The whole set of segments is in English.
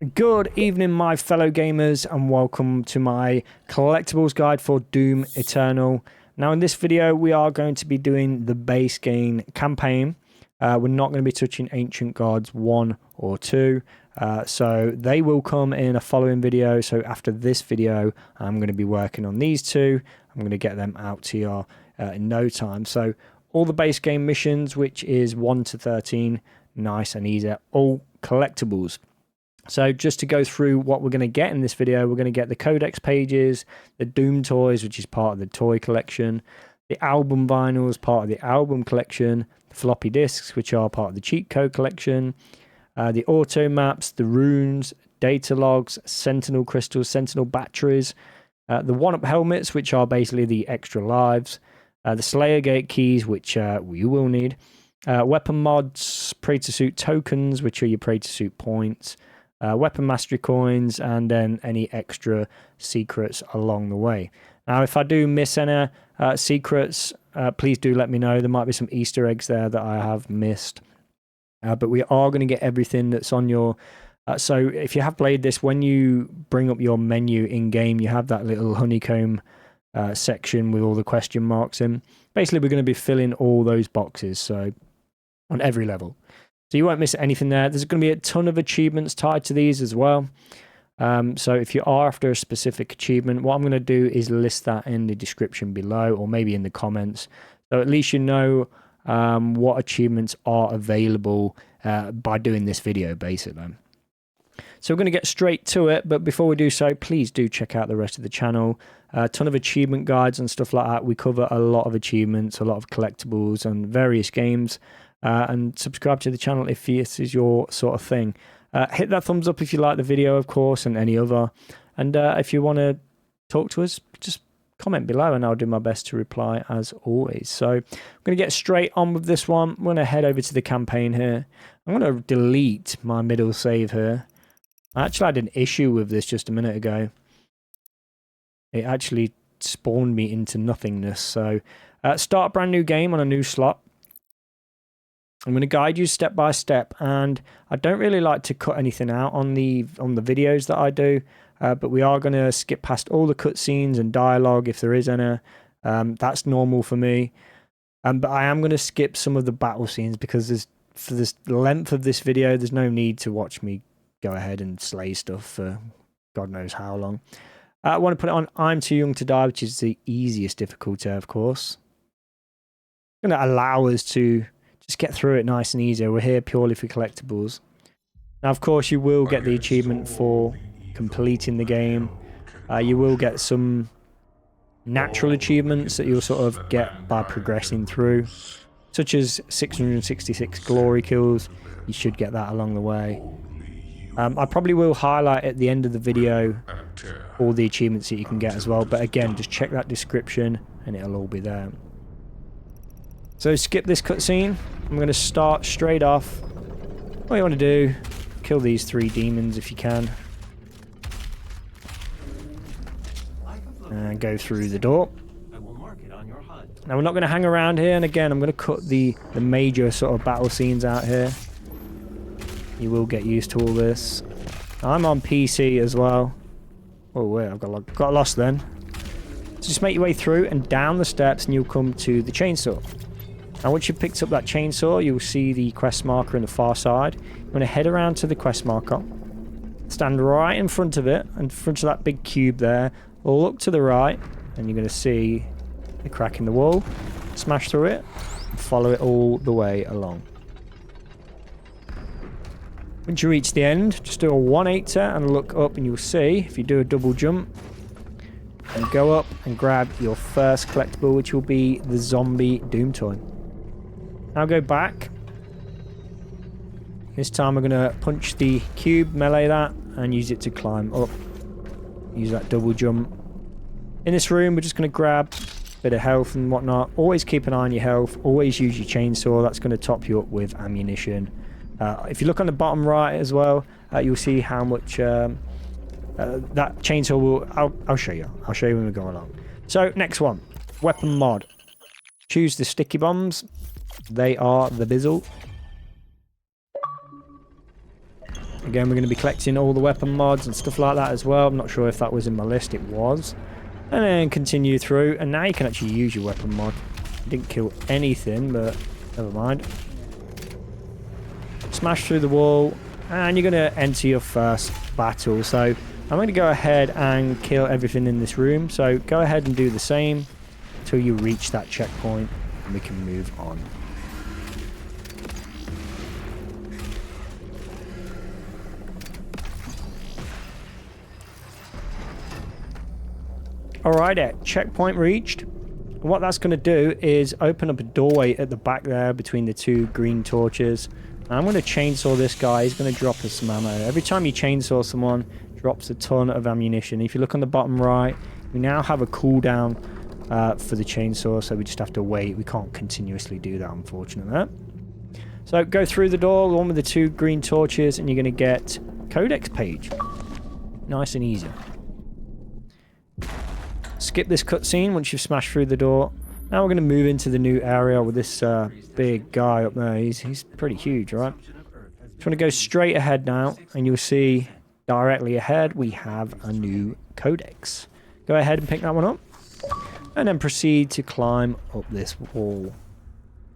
Good evening, my fellow gamers, and welcome to my collectibles guide for Doom Eternal. Now, in this video, we are going to be doing the base game campaign. We're not going to be touching Ancient Gods 1 or 2, so they will come in a following video. So after this video, I'm going to be working on these two. I'm going to get them out to you in no time. So all the base game missions, which is 1 to 13, nice and easy, all collectibles. So just to go through what we're going to get in this video, we're going to get the Codex Pages, the Doomtoys, which is part of the toy collection, the album vinyls, part of the album collection, the Floppy Disks, which are part of the cheat code collection, the Automaps, the runes, data logs, Sentinel Crystals, Sentinel Batteries, the one-up helmets, which are basically the extra lives, the Slayer Gate keys, which you will need, weapon mods, Praetor Suit Tokens, which are your Praetor Suit points, weapon mastery coins, and then any extra secrets along the way. Now, if I do miss any secrets, please do let me know. There might be some Easter eggs there that I have missed. But we are going to get everything that's on your... so if you have played this, when you bring up your menu in-game, you have that little honeycomb section with all the question marks in. Basically, we're going to be filling all those boxes, so on every level. So you won't miss anything there. There's going to be a ton of achievements tied to these as well. So if you are after a specific achievement, what I'm going to do is list that in the description below, or maybe in the comments. So at least you know what achievements are available by doing this video, basically. So we're going to get straight to it, but before we do so, please do check out the rest of the channel. A ton of achievement guides and stuff like that. We cover a lot of achievements, a lot of collectibles and various games. And subscribe to the channel if this is your sort of thing. Hit that thumbs up if you like the video, of course, and any other. And if you want to talk to us, just comment below and I'll do my best to reply as always. So I'm going to get straight on with this one. I'm going to head over to the campaign here. I'm going to delete my middle save here. I actually had an issue with this just a minute ago. It actually spawned me into nothingness. So start a brand new game on a new slot. I'm going to guide you step by step, and I don't really like to cut anything out on the videos that I do, but we are going to skip past all the cutscenes and dialogue if there is any. That's normal for me, but I am going to skip some of the battle scenes because for this length of this video, there's no need to watch me go ahead and slay stuff for God knows how long. I want to put it on I'm Too Young to Die, which is the easiest difficulty, of course. It's going to allow us to just get through it nice and easy. We're here purely for collectibles. Now, of course, you will get the achievement for completing the game. You will get some natural achievements that you'll sort of get by progressing through, such as 666 glory kills. You should get that along the way. I probably will highlight at the end of the video all the achievements that you can get as well. But again, just check that description and it'll all be there. So skip this cutscene. I'm going to start straight off. What you want to do, kill these 3 demons if you can. And go through the door. Now we're not going to hang around here, and again I'm going to cut the major sort of battle scenes out here. You will get used to all this. I'm on PC as well. Oh wait, I've got lost then. So just make your way through and down the steps and you'll come to the chainsaw. Now once you've picked up that chainsaw, you'll see the quest marker on the far side. You're going to head around to the quest marker. Stand right in front of it, in front of that big cube there. Look to the right, and you're going to see the crack in the wall. Smash through it, and follow it all the way along. Once you reach the end, just do a 180 and look up, and you'll see, if you do a double jump, and go up and grab your first collectible, which will be the zombie Doomtoy. Now go back. This time we're going to punch the cube, melee that, and use it to climb up. Use that double jump. In this room, we're just going to grab a bit of health and whatnot. Always keep an eye on your health. Always use your chainsaw. That's going to top you up with ammunition. If you look on the bottom right as well, you'll see how much that chainsaw will... I'll show you. I'll show you when we go along. So, next one. Weapon mod. Choose the sticky bombs. They are the Bizzle. Again, we're going to be collecting all the weapon mods and stuff like that as well. I'm not sure if that was in my list. It was. And then continue through. And now you can actually use your weapon mod. Didn't kill anything, but never mind. Smash through the wall. And you're going to enter your first battle. So I'm going to go ahead and kill everything in this room. So go ahead and do the same until you reach that checkpoint. And we can move on. Alright, checkpoint reached. And what that's going to do is open up a doorway at the back there between the two green torches. And I'm going to chainsaw this guy. He's going to drop us some ammo. Every time you chainsaw someone, it drops a ton of ammunition. If you look on the bottom right, we now have a cooldown for the chainsaw, so we just have to wait. We can't continuously do that, unfortunately. So go through the door, the one with the two green torches, and you're going to get Codex Page. Nice and easy. Skip this cutscene once you've smashed through the door. Now we're going to move into the new area with this big guy up there. He's pretty huge, right? Just want to go straight ahead now, and you'll see directly ahead we have a new codex. Go ahead and pick that one up, and then proceed to climb up this wall.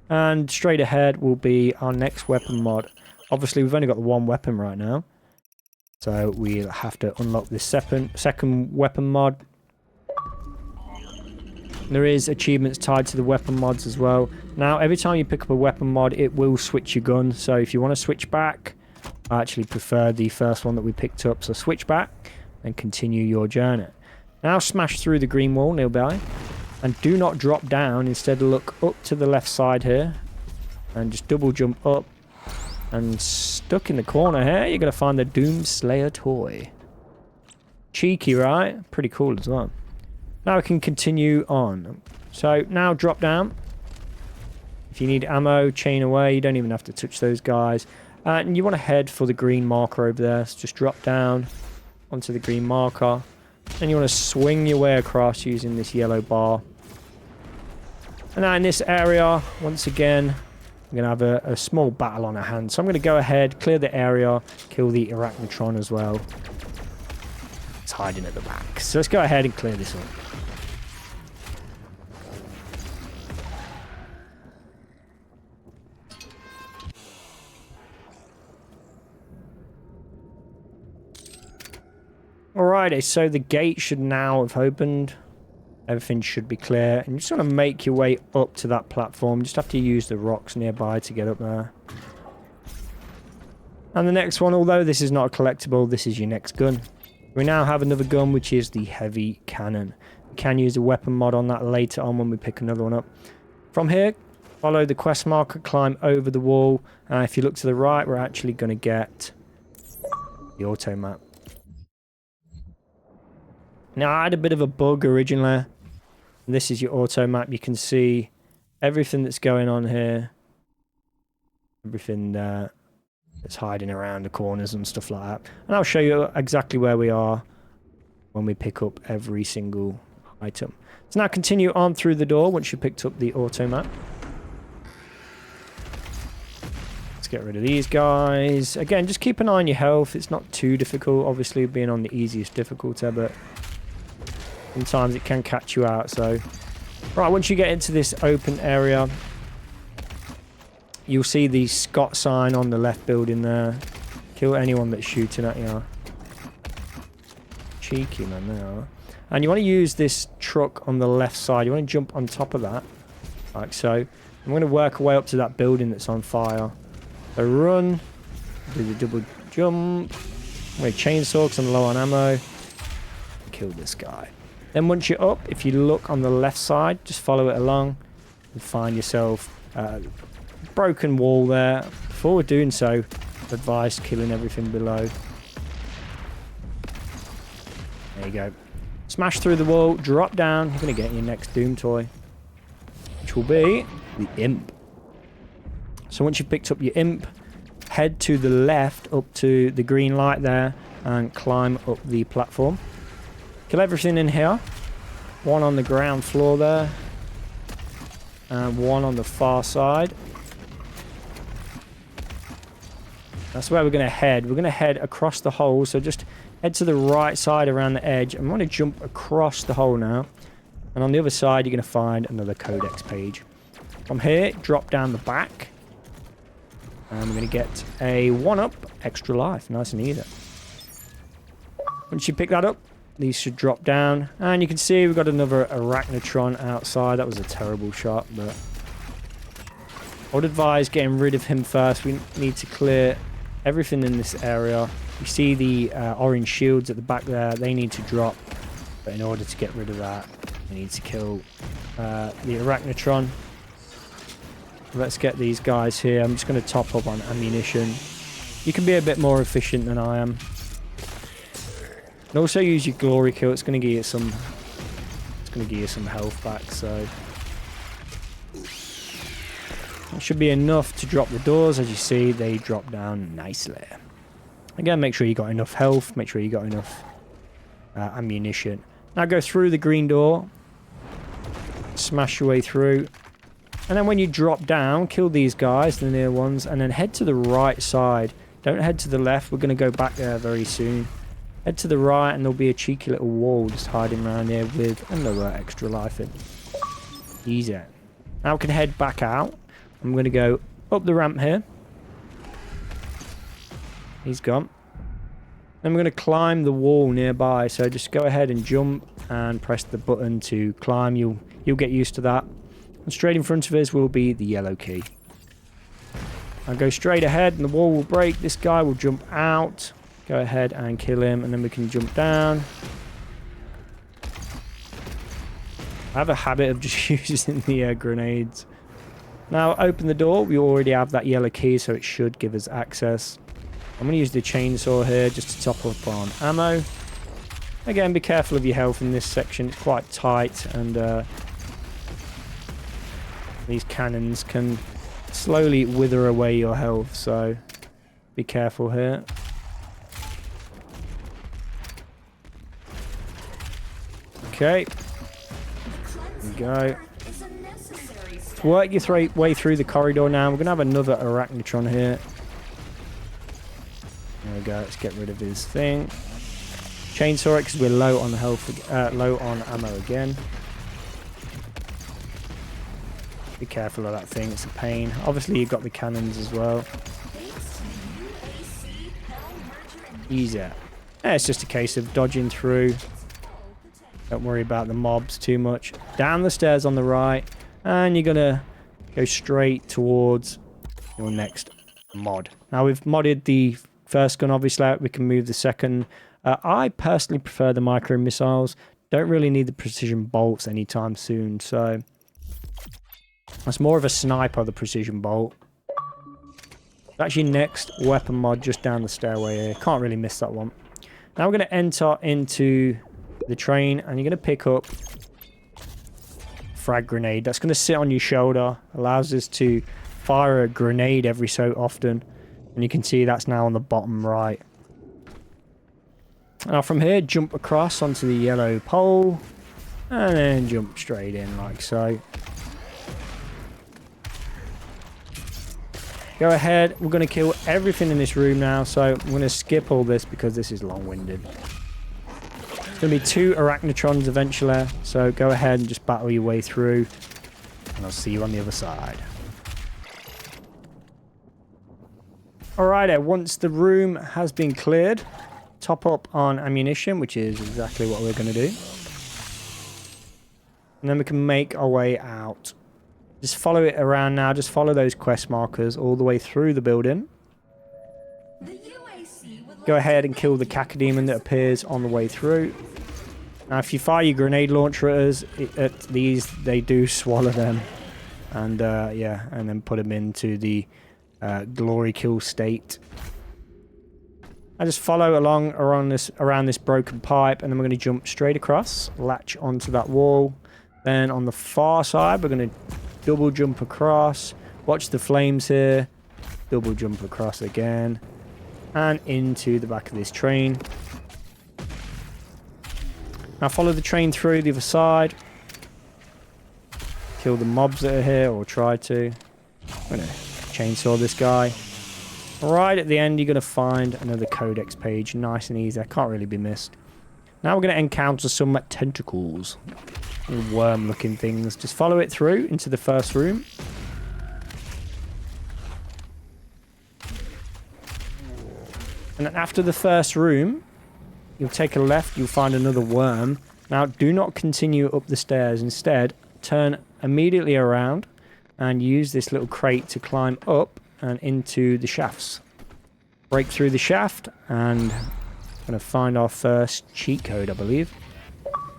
And straight ahead will be our next weapon mod. Obviously, we've only got the one weapon right now, so we'll have to unlock this second weapon mod. There is achievements tied to the weapon mods as well. Now, every time you pick up a weapon mod, it will switch your gun. So if you want to switch back, I actually prefer the first one that we picked up. So switch back and continue your journey. Now smash through the green wall nearby. And do not drop down. Instead, look up to the left side here. And just double jump up. And stuck in the corner here, you're going to find the Doomslayer toy. Cheeky, right? Pretty cool as well. Now we can continue on. So now drop down. If you need ammo, chain away. You don't even have to touch those guys. And you want to head for the green marker over there. So just drop down onto the green marker. And you want to swing your way across using this yellow bar. And now in this area, once again, we're going to have a small battle on our hands. So I'm going to go ahead, clear the area, kill the Arachnotron as well. It's hiding at the back. So let's go ahead and clear this up. Alrighty, so the gate should now have opened. Everything should be clear. And you just want to make your way up to that platform. Just have to use the rocks nearby to get up there. And the next one, although this is not a collectible, this is your next gun. We now have another gun, which is the heavy cannon. We can use a weapon mod on that later on when we pick another one up. From here, follow the quest marker, climb over the wall. And if you look to the right, we're actually going to get the Automap. Now, I had a bit of a bug originally. This is your Automap. You can see everything that's going on here. Everything that's hiding around the corners and stuff like that. And I'll show you exactly where we are when we pick up every single item. So now continue on through the door once you picked up the Automap. Let's get rid of these guys. Again, just keep an eye on your health. It's not too difficult, obviously, being on the easiest difficulty, but sometimes it can catch you out. So right, once you get into this open area, you'll see the Scott sign on the left building there. Kill anyone that's shooting at you. Cheeky, man, they are. And you want to use this truck on the left side. You want to jump on top of that, like so. I'm going to work our way up to that building that's on fire. So run, do the double jump. I'm going to chainsaw because I'm low on ammo. Kill this guy. Then once you're up, if you look on the left side, just follow it along and find yourself a broken wall there. Before doing so, advise killing everything below. There you go. Smash through the wall, drop down. You're going to get your next Doom toy, which will be the Imp. So once you've picked up your Imp, head to the left up to the green light there and climb up the platform. Kill everything in here. One on the ground floor there. And one on the far side. That's where we're going to head. We're going to head across the hole. So just head to the right side around the edge. I'm going to jump across the hole now. And on the other side, you're going to find another Codex page. From here, drop down the back. And we're going to get a 1-up extra life. Nice and easy. Once you pick that up, these should drop down. And you can see we've got another Arachnotron outside. That was a terrible shot, but I would advise getting rid of him first. We need to clear everything in this area. You see the orange shields at the back there. They need to drop. But in order to get rid of that, we need to kill the Arachnotron. Let's get these guys here. I'm just going to top up on ammunition. You can be a bit more efficient than I am. And also use your glory kill. It's going to give you some. It's going to give you some health back. So it should be enough to drop the doors. As you see, they drop down nicely. Again, make sure you got enough health. Make sure you got enough ammunition. Now go through the green door. Smash your way through. And then when you drop down, kill these guys, the near ones, and then head to the right side. Don't head to the left. We're going to go back there very soon. Head to the right, and there'll be a cheeky little wall just hiding around here with another extra life in. Easy. Now we can head back out. I'm going to go up the ramp here. He's gone. Then we're going to climb the wall nearby. So just go ahead and jump and press the button to climb. You'll get used to that. And straight in front of us will be the yellow key. I'll go straight ahead and the wall will break. This guy will jump out. Go ahead and kill him, and then we can jump down. I have a habit of just using the grenades. Now open the door. We already have that yellow key, so it should give us access. I'm going to use the chainsaw here just to top up on ammo. Again, be careful of your health in this section. It's quite tight, and these cannons can slowly wither away your health, so be careful here. Okay. There we go. Work your way through the corridor now. We're going to have another Arachnotron here. There we go. Let's get rid of his thing. Chainsaw it because we're low on health, low on ammo again. Be careful of that thing. It's a pain. Obviously, you've got the cannons as well. Easy. Yeah, it's just a case of dodging through. Don't worry about the mobs too much. Down the stairs on the right. And you're going to go straight towards your next mod. Now, we've modded the first gun, obviously. We can move the second. I personally prefer the micro missiles. Don't really need the precision bolts anytime soon. So that's more of a sniper, the precision bolt. That's your next weapon mod just down the stairway here. Can't really miss that one. Now we're going to enter into the train, and you're going to pick up frag grenade. That's going to sit on your shoulder. Allows us to fire a grenade every so often. And you can see that's now on the bottom right. Now from here, jump across onto the yellow pole. And then jump straight in like so. Go ahead. We're going to kill everything in this room now. So I'm going to skip all this because this is long-winded. There's going to be 2 Arachnotrons eventually. So go ahead and just battle your way through. And I'll see you on the other side. Alright, once the room has been cleared, top up on ammunition, which is exactly what we're going to do. And then we can make our way out. Just follow it around now. Just follow those quest markers all the way through the building. Go ahead and kill the cacodemon that appears on the way through. Now, if you fire your grenade launcher at these, they do swallow them. And, yeah, and then put them into the glory kill state. I just follow along around this broken pipe, and then we're going to jump straight across, latch onto that wall. Then on the far side, we're going to double jump across. Watch the flames here. Double jump across again. And into the back of this train. Now follow the train through the other side. Kill the mobs that are here, or try to. I'm going to chainsaw this guy. Right at the end, you're going to find another Codex page. Nice and easy. Can't really be missed. Now we're going to encounter some tentacles. Little worm-looking things. Just follow it through into the first room. And then after the first room, you'll take a left, you'll find another worm. Now, do not continue up the stairs. Instead, turn immediately around and use this little crate to climb up and into the shafts. Break through the shaft and I'm going to find our first cheat code, I believe.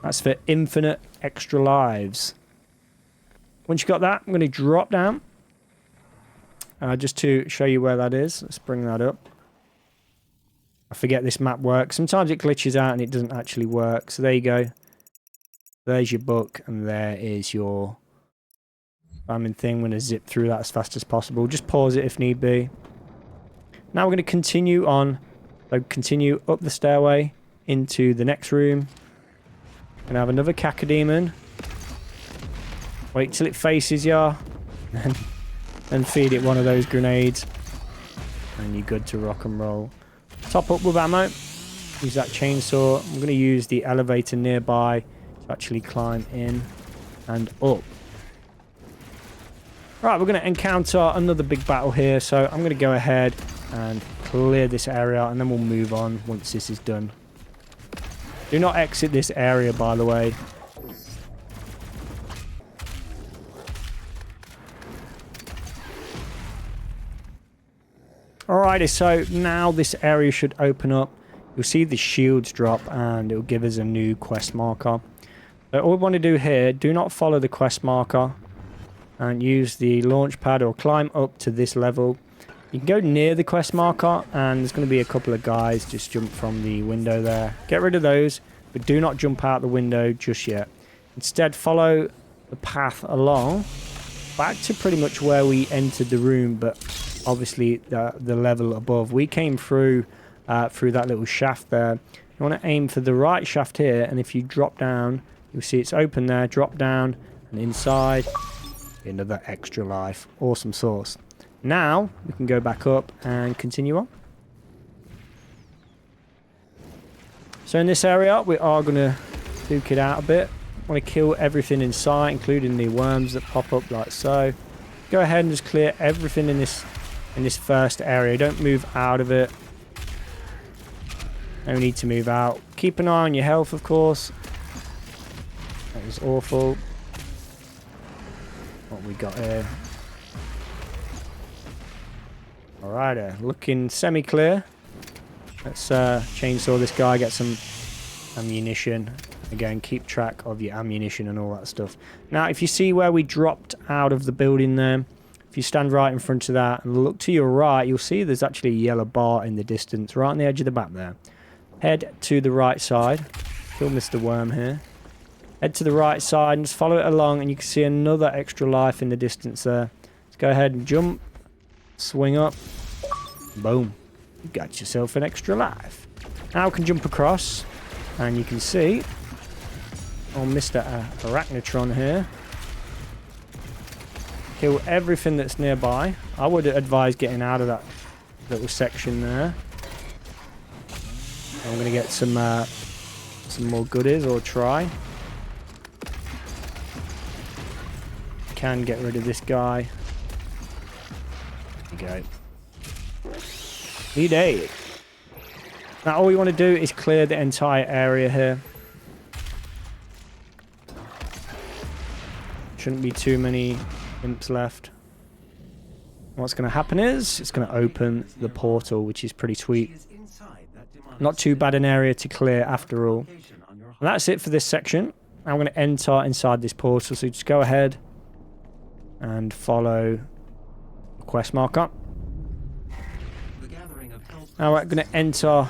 That's for infinite extra lives. Once you've got that, I'm going to drop down. Just to show you where that is. Let's bring that up. I forget this map works. Sometimes it glitches out and it doesn't actually work. So there you go. There's your book and there is your spamming thing. I'm going to zip through that as fast as possible. Just pause it if need be. Now we're going to continue on. So continue up the stairway into the next room. Gonna have another cacodemon. Wait till it faces you. And feed it one of those grenades. And you're good to rock and roll. Top up with ammo. Use that chainsaw. I'm going to use the elevator nearby to actually climb in and up. Right, we're going to encounter another big battle here. So I'm going to go ahead and clear this area and then we'll move on once this is done. Do not exit this area, by the way. Alrighty, so now this area should open up. You'll see the shields drop and it will give us a new quest marker. So all we want to do here, do not follow the quest marker and use the launch pad or climb up to this level. You can go near the quest marker and there's going to be a couple of guys just jump from the window there. Get rid of those, but do not jump out the window just yet. Instead, follow the path along back to pretty much where we entered the room, but obviously the level above. We came through that little shaft there. You want to aim for the right shaft here, and if you drop down, you'll see it's open there. Drop down, and inside, another extra life. Awesome sauce. Now, we can go back up and continue on. So in this area, we are going to duke it out a bit. Want to kill everything in sight, including the worms that pop up like so. Go ahead and just clear everything in this first area. Don't move out of it. No need to move out. Keep an eye on your health, of course. That was awful. What we got here? Alright, looking semi-clear. Let's chainsaw this guy, get some ammunition. Again, keep track of your ammunition and all that stuff. Now, if you see where we dropped out of the building there, if you stand right in front of that and look to your right, you'll see there's actually a yellow bar in the distance, right on the edge of the map there. Head to the right side. Kill Mr. Worm here. Head to the right side and just follow it along, and you can see another extra life in the distance there. Let's go ahead and jump. Swing up. Boom. You got yourself an extra life. Now we can jump across, and you can see Mr. Arachnotron here. Kill everything that's nearby. I would advise getting out of that little section there. I'm going to get some more goodies, or try. Can get rid of this guy. There you go. He died. Now all you want to do is clear the entire area here. Shouldn't be too many imps left. What's going to happen is it's going to open the portal, which is pretty sweet. Not too bad an area to clear after all. And that's it for this section. I'm going to enter inside this portal, so just go ahead and follow the quest marker. Now we're going to enter a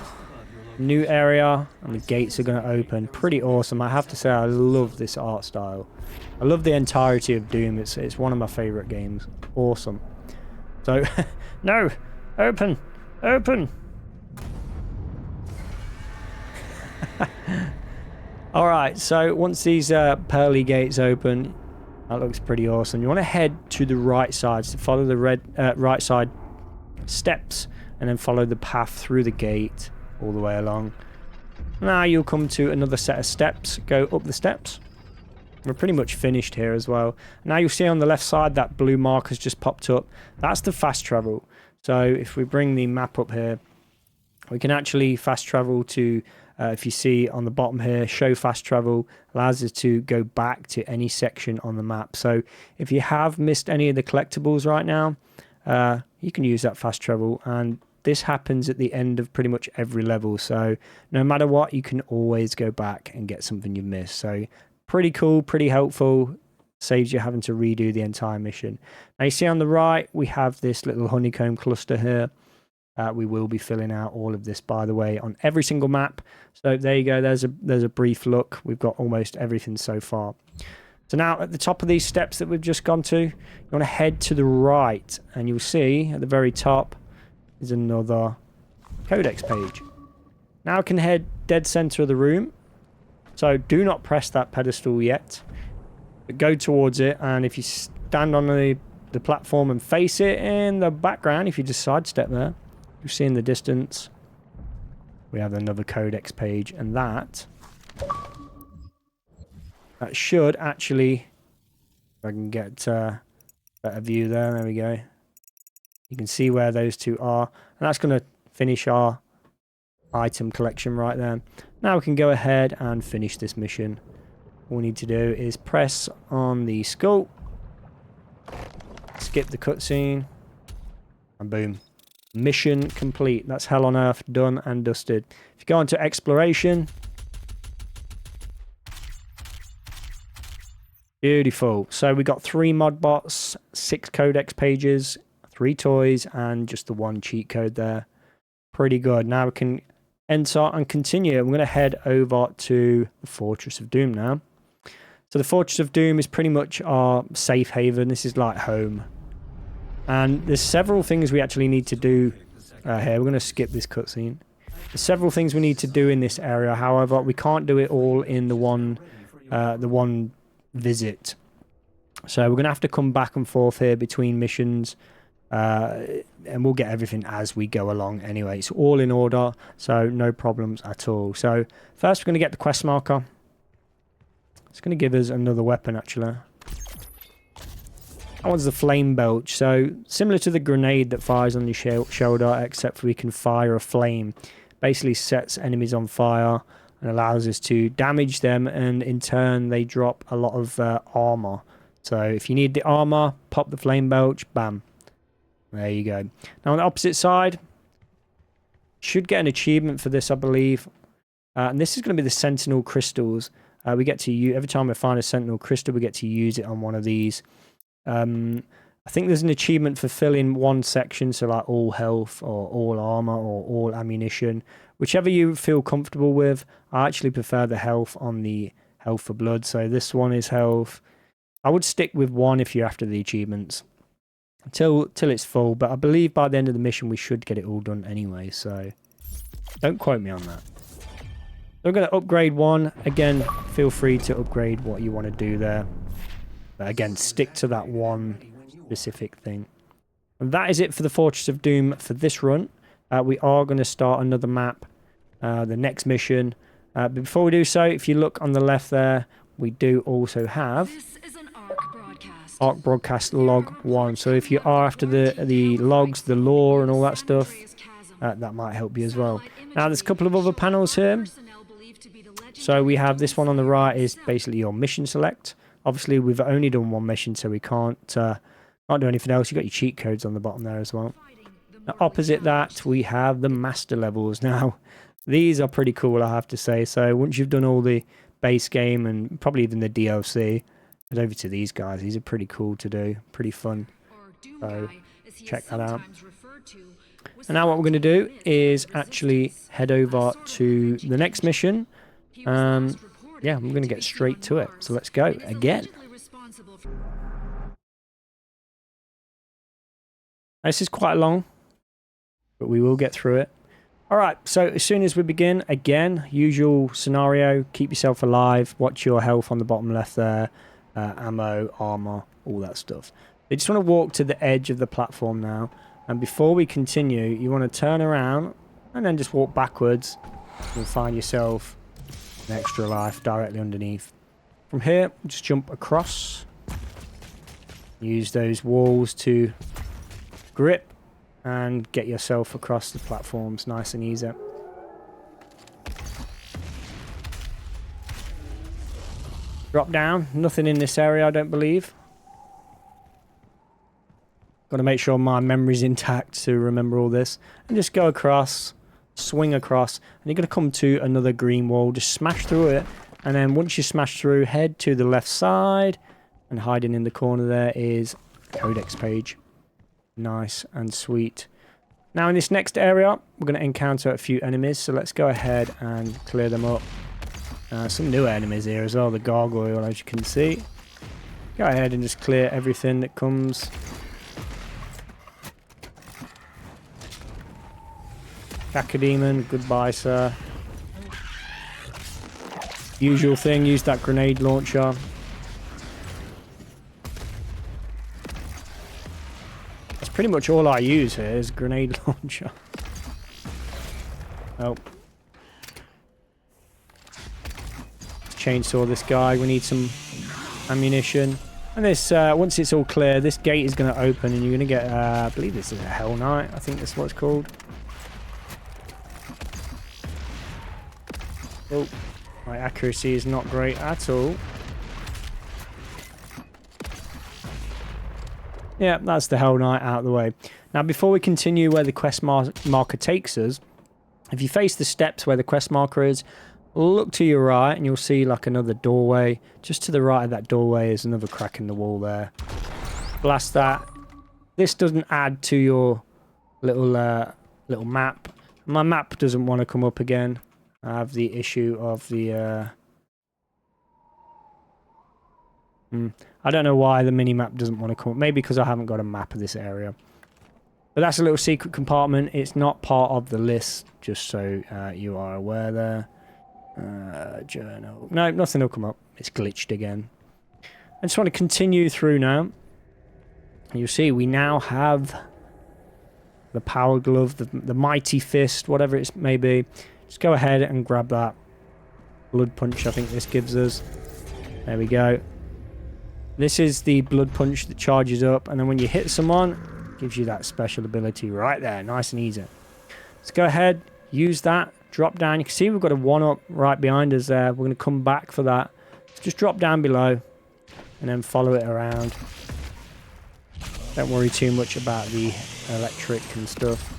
new area, and the gates are going to open. Pretty awesome. I have to say, I love this art style. I love the entirety of Doom. It's one of my favourite games. Awesome. So, no! Open! Open! Alright, so once these pearly gates open, that looks pretty awesome. You want to head to the right side, so follow the right side steps, and then follow the path through the gate all the way along. Now you'll come to another set of steps. Go up the steps. We're pretty much finished here as well. Now you'll see on the left side that blue mark has just popped up. That's the fast travel. So if we bring the map up here, we can actually fast travel to, if you see on the bottom here, show fast travel, allows us to go back to any section on the map. So if you have missed any of the collectibles right now, you can use that fast travel, and this happens at the end of pretty much every level. So no matter what, you can always go back and get something you've missed. So pretty cool, pretty helpful. Saves you having to redo the entire mission. Now you see on the right, we have this little honeycomb cluster here. We will be filling out all of this, by the way, on every single map. So there you go. There's a brief look. We've got almost everything so far. So now at the top of these steps that we've just gone to, you want to head to the right, and you'll see at the very top is another Codex page. Now I can head dead center of the room. So do not press that pedestal yet, but go towards it, and if you stand on the platform and face it in the background, if you just sidestep there, you see in the distance we have another Codex page, and that should actually, if I can get a better view there we go, you can see where those two are, and that's going to finish our item collection right there. Now we can go ahead and finish this mission. All we need to do is press on the skull, skip the cutscene, and boom. Mission complete. That's Hell on Earth done and dusted. If you go into exploration, beautiful. So we got 3 mod bots, 6 codex pages, 3 toys, and just the 1 cheat code there. Pretty good. Now we can enter and continue. I'm going to head over to the Fortress of Doom now. So the Fortress of Doom is pretty much our safe haven. This is like home. And there's several things we actually need to do here. We're going to skip this cutscene. There's several things we need to do in this area. However, we can't do it all in the one visit. So we're going to have to come back and forth here between missions. And we'll get everything as we go along anyway. It's all in order, so no problems at all. So first we're going to get the quest marker. It's going to give us another weapon actually. That one's the flame belch. So similar to the grenade that fires on your shoulder, except we can fire a flame. Basically sets enemies on fire and allows us to damage them, and in turn they drop a lot of armor. So if you need the armor, pop the flame belch, bam. There you go. Now on the opposite side, should get an achievement for this, I believe. And this is going to be the Sentinel Crystals. We get to use, every time we find a Sentinel Crystal, we get to use it on one of these. I think there's an achievement for filling one section, so like all health or all armor or all ammunition. Whichever you feel comfortable with. I actually prefer the health on the health for blood. So this one is health. I would stick with 1 if you're after the achievements. Till it's full, but I believe by the end of the mission we should get it all done anyway, so don't quote me on that. We're going to upgrade 1. Again, feel free to upgrade what you want to do there. But again, stick to that 1 specific thing. And that is it for the Fortress of Doom for this run. We are going to start another map, the next mission. But before we do so, if you look on the left there, we do also have Arc Broadcast Log 1. So if you are after the logs, the lore and all that stuff, that might help you as well. Now there's a couple of other panels here. So we have this one on the right is basically your mission select. Obviously we've only done 1 mission, so we can't do anything else. You've got your cheat codes on the bottom there as well. Now opposite that we have the master levels. Now these are pretty cool, I have to say. So once you've done all the base game and probably even the DLC, head over to these guys. These are pretty cool to do, pretty fun. So check that out. And now what we're going to do is actually head over to the next mission. Yeah, I'm going to get straight to it. So let's go again. This is quite long, but we will get through it. All right, so as soon as we begin, again, usual scenario, keep yourself alive, watch your health on the bottom left there. Ammo, armor, all that stuff. You just want to walk to the edge of the platform now. And before we continue, you want to turn around and then just walk backwards. You'll find yourself an extra life directly underneath. From here, just jump across. Use those walls to grip and get yourself across the platforms nice and easy. Drop down. Nothing in this area, I don't believe. Got to make sure my memory's intact to remember all this. And just go across, swing across, and you're going to come to another green wall. Just smash through it. And then once you smash through, head to the left side. And hiding in the corner there is Codex Page. Nice and sweet. Now in this next area, we're going to encounter a few enemies. So let's go ahead and clear them up. Some new enemies here as well. The gargoyle, as you can see. Go ahead and just clear everything that comes. Cacodemon, goodbye, sir. Usual thing, use that grenade launcher. That's pretty much all I use here is grenade launcher. Oh. Let's chainsaw this guy. We need some ammunition. And this, once it's all clear, this gate is going to open and you're going to get, I believe this is a Hell Knight. I think that's what it's called. Oh, my accuracy is not great at all. Yeah, that's the Hell Knight out of the way. Now, before we continue where the quest marker takes us, if you face the steps where the quest marker is, look to your right and you'll see like another doorway. Just to the right of that doorway is another crack in the wall there. Blast that. This doesn't add to your little map. My map doesn't want to come up again. I have the issue of the... I don't know why the mini-map doesn't want to come up. Maybe because I haven't got a map of this area. But that's a little secret compartment. It's not part of the list, just so you are aware there. Journal. No, nothing will come up. It's glitched again. I just want to continue through now. You'll see we now have the power glove, the mighty fist, whatever it may be. Just go ahead and grab that blood punch I think this gives us. There we go. This is the blood punch that charges up, and then when you hit someone, it gives you that special ability right there, nice and easy. Let's go ahead, use that, drop down. You can see we've got a 1-up right behind us there. We're going to come back for that. Just drop down below and then follow it around. Don't worry too much about the electric and stuff.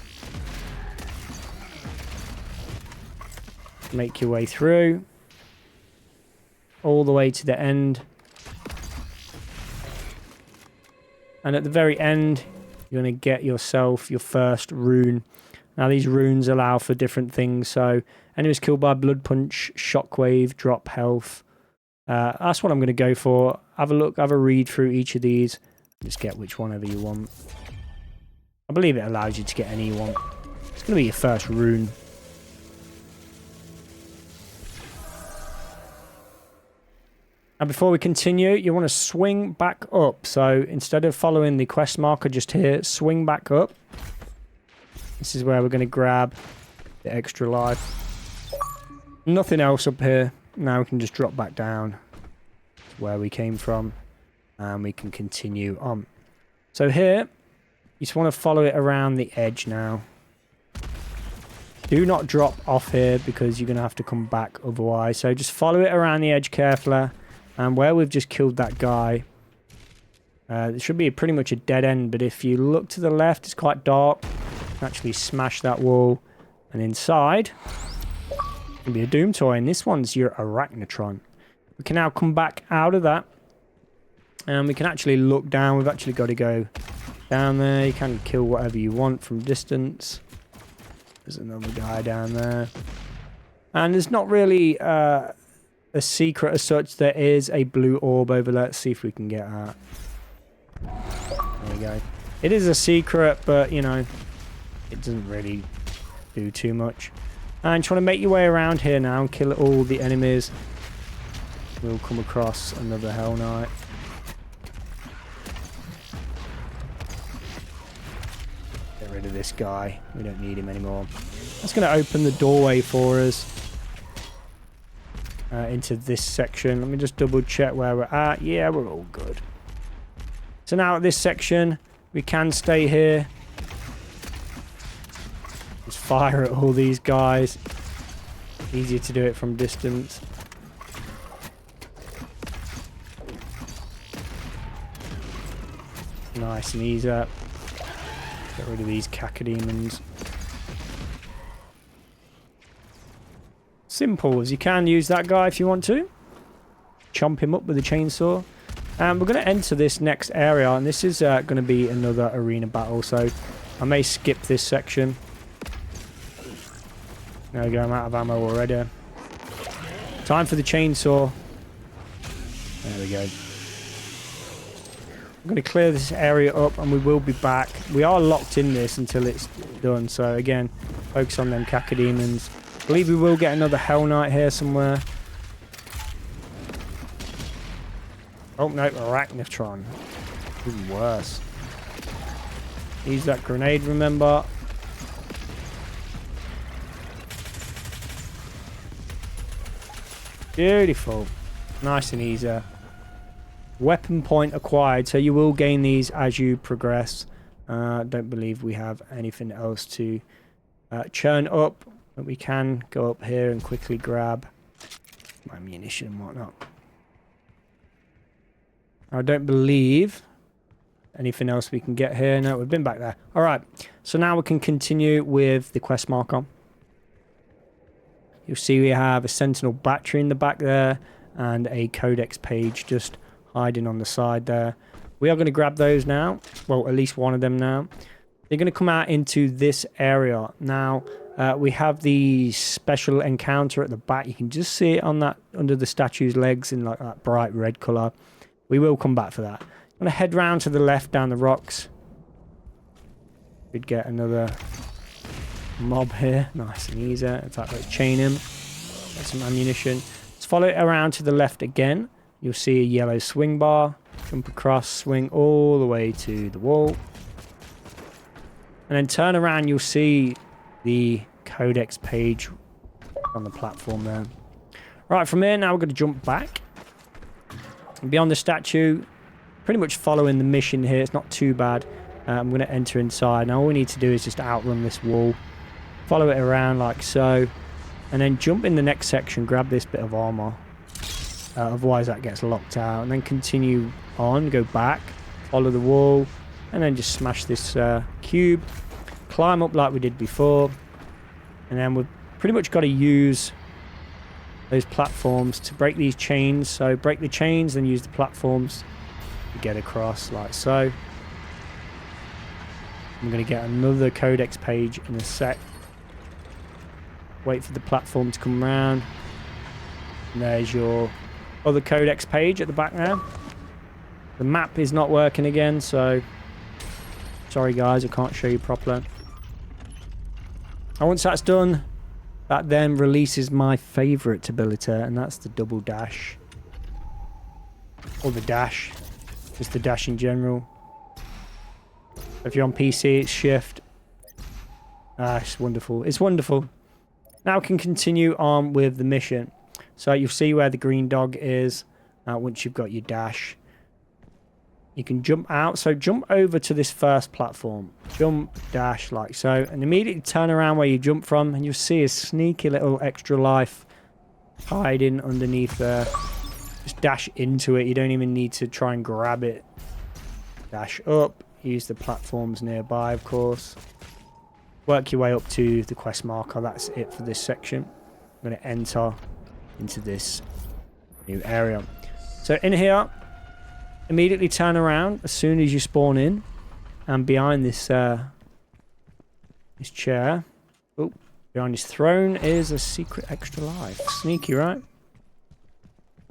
Make your way through all the way to the end, and at the very end you're going to get yourself your first rune. Now these runes allow for different things, so enemies killed by blood punch, shockwave, drop health. That's what I'm going to go for. Have a look, have a read through each of these, just get which one ever you want. I believe it allows you to get any you want. It's going to be your first rune. And before we continue, you want to swing back up. So instead of following the quest marker just here, swing back up. This is where we're going to grab the extra life. Nothing else up here. Now we can just drop back down to where we came from. And we can continue on. So here, you just want to follow it around the edge now. Do not drop off here because you're going to have to come back otherwise. So just follow it around the edge carefully. And where we've just killed that guy, it should be pretty much a dead end. But if you look to the left, it's quite dark. You can actually smash that wall. And inside, can be a Doomtoy. And this one's your Arachnotron. We can now come back out of that. And we can actually look down. We've actually got to go down there. You can kill whatever you want from distance. There's another guy down there. And there's not really... a secret as such. There is a blue orb over there. Let's see if we can get that. There we go. It is a secret, but you know, it doesn't really do too much. And just want to make your way around here now and kill all the enemies. We'll come across another Hell Knight. rid of this guy. We don't need him anymore. That's going to open the doorway for us into this section. Let me just double check where we're at. Yeah, we're all good. So now at this section, we can stay here. Just fire at all these guys. Easier to do it from distance. Nice and easy. Get rid of these cacodemons. Simple, as you can use that guy if you want to. Chomp him up with a chainsaw. And we're going to enter this next area, and this is going to be another arena battle, so I may skip this section. There we go, I'm out of ammo already. Time for the chainsaw. There we go. I'm going to clear this area up, and we will be back. We are locked in this until it's done, so again, focus on them cacodemons. I believe we will get another Hell Knight here somewhere. Oh no, Arachnotron. Even worse. Use that grenade, remember. Beautiful. Nice and easy. Weapon point acquired, so you will gain these as you progress. Don't believe we have anything else to churn up, but we can go up here and quickly grab my ammunition and whatnot. I don't believe anything else we can get here. No, we've been back there. All right, so now we can continue with the quest marker. You'll see we have a Sentinel Battery in the back there and a Codex page just hiding on the side there. We are going to grab those now. Well, at least one of them now. They're going to come out into this area. Now, we have the special encounter at the back. You can just see it on that under the statue's legs in like that bright red colour. We will come back for that. I'm going to head round to the left down the rocks. Could get another mob here. Nice and easy. In fact, let's chain him. Get some ammunition. Let's follow it around to the left again. You'll see a yellow swing bar. Jump across, swing all the way to the wall. And then turn around, you'll see the Codex page on the platform there. Right, from here now we're going to jump back. Beyond the statue, pretty much following the mission here. It's not too bad. I'm going to enter inside. Now all we need to do is just outrun this wall. Follow it around like so. And then jump in the next section, grab this bit of armor. Otherwise that gets locked out. And then continue on, go back, follow the wall. And then just smash this cube. Climb up like we did before. And then we've pretty much got to use those platforms to break these chains. So break the chains, then use the platforms to get across like so. I'm going to get another Codex page in a sec. Wait for the platform to come around. And there's your other Codex page at the back now. The map is not working again, so sorry guys, I can't show you properly. And once that's done, that then releases my favourite ability, and that's the double dash. Or the dash. Just the dash in general. If you're on PC, it's shift. It's wonderful. It's wonderful. Now we can continue on with the mission. So you'll see where the green dog is. Once you've got your dash. You can jump out. So jump over to this first platform. Jump, dash, like so. And immediately turn around where you jump from. And you'll see a sneaky little extra life hiding underneath there. Just dash into it. You don't even need to try and grab it. Dash up. Use the platforms nearby, of course. Work your way up to the quest marker. That's it for this section. I'm going to enter into this new area. So in here, immediately turn around as soon as you spawn in. And behind this this chair, oh, behind this throne is a secret extra life. Sneaky, right?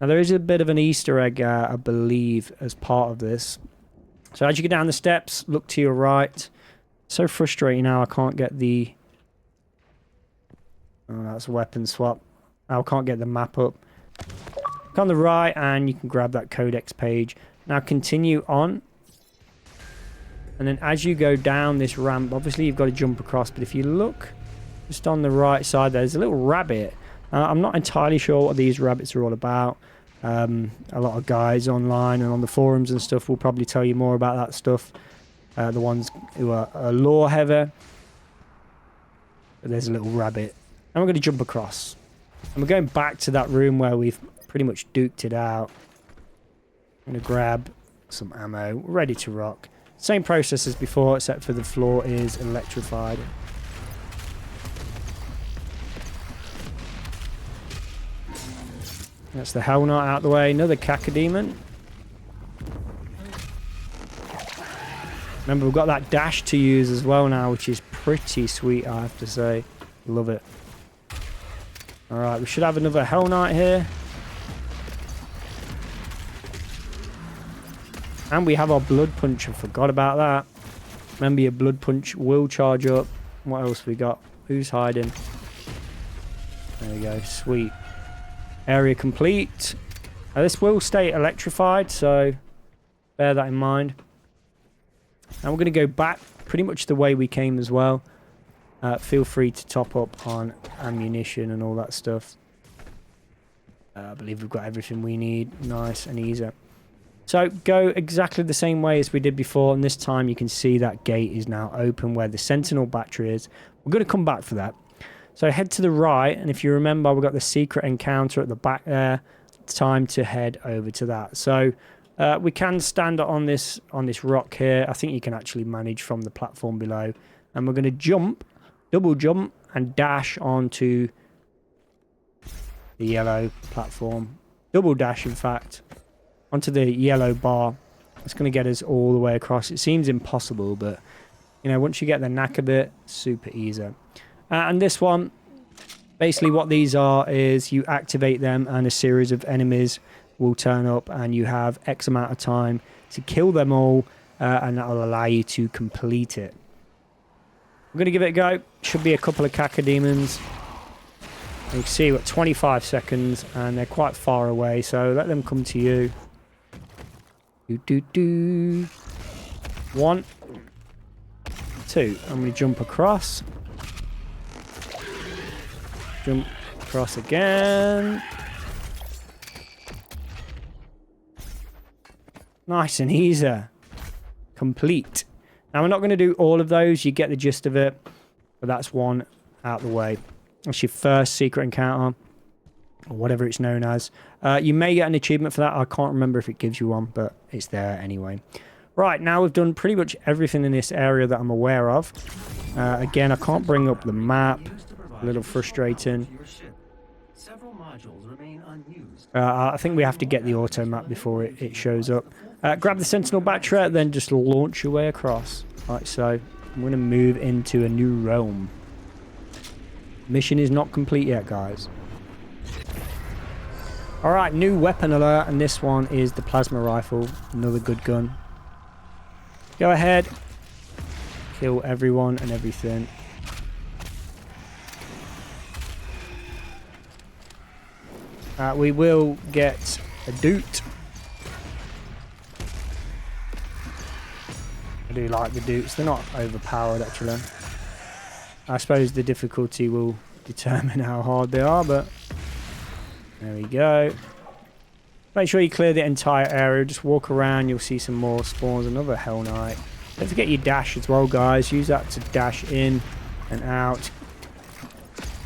Now there is a bit of an Easter egg, I believe, as part of this. So as you go down the steps, look to your right. So frustrating now I can't get the... Oh, that's a weapon swap. I can't get the map up. Look on the right and you can grab that Codex page. Now continue on. And then as you go down this ramp, obviously you've got to jump across. But if you look just on the right side, there's a little rabbit. I'm not entirely sure what these rabbits are all about. A lot of guys online and on the forums and stuff will probably tell you more about that stuff. The ones who are lore heavy. But there's a little rabbit. And we're going to jump across. And we're going back to that room where we've pretty much duked it out. I'm going to grab some ammo. We're ready to rock. Same process as before, except for the floor is electrified. That's the Hell Knight out the way. Another Cacodemon. Remember, we've got that dash to use as well now, which is pretty sweet, I have to say. Love it. Alright, we should have another Hell Knight here. And we have our Blood Punch. I forgot about that. Remember, your Blood Punch will charge up. What else we got? Who's hiding? There we go. Sweet. Area complete. This will stay electrified, so bear that in mind. Now we're going to go back pretty much the way we came as well. Feel free to top up on ammunition and all that stuff. I believe we've got everything we need. Nice and easy. So go exactly the same way as we did before, and this time you can see that gate is now open where the Sentinel Battery is. We're going to come back for that. So head to the right, and if you remember, we've got the secret encounter at the back there. It's time to head over to that. So we can stand on this rock here. I think you can actually manage from the platform below. And we're going to jump, double jump, and dash onto the yellow platform. Double dash, in fact, onto the yellow bar. It's going to get us all the way across. It seems impossible, but, you know, once you get the knack of it, super easy. And this one, basically what these are is you activate them and a series of enemies will turn up and you have X amount of time to kill them all and that will allow you to complete it. I'm going to give it a go. Should be a couple of Cacodemons. You can see we've got 25 seconds and they're quite far away, so let them come to you. One, two. I'm going to jump across. Jump across again. Nice and easy. Complete. Now, we're not going to do all of those. You get the gist of it. But that's one out the way. That's your first secret encounter. Or whatever it's known as. You may get an achievement for that. I can't remember if it gives you one. But it's there anyway. Right, now we've done pretty much everything in this area that I'm aware of. Again, I can't bring up the map. A little frustrating. I think we have to get the auto map before it shows up. Grab the Sentinel Battery, then just launch your way across. Right, so I'm going to move into a new realm. Mission is not complete yet, guys. Alright, new weapon alert, and this one is the plasma rifle. Another good gun. Go ahead. Kill everyone and everything. We will get a doot. I do like the doots. They're not overpowered, actually. I suppose the difficulty will determine how hard they are, but there we go. Make sure you clear the entire area. Just walk around. You'll see some more spawns. Another Hell Knight. Don't forget your dash as well, guys. Use that to dash in and out.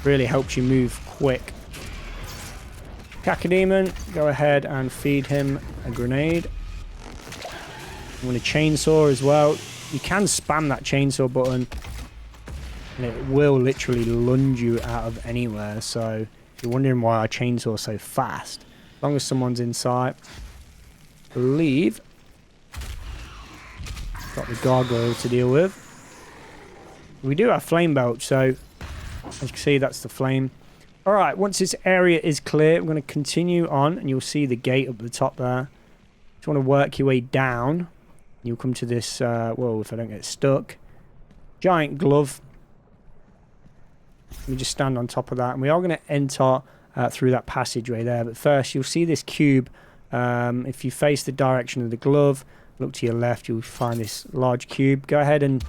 Really helps you move quick. Cacodemon, go ahead and feed him a grenade. I'm going to chainsaw as well. You can spam that chainsaw button and it will literally lunge you out of anywhere. So if you're wondering why I chainsaw so fast, as long as someone's in sight, I believe got the gargoyle to deal with. We do have flame belch, so as you can see, that's the flame. Alright, once this area is clear, we're going to continue on, and you'll see the gate up the top there. Just want to work your way down. You'll come to this, whoa, if I don't get stuck. Giant glove. Let me just stand on top of that, and we are going to enter through that passageway there. But first, you'll see this cube. If you face the direction of the glove, look to your left, you'll find this large cube. Go ahead and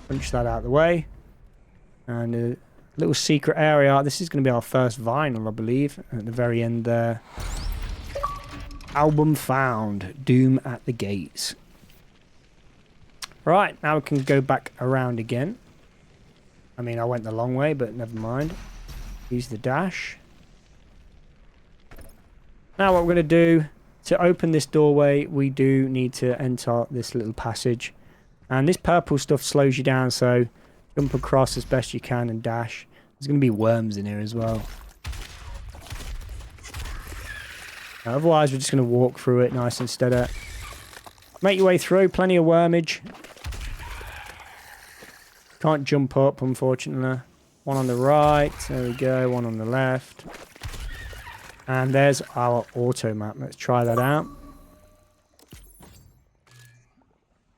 punch that out of the way. And a little secret area. This is going to be our first vinyl, I believe, at the very end there. Album found. Doom at the gates. Right, now we can go back around again. I mean, I went the long way, but never mind. Use the dash. Now what we're going to do, to open this doorway, we do need to enter this little passage. And this purple stuff slows you down, so jump across as best you can and dash. There's going to be worms in here as well. Otherwise, we're just going to walk through it nice and steady. Make your way through, plenty of wormage. Can't jump up, unfortunately. One on the right, there we go, one on the left. And there's our auto map. Let's try that out.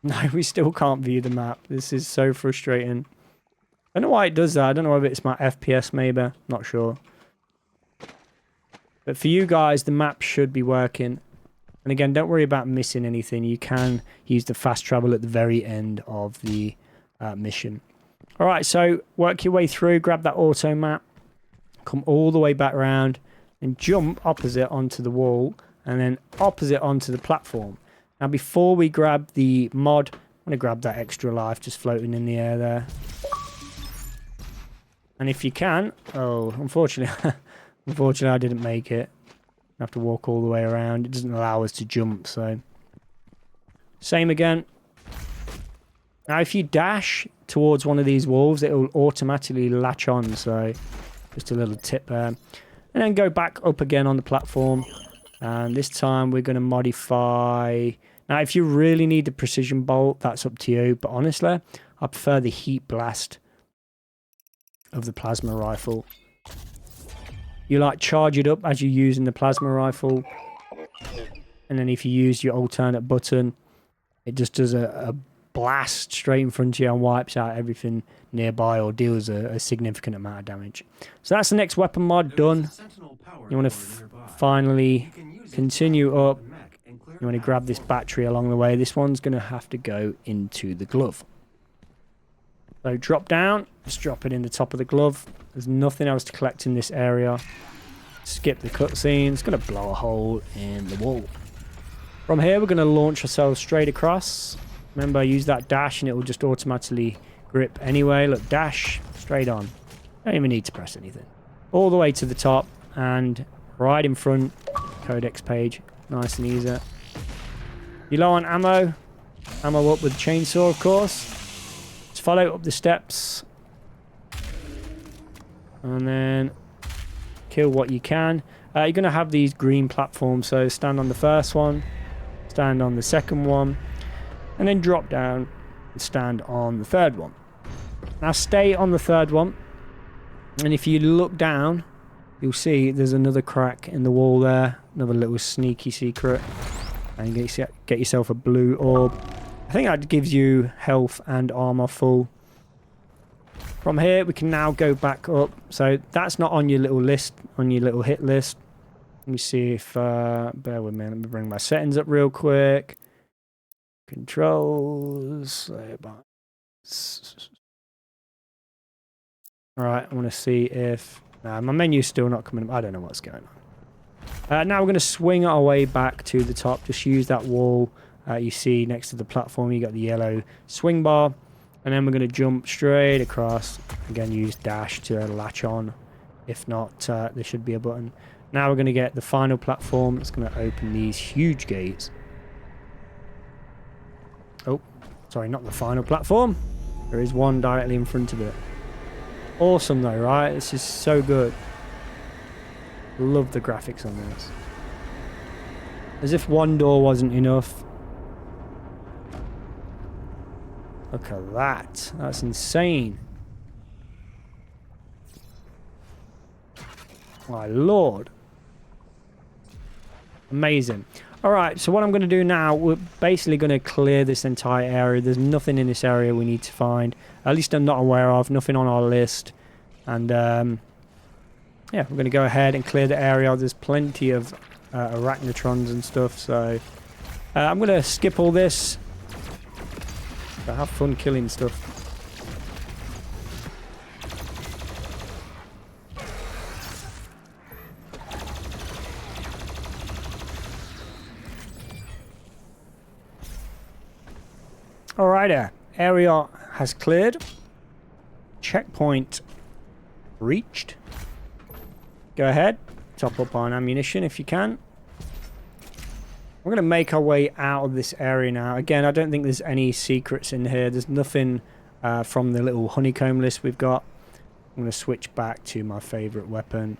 No, we still can't view the map. This is so frustrating. I don't know why it does that. I don't know if it's my FPS maybe. Not sure. But for you guys, the map should be working. And again, don't worry about missing anything. You can use the fast travel at the very end of the mission. Alright, so work your way through. Grab that auto map. Come all the way back around. And jump opposite onto the wall. And then opposite onto the platform. Now, before we grab the mod, I'm going to grab that extra life just floating in the air there. And if you can... Oh, unfortunately... Unfortunately, I didn't make it. I have to walk all the way around. It doesn't allow us to jump, so... Same again. Now, if you dash towards one of these walls, it will automatically latch on, so... Just a little tip there. And then go back up again on the platform. And this time, we're going to modify... Now, if you really need the precision bolt, that's up to you. But honestly, I prefer the heat blast of the plasma rifle. You like charge it up as you're using the plasma rifle. And then if you use your alternate button, it just does a blast straight in front of you and wipes out everything nearby or deals a significant amount of damage. So that's the next weapon mod done. You want to finally continue up. You want to grab this battery along the way. This one's going to have to go into the glove. So drop down, just drop it in the top of the glove. There's nothing else to collect in this area. Skip the cutscene. It's going to blow a hole in the wall. From here, we're going to launch ourselves straight across. Remember, use that dash and it will just automatically grip anyway. Look, dash, straight on. Don't even need to press anything. All the way to the top and right in front, Codex page. Nice and easy. You low on ammo? Ammo up with chainsaw, of course. Just follow up the steps. And then kill what you can. You're going to have these green platforms, so stand on the first one, stand on the second one, and then drop down and stand on the third one. Now stay on the third one, and if you look down, you'll see there's another crack in the wall there, another little sneaky secret, and get yourself a blue orb. I think that gives you health and armor full. From here, we can now go back up. So that's not on your little list, on your little hit list. Let me see if... bear with me. Let me bring my settings up real quick. Controls. Alright, I want to see if... my menu's still not coming up. I don't know what's going on. Now we're going to swing our way back to the top. Just use that wall you see next to the platform. You got the yellow swing bar. And then we're going to jump straight across. Again, use dash to latch on. If not, there should be a button. Now we're going to get the final platform. It's going to open these huge gates. Oh, sorry, not the final platform. There is one directly in front of it. Awesome though, right? This is so good. Love the graphics on this. As if one door wasn't enough. Look at that. That's insane. My lord. Amazing. Alright, so what I'm going to do now, we're basically going to clear this entire area. There's nothing in this area we need to find. At least I'm not aware of. Nothing on our list. And, yeah, we're going to go ahead and clear the area. There's plenty of arachnotrons and stuff, so I'm going to skip all this. I have fun killing stuff. Alright, area has cleared. Checkpoint reached. Go ahead, top up on ammunition if you can. We're going to make our way out of this area now. Again, I don't think there's any secrets in here. There's nothing from the little honeycomb list we've got. I'm going to switch back to my favourite weapon.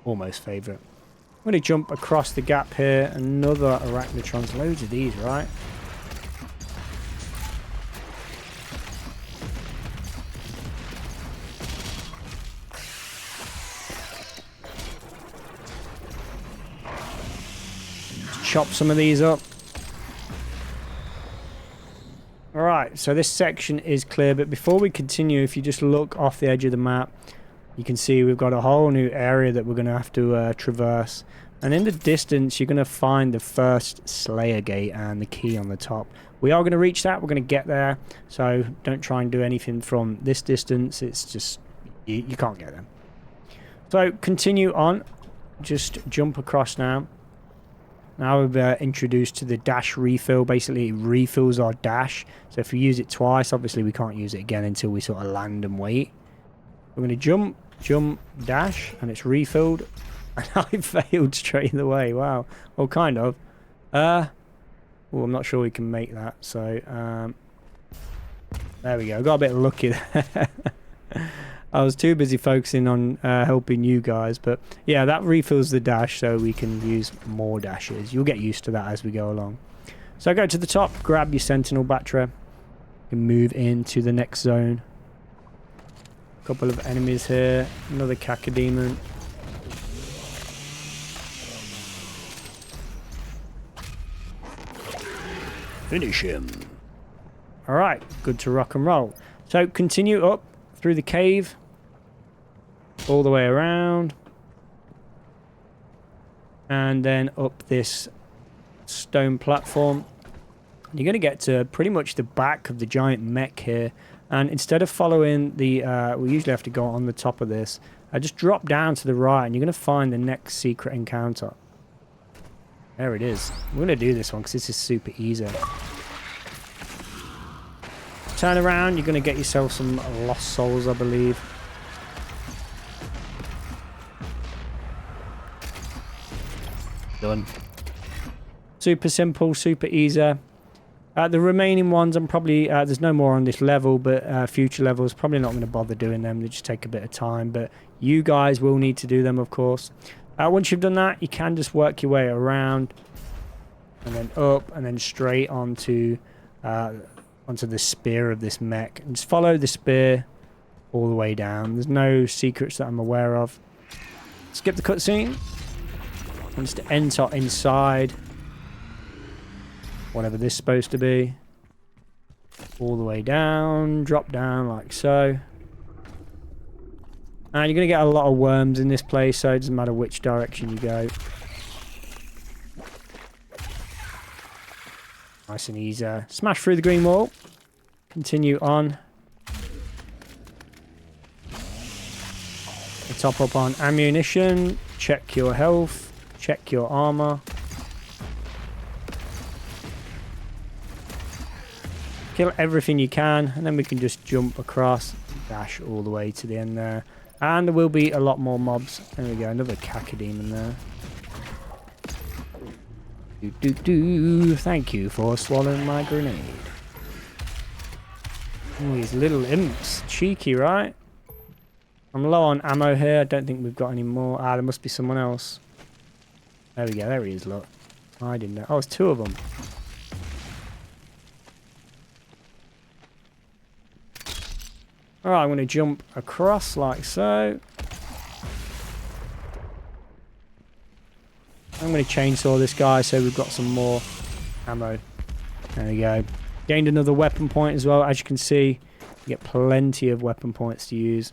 Almost favourite. I'm going to jump across the gap here. Another arachnotrons. Loads of these, right? Chop some of these up. Alright, so this section is clear, but before we continue, if you just look off the edge of the map, you can see we've got a whole new area that we're going to have to traverse. And in the distance, you're going to find the first Slayer Gate and the key on the top. We are going to reach that. We're going to get there. So don't try and do anything from this distance. It's just, you can't get there. So continue on. Just jump across now. Now we're introduced to the dash refill. Basically, it refills our dash. So if we use it twice, obviously we can't use it again until we sort of land and wait. We're going to jump, dash, and it's refilled. And I failed straight away. Wow. Well, kind of. Oh, I'm not sure we can make that. So, there we go. Got a bit lucky there. I was too busy focusing on helping you guys, but yeah, that refills the dash so we can use more dashes. You'll get used to that as we go along. So go to the top, grab your Sentinel Battery, and move into the next zone. A couple of enemies here, another Cacodemon. Finish him. Alright, good to rock and roll. So continue up through the cave. All the way around. And then up this stone platform. You're going to get to pretty much the back of the giant mech here. And instead of following the... we usually have to go on the top of this. Just drop down to the right and you're going to find the next secret encounter. There it is. We're going to do this one because this is super easy. Turn around. You're going to get yourself some lost souls, I believe. Done. Super simple, super easy. The remaining ones, I'm probably there's no more on this level, but future levels probably not going to bother doing them. They just take a bit of time, but you guys will need to do them, of course. Once you've done that, you can just work your way around, and then up, and then straight onto the spear of this mech, and just follow the spear all the way down. There's no secrets that I'm aware of. Skip the cutscene. And just enter inside whatever this is supposed to be. All the way down, drop down like so. And you're going to get a lot of worms in this place, so it doesn't matter which direction you go. Nice and easy. Smash through the green wall. Continue on. Top up on ammunition. Check your health. Check your armor. Kill everything you can, and then we can just jump across, dash all the way to the end there. And there will be a lot more mobs. There we go, another Cacodemon there. Thank you for swallowing my grenade. Oh, these little imps. Cheeky, right? I'm low on ammo here. I don't think we've got any more. There must be someone else. There we go. There he is, look. I didn't know. Oh, it's two of them. Alright, I'm going to jump across like so. I'm going to chainsaw this guy so we've got some more ammo. There we go. Gained another weapon point as well. As you can see, you get plenty of weapon points to use.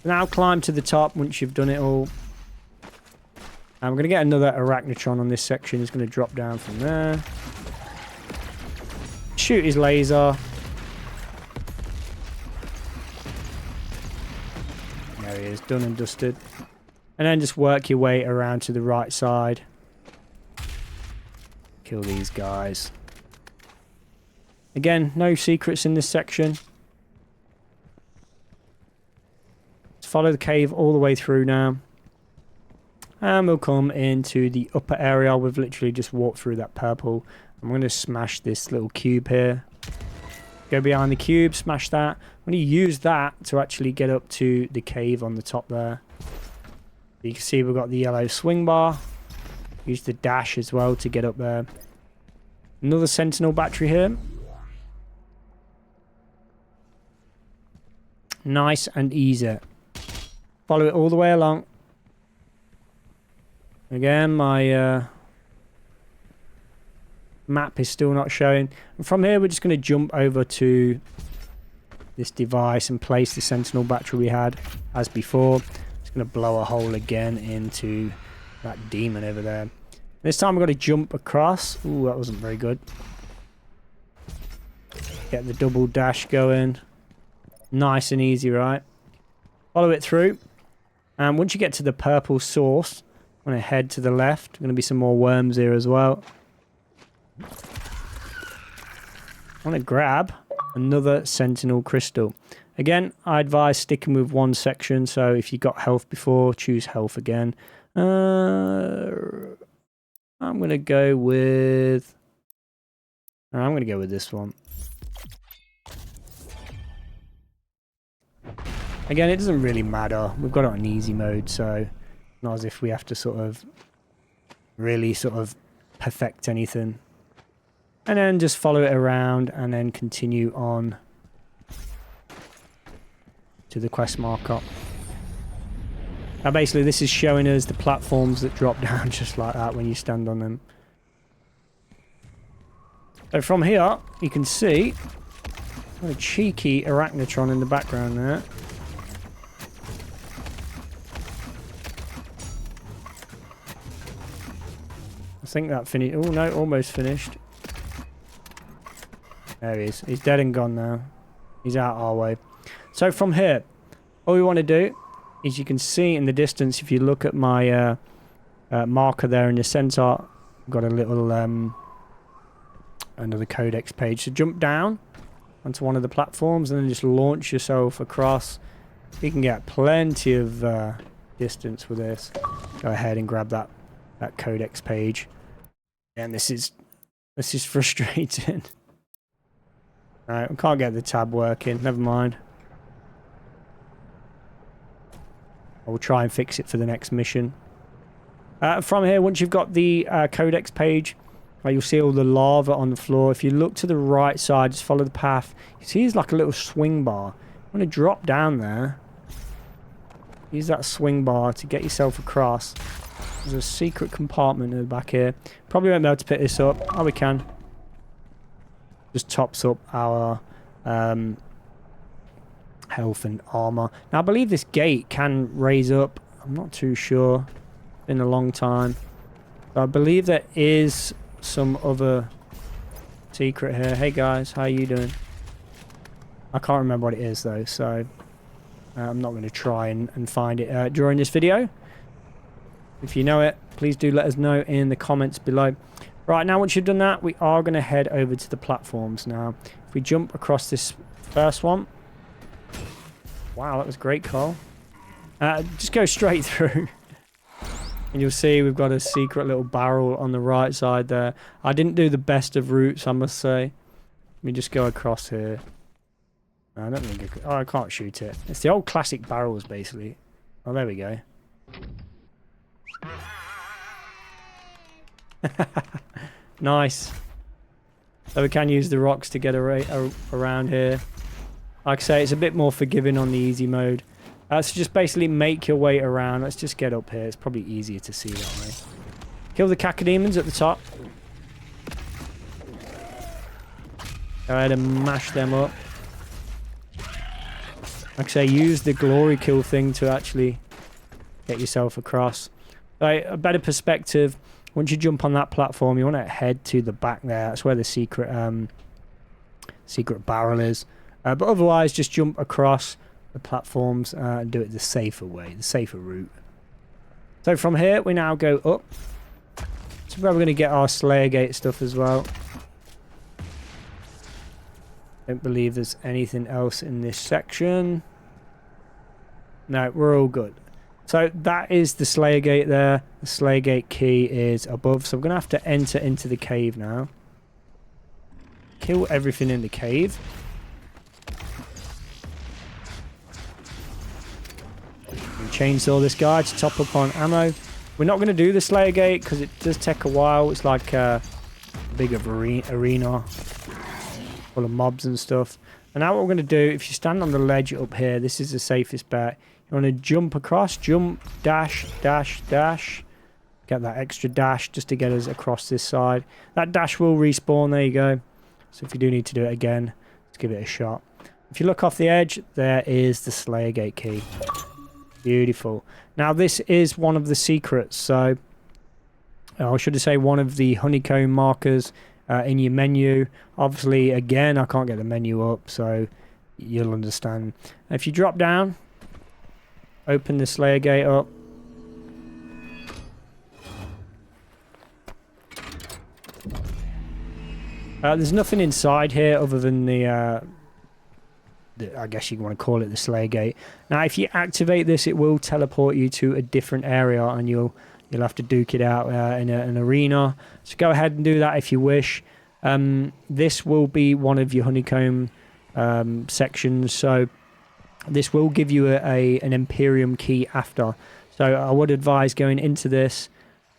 Now climb to the top once you've done it all. I'm going to get another Arachnotron on this section. He's going to drop down from there. Shoot his laser. There he is, done and dusted. And then just work your way around to the right side. Kill these guys. Again, no secrets in this section. Let's follow the cave all the way through now. And we'll come into the upper area. We've literally just walked through that purple. I'm going to smash this little cube here. Go behind the cube, smash that. I'm going to use that to actually get up to the cave on the top there. You can see we've got the yellow swing bar. Use the dash as well to get up there. Another Sentinel battery here. Nice and easy. Follow it all the way along. Again, my map is still not showing. And from here, we're just going to jump over to this device and place the Sentinel battery we had as before. It's going to blow a hole again into that demon over there. This time we've got to jump across. Ooh, that wasn't very good. Get the double dash going. Nice and easy, right? Follow it through. And once you get to the purple source, I'm going to head to the left. There's going to be some more worms here as well. I want to grab another Sentinel Crystal. Again, I advise sticking with one section. So if you got health before, choose health again. I'm going to go with this one. Again, it doesn't really matter. We've got it on easy mode, so not as if we have to really perfect anything. And then just follow it around and then continue on to the quest marker. Now basically this is showing us the platforms that drop down just like that when you stand on them. So from here you can see a cheeky Arachnotron in the background there. I think that finished. Oh no, almost finished. There he is. He's dead and gone now. He's out our way. So from here, all we want to do is, you can see in the distance, if you look at my marker there in the center, I've got a little another Codex page. So jump down onto one of the platforms and then just launch yourself across. You can get plenty of distance with this. Go ahead and grab that Codex page. And this is frustrating. Alright, we can't get the tab working. Never mind. I'll try and fix it for the next mission. From here, once you've got the Codex page, you'll see all the lava on the floor. If you look to the right side, just follow the path. You see there's like a little swing bar. I'm going to drop down there. Use that swing bar to get yourself across. There's a secret compartment in the back here. Probably won't be able to pick this up. Oh, we can. Just tops up our health and armor. Now I believe this gate can raise up. I'm not too sure. Been a long time. But I believe there is some other secret here. Hey guys, how are you doing? I can't remember what it is though, so I'm not going to try and find it during this video. If you know it, please do let us know in the comments below. Right, now once you've done that, we are going to head over to the platforms now. If we jump across this first one. Wow, that was great, Carl. Just go straight through. And you'll see we've got a secret little barrel on the right side there. I didn't do the best of routes, I must say. Let me just go across here. I don't think I can't shoot it. It's the old classic barrels, basically. Oh, there we go. Nice. So we can use the rocks to get around here. Like I say, it's a bit more forgiving on the easy mode. So just basically make your way around. Let's just get up here. It's probably easier to see that way. Kill the cacodemons at the top. Go ahead and mash them up. Like I say, use the glory kill thing to actually get yourself across. Like, a better perspective, once you jump on that platform, you want to head to the back there. That's where the secret barrel is. But otherwise, just jump across the platforms and do it the safer way, the safer route. So from here, we now go up. So we're going to get our Slayer Gate stuff as well. Don't believe there's anything else in this section. No, we're all good. So that is the Slayer Gate there. The Slayer Gate key is above. So I'm going to have to enter into the cave now. Kill everything in the cave. And chainsaw this guy to top up on ammo. We're not going to do the Slayer Gate because it does take a while. It's like a big arena full of mobs and stuff. And now what we're going to do, if you stand on the ledge up here, this is the safest bet. You want to jump across, jump, dash, dash, dash. Get that extra dash just to get us across this side. That dash will respawn, there you go. So if you do need to do it again, let's give it a shot. If you look off the edge, there is the Slayer Gate key. Beautiful. Now this is one of the secrets, so or should I say one of the honeycomb markers in your menu. Obviously, again, I can't get the menu up, so you'll understand. If you drop down, open the Slayer Gate up. There's nothing inside here other than the I guess you want to call it the Slayer Gate. Now, if you activate this, it will teleport you to a different area, and you'll have to duke it out in an arena. So go ahead and do that if you wish. This will be one of your honeycomb sections, so this will give you an Imperium key after. So I would advise going into this,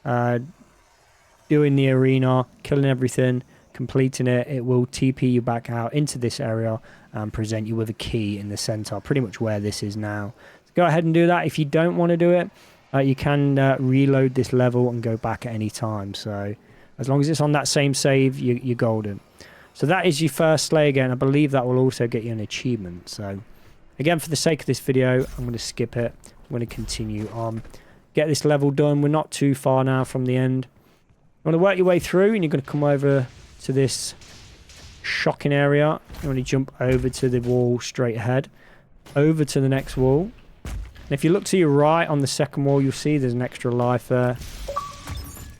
doing the arena, killing everything, completing it. It will TP you back out into this area and present you with a key in the center, pretty much where this is now. So go ahead and do that. If you don't want to do it, you can reload this level and go back at any time. So as long as it's on that same save, you're golden. So that is your first Slayer Gate, and I believe that will also get you an achievement. So again, for the sake of this video, I'm going to skip it. I'm going to continue on. Get this level done. We're not too far now from the end. You want to work your way through, and you're going to come over to this shocking area. You want to jump over to the wall straight ahead. Over to the next wall. And if you look to your right on the second wall, you'll see there's an extra life there.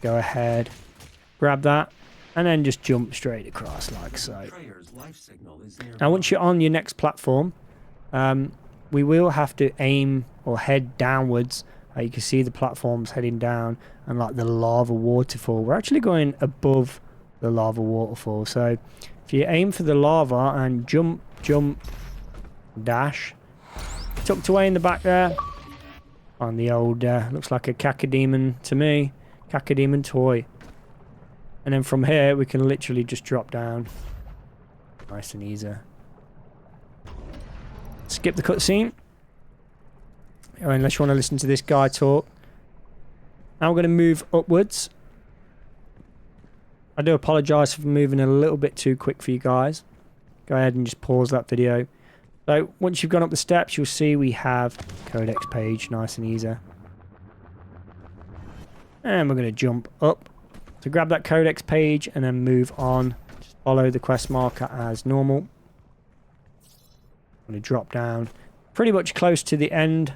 Go ahead. Grab that. And then just jump straight across like so. Now once you're on your next platform, we will have to aim or head downwards. You can see the platforms heading down and like the lava waterfall. We're actually going above the lava waterfall. So if you aim for the lava and jump, jump, dash. Tucked away in the back there. On the old, looks like a cacodemon to me. Cacodemon toy. And then from here, we can literally just drop down. Nice and easy. Skip the cutscene. Unless you want to listen to this guy talk. Now we're going to move upwards. I do apologise for moving a little bit too quick for you guys. Go ahead and just pause that video. So once you've gone up the steps, you'll see we have Codex Page, nice and easy. And we're going to jump up. So grab that Codex Page and then move on. Just follow the quest marker as normal. I'm going to drop down pretty much close to the end.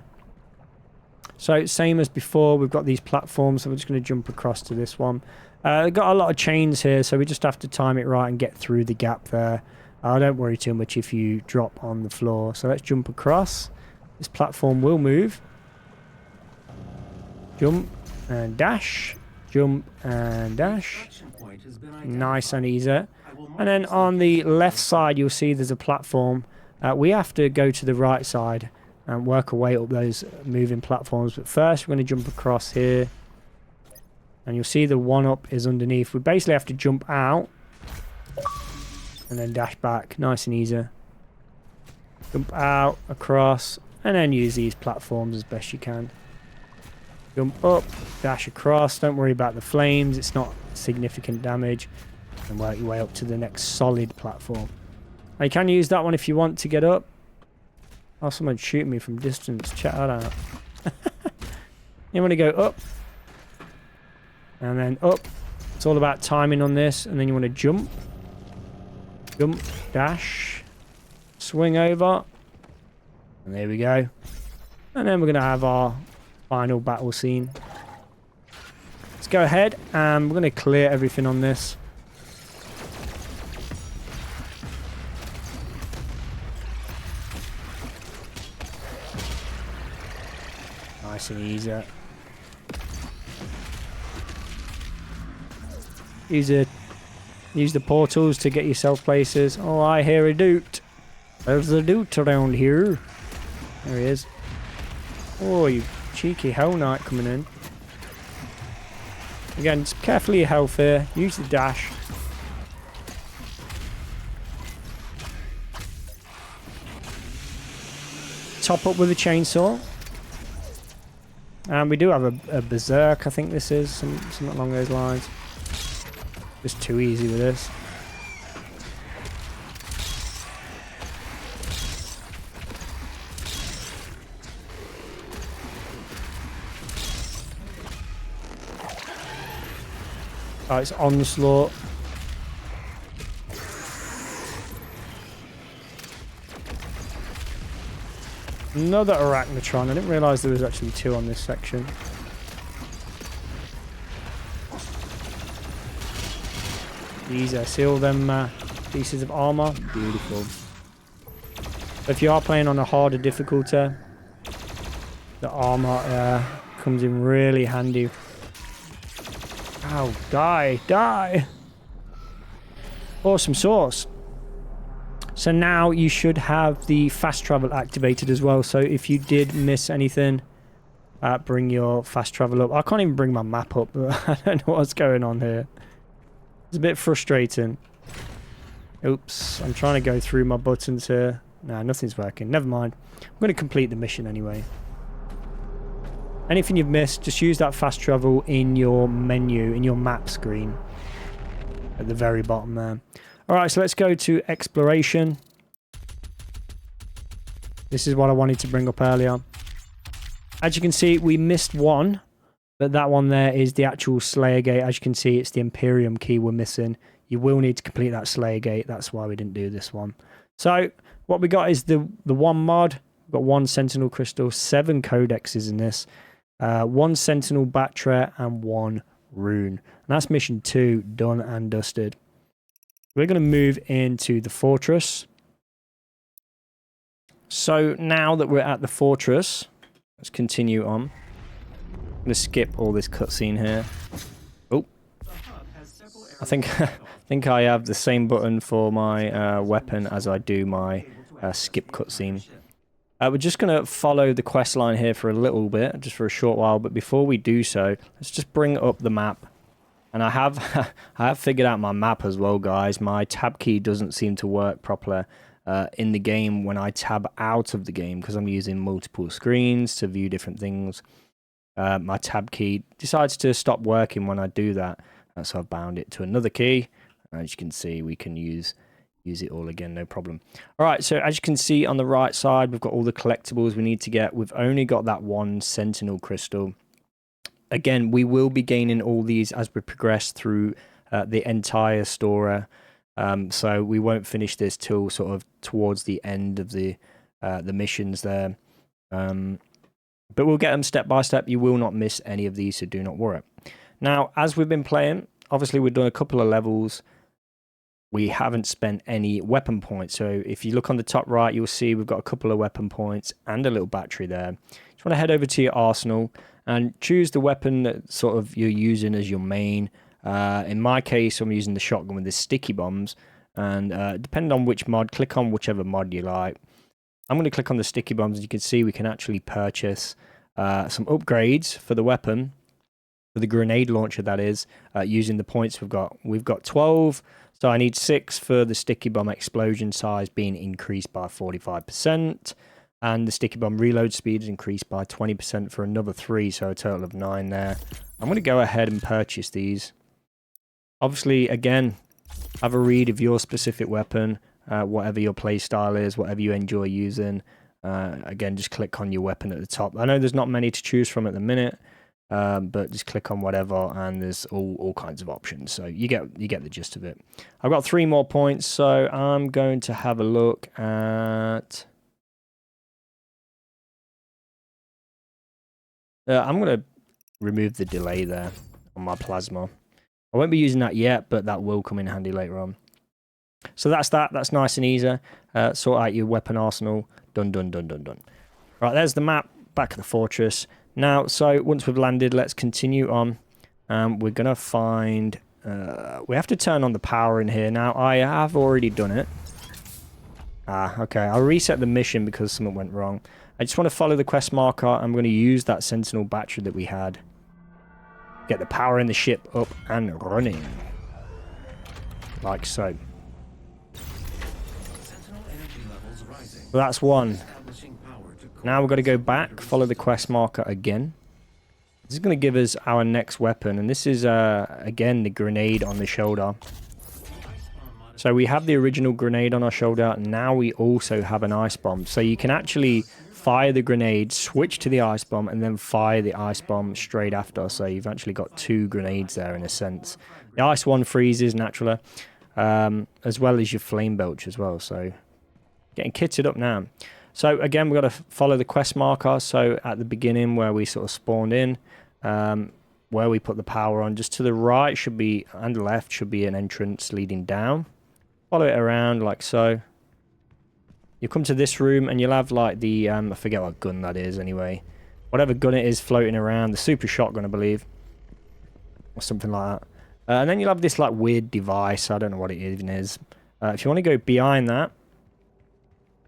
So same as before, we've got these platforms, so we're just going to jump across to this one. We've got a lot of chains here, so we just have to time it right and get through the gap there. Don't worry too much if you drop on the floor. So let's jump across. This platform will move. Jump and dash. Jump and dash. Nice and easy. And then on the left side, you'll see there's a platform. We have to go to the right side and work our way up those moving platforms. But first, we're going to jump across here. And you'll see the one up is underneath. We basically have to jump out. And then dash back. Nice and easy. Jump out, across. And then use these platforms as best you can. Jump up, dash across. Don't worry about the flames. It's not significant damage. And work your way up to the next solid platform. Now you can use that one if you want to get up. Oh, someone's shooting me from distance. Check that out. You want to go up. And then up. It's all about timing on this. And then you want to jump. Jump, dash, swing over. And there we go. And then we're going to have our final battle scene. Let's go ahead and we're going to clear everything on this. Nice and easy. Use the portals to get yourself places. Oh, I hear a doot. There's a doot around here. There he is. Oh, you cheeky Hell Knight coming in. Again, just carefully your health here. Use the dash. Top up with a chainsaw. And we do have a berserk, I think this is. Something along those lines. Just too easy with this. Oh, it's onslaught. Another Arachnotron. I didn't realise there was actually 2 on this section. Easy. See all them pieces of armour? Beautiful. If you are playing on a harder difficulty, the armour comes in really handy. Ow, die, die! Awesome sauce. So now you should have the fast travel activated as well. So if you did miss anything, bring your fast travel up. I can't even bring my map up. I don't know what's going on here. It's a bit frustrating. Oops, I'm trying to go through my buttons here. Nah, nothing's working. Never mind. I'm going to complete the mission anyway. Anything you've missed, just use that fast travel in your menu, in your map screen. At the very bottom there. Alright, so let's go to exploration. This is what I wanted to bring up earlier. As you can see, we missed one. But that one there is the actual Slayer Gate. As you can see, it's the Imperium key we're missing. You will need to complete that Slayer Gate. That's why we didn't do this one. So, what we got is the one mod. We've got 1 Sentinel Crystal, 7 Codexes in this. 1 Sentinel Battery and 1 Rune. And that's mission 2, done and dusted. We're going to move into the fortress. So now that we're at the fortress, let's continue on. I'm going to skip all this cutscene here. Oh, I think I have the same button for my weapon as I do my skip cutscene. We're just going to follow the quest line here for a little bit, just for a short while. But before we do so, let's just bring up the map. And I have figured out my map as well, guys. My tab key doesn't seem to work properly in the game when I tab out of the game because I'm using multiple screens to view different things. My tab key decides to stop working when I do that. So I've bound it to another key. As you can see, we can use it all again, no problem. All right, so as you can see on the right side, we've got all the collectibles we need to get. We've only got that 1 Sentinel Crystal. Again, we will be gaining all these as we progress through the entire story. So we won't finish this till sort of towards the end of the missions there. But we'll get them step by step. You will not miss any of these, so do not worry. Now, as we've been playing, obviously we've done a couple of levels. We haven't spent any weapon points. So if you look on the top right, you'll see we've got a couple of weapon points and a little battery there. Just want to head over to your arsenal and choose the weapon that sort of you're using as your main. In my case, I'm using the shotgun with the sticky bombs. And depending on which mod, click on whichever mod you like. I'm going to click on the sticky bombs. As you can see, we can actually purchase some upgrades for the weapon. For the grenade launcher, that is, using the points we've got. We've got 12, so I need 6 for the sticky bomb explosion size being increased by 45%. And the sticky bomb reload speed is increased by 20% for another 3, so a total of 9 there. I'm going to go ahead and purchase these. Obviously, again, have a read of your specific weapon, whatever your playstyle is, whatever you enjoy using. Again, just click on your weapon at the top. I know there's not many to choose from at the minute, but just click on whatever, and there's all kinds of options. So you get the gist of it. I've got 3 more points, so I'm going to have a look at. I'm going to remove the delay there on my plasma. I won't be using that yet, but that will come in handy later on. So that's that. That's nice and easy. Sort out your weapon arsenal. Done. Right, there's the map. Back at the fortress. Now, so once we've landed, let's continue on. We're going to find... we have to turn on the power in here. Now, I have already done it. Okay. I'll reset the mission because something went wrong. I just want to follow the quest marker. I'm going to use that Sentinel battery that we had. Get the power in the ship up and running. Like so. So that's one. Now we're going to go back, follow the quest marker again. This is going to give us our next weapon. And this is, again, the grenade on the shoulder. So we have the original grenade on our shoulder. Now we also have an ice bomb. So you can actually fire the grenade, switch to the ice bomb, and then fire the ice bomb straight after. So you've actually got 2 grenades there in a sense. The ice one freezes naturally, as well as your flame belch as well. So getting kitted up now. So again, we've got to follow the quest marker. So at the beginning where we sort of spawned in, where we put the power on, just to the right should be, and the left should be an entrance leading down. Follow it around like so. You'll come to this room and you'll have like the, I forget what gun that is anyway. Whatever gun it is floating around, the super shotgun I believe. Or something like that. And then you'll have this like weird device, I don't know what it even is. If you want to go behind that,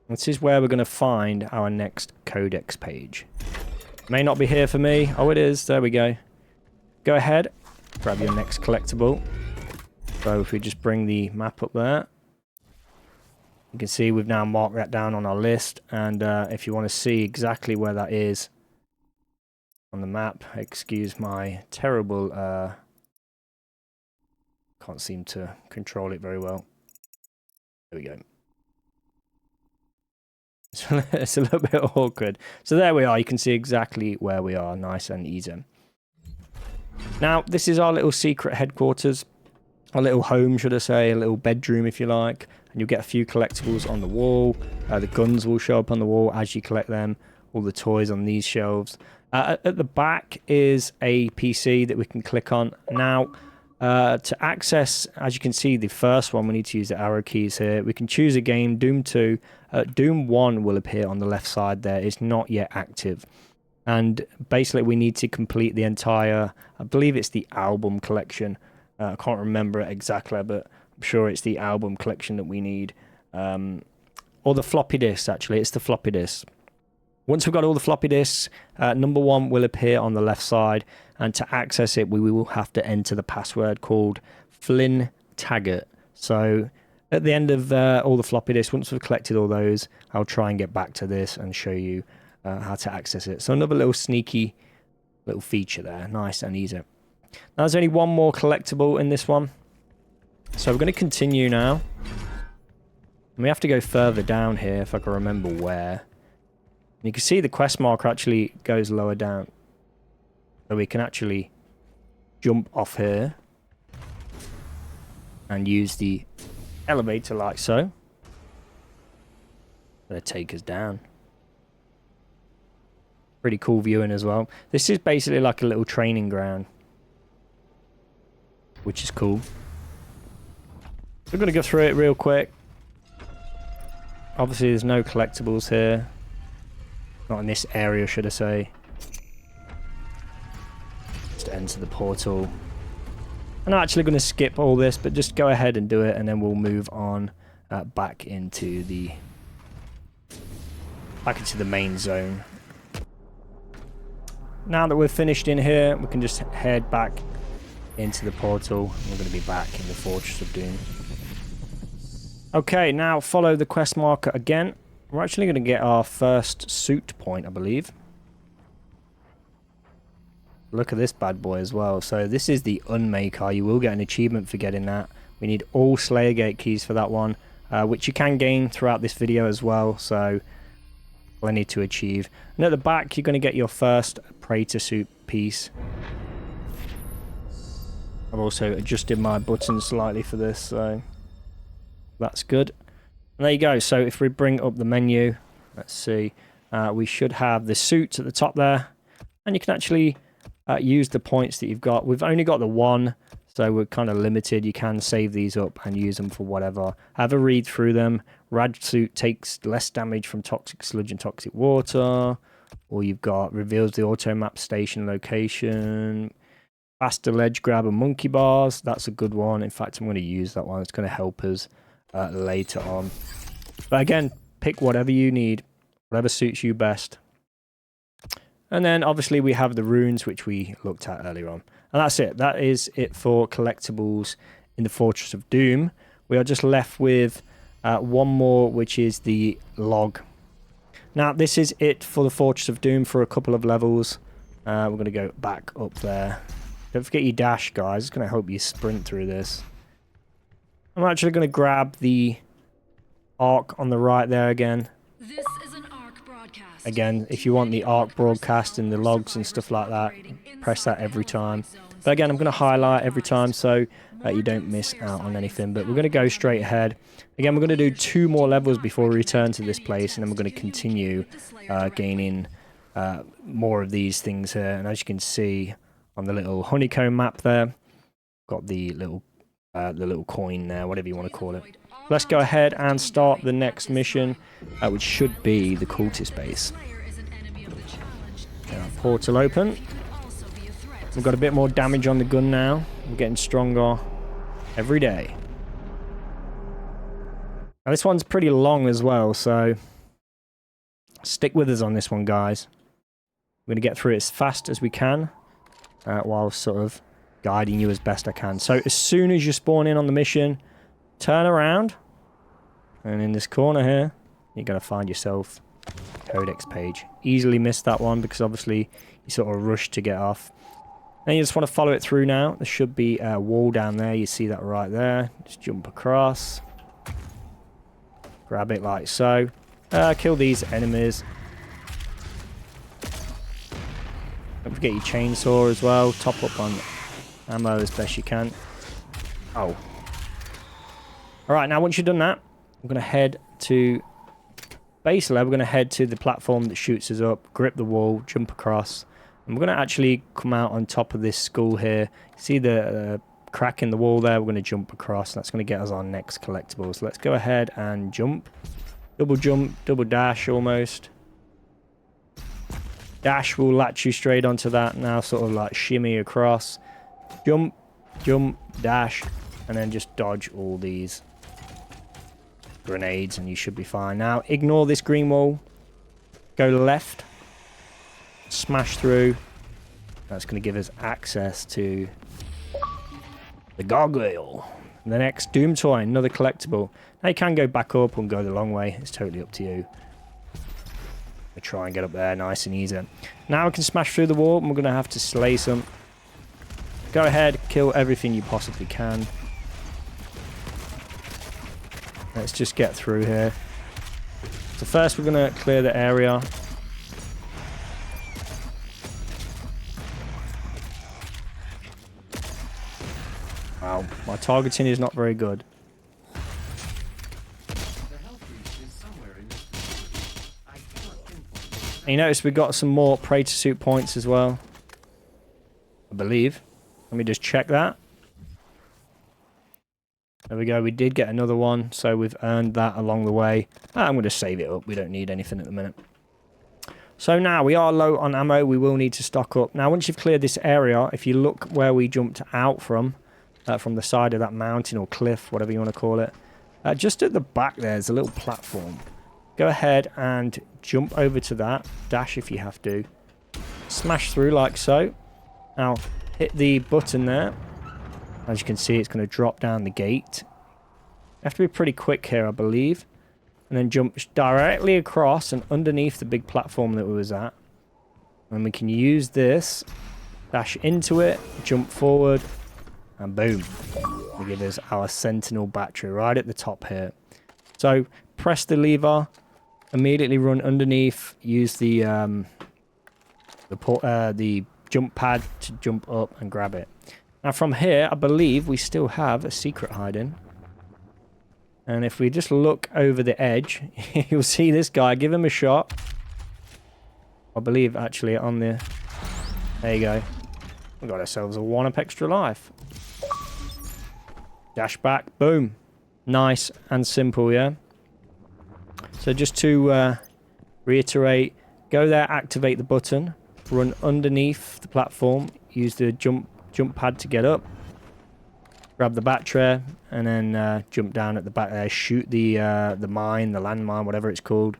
this is where we're going to find our next Codex page. May not be here for me. Oh, it is. There we go. Go ahead. Grab your next collectible. So if we just bring the map up there. You can see we've now marked that down on our list. And if you want to see exactly where that is on the map, excuse my terrible... can't seem to control it very well. There we go. It's a little bit awkward. So there we are. You can see exactly where we are. Nice and easy. Now, this is our little secret headquarters. Our little home, should I say. A little bedroom, if you like. And you'll get a few collectibles on the wall. The guns will show up on the wall as you collect them. All the toys on these shelves. At the back is a PC that we can click on. Now, to access, as you can see, the first one, we need to use the arrow keys here. We can choose a game, Doom 2. Doom 1 will appear on the left side there. It's not yet active. And basically, we need to complete the entire, I believe it's the album collection. I can't remember it exactly, but I'm sure it's the album collection that we need. Or the floppy disks, actually. It's the floppy disks. Once we've got all the floppy disks, number 1 will appear on the left side. And to access it, we will have to enter the password called Flynn Taggart. So at the end of all the floppy disks, once we've collected all those, I'll try and get back to this and show you how to access it. So another little sneaky little feature there. Nice and easy. Now there's only one more collectible in this one. So we're going to continue now. And we have to go further down here if I can remember where. And you can see the quest marker actually goes lower down. So we can actually jump off here and use the elevator like so. Gonna take us down. Pretty cool viewing as well. This is basically like a little training ground, which is cool. We're gonna go through it real quick. Obviously there's no collectibles here. Not in this area, should I say. To enter the portal. I'm not actually going to skip all this, but just go ahead and do it, and then we'll move on back into the main zone. Now that we're finished in here, we can just head back into the portal. We're going to be back in the Fortress of Doom. Okay, now follow the quest marker again. We're actually going to get our first suit point, I believe. Look at this bad boy as well. So this is the Unmaker. You will get an achievement for getting that. We need all Slayer Gate keys for that one, which you can gain throughout this video as well. So plenty to achieve. And at the back, you're going to get your first Praetor Suit piece. I've also adjusted my buttons slightly for this, so that's good. And there you go. So if we bring up the menu, let's see, we should have the suits at the top there, and you can actually use the points that you've got. We've only got the one, so we're kind of limited. You can save these up and use them for whatever. Have a read through them. Rad suit takes less damage from toxic sludge and toxic water. Or you've got reveals the automap station location. Faster ledge grab and monkey bars. That's a good one. In fact, I'm going to use that one. It's going to help us later on. But again, pick whatever you need. Whatever suits you best. And then obviously we have the runes, which we looked at earlier on. And that's it. That is it for collectibles in the Fortress of Doom. We are just left with one more, which is the log. Now, this is it for the Fortress of Doom for a couple of levels. We're going to go back up there. Don't forget your dash, guys. It's going to help you sprint through this. I'm actually going to grab the arc on the right there again. This is an arc broadcast. Again, if you want the arc broadcast and the logs and stuff like that, press that every time. But again, I'm going to highlight every time so you don't miss out on anything. But we're going to go straight ahead. Again, we're going to do 2 more levels before we return to this place, and then we're going to continue gaining more of these things here. And as you can see on the little honeycomb map there, got the little coin there, whatever you want to call it. Let's go ahead and start the next mission, which should be the Cultist base. Portal open. We've got a bit more damage on the gun now. We're getting stronger every day. Now this one's pretty long as well, so stick with us on this one, guys. We're going to get through it as fast as we can, while sort of guiding you as best I can. So as soon as you spawn in on the mission, turn around, and in this corner here, you're going to find yourself Codex page. Easily missed that one because obviously you sort of rush to get off. And you just want to follow it through now. There should be a wall down there. You see that right there. Just jump across. Grab it like so. Kill these enemies. Don't forget your chainsaw as well. Top up on ammo as best you can. Oh. Alright, now once you've done that, we're going to head to base level. We're going to head to the platform that shoots us up, grip the wall, jump across. And we're going to actually come out on top of this skull here. See the crack in the wall there? We're going to jump across. That's going to get us our next collectibles. Let's go ahead and jump. Double jump, double dash almost. Dash will latch you straight onto that. Now sort of like shimmy across. Jump, jump, dash, and then just dodge all these grenades and you should be fine. Now ignore this green wall. Go left. Smash through. That's going to give us access to the gargoyle. The next Doomtoy, another collectible. Now you can go back up and go the long way. It's totally up to you. We'll try and get up there nice and easy. Now we can smash through the wall and we're going to have to slay some. Go ahead, kill everything you possibly can. Let's just get through here. So first we're going to clear the area. Wow, my targeting is not very good. And you notice we got some more Praetor Suit points as well, I believe. Let me just check that. There we go, we did get another one, so we've earned that along the way. I'm going to save it up, we don't need anything at the minute. So now we are low on ammo, we will need to stock up. Now once you've cleared this area, if you look where we jumped out from the side of that mountain or cliff, whatever you want to call it, just at the back there's a little platform. Go ahead and jump over to that, dash if you have to, smash through like so. Now hit the button there. As you can see, it's going to drop down the gate. You have to be pretty quick here, I believe. And then jump directly across and underneath the big platform that we was at. And we can use this, dash into it, jump forward, and boom. It'll give us our Sentinel battery right at the top here. So press the lever, immediately run underneath, use the jump pad to jump up and grab it. Now from here, I believe we still have a secret hiding. And if we just look over the edge, you'll see this guy. Give him a shot. I believe actually on the... There you go. We got ourselves a 1-up extra life. Dash back. Boom. Nice and simple, yeah? So just to reiterate, go there, activate the button, run underneath the platform, use the jump pad to get up, grab the battery, and then jump down at the back there, shoot the mine, the landmine, whatever it's called,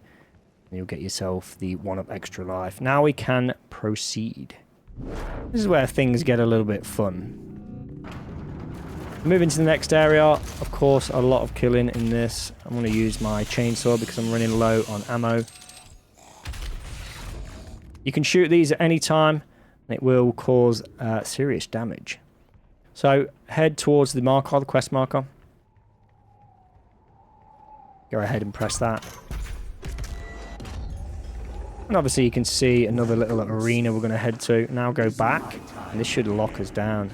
and you'll get yourself the 1-up extra life. Now we can proceed. This is where things get a little bit fun. Moving to the next area, of course, a lot of killing in this. I'm going to use my chainsaw because I'm running low on ammo. You can shoot these at any time, and it will cause serious damage. So, head towards the marker, the quest marker. Go ahead and press that. And obviously you can see another little arena we're going to head to. Now go back, and this should lock us down.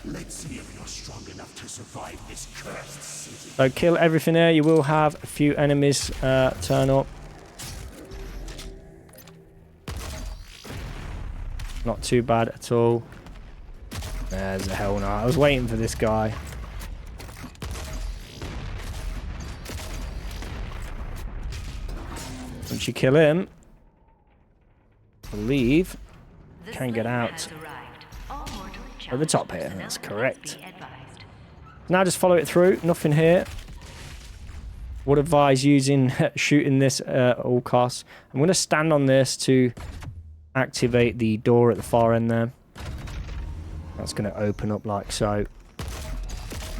Let's see if you're strong enough to survive this cursed city. So kill everything there. You will have a few enemies turn up. Not too bad at all. There's a hell no. I was waiting for this guy. Once you kill him, I believe you can get out at the top here. That's correct. Now just follow it through. Nothing here. Would advise shooting this at all costs. I'm going to stand on this to activate the door at the far end there. That's going to open up like so.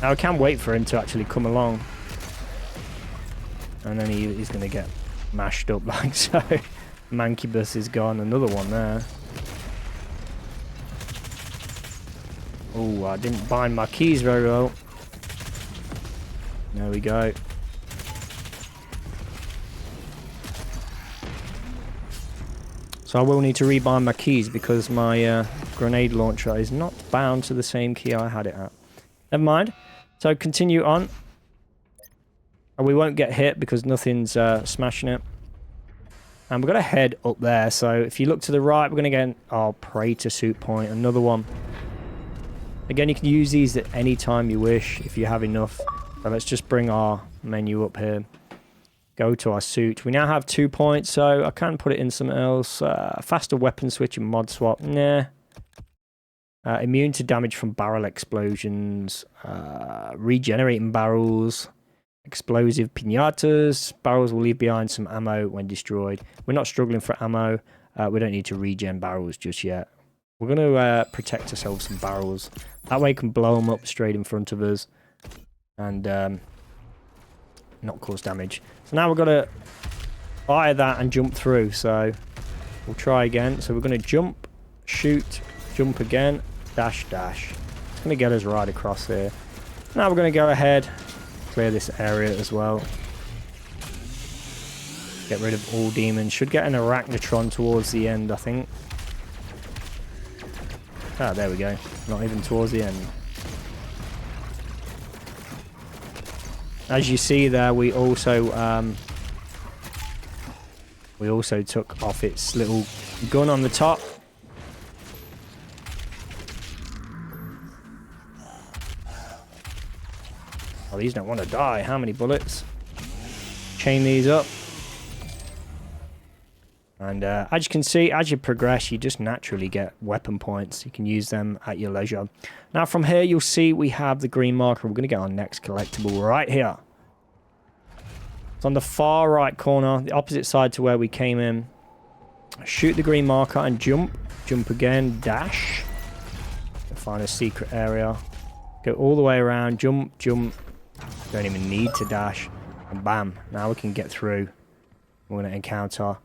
Now I can wait for him to actually come along. And then he's going to get mashed up like so. Mancubus is gone. Another one there. Oh, I didn't bind my keys very well. There we go. So I will need to rebind my keys because my grenade launcher is not bound to the same key I had it at. Never mind. So continue on. And we won't get hit because nothing's smashing it. And we're going to head up there. So if you look to the right, we're going to get our Praetor Suit point. Another one. Again, you can use these at any time you wish if you have enough. So let's just bring our menu up here. Go to our suit. We now have 2 points, so I can put it in something else. Faster weapon switch and mod swap. Nah. Immune to damage from barrel explosions. Regenerating barrels. Explosive pinatas. Barrels will leave behind some ammo when destroyed. We're not struggling for ammo. We don't need to regen barrels just yet. We're going to protect ourselves from barrels. That way we can blow them up straight in front of us. And not cause damage. So now we're going to fire that and jump through. So we'll try again. So we're going to jump, shoot, jump again, dash, dash. It's going to get us right across here. Now we're going to go ahead, clear this area as well. Get rid of all demons. Should get an arachnotron towards the end, I think. Ah, there we go. Not even towards the end. As you see there, we also took off its little gun on the top. Oh, these don't want to die. How many bullets? Chain these up. And as you can see, as you progress, you just naturally get weapon points. You can use them at your leisure. Now from here, you'll see we have the green marker. We're going to get our next collectible right here. It's on the far right corner, the opposite side to where we came in. Shoot the green marker and jump. Jump again, dash. Find a secret area. Go all the way around, jump, jump. Don't even need to dash. And bam, now we can get through. We're going to encounter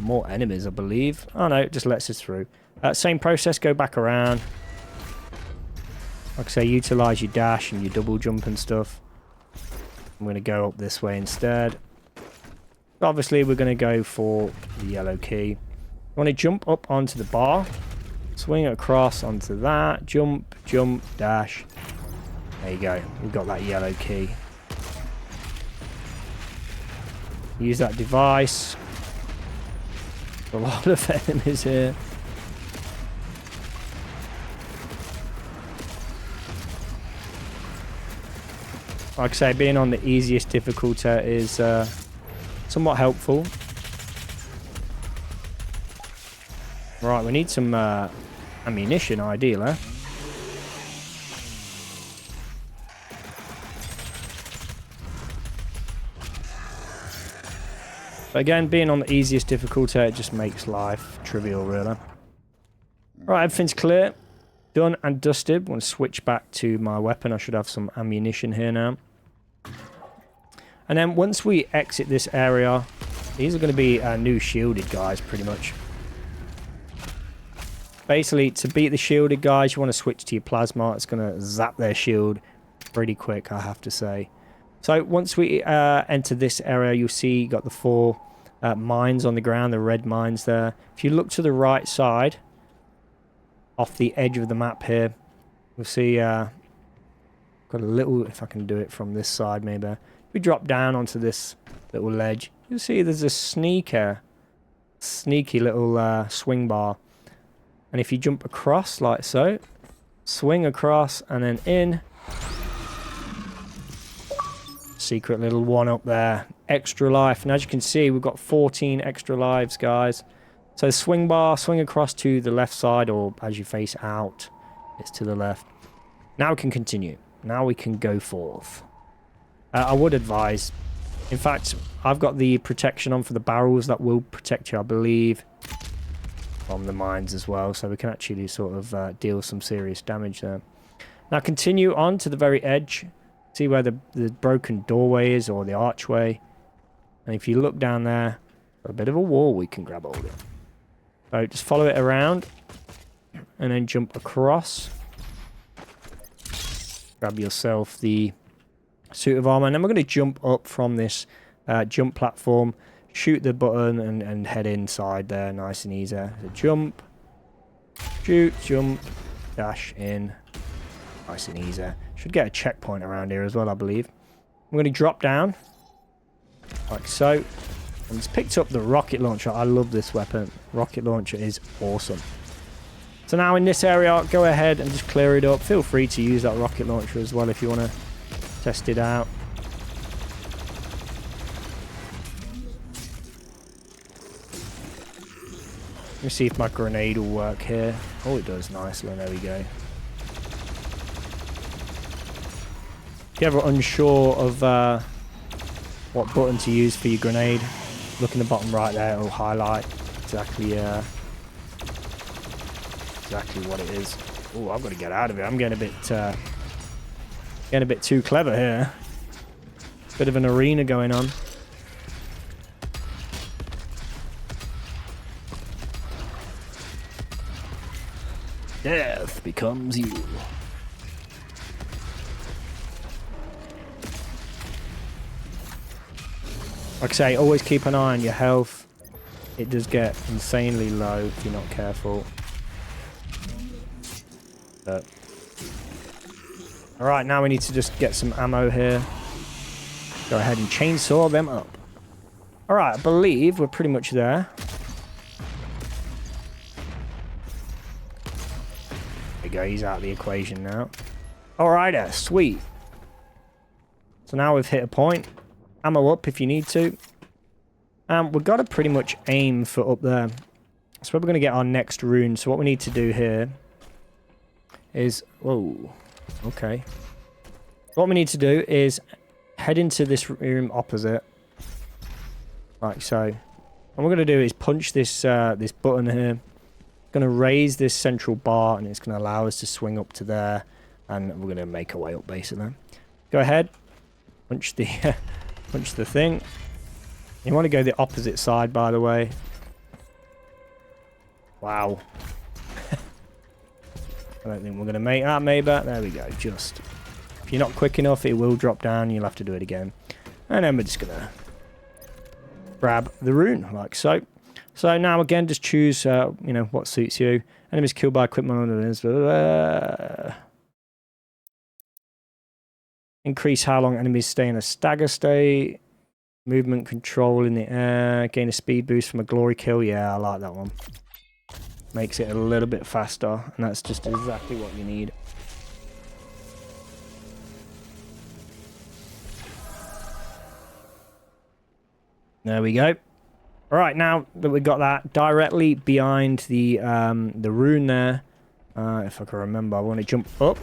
more enemies, I believe. Oh no, it just lets us through. Same process, go back around. Like I say, utilize your dash and your double jump and stuff. I'm going to go up this way instead. But obviously, we're going to go for the yellow key. You want to jump up onto the bar. Swing across onto that. Jump, jump, dash. There you go. We've got that yellow key. Use that device. A lot of enemies here. Like I say, being on the easiest difficulty is somewhat helpful. Right, we need some ammunition, ideally. But again, being on the easiest difficulty, it just makes life trivial, really. Right, everything's clear. Done and dusted. Want to switch back to my weapon. I should have some ammunition here now. And then once we exit this area, these are going to be new shielded guys, pretty much. Basically, to beat the shielded guys, you want to switch to your plasma. It's going to zap their shield pretty quick, I have to say. So once we enter this area, you'll see you got the 4 mines on the ground, the red mines there. If you look to the right side, off the edge of the map here, you'll see got a little, if I can do it from this side maybe. If we drop down onto this little ledge, you'll see there's a sneaky little swing bar. And if you jump across like so, swing across and then in. Secret little one up there. Extra life. And as you can see, we've got 14 extra lives, guys. So swing bar, swing across to the left side, or as you face out, it's to the left. Now we can continue. Now we can go forth. I would advise, in fact, I've got the protection on for the barrels that will protect you, I believe, from the mines as well. So we can actually sort of deal some serious damage there. Now continue on to the very edge. See where the broken doorway is, or the archway. And if you look down there, got a bit of a wall we can grab hold of. So just follow it around and then jump across. Grab yourself the suit of armor. And then we're going to jump up from this jump platform, shoot the button and head inside there nice and easy. So jump, shoot, jump, dash in. Nice and easy. Should get a checkpoint around here as well, I believe. I'm going to drop down like so. And just picked up the rocket launcher. I love this weapon. Rocket launcher is awesome. So now in this area, go ahead and just clear it up. Feel free to use that rocket launcher as well if you want to test it out. Let me see if my grenade will work here. Oh, it does nicely. There we go. If you're ever unsure of what button to use for your grenade, look in the bottom right there, it'll highlight exactly what it is. Oh, I've got to get out of it. I'm getting a bit too clever here. Bit of an arena going on. Death becomes you. Like I say, always keep an eye on your health. It does get insanely low if you're not careful. But alright, now we need to just get some ammo here. Go ahead and chainsaw them up. Alright, I believe we're pretty much there. There we go, he's out of the equation now. Alright, sweet. So now we've hit a point. Ammo up if you need to. We've got to pretty much aim for up there. That's where we're going to get our next rune. So what we need to do here is... Whoa. Okay. What we need to do is head into this room opposite. Like so. And what we're going to do is punch this this button here. Going to raise this central bar and it's going to allow us to swing up to there. And we're going to make our way up basically. Go ahead. Punch the... punch the thing. You want to go the opposite side, by the way. Wow. I don't think we're going to make that, maybe. There we go, just. If you're not quick enough, it will drop down. You'll have to do it again. And then we're just going to grab the rune, like so. So now again, just choose, you know, what suits you. Enemies killed by equipment. Increase how long enemies stay in a stagger state. Movement control in the air. Gain a speed boost from a glory kill. Yeah, I like that one. Makes it a little bit faster, and that's just exactly what you need. There we go. All right, now that we've got that directly behind the rune there, if I can remember, I want to jump up,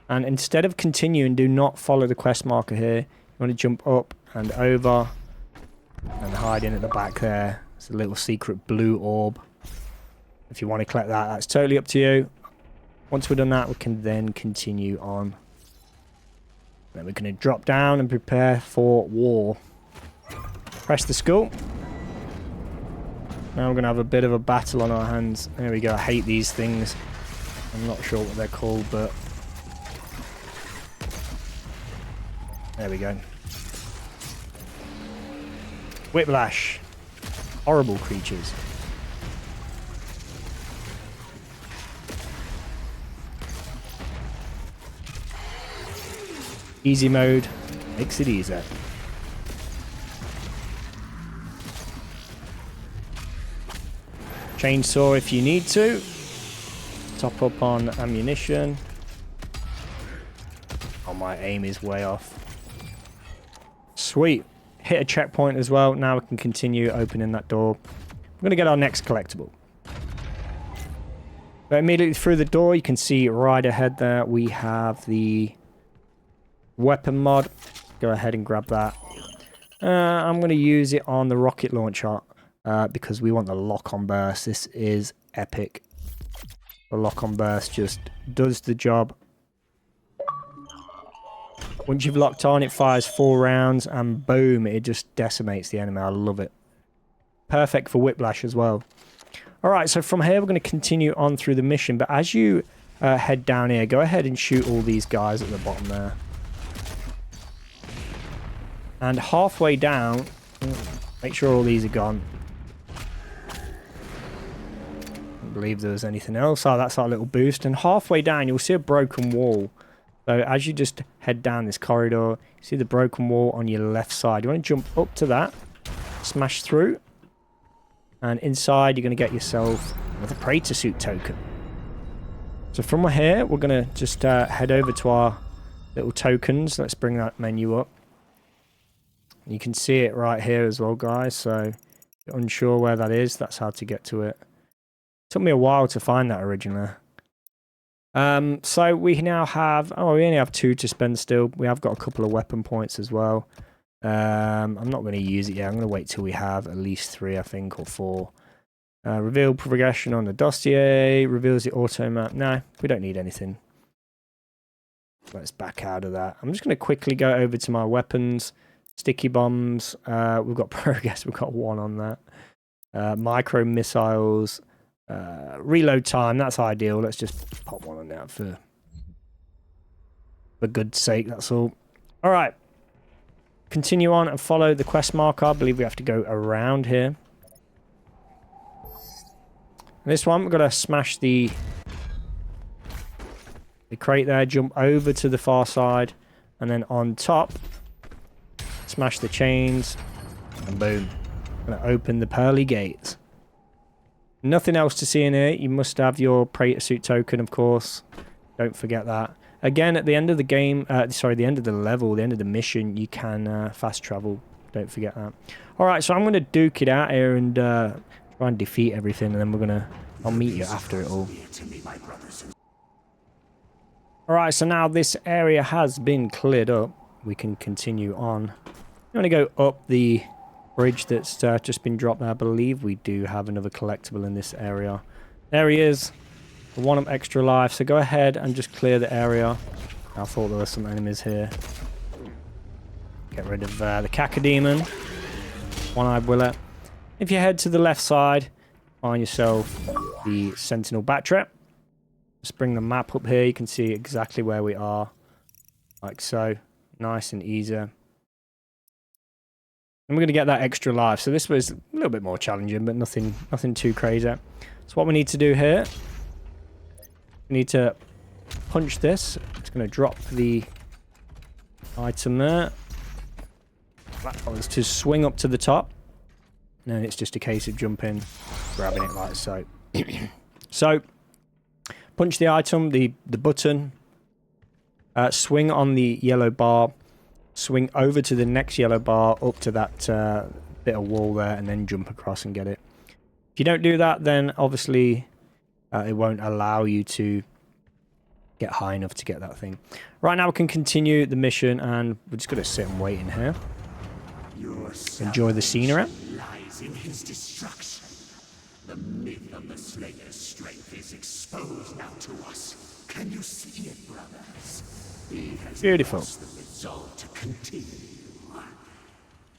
and instead of continuing, do not follow the quest marker here. You want to jump up and over, and hide in at the back there. It's a little secret blue orb. If you want to collect that, that's totally up to you. Once we've done that, we can then continue on. Then we're going to drop down and prepare for war. Press the skull. Now we're going to have a bit of a battle on our hands. There we go. I hate these things. I'm not sure what they're called, but... there we go. Whiplash. Horrible creatures. Easy mode makes it easier. Chainsaw if you need to. Top up on ammunition. Oh, my aim is way off. Sweet. Hit a checkpoint as well. Now we can continue opening that door. We're going to get our next collectible. But immediately through the door, you can see right ahead there, we have the weapon mod. Go ahead and grab that. I'm going to use it on the rocket launcher because we want the lock-on burst. This is epic. The lock-on burst just does the job. Once you've locked on, it fires 4 rounds and boom, it just decimates the enemy. I love it. Perfect for whiplash as well. Alright, so from here we're going to continue on through the mission, but as you head down here, go ahead and shoot all these guys at the bottom there. And halfway down, make sure all these are gone. Don't believe there was anything else. Oh, that's our little boost. And halfway down, you'll see a broken wall. So as you just head down this corridor, you see the broken wall on your left side. You want to jump up to that, smash through, and inside you're going to get yourself with a Praetor Suit token. So from here, we're going to just head over to our little tokens. Let's bring that menu up. You can see it right here as well, guys. So if you're unsure where that is, that's how to get to it. Took me a while to find that originally. So we now have, oh, we only have 2 to spend still. We have got a couple of weapon points as well. I'm not going to use it yet. I'm going to wait till we have at least 3, I think, or 4. Reveal progression on the dossier. Reveals the automap. No, we don't need anything. Let's back out of that. I'm just going to quickly go over to my weapons. Sticky bombs. We've got progress. We've got 1 on that. Micro missiles. Reload time, that's ideal. Let's just pop 1 on that for good sake, that's all. Alright. Continue on and follow the quest marker. I believe we have to go around here. This one, we're going to smash the crate there, jump over to the far side, and then on top, smash the chains, and boom. Going to open the pearly gates. Nothing else to see in here. You must have your Praetor Suit token, of course. Don't forget that. Again, at the end of the game, sorry, the end of the level, the end of the mission, you can fast travel. Don't forget that. Alright, so I'm going to duke it out here and try and defeat everything, and then we're going to... I'll meet you after it all. Alright, so now this area has been cleared up. We can continue on. I'm going to go up the bridge that's just been dropped there. I believe we do have another collectible in this area. There he is. The 1 extra life. So go ahead and just clear the area. I thought there were some enemies here. Get rid of the Cacodemon. One-eyed Willet. If you head to the left side, find yourself the Sentinel Battery. Just bring the map up here. You can see exactly where we are. Like so. Nice and easy. I'm we're going to get that extra life. So this was a little bit more challenging, but nothing too crazy. So what we need to do here, we need to punch this. It's going to drop the item there. That was to swing up to the top. And then it's just a case of jumping, grabbing it like so. So, punch the item, the button, swing on the yellow bar, swing over to the next yellow bar, up to that bit of wall there, and then jump across and get it. If you don't do that, then obviously it won't allow you to get high enough to get that thing. Right now we can continue the mission, and we're just going to sit and wait in here. Enjoy the scenery. Lies in his destruction. The myth of the Slayer's strength is exposed now to us. Can you see it, brothers? He has Beautiful. lost the resolve to continue.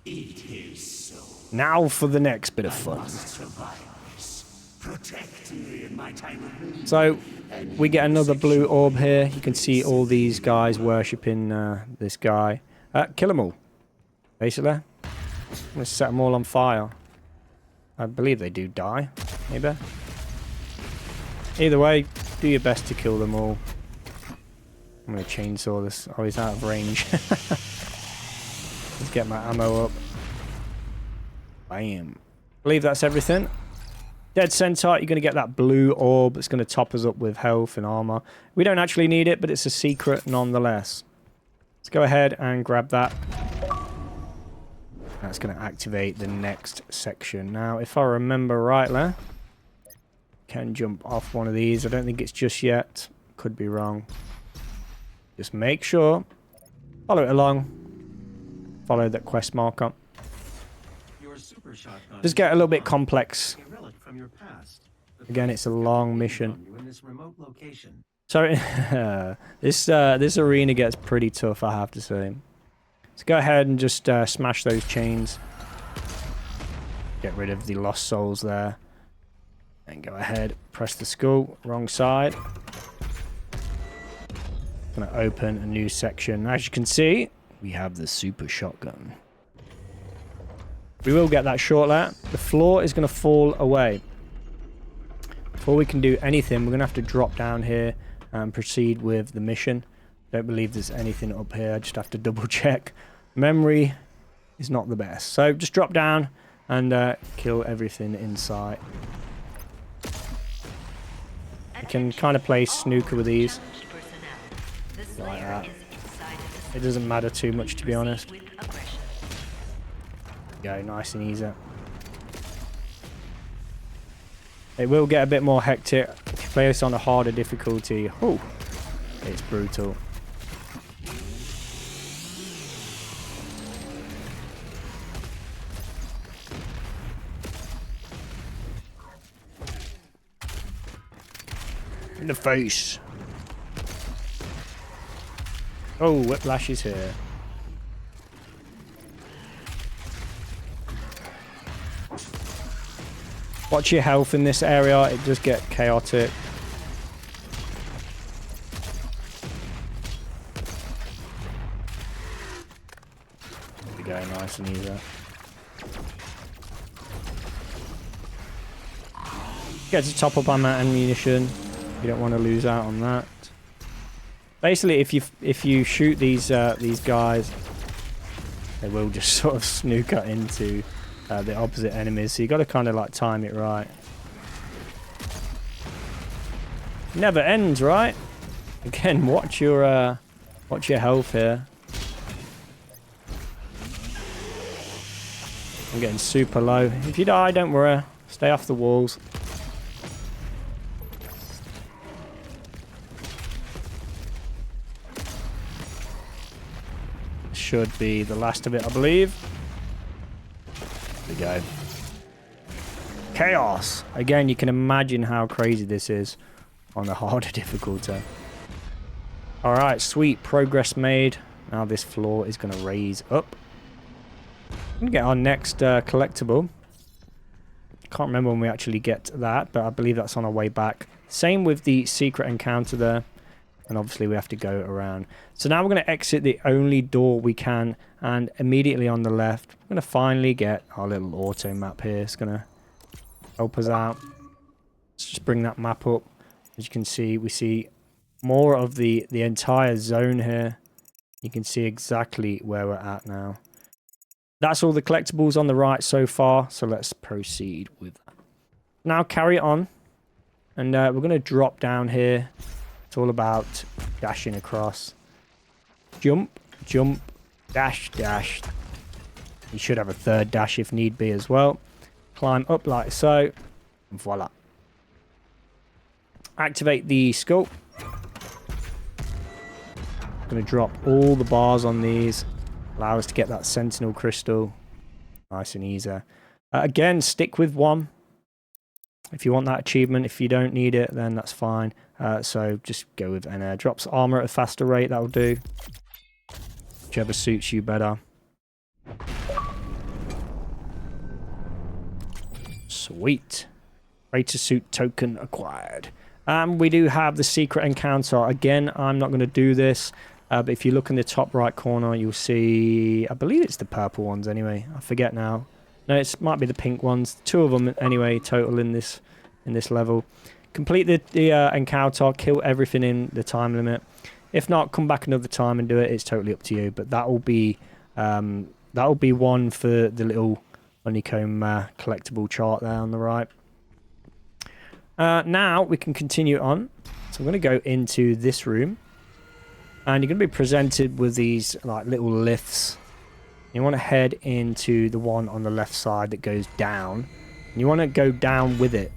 Eat his soul. Now for the next bit of fun. Must survive this. Protect me in my time of need. So we get another blue orb here. You can see all these guys worshipping this guy. Kill them all, basically. Let's set them all on fire. I believe they do die, maybe. Either way, do your best to kill them all. I'm going to chainsaw this. Oh, he's out of range. Let's get my ammo up. Bam. I believe that's everything. Dead Centaur, you're going to get that blue orb. It's going to top us up with health and armor. We don't actually need it, but it's a secret nonetheless. Let's go ahead and grab that. That's going to activate the next section. Now, if I remember rightly, can jump off one of these. I don't think it's just yet. Could be wrong. Just make sure. Follow it along. Follow that quest marker. Just get a little bit complex. Again, it's a long mission. So this arena gets pretty tough, I have to say. Let's go ahead and just smash those chains. Get rid of the lost souls there. And go ahead, press the skull, wrong side. Gonna open a new section. As you can see, we have the super shotgun. We will get that shortly. The floor is gonna fall away. Before we can do anything, we're gonna have to drop down here and proceed with the mission. Don't believe there's anything up here. I just have to double check. Memory is not the best. So just drop down and kill everything in sight. You can kind of play snooker with these. Like that. It doesn't matter too much, to be honest. Go nice and easy. It will get a bit more hectic if you play this on a harder difficulty. Oh, it's brutal. In the face. Oh, Whiplash is here. Watch your health in this area, it does get chaotic. There we go, nice and easy. Get to top up on that ammunition. You don't want to lose out on that. Basically, if you shoot these guys, they will just sort of snooker into the opposite enemies. So you got to kind of like time it right. Never ends, right? Again, watch your health here. I'm getting super low. If you die, don't worry. Stay off the walls. Should be the last of it, I believe. There we go. Chaos! Again, you can imagine how crazy this is on the harder difficulty. Alright, sweet. Progress made. Now this floor is going to raise up. I'm going to get our next collectible. Can't remember when we actually get that, but I believe that's on our way back. Same with the secret encounter there. And obviously we have to go around. So now we're going to exit the only door we can. And immediately on the left, we're going to finally get our little auto map here. It's going to help us out. Let's just bring that map up. As you can see, we see more of the entire zone here. You can see exactly where we're at now. That's all the collectibles on the right so far. So let's proceed with that. Now carry it on. And we're going to drop down here. It's all about dashing across. Jump, jump, dash, dash. You should have a third dash if need be as well. Climb up like so. And voila. Activate the sculpt. Going to drop all the bars on these. Allow us to get that Sentinel Crystal. Nice and easy. Again, stick with one. If you want that achievement, if you don't need it, then that's fine. So just go with an air. Drops armor at a faster rate, that'll do. Whichever suits you better. Sweet. Praetor Suit Token acquired. We do have the secret encounter. Again, I'm not going to do this. But if you look in the top right corner, you'll see... I believe it's the purple ones anyway. I forget now. No, it might be the pink ones. 2 of them anyway, total in this level. Complete the encounter, kill everything in the time limit. If not, come back another time and do it. It's totally up to you. But that'll be one for the little honeycomb collectible chart there on the right. Now we can continue on. So I'm going to go into this room. And you're going to be presented with these like little lifts. You want to head into the one on the left side that goes down. And you want to go down with it.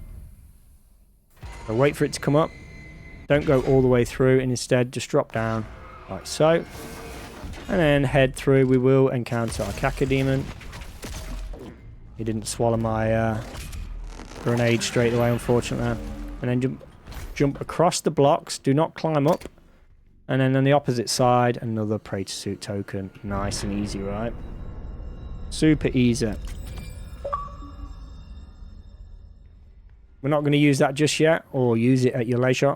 So wait for it to come up. Don't go all the way through, and instead just drop down like so. And then head through. We will encounter our Caca Demon. He didn't swallow my grenade straight away, unfortunately. And then jump across the blocks. Do not climb up. And then on the opposite side, another Praetor Suit token. Nice and easy, right? Super easy. We're not going to use that just yet, or use it at your leisure.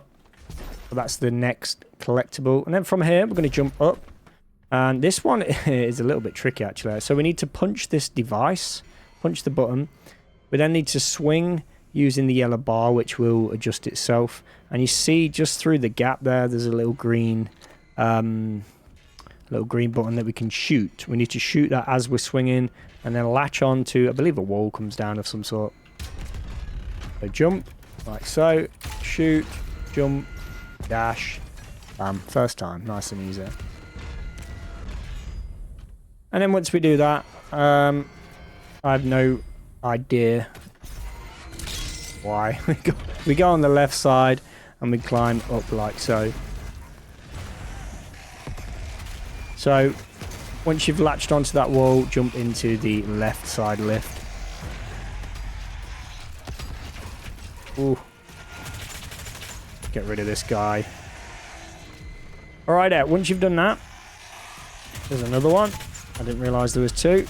But that's the next collectible. And then from here, we're going to jump up. And this one is a little bit tricky, actually. So we need to punch this device, punch the button. We then need to swing using the yellow bar, which will adjust itself. And you see just through the gap there, there's a little green button that we can shoot. We need to shoot that as we're swinging, and then latch on to, I believe a wall comes down of some sort. So jump, like so, shoot, jump, dash, bam, first time, nice and easy. And then once we do that, I have no idea why. We go on the left side and we climb up like so. So once you've latched onto that wall, jump into the left side lift. Ooh. Get rid of this guy. Alright, once you've done that, there's another one. I didn't realise there was 2.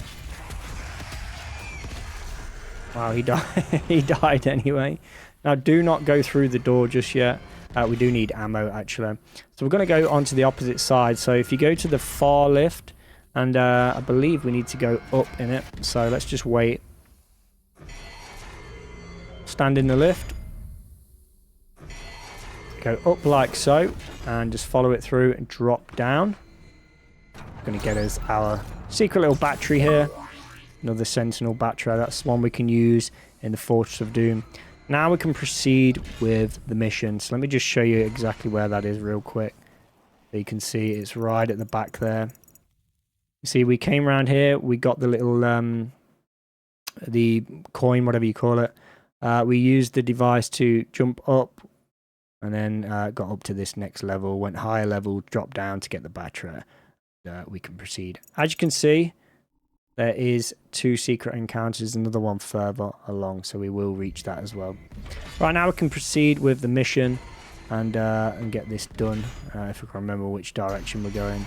Wow, he died. He died anyway. Now, do not go through the door just yet. We do need ammo, actually. So we're going to go onto the opposite side. So if you go to the far lift, and I believe we need to go up in it. So let's just wait. Stand in the lift. Go up like so, and just follow it through and drop down. Going to get us our secret little battery here. Another Sentinel Battery. That's one we can use in the Fortress of Doom. Now we can proceed with the mission. So let me just show you exactly where that is real quick. So you can see it's right at the back there. You see, we came around here. We got the little, the coin, whatever you call it. We used the device to jump up. And then got up to this next level. Went higher level, dropped down to get the battery. We can proceed. As you can see, there is 2 secret encounters, another one further along, so we will reach that as well. Right now we can proceed with the mission and get this done, if I can remember which direction we're going.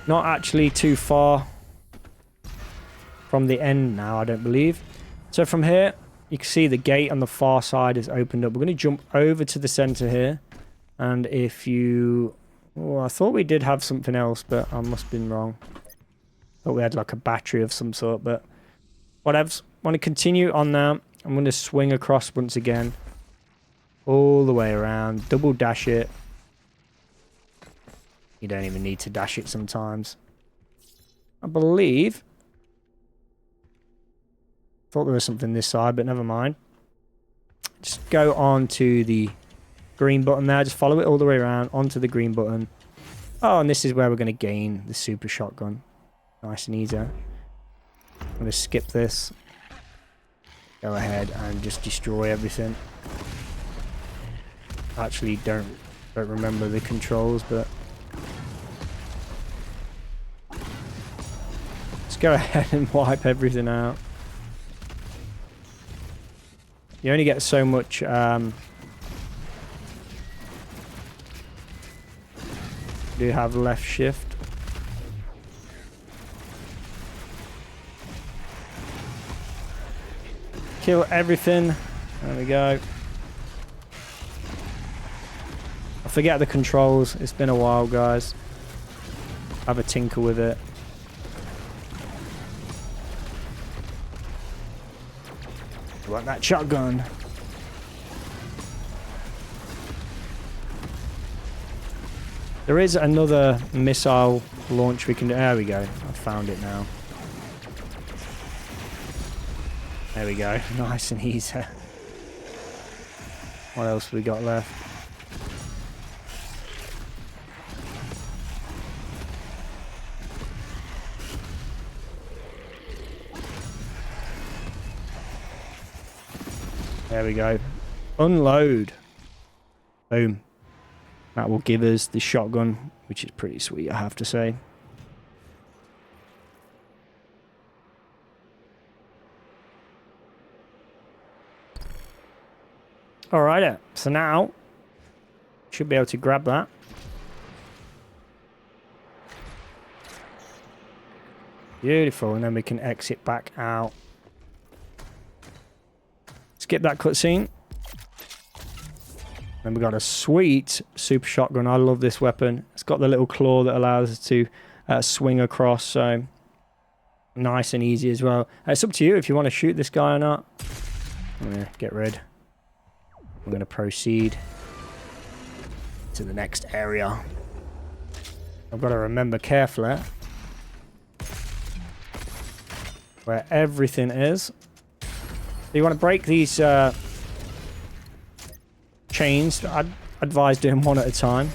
Not actually too far from the end now, I don't believe. So from here, You can see the gate on the far side is opened up. We're going to jump over to the center here. And if you... Oh, I thought we did have something else, but I must have been wrong. Thought we had like a battery of some sort, but whatever. Want to continue on now. I'm going to swing across once again. All the way around. Double dash it. You don't even need to dash it sometimes. I believe... Thought there was something this side, but never mind. Just go on to the green button there. Just follow it all the way around onto the green button. Oh, and this is where we're going to gain the super shotgun. Nice and easy. I'm going to skip this. Go ahead and just destroy everything. Actually, don't remember the controls, but... Let's go ahead and wipe everything out. You only get so much do you have left shift? Kill everything. There we go. I forget the controls. It's been a while, guys. Have a tinker with it. I want that shotgun. There is another missile launch we can do. There we go. I found it now. There we go. Nice and easy. What else have we got left? There we go. Unload. Boom. That will give us the shotgun, which is pretty sweet, I have to say. Alright, so now should be able to grab that. Beautiful, and then we can exit back out. Skip that cutscene. Then we got a sweet super shotgun. I love this weapon. It's got the little claw that allows us to swing across, so nice and easy as well. It's up to you if you want to shoot this guy or not. I'm gonna get rid. I'm gonna proceed to the next area. I've got to remember carefully where everything is. So you want to break these chains. I'd advise doing one at a time,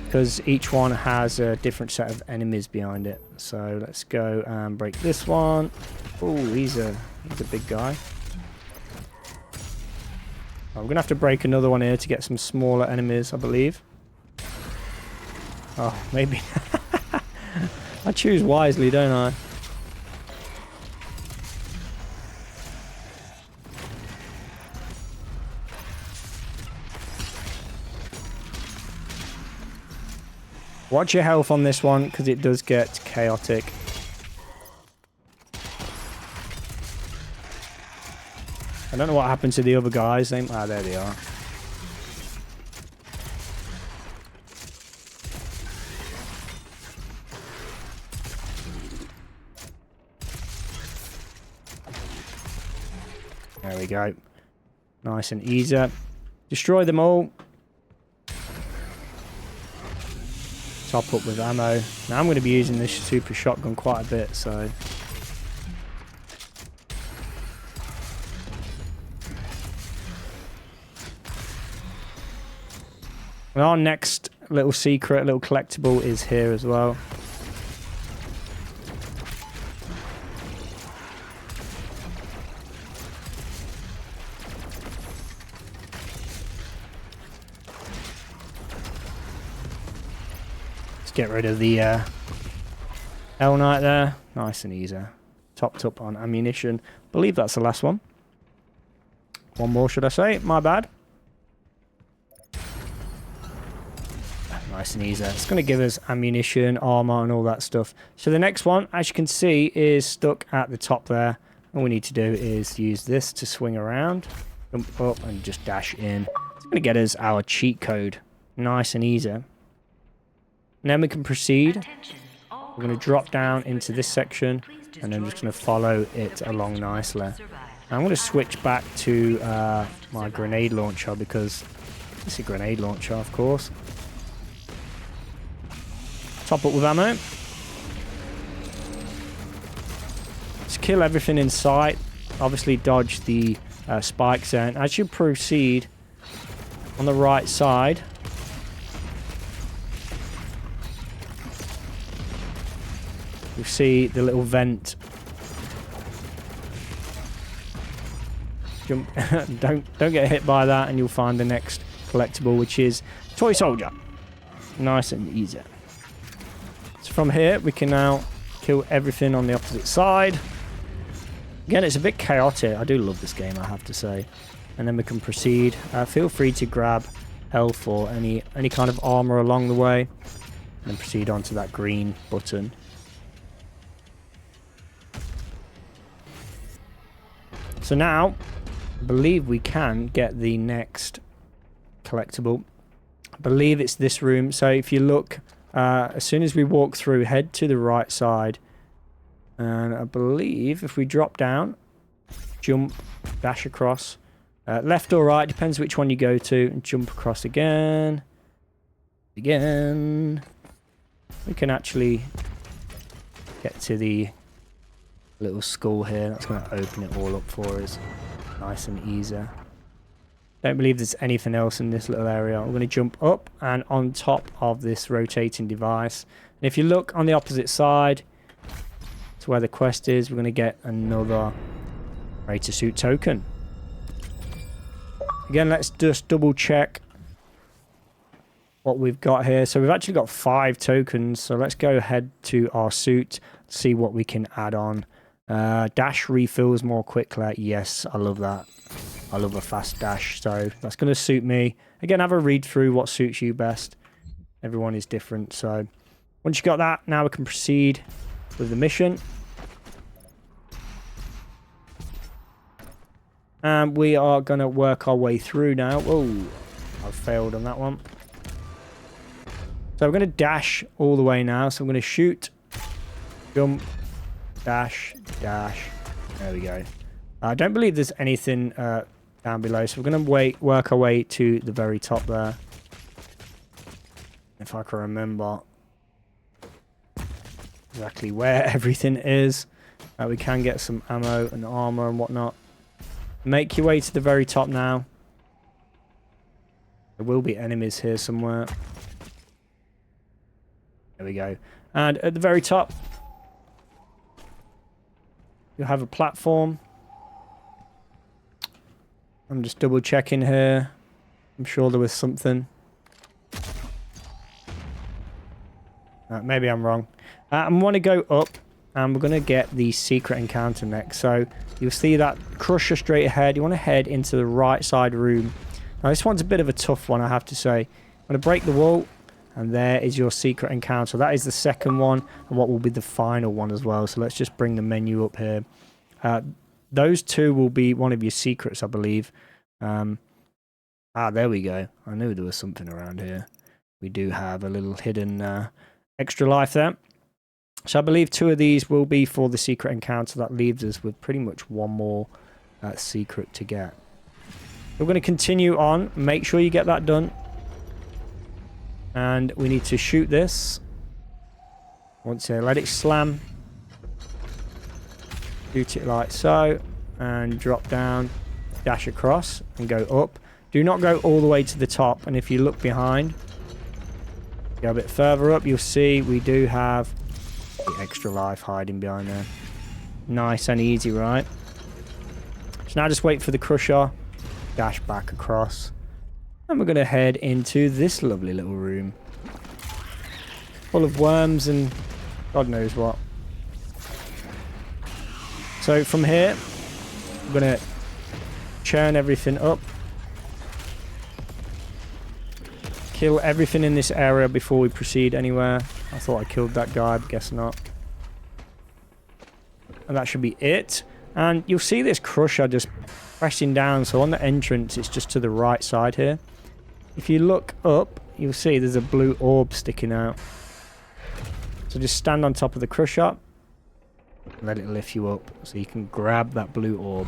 because each one has a different set of enemies behind it. So let's go and break this one. Oh, he's a big guy. I'm gonna have to break another one here to get some smaller enemies, I believe. Oh, maybe. I choose wisely, don't I? Watch your health on this one, because it does get chaotic. I don't know what happened to the other guys. Ah, there they are. There we go. Nice and easy. Destroy them all. Top up with ammo. Now I'm going to be using this super shotgun quite a bit, so... And our next little secret, little collectible is here as well. Let's get rid of the L Knight there. Nice and easy. Topped up on ammunition. Believe that's the last one. One more, should I say? My bad. Nice and easy. It's going to give us ammunition, armor, and all that stuff. So the next one, as you can see, is stuck at the top there. all we need to do is use this to swing around, jump up and just dash in. It's going to get us our cheat code. Nice and easy. And then we can proceed. We're going to drop down into this section and then just going to follow it along nicely. I'm going to switch back to my grenade launcher because it's a grenade launcher, of course. Top up with ammo. Just kill everything in sight. Obviously dodge the spikes there. And as you proceed on the right side, you see the little vent. Jump. don't get hit by that, and you'll find the next collectible, which is Toy Soldier. Nice and easy. So from here, we can now kill everything on the opposite side. Again, it's a bit chaotic. I do love this game, I have to say. And then we can proceed. Feel free to grab health or any kind of armor along the way, and then proceed onto that green button. So now, I believe we can get the next collectible. I believe it's this room. So if you look, as soon as we walk through, head to the right side. And I believe if we drop down, jump, dash across, left or right, depends which one you go to, and jump across again. Again. We can actually get to the little skull here. That's going to open it all up for us. Nice and easy. Don't believe there's anything else in this little area. We're going to jump up and on top of this rotating device. And if you look on the opposite side to where the quest is, we're going to get another Praetor Suit token. Again, let's just double check what we've got here. So we've actually got 5 tokens. So let's go ahead to our suit, see what we can add on. Dash refills more quickly. Yes, I love that. I love a fast dash, so that's going to suit me. Again, have a read through what suits you best. Everyone is different, so once you got that, now we can proceed with the mission. And we are going to work our way through now. Oh, I've failed on that one. So we're going to dash all the way now. So I'm going to shoot, jump, dash, dash. There we go. I don't believe there's anything down below, so we're going to work our way to the very top there. If I can remember exactly where everything is. We can get some ammo and armor and whatnot. Make your way to the very top now. There will be enemies here somewhere. There we go. And at the very top, you'll have a platform. I'm just double checking here. I'm sure there was something. Maybe I'm wrong. I want to go up and we're going to get the secret encounter next. So you'll see that crusher straight ahead. You want to head into the right side room. Now this one's a bit of a tough one, I have to say. I'm going to break the wall and there is your secret encounter. That is the second one and what will be the final one as well. So let's just bring the menu up here. Those two will be one of your secrets, I believe. There we go. I knew there was something around here. We do have a little hidden extra life there. So I believe 2 of these will be for the secret encounter. That leaves us with pretty much one more secret to get. We're going to continue on. Make sure you get that done. And we need to shoot this. Once here, let it slam. Shoot it like so. And drop down. Dash across and go up. Do not go all the way to the top. And if you look behind, go a bit further up, you'll see we do have the extra life hiding behind there. Nice and easy, right? So now just wait for the crusher. Dash back across. And we're going to head into this lovely little room. Full of worms and God knows what. So from here, we're going to churn everything up. Kill everything in this area before we proceed anywhere. I thought I killed that guy, but guess not. And that should be it. And you'll see this crusher just pressing down. So on the entrance, it's just to the right side here. If you look up, you'll see there's a blue orb sticking out. So just stand on top of the crusher. Let it lift you up so you can grab that blue orb.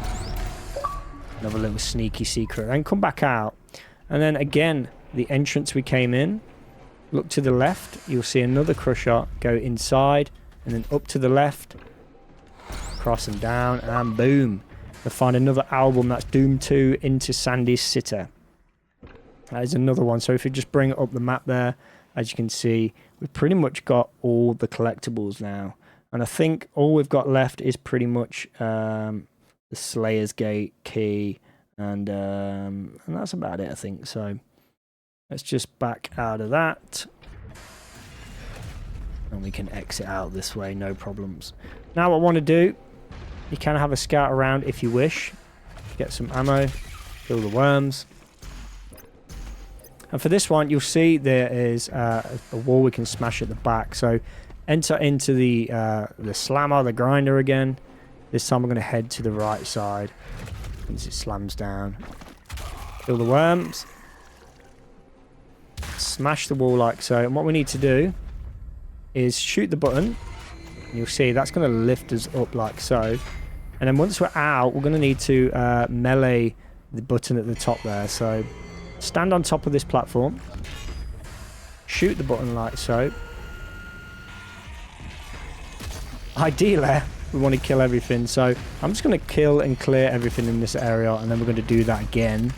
Another little sneaky secret. And come back out. And then again, the entrance we came in. Look to the left. You'll see another crusher go inside. And then up to the left. Cross and down. And boom. We'll find another album. That's Doom 2 into Sandy's Sitter. That is another one. So if you just bring up the map there, as you can see, we've pretty much got all the collectibles now. And I think all we've got left is pretty much the Slayer's Gate key. And that's about it, I think. So let's just back out of that. And we can exit out this way, no problems. Now what I want to do, you can have a scout around if you wish. Get some ammo, kill the worms. And for this one, you'll see there is a wall we can smash at the back. So enter into the slammer, the grinder again. This time I'm going to head to the right side once it slams down. Kill the worms. Smash the wall like so. And what we need to do is shoot the button. And you'll see that's going to lift us up like so. And then once we're out, we're going to need to melee the button at the top there. So stand on top of this platform. Shoot the button like so. Ideally, we want to kill everything. So I'm just going to kill and clear everything in this area. And then we're going to do that again.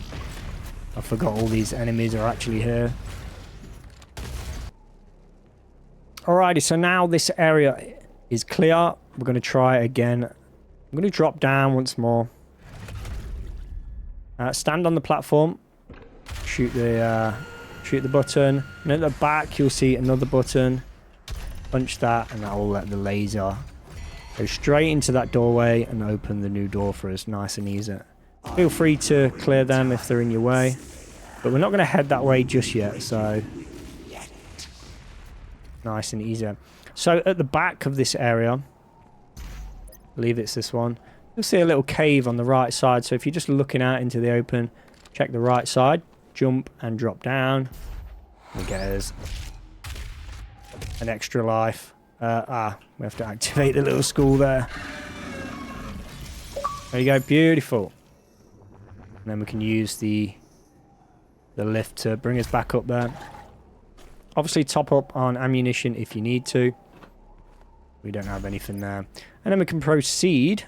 I forgot all these enemies are actually here. Alrighty, so now this area is clear. We're going to try again. I'm going to drop down once more. Stand on the platform. Shoot the button. And at the back, you'll see another button. Punch that, and that will let the laser go straight into that doorway and open the new door for us, nice and easy. Feel free to clear them if they're in your way. But we're not going to head that way just yet, so nice and easy. So at the back of this area, I believe it's this one, you'll see a little cave on the right side. So if you're just looking out into the open, check the right side, jump and drop down. We get us an extra life. We have to activate the little school there. There you go, beautiful. And then we can use the lift to bring us back up there. Obviously top up on ammunition if you need to. We don't have anything there. And then we can proceed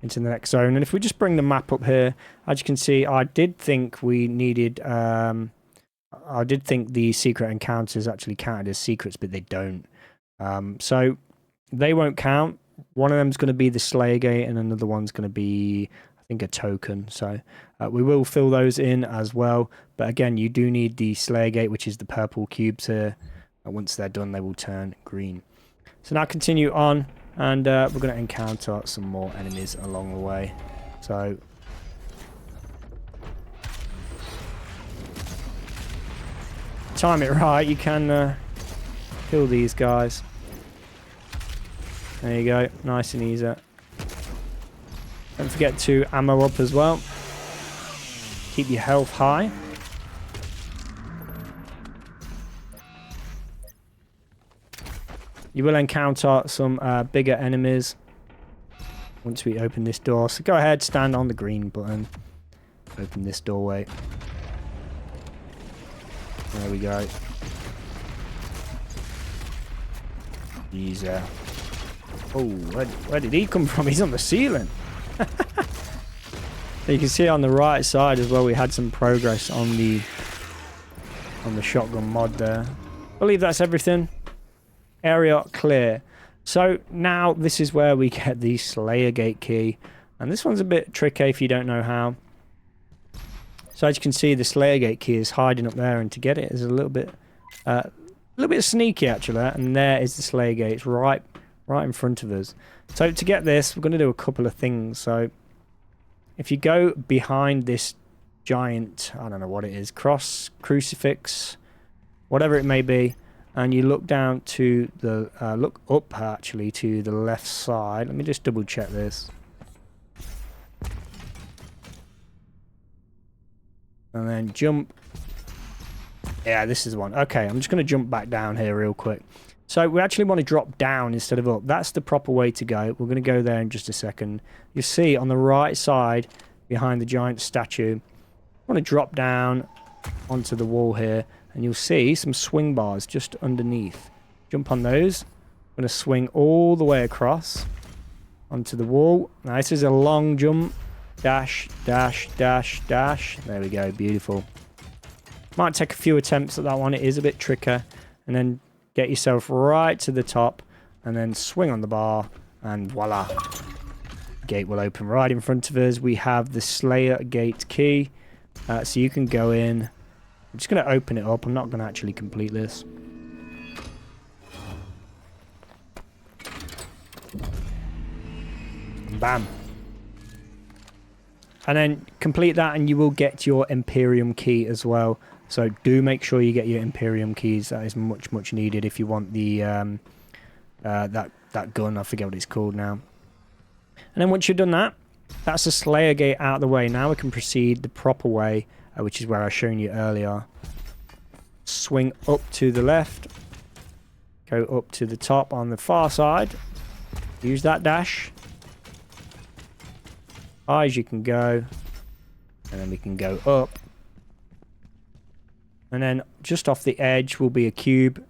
into the next zone. And if we just bring the map up here, as you can see, I did think we needed... I did think the secret encounters actually counted as secrets, but they don't. So they won't count. One of them's going to be the Slayer Gate, and another one's going to be, I think, a token. So we will fill those in as well. But again, you do need the Slayer Gate, which is the purple cubes here. And once they're done, they will turn green. So now continue on, and we're going to encounter some more enemies along the way. So time it right, you can kill these guys. There you go, nice and easy. Don't forget to ammo up as well. Keep your health high. You will encounter some bigger enemies once we open this door. So go ahead, stand on the green button. Open this doorway. There we go. He's oh, where did he come from? He's on the ceiling. You can see on the right side as well, we had some progress on the shotgun mod there. I believe that's everything. Area clear. So now this is where we get the Slayer Gate key. And this one's a bit tricky if you don't know how. So as you can see, the Slayer Gate key is hiding up there, and to get it is a little bit sneaky actually. And there is the Slayer Gate. It's right in front of us. So to get this, we're going to do a couple of things. So if you go behind this giant, I don't know what it is, cross, crucifix, whatever it may be, and you look down to the look up actually to the left side. Let me just double check this. And then jump. Yeah, this is the one. Okay, I'm just going to jump back down here real quick. So we actually want to drop down instead of up. That's the proper way to go. We're going to go there in just a second. You see on the right side, behind the giant statue, I want to drop down onto the wall here. And you'll see some swing bars just underneath. Jump on those. I'm going to swing all the way across onto the wall. Now this is a long jump. Dash, dash, dash, dash. There we go. Beautiful. Might take a few attempts at that one. It is a bit trickier. And then get yourself right to the top. And then swing on the bar. And voila. Gate will open right in front of us. We have the Slayer gate key. So you can go in. I'm just going to open it up. I'm not going to actually complete this. Bam. And then complete that and you will get your Imperium key as well. So do make sure you get your Imperium keys. That is much, much needed if you want the that gun. I forget what it's called now. And then once you've done that, that's the Slayer gate out of the way. Now we can proceed the proper way, which is where I shown you earlier. Swing up to the left. Go up to the top on the far side. Use that dash. High as you can go. And then we can go up. And then just off the edge will be a cube.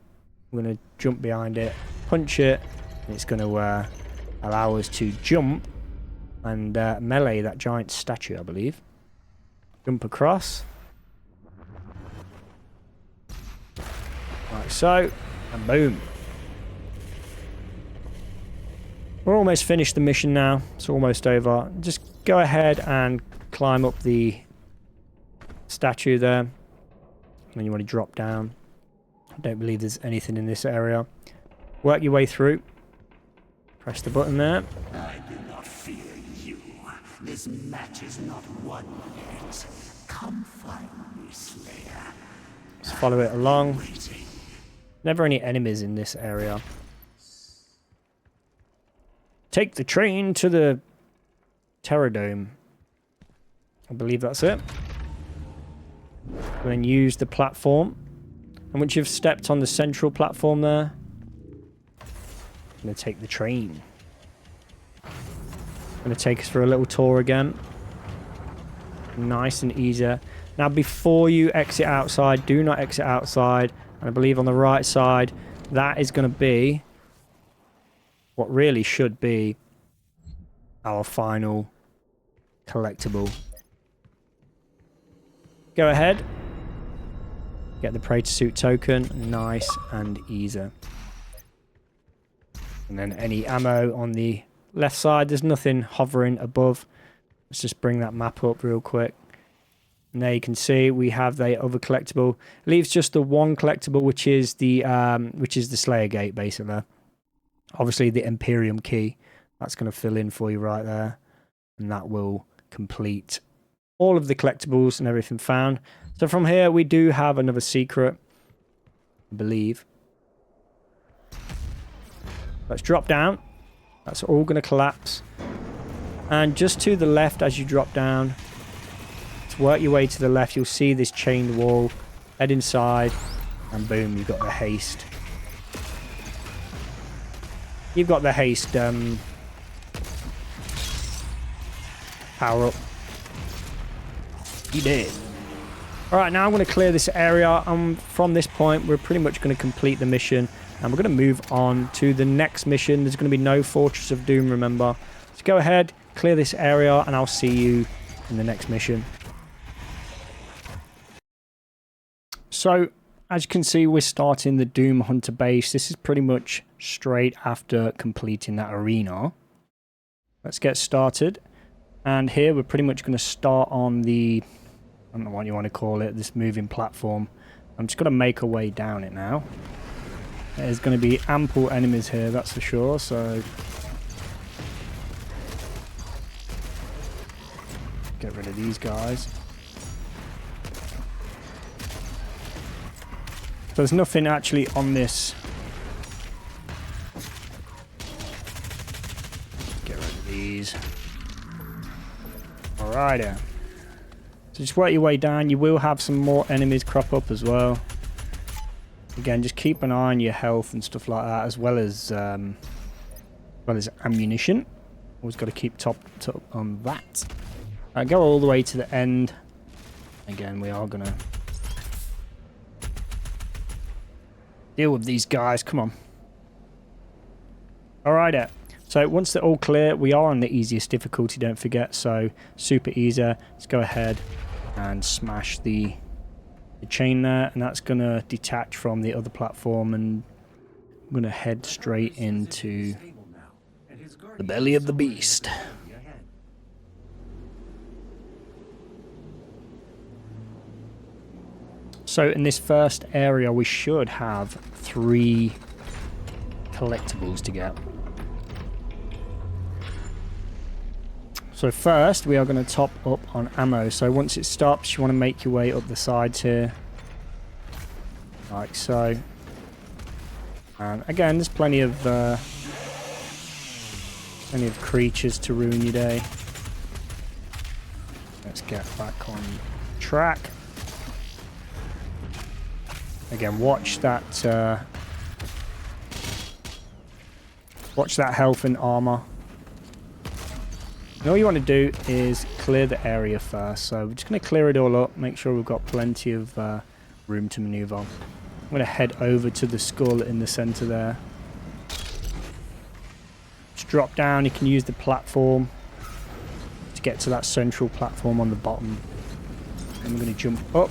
We're going to jump behind it. Punch it. And it's going to allow us to jump. And melee that giant statue, I believe. Jump across. Like so. And boom. We're almost finished the mission now. It's almost over. Just go ahead and climb up the statue there. And then you want to drop down. I don't believe there's anything in this area. Work your way through. Press the button there. I do not fear you. This match is not won yet. Come find me, Slayer. Just follow it along. Never any enemies in this area. Take the train to the Terradome. I believe that's it. And then use the platform. And once you've stepped on the central platform there, I'm going to take the train. Going to take us for a little tour again. Nice and easy. Now before you exit outside, do not exit outside. And I believe on the right side, that is going to be what really should be our final collectible. Go ahead. Get the Praetor Suit token. Nice and easy. And then any ammo on the left side. There's nothing hovering above. Let's just bring that map up real quick. And there you can see we have the other collectible. Leaves just the one collectible, which is the Slayer gate, basically. Obviously, the Imperium key. That's going to fill in for you right there. And that will complete all of the collectibles and everything found. So from here, we do have another secret, I believe. Let's drop down. That's all going to collapse. And just to the left as you drop down, to work your way to the left, you'll see this chained wall. Head inside, and boom, you've got the haste. You've got the haste power up. You did. Alright, now I'm going to clear this area. From this point, we're pretty much going to complete the mission. And we're going to move on to the next mission. There's going to be no Fortress of Doom, remember. So go ahead, clear this area, and I'll see you in the next mission. So, as you can see, we're starting the Doom Hunter base. This is pretty much straight after completing that arena. Let's get started. And here we're pretty much going to start on the, I don't know what you want to call it, this moving platform. I'm just going to make a way down it now. There's going to be ample enemies here, that's for sure, so get rid of these guys. So there's nothing actually on this. Get rid of these. Alrighty. So just work your way down. You will have some more enemies crop up as well. Again, just keep an eye on your health and stuff like that, as well as ammunition. Always got to keep top on that. Go all the way to the end. Again, we are going to deal with these guys. Come on. Alright, so once they're all clear, we are on the easiest difficulty, don't forget. So super easy. Let's go ahead and smash the chain there, and that's going to detach from the other platform, and I'm going to head straight into the belly of the beast. So in this first area, we should have 3 collectibles to get. So first, we are going to top up on ammo. So once it stops, you want to make your way up the sides here. Like so. And again, there's plenty of creatures to ruin your day. Let's get back on track. Again, watch that health and armor. And all you want to do is clear the area first. So we're just going to clear it all up, make sure we've got plenty of room to maneuver. I'm going to head over to the skull in the center there. Just drop down. You can use the platform to get to that central platform on the bottom. And we're going to jump up.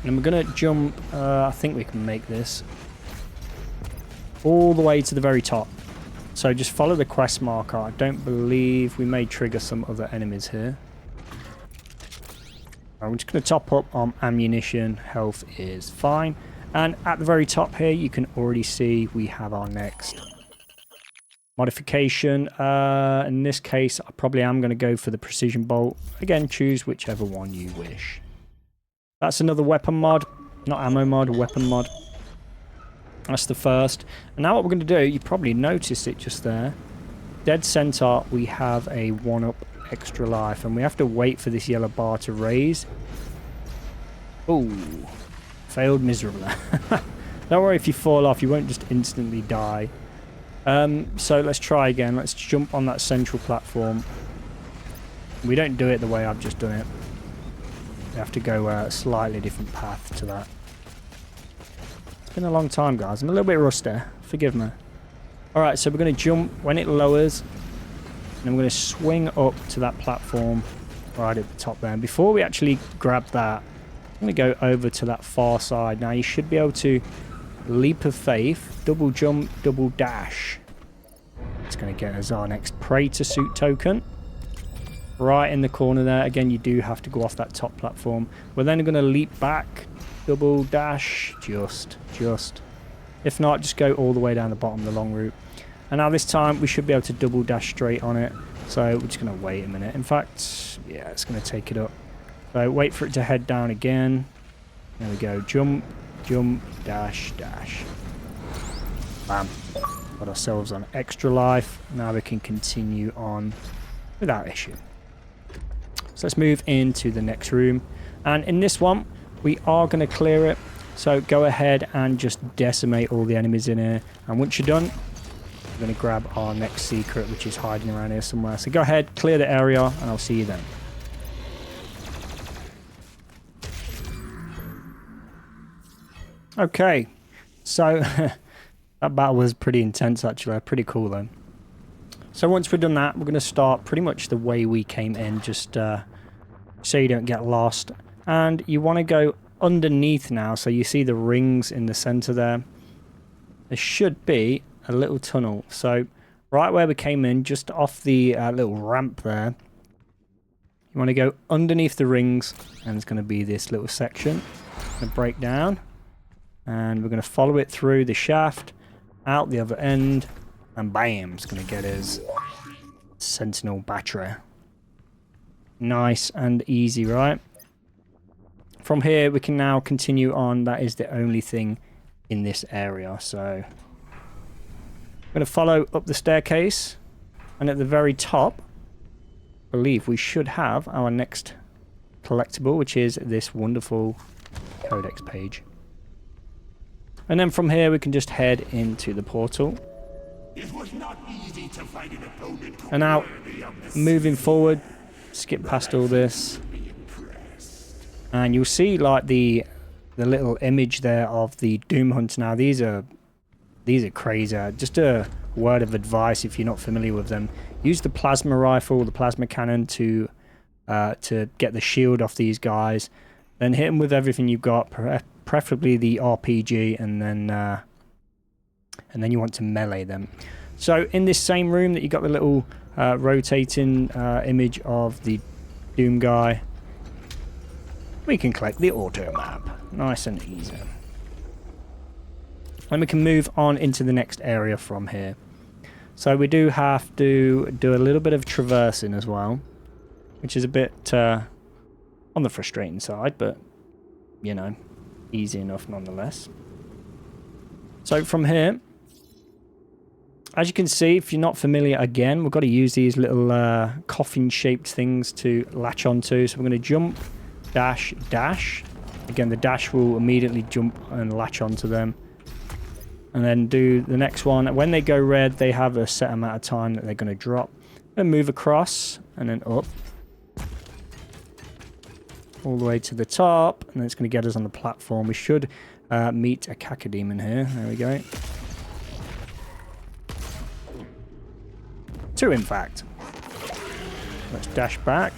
And we're going to jump, I think we can make this, all the way to the very top. So just follow the quest marker. I don't believe we may trigger some other enemies here. I'm just going to top up on ammunition. Health is fine. And at the very top here, you can already see we have our next modification. In this case, I probably am going to go for the precision bolt. Again, choose whichever one you wish. That's another weapon mod. Not ammo mod, weapon mod. That's the first. And now what we're going to do, you probably noticed it just there. Dead center, we have a 1-up extra life. And we have to wait for this yellow bar to raise. Ooh. Failed miserably. Don't worry if you fall off, you won't just instantly die. So let's try again. Let's jump on that central platform. We don't do it the way I've just done it. We have to go a slightly different path to that. It's been a long time, guys. I'm a little bit rusty. Forgive me. Alright, so we're going to jump when it lowers. And I'm going to swing up to that platform right at the top there. And before we actually grab that, I'm going to go over to that far side. Now, you should be able to leap of faith, double jump, double dash. It's going to get us our next Praetor Suit Token. Right in the corner there. Again, you do have to go off that top platform. We're then going to leap back, double dash, just. If not, just go all the way down the bottom, the long route. And now this time, we should be able to double dash straight on it. So we're just going to wait a minute. In fact, yeah, it's going to take it up. So wait for it to head down again. There we go. Jump, dash. Bam. Got ourselves on extra life. Now we can continue on without issue. So let's move into the next room. And in this one, we are going to clear it. So go ahead and just decimate all the enemies in here. And once you're done, we're going to grab our next secret, which is hiding around here somewhere. So go ahead, clear the area, and I'll see you then. Okay, so that battle was pretty intense actually, pretty cool though. So once we've done that, we're going to start pretty much the way we came in, just so you don't get lost. And you want to go underneath now, so you see the rings in the center there. There should be a little tunnel. So right where we came in, just off the little ramp there, you want to go underneath the rings, and there's going to be this little section. Going to break down. And we're going to follow it through the shaft, out the other end, and bam, it's going to get us Sentinel Battery. Nice and easy, right? From here, we can now continue on. That is the only thing in this area. So I'm going to follow up the staircase, and at the very top, I believe we should have our next collectible, which is this wonderful Codex page. And then from here we can just head into the portal. It was not easy to find an opponent And now, worthy of the moving forward, skip past all this, and you'll see like the little image there of the Doom Hunter. Now these are crazy. Just a word of advice if you're not familiar with them: use the plasma rifle, the plasma cannon to get the shield off these guys. Then hit them with everything you've got, preferably the RPG, and then you want to melee them. So in this same room that you got the little rotating image of the Doom guy, we can collect the auto map. Nice and easy. And we can move on into the next area from here. So we do have to do a little bit of traversing as well, which is a bit on the frustrating side, but you know, easy enough nonetheless. So from here, as you can see, if you're not familiar, again, we've got to use these little coffin-shaped things to latch onto. So we're going to jump, dash, dash. Again, the dash will immediately jump and latch onto them. And then do the next one. When they go red, they have a set amount of time that they're going to drop. And move across, and then up. All the way to the top, and then it's going to get us on the platform. We should meet a cacodemon here. There we go. 2, in fact. Let's dash back.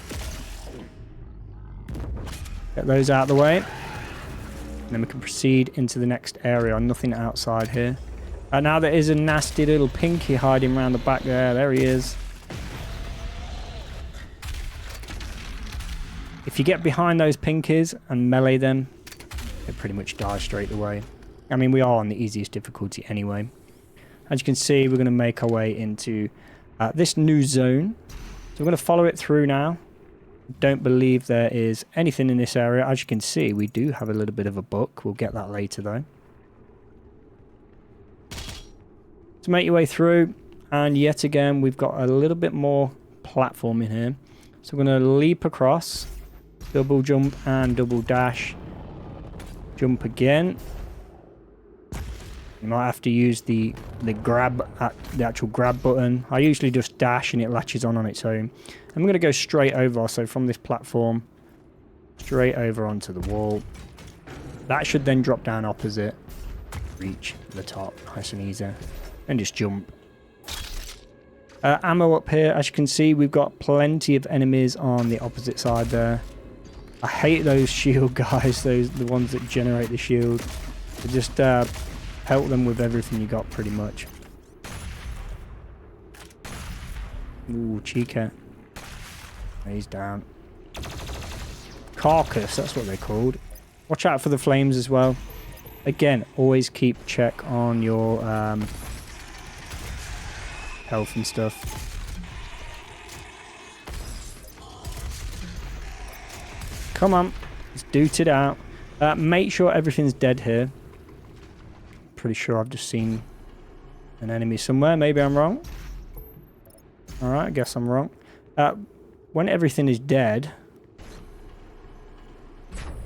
Get those out of the way. And then we can proceed into the next area. Nothing outside here. Now there is a nasty little pinky hiding around the back there. There he is. If you get behind those pinkies and melee them, they pretty much die straight away. I mean, we are on the easiest difficulty anyway. As you can see, we're going to make our way into this new zone. So we're going to follow it through now. Don't believe there is anything in this area. As you can see, we do have a little bit of a book. We'll get that later though. To make your way through, and yet again, we've got a little bit more platforming here. So we're going to leap across. Double jump and double dash. Jump again. You might have to use the grab, the actual grab button. I usually just dash and it latches on its own. I'm going to go straight over, so from this platform, straight over onto the wall. That should then drop down opposite. Reach the top, nice and easy. And just jump. Ammo up here, as you can see, we've got plenty of enemies on the opposite side there. I hate those shield guys, the ones that generate the shield. They just help them with everything you got, pretty much. Ooh, Chica. He's down. Carcass, that's what they're called. Watch out for the flames as well. Again, always keep check on your health and stuff. Come on, let's dude it out. Make sure everything's dead here. Pretty sure I've just seen an enemy somewhere. Maybe I'm wrong. Alright, I guess I'm wrong. When everything is dead,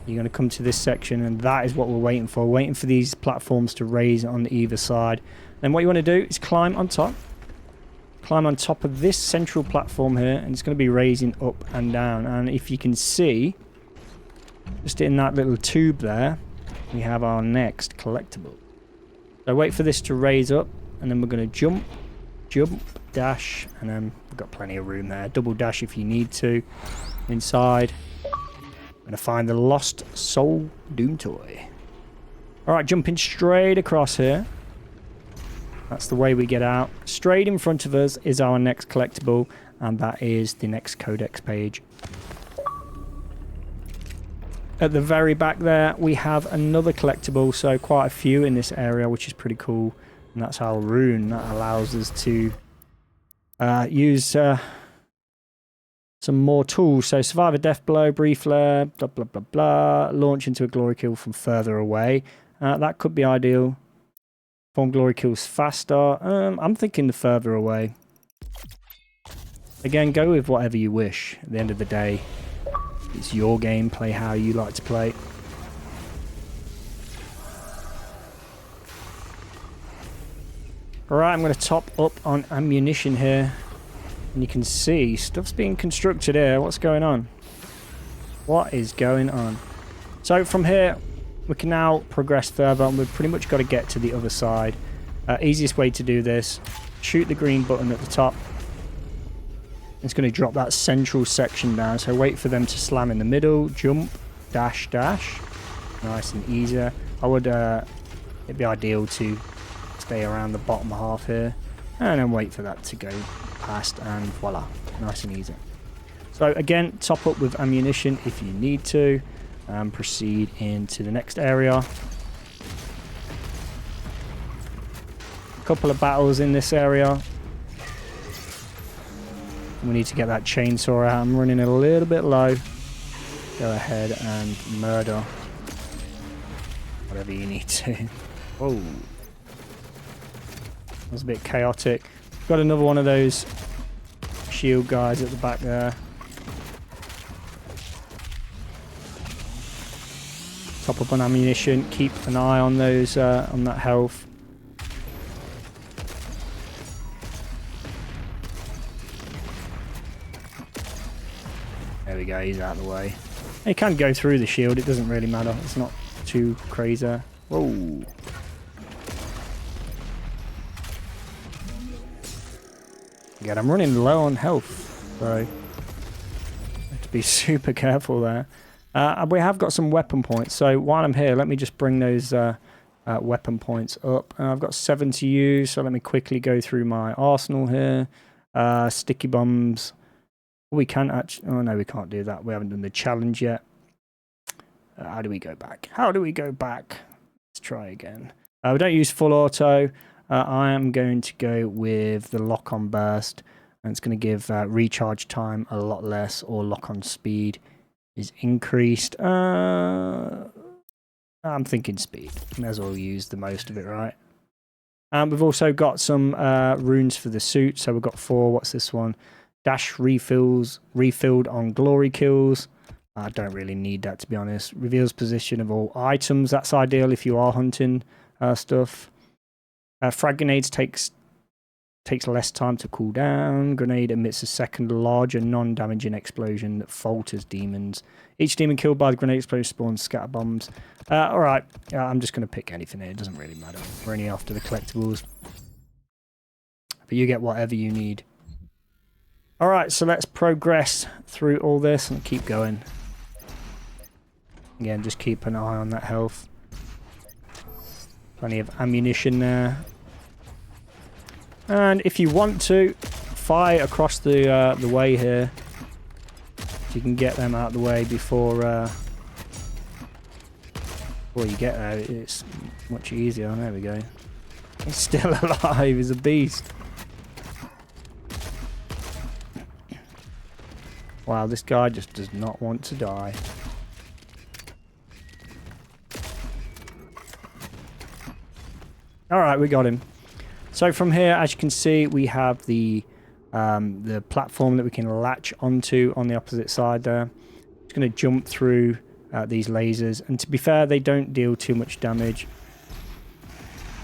you're going to come to this section, and that is what we're waiting for. Waiting for these platforms to raise on either side. Then what you want to do is climb on top. Climb on top of this central platform here, and it's going to be raising up and down. And if you can see, just in that little tube there, we have our next collectible. So wait for this to raise up, and then we're going to jump, dash, and then we've got plenty of room there. Double dash if you need to. Inside, I'm going to find the lost soul Doomtoy. Alright, jumping straight across here. That's the way we get out. Straight in front of us is our next collectible, and that is the next Codex page. At the very back there, we have another collectible, so quite a few in this area, which is pretty cool. And that's our rune. That allows us to use some more tools. So survive a death blow, brief flare, blah, blah, blah, blah. Launch into a glory kill from further away. That could be ideal. Perform glory kills faster. I'm thinking the further away. Again, go with whatever you wish. At the end of the day, It's your game, play how you like to play. Alright, I'm going to top up on ammunition here. And you can see stuff's being constructed here. What's going on? What is going on? So from here, we can now progress further, and we've pretty much got to get to the other side. Easiest way to do this, shoot the green button at the top. It's going to drop that central section down, so wait for them to slam in the middle, jump, dash, dash. Nice and easy. It'd be ideal to stay around the bottom half here, and then wait for that to go past, and voila, nice and easy. So again, top up with ammunition if you need to, and proceed into the next area. A couple of battles in this area. We need to get that chainsaw out. I'm running a little bit low. Go ahead and murder whatever you need to. Whoa. That was a bit chaotic. Got another one of those shield guys at the back there. Top up on ammunition. Keep an eye on those, on that health. There we go, he's out of the way. He can go through the shield, it doesn't really matter. It's not too crazy. Whoa. Again, I'm running low on health, so I have to be super careful there. We have got some weapon points, so while I'm here, let me just bring those weapon points up. I've got 7 to use, so let me quickly go through my arsenal here. Sticky bombs. We can actually... Oh, no, we can't do that. We haven't done the challenge yet. How do we go back? How do we go back? Let's try again. We don't use full auto. I am going to go with the lock-on burst. And it's going to give recharge time a lot less, or lock-on speed is increased. I'm thinking speed. May as well use the most of it, right? We've also got some runes for the suit. So we've got 4. What's this one? Dash refilled on glory kills. I don't really need that, to be honest. Reveals position of all items. That's ideal if you are hunting stuff. Frag grenades takes less time to cool down. Grenade emits a second larger non-damaging explosion that falters demons. Each demon killed by the grenade explosion spawns scatter bombs. Alright, I'm just going to pick anything here. It doesn't really matter. We're only after the collectibles. But you get whatever you need. Alright, so let's progress through all this and keep going. Again, just keep an eye on that health. Plenty of ammunition there. And if you want to, fire across the way here. If you can get them out of the way before you get there, it's much easier. There we go. He's still alive, he's a beast. Wow, this guy just does not want to die. Alright, we got him. So from here, as you can see, we have the platform that we can latch onto on the opposite side there. It's going to jump through these lasers. And to be fair, they don't deal too much damage.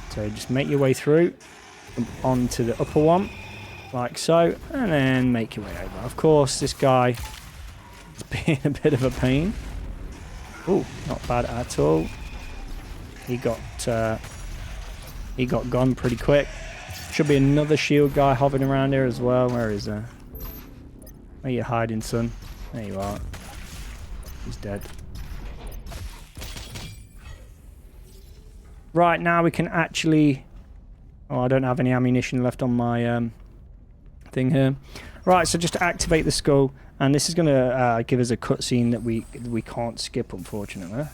So just make your way through. Jump onto the upper one. Like so, and then make your way over. Of course, this guy is being a bit of a pain. Oh, not bad at all. He got gone pretty quick. Should be another shield guy hovering around here as well. Where is he? Where you hiding, son? There you are. He's dead. Right, now we can actually... Oh, I don't have any ammunition left on my... thing here. Right, so just to activate the skull, and this is going to give us a cutscene that we can't skip, unfortunately.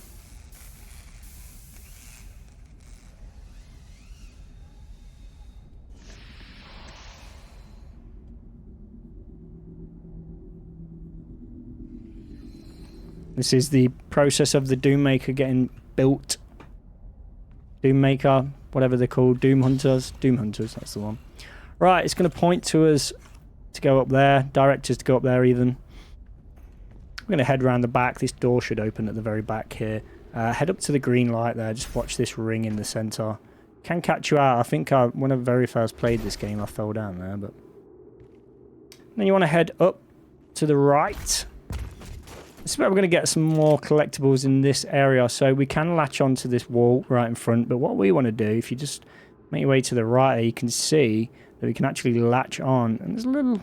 This is the process of the Doom Maker getting built. Doom Maker, whatever they're called, Doom Hunters. Doom Hunters, that's the one. Right, it's going to point to us to go up there. Direct us to go up there even. we're going to head around the back. This door should open at the very back here. Head up to the green light there. Just watch this ring in the center. Can catch you out. I think when I very first played this game, I fell down there. But then you want to head up to the right. This is where we're going to get some more collectibles in this area. So we can latch onto this wall right in front. But what we want to do, if you just make your way to the right, you can see that we can actually latch on. And there's a little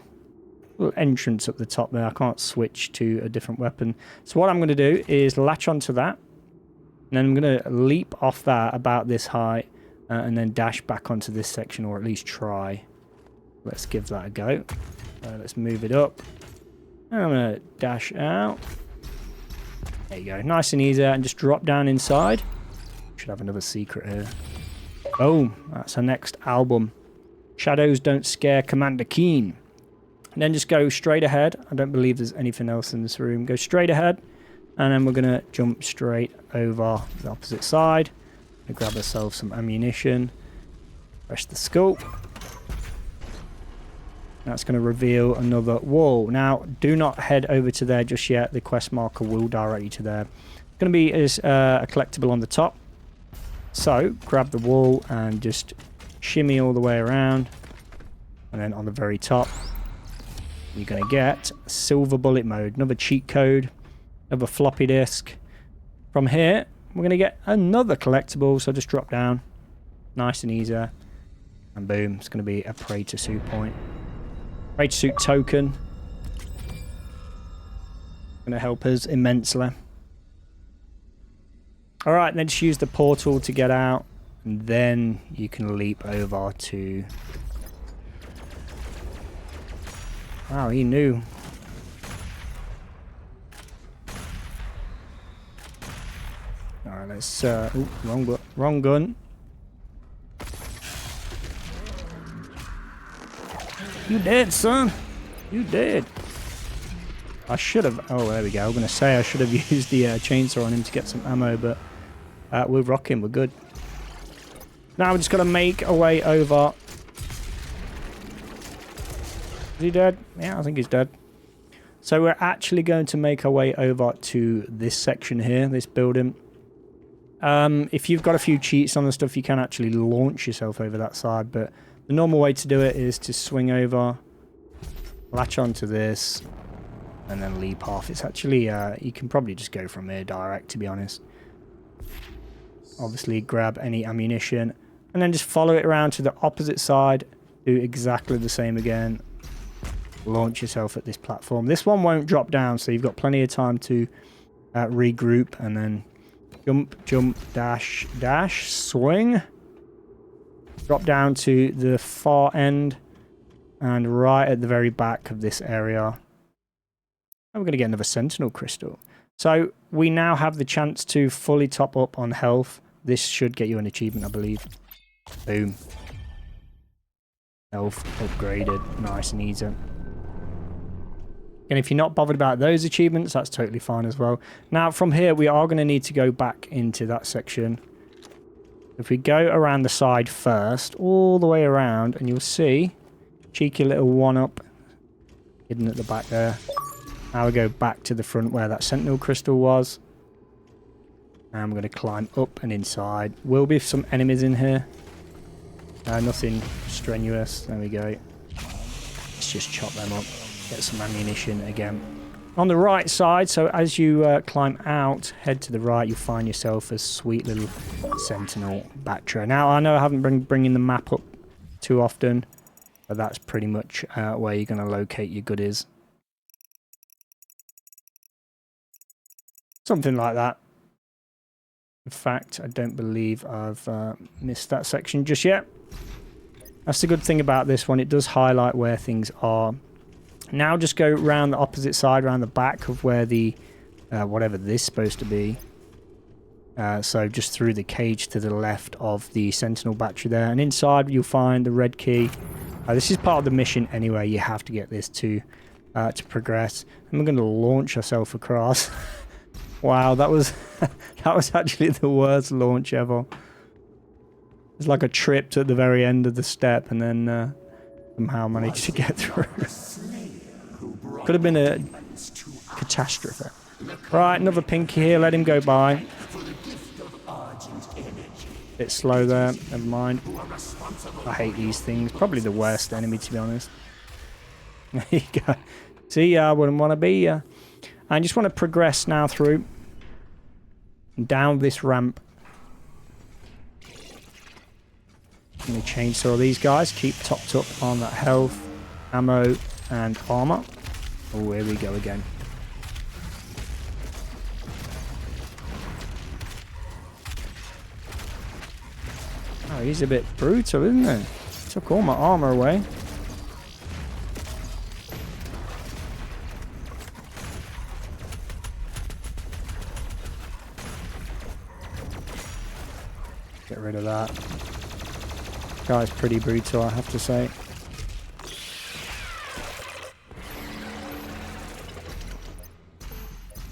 entrance up the top there. I can't switch to a different weapon. So what I'm going to do is latch onto that. And then I'm going to leap off that about this height. And then dash back onto this section, or at least try. Let's give that a go. Let's move it up. And I'm going to dash out. There you go. Nice and easy. And just drop down inside. Should have another secret here. Boom. That's our next album. Shadows Don't Scare Commander Keen. And then just go straight ahead. I don't believe there's anything else in this room. Go straight ahead. And then we're going to jump straight over the opposite side. Grab ourselves some ammunition. Press the scope. That's going to reveal another wall. Now, do not head over to there just yet. The quest marker will direct you to there. It's going to be a collectible on the top. So, grab the wall and just shimmy all the way around. And then on the very top, you're going to get silver bullet mode. Another cheat code. Another floppy disk. From here, we're going to get another collectible. So just drop down. Nice and easy. And boom, it's going to be a Praetor Suit point. Praetor Suit token. Going to help us immensely. Alright, then just use the portal to get out. And then you can leap over to... Wow, he knew. Alright, let's... Ooh, wrong gun. You dead, son. You dead. I should have... Oh, there we go. I was going to say I should have used the chainsaw on him to get some ammo, but we're rocking. We're good. Now we're just going to make our way over. Is he dead? Yeah, I think he's dead. So we're actually going to make our way over to this section here, this building. If you've got a few cheats on the stuff, you can actually launch yourself over that side, but the normal way to do it is to swing over, latch onto this, and then leap off. It's actually, you can probably just go from here direct, to be honest. Obviously, grab any ammunition, and then just follow it around to the opposite side. Do exactly the same again. Launch yourself at this platform. This one won't drop down, so you've got plenty of time to regroup, and then jump, jump, dash, dash, swing. Drop down to the far end and right at the very back of this area. And we're going to get another Sentinel Crystal. So we now have the chance to fully top up on health. This should get you an achievement, I believe. Boom. Health upgraded. Nice and easy. And if you're not bothered about those achievements, that's totally fine as well. Now from here, we are going to need to go back into that section. If we go around the side first, all the way around, and you'll see cheeky little one-up hidden at the back there. Now we go back to the front where that Sentinel Crystal was. And we're going to climb up and inside. Will be some enemies in here. Nothing strenuous. There we go. Let's just chop them up. Get some ammunition again. On the right side, so as you climb out, head to the right, you'll find yourself a sweet little Sentinel Battery. Now, I know I haven't been bringing the map up too often, but that's pretty much where you're going to locate your goodies. Something like that. In fact, I don't believe I've missed that section just yet. That's the good thing about this one. It does highlight where things are. Now just go around the opposite side, around the back of where the, whatever this is supposed to be. So just through the cage to the left of the Sentinel Battery there. And inside you'll find the red key. This is part of the mission anyway. You have to get this to progress. And we're going to launch ourselves across. Wow, that was that was actually the worst launch ever. It's like a trip at the very end of the step and then somehow managed to get through. Could have been catastrophe. Right, another pinky here. Let him go by. Bit slow there. Never mind. I hate these things. Probably the worst enemy, to be honest. There you go. See, I wouldn't want to be here. I just want to progress now through. Down this ramp. Let me chainsaw these guys. Keep topped up on that health, ammo, and armor. Oh, here we go again. Oh, he's a bit brutal, isn't he? Took all my armor away. Get rid of that. Guy's pretty brutal, I have to say.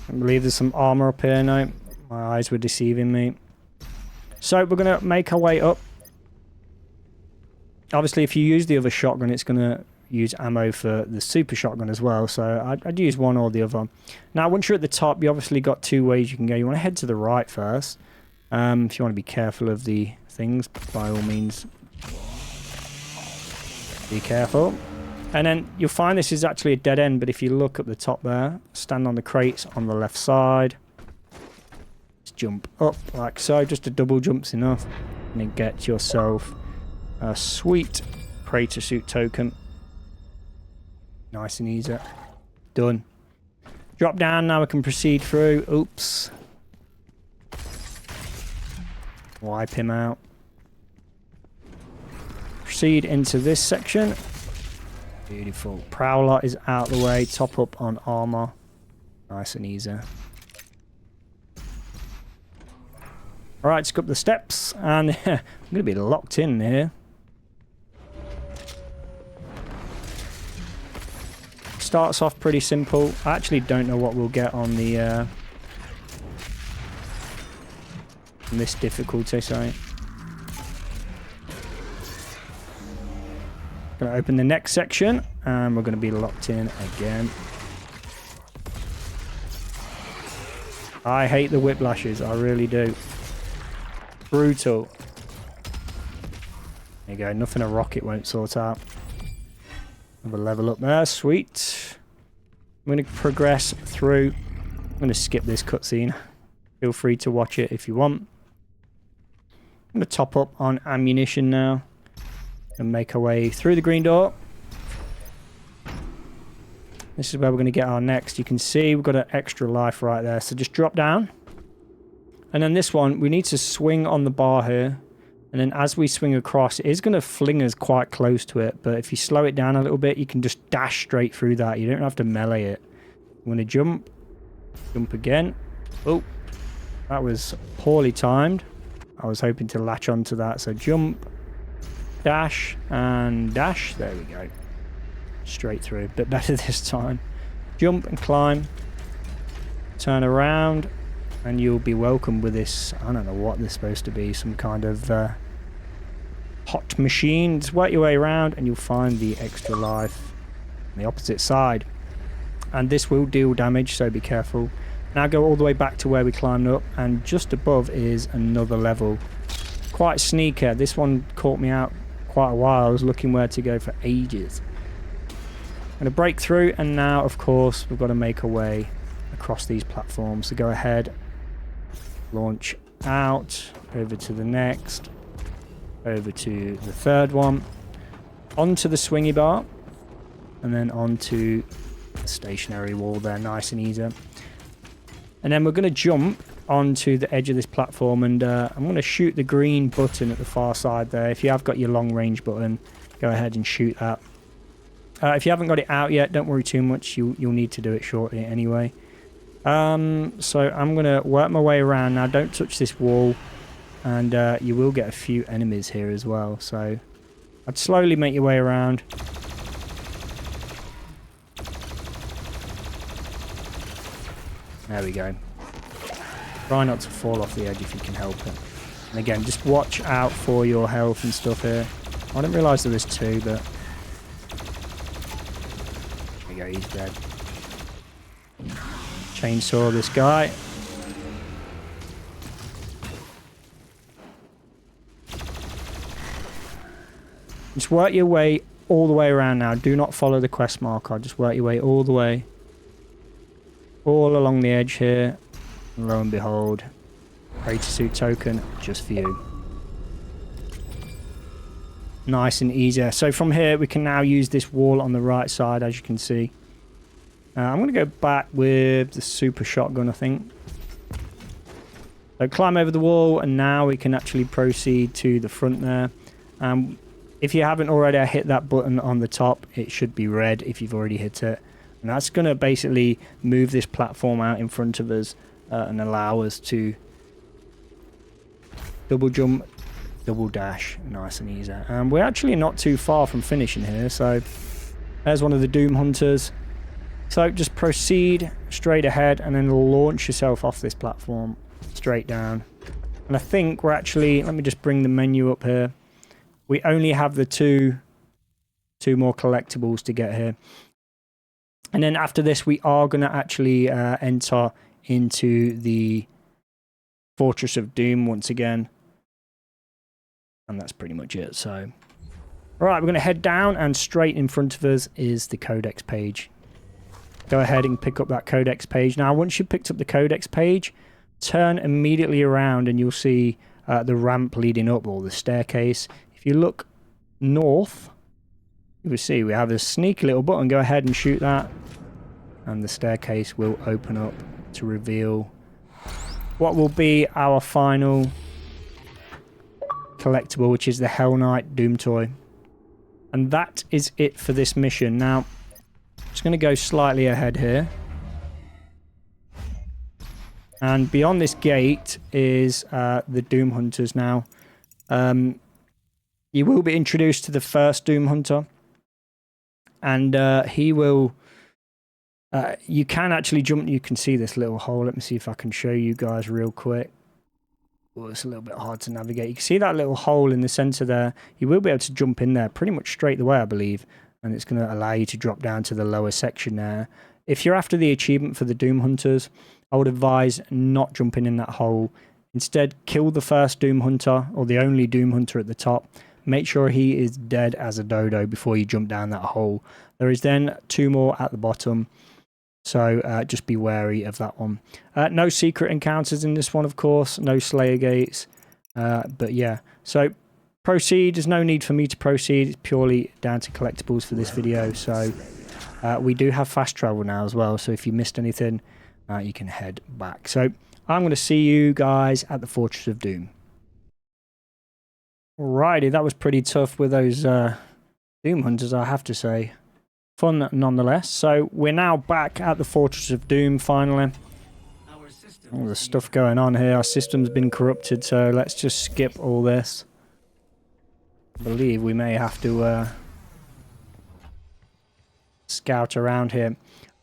I believe there's some armor up here now. My eyes were deceiving me. So we're going to make our way up. Obviously, if you use the other shotgun, it's going to use ammo for the super shotgun as well. So I'd use one or the other. Now, once you're at the top, you obviously got two ways you can go. You want to head to the right first. If you want to be careful of the things, by all means, be careful. And then you'll find this is actually a dead end, but if you look at the top there, stand on the crates on the left side. Just jump up like so. Just a double jump's enough. And then get yourself a sweet Praetor Suit token. Nice and easy. Done. Drop down, now we can proceed through. Oops. Wipe him out. Proceed into this section. Beautiful. Prowler is out the way. Top up on armor. Nice and easy. Alright, let's go up the steps. And I'm going to be locked in here. Starts off pretty simple. I actually don't know what we'll get on the on this difficulty, sorry. Going to open the next section and we're going to be locked in again. I hate the whiplashes, I really do. Brutal. There you go, nothing a rocket won't sort out. Have a level up there, sweet. I'm going to progress through. I'm going to skip this cutscene. Feel free to watch it if you want. I'm going to top up on ammunition now. And make our way through the green door. This is where we're going to get our next. You can see we've got an extra life right there. So just drop down. And then this one, we need to swing on the bar here. And then as we swing across, it is going to fling us quite close to it. But if you slow it down a little bit, you can just dash straight through that. You don't have to melee it. I'm going to jump. Jump again. Oh, that was poorly timed. I was hoping to latch onto that. So jump, dash, and dash. There we go. Straight through. A bit better this time. Jump and climb. Turn around. And you'll be welcomed with this, I don't know what this is supposed to be, some kind of hot machine. Just work your way around and you'll find the extra life on the opposite side. And this will deal damage, so be careful. Now go all the way back to where we climbed up, and just above is another level. Quite sneaky. This one caught me out quite a while. I was looking where to go for ages. I'm going to break through, and now, of course, we've got to make our way across these platforms. So go ahead. Launch out, over to the next, over to the third one, onto the swingy bar, and then onto the stationary wall there, nice and easy. And then we're going to jump onto the edge of this platform, and I'm going to shoot the green button at the far side there. If you have got your long range button, go ahead and shoot that. If you haven't got it out yet, don't worry too much, you'll need to do it shortly anyway. So I'm going to work my way around now. Don't touch this wall, and you will get a few enemies here as well. So I'd slowly make your way around. There we go. Try not to fall off the edge if you can help it. And again, just watch out for your health and stuff here. I didn't realise there was two, but there we go, he's dead. chainsaw this guy. Just work your way all the way around now. Do not follow the quest marker. Just work your way all the way. All along the edge here. And lo and behold, Praetor Suit Token just for you. Nice and easy. So from here, we can now use this wall on the right side, as you can see. I'm going to go back with the super shotgun, I think. So climb over the wall, and now we can actually proceed to the front there. If you haven't already hit that button on the top, it should be red if you've already hit it. And that's going to basically move this platform out in front of us and allow us to double jump, double dash, nice and easy. And we're actually not too far from finishing here, so there's one of the Doom Hunters. So just proceed straight ahead and then launch yourself off this platform straight down. And I think we're actually, let me just bring the menu up here. We only have the two more collectibles to get here. And then after this, we are going to actually enter into the Fortress of Doom once again. And that's pretty much it. So, all right, we're going to head down, and straight in front of us is the Codex page. Go ahead and pick up that Codex page. Now, once you've picked up the Codex page, turn immediately around and you'll see the ramp leading up, or the staircase. If you look north, you will see we have a sneaky little button. Go ahead and shoot that, and the staircase will open up to reveal what will be our final collectible, which is the Hell Knight Doomtoy. And that is it for this mission. Now, I'm just going to go slightly ahead here. And beyond this gate is the Doom Hunters now. You will be introduced to the first Doom Hunter. And he will... you can actually jump... You can see this little hole. Let me see if I can show you guys real quick. Oh, it's a little bit hard to navigate. You can see that little hole in the center there. You will be able to jump in there pretty much straight away, I believe. And it's going to allow you to drop down to the lower section there. If you're after the achievement for the Doom Hunters, I would advise not jumping in that hole. Instead, kill the first Doom Hunter, or the only Doom Hunter at the top. Make sure he is dead as a dodo before you jump down that hole. There is then 2 more at the bottom. So just be wary of that one. No secret encounters in this one, of course. No Slayer gates. But yeah. So proceed. There's no need for me to proceed. It's purely down to collectibles for this video. So we do have fast travel now as well. So if you missed anything, you can head back. So I'm going to see you guys at the Fortress of Doom. Alrighty, that was pretty tough with those Doom Hunters, I have to say. Fun nonetheless. So we're now back at the Fortress of Doom finally. All the stuff going on here. Our system's been corrupted, so let's just skip all this. I believe we may have to scout around here.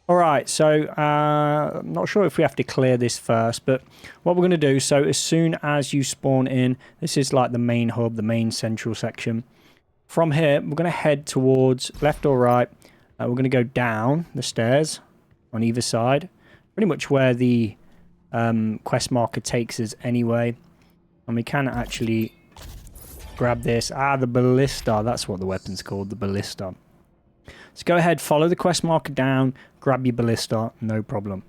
Alright, so I'm not sure if we have to clear this first, but what we're going to do, so as soon as you spawn in, this is like the main hub, the main central section. From here, we're going to head towards left or right. We're going to go down the stairs on either side. Pretty much where the quest marker takes us anyway. And we can actually grab this. The ballista. That's what the weapon's called, the ballista. So go ahead, follow the quest marker down, grab your ballista, no problem.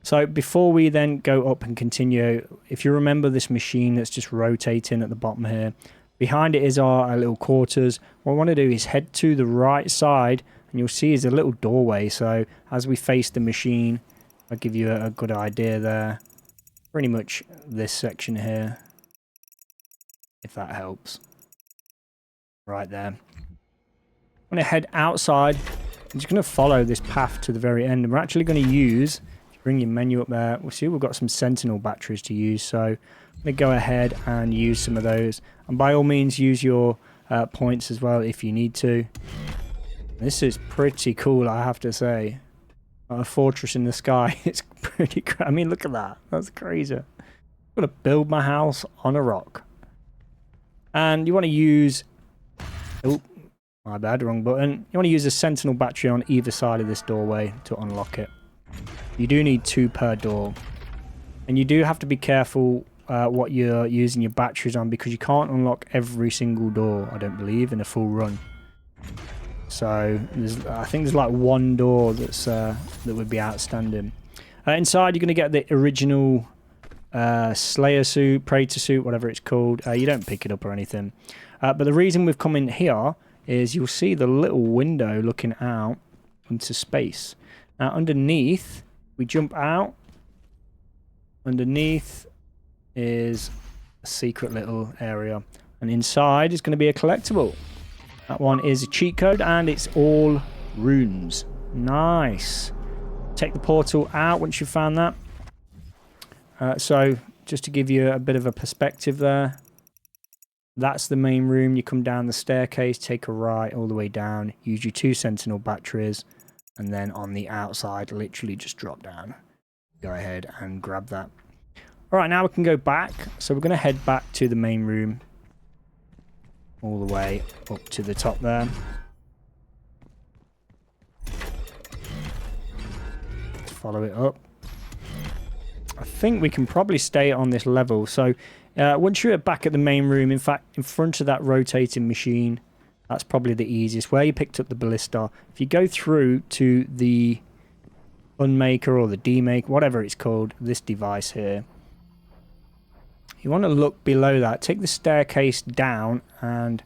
So before we then go up and continue, if you remember this machine that's just rotating at the bottom here, behind it is our little quarters. What I want to do is head to the right side, and you'll see is a little doorway. So as we face the machine, I'll give you a good idea there. Pretty much this section here, if that helps. Right there. I'm going to head outside. I'm just going to follow this path to the very end. And we're actually going to use, bring your menu up there, we'll see we've got some Sentinel batteries to use. So I'm going to go ahead and use some of those. And by all means, use your points as well if you need to. This is pretty cool, I have to say. A fortress in the sky. It's pretty I mean, look at that. That's crazy. I'm going to build my house on a rock. And you want to use... Oh, my bad, wrong button. You want to use a Sentinel battery on either side of this doorway to unlock it. You do need 2 per door. And you do have to be careful what you're using your batteries on, because you can't unlock every single door, I don't believe, in a full run. So I think there's like 1 door that's that would be outstanding. Inside, you're going to get the original Slayer suit, Praetor suit, whatever it's called. You don't pick it up or anything. But the reason we've come in here is you'll see the little window looking out into space. Now, underneath, we jump out. Underneath is a secret little area. And inside is going to be a collectible. That one is a cheat code, and it's all runes. Nice. Take the portal out once you've found that. So, just to give you a bit of a perspective there. That's the main room. You come down the staircase, take a right all the way down. Use your 2 Sentinel batteries. And then on the outside, literally just drop down. Go ahead and grab that. Alright, now we can go back. So we're going to head back to the main room. All the way up to the top there. Let's follow it up. I think we can probably stay on this level. So once you're back at the main room, in fact, in front of that rotating machine, that's probably the easiest. Where you picked up the ballista, if you go through to the unmaker or the demake, whatever it's called, this device here, you want to look below that. Take the staircase down and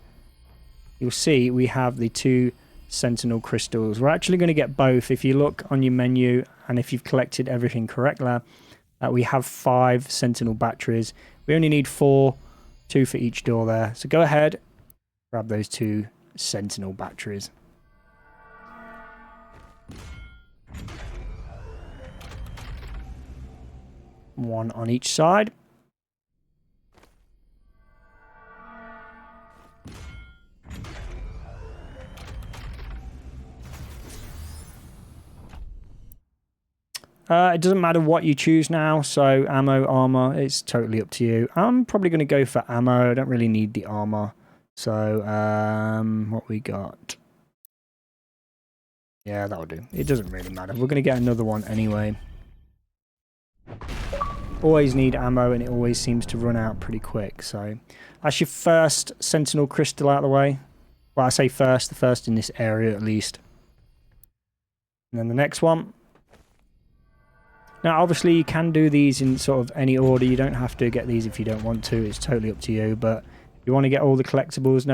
you'll see we have the 2 Sentinel Crystals. We're actually going to get both. If you look on your menu and if you've collected everything correctly, we have 5 Sentinel Batteries. We only need 4, 2 for each door there. So go ahead, grab those 2 Sentinel Batteries. One on each side. It doesn't matter what you choose now, so ammo, armor, it's totally up to you. I'm probably going to go for ammo. I don't really need the armor. So, what we got? Yeah, that'll do. It doesn't really matter. We're going to get another one anyway. Always need ammo, and it always seems to run out pretty quick. So, that's your first Sentinel Crystal out of the way. Well, I say first, the first in this area at least. And then the next one. Now, obviously, you can do these in sort of any order. You don't have to get these if you don't want to. It's totally up to you. But if you want to get all the collectibles and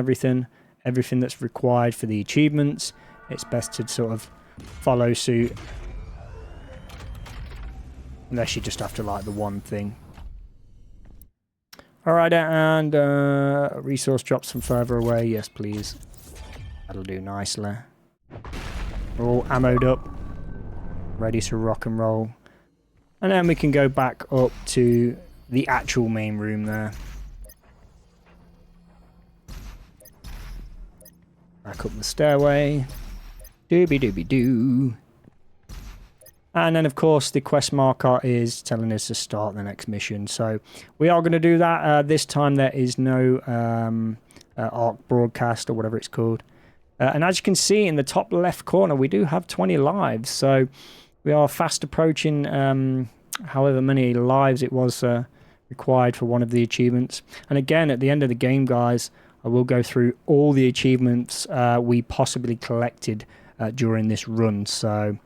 everything that's required for the achievements, it's best to sort of follow suit. Unless you just have to like the one thing. Alright, and resource drops from further away. Yes, please. That'll do nicely. We're all ammoed up. Ready to rock and roll. And then we can go back up to the actual main room there. Back up the stairway. Doobie-doobie-doo. And then, of course, the quest marker is telling us to start the next mission. So we are going to do that. This time there is no ARC broadcast or whatever it's called. And as you can see in the top left corner, we do have 20 lives. So we are fast approaching however many lives it was required for one of the achievements. And again, at the end of the game, guys, I will go through all the achievements we possibly collected during this run. So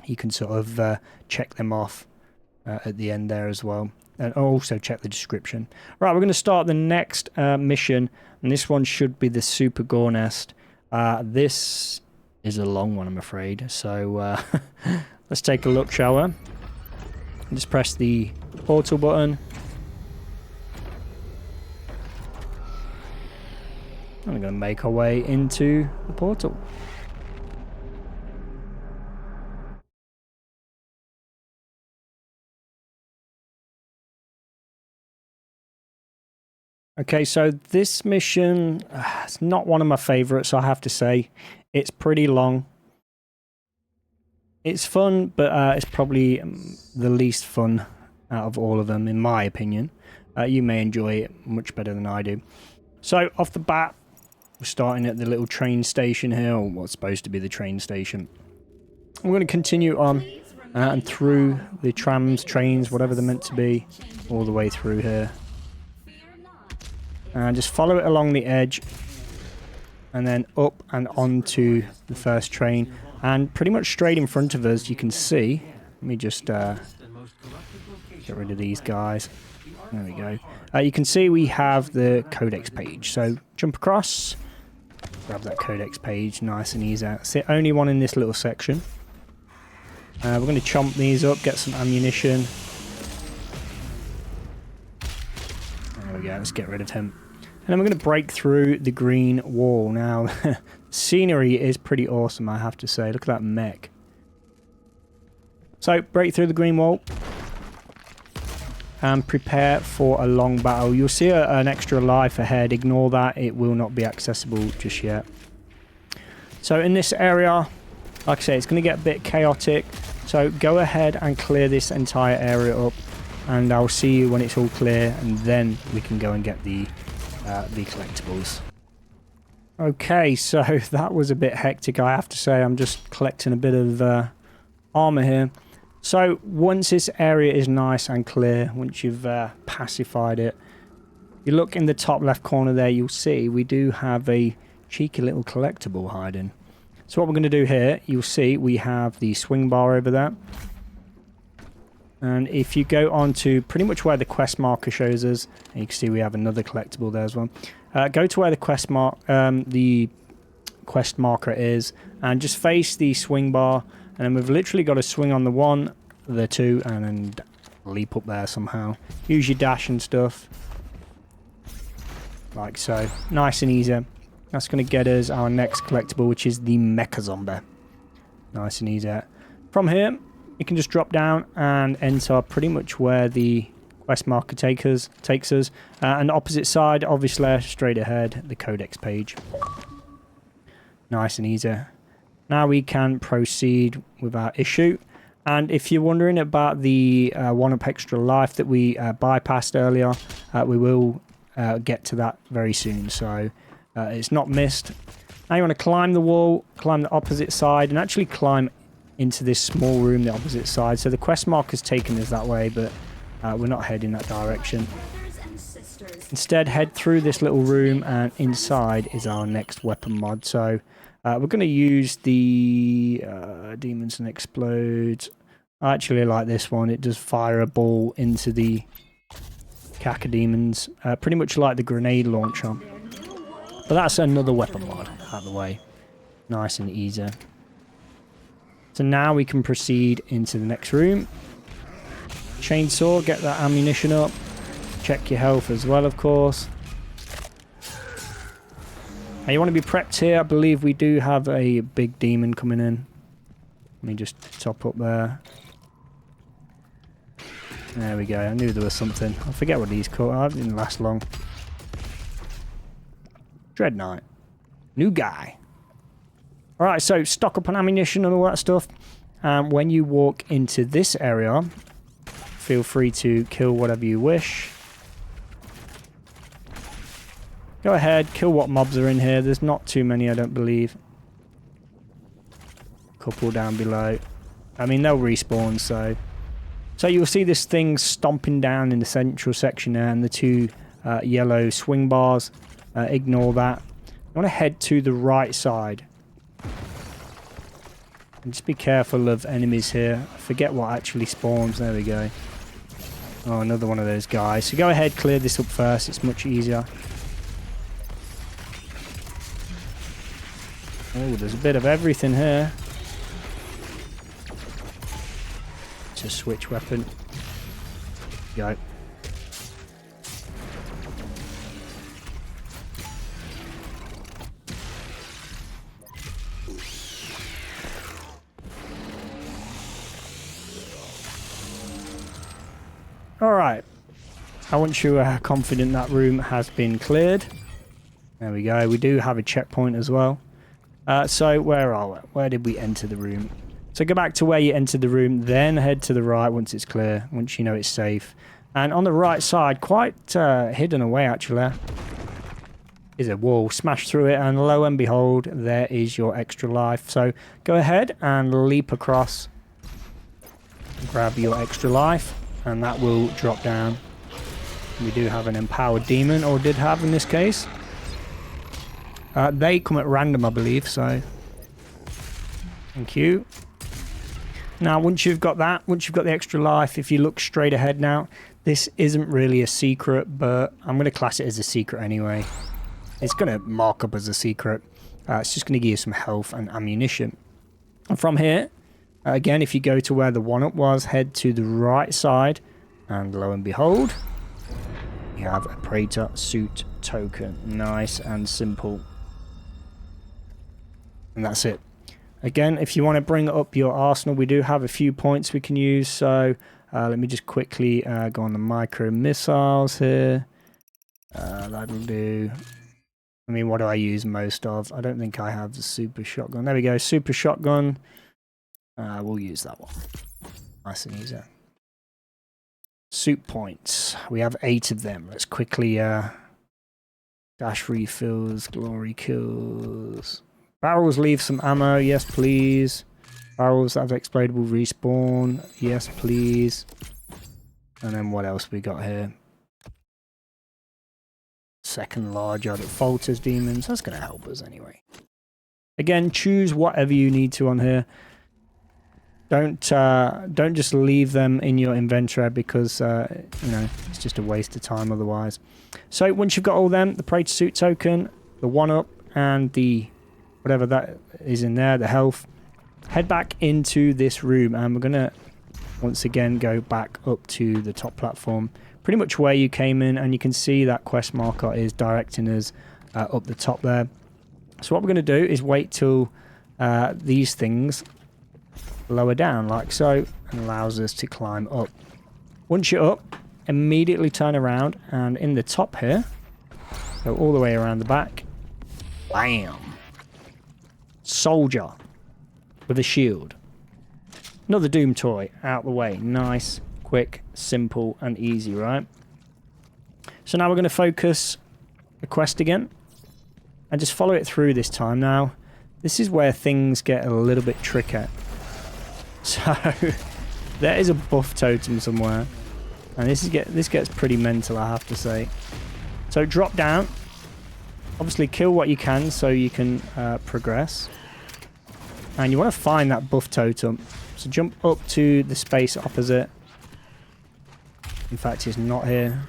you can sort of check them off at the end there as well. And also check the description. Right, we're going to start the next mission. And this one should be the Super Gore Nest. This is a long one, I'm afraid. So let's take a look, shall we? Just press the portal button. And we're going to make our way into the portal. Okay, so this mission, it's not one of my favourites, I have to say. It's pretty long. It's fun, but it's probably the least fun out of all of them, in my opinion. You may enjoy it much better than I do. So, off the bat, we're starting at the little train station here, or what's supposed to be the train station. We're going to continue on and through the trams, trains, whatever they're meant to be, all the way through here. And just follow it along the edge, and then up and onto the first train. And pretty much straight in front of us, you can see, let me just get rid of these guys. There we go. You can see we have the Codex page. So jump across, grab that Codex page, nice and easy. It's the only one in this little section. We're going to chomp these up, get some ammunition. There we go, let's get rid of him. And then we're going to break through the green wall. Now, scenery is pretty awesome, I have to say. Look at that mech. So, break through the green wall. And prepare for a long battle. You'll see an extra life ahead. Ignore that. It will not be accessible just yet. So, in this area, like I say, it's going to get a bit chaotic. So, go ahead and clear this entire area up. And I'll see you when it's all clear. And then we can go and get the collectibles. Okay, so that was a bit hectic, I have to say. I'm just collecting a bit of armor here. So once this area is nice and clear, once you've pacified it, you look in the top left corner there, you'll see we do have a cheeky little collectible hiding. So what we're going to do here, you'll see we have the swing bar over there. And if you go on to pretty much where the quest marker shows us, and you can see we have another collectible there as well. Go to where the quest marker is, and just face the swing bar. And then we've literally got to swing on the 1, the 2, and then leap up there somehow. Use your dash and stuff, like so. Nice and easy. That's going to get us our next collectible, which is the Mecha Zombie. Nice and easy. From here, you can just drop down and enter pretty much where the quest marker takes us. And the opposite side, obviously, straight ahead, the Codex page. Nice and easy. Now we can proceed without issue. And if you're wondering about the 1-up extra life that we bypassed earlier, we will get to that very soon. So it's not missed. Now you want to climb the wall, climb the opposite side, and actually climb into this small room, the opposite side. So the quest marker's taken us that way, but we're not heading that direction. Instead, head through this little room, and inside is our next weapon mod. So we're going to use the Demons and Explodes. I actually like this one. It does fire a ball into the Cacodemons, pretty much like the grenade launcher. But that's another weapon mod out of the way. Nice and easy. So now we can proceed into the next room. Chainsaw, get that ammunition up. Check your health as well, of course. Now you want to be prepped here. I believe we do have a big demon coming in. Let me just top up there. There we go. I knew there was something. I forget what these called. It didn't last long. Dread Knight. New guy. Alright, so stock up on ammunition and all that stuff. When you walk into this area, feel free to kill whatever you wish. Go ahead, kill what mobs are in here. There's not too many, I don't believe. Couple down below. I mean, they'll respawn, so... So you'll see this thing stomping down in the central section there, and the 2 yellow swing bars. Ignore that. You want to head to the right side. And just be careful of enemies here. I forget what actually spawns. There we go. Oh, another one of those guys. So go ahead, clear this up first. It's much easier. Oh, there's a bit of everything here. Just switch weapon. Go. Alright. I want you confident that room has been cleared. There we go. We do have a checkpoint as well. So where are we? Where did we enter the room? So go back to where you entered the room, then head to the right once it's clear, once you know it's safe. And on the right side, quite hidden away actually, is a wall. Smash through it, and lo and behold, there is your extra life. So go ahead and leap across. grab your extra life, and that will drop down. We do have an empowered demon, or did have in this case. They come at random, I believe, so thank you. Now, once you've got that, once you've got the extra life, if you look straight ahead now, this isn't really a secret, but I'm going to class it as a secret anyway. It's going to mark up as a secret. It's just going to give you some health and ammunition. And from here, again, if you go to where the 1-up was, head to the right side, and lo and behold, you have a Praetor Suit Token. Nice and simple. And that's it. Again, if you want to bring up your arsenal, we do have a few points we can use. So let me just quickly go on the micro missiles here. That'll do. I mean, what do I use most of? I don't think I have the super shotgun. There we go, super shotgun. We'll use that one. Nice and easy. Suit points. We have 8 of them. Let's quickly dash refills, glory kills. Barrels leave some ammo, yes please. Barrels that have explodable respawn, yes please. And then what else we got here? Second larger that falters demons. That's going to help us anyway. Again, choose whatever you need to on here. Don't just leave them in your inventory because you know, it's just a waste of time otherwise. So once you've got all them, the Praetor Suit Token, the 1-up, and the whatever that is in there, the health, head back into this room, and we're gonna once again go back up to the top platform, pretty much where you came in, and you can see that quest marker is directing us up the top there. So what we're going to do is wait till these things lower down like so, and allows us to climb up. Once you're up, immediately turn around, and in the top here, go all the way around the back. Bam! Soldier with a shield. Another Doom toy out the way. Nice, quick, simple, and easy, right? So now we're going to focus the quest again and just follow it through this time. Now, this is where things get a little bit tricky. So, there is a buff totem somewhere, and this gets pretty mental, I have to say. So drop down. Obviously, kill what you can so you can progress. And you want to find that buff totem. So jump up to the space opposite. In fact, it's not here.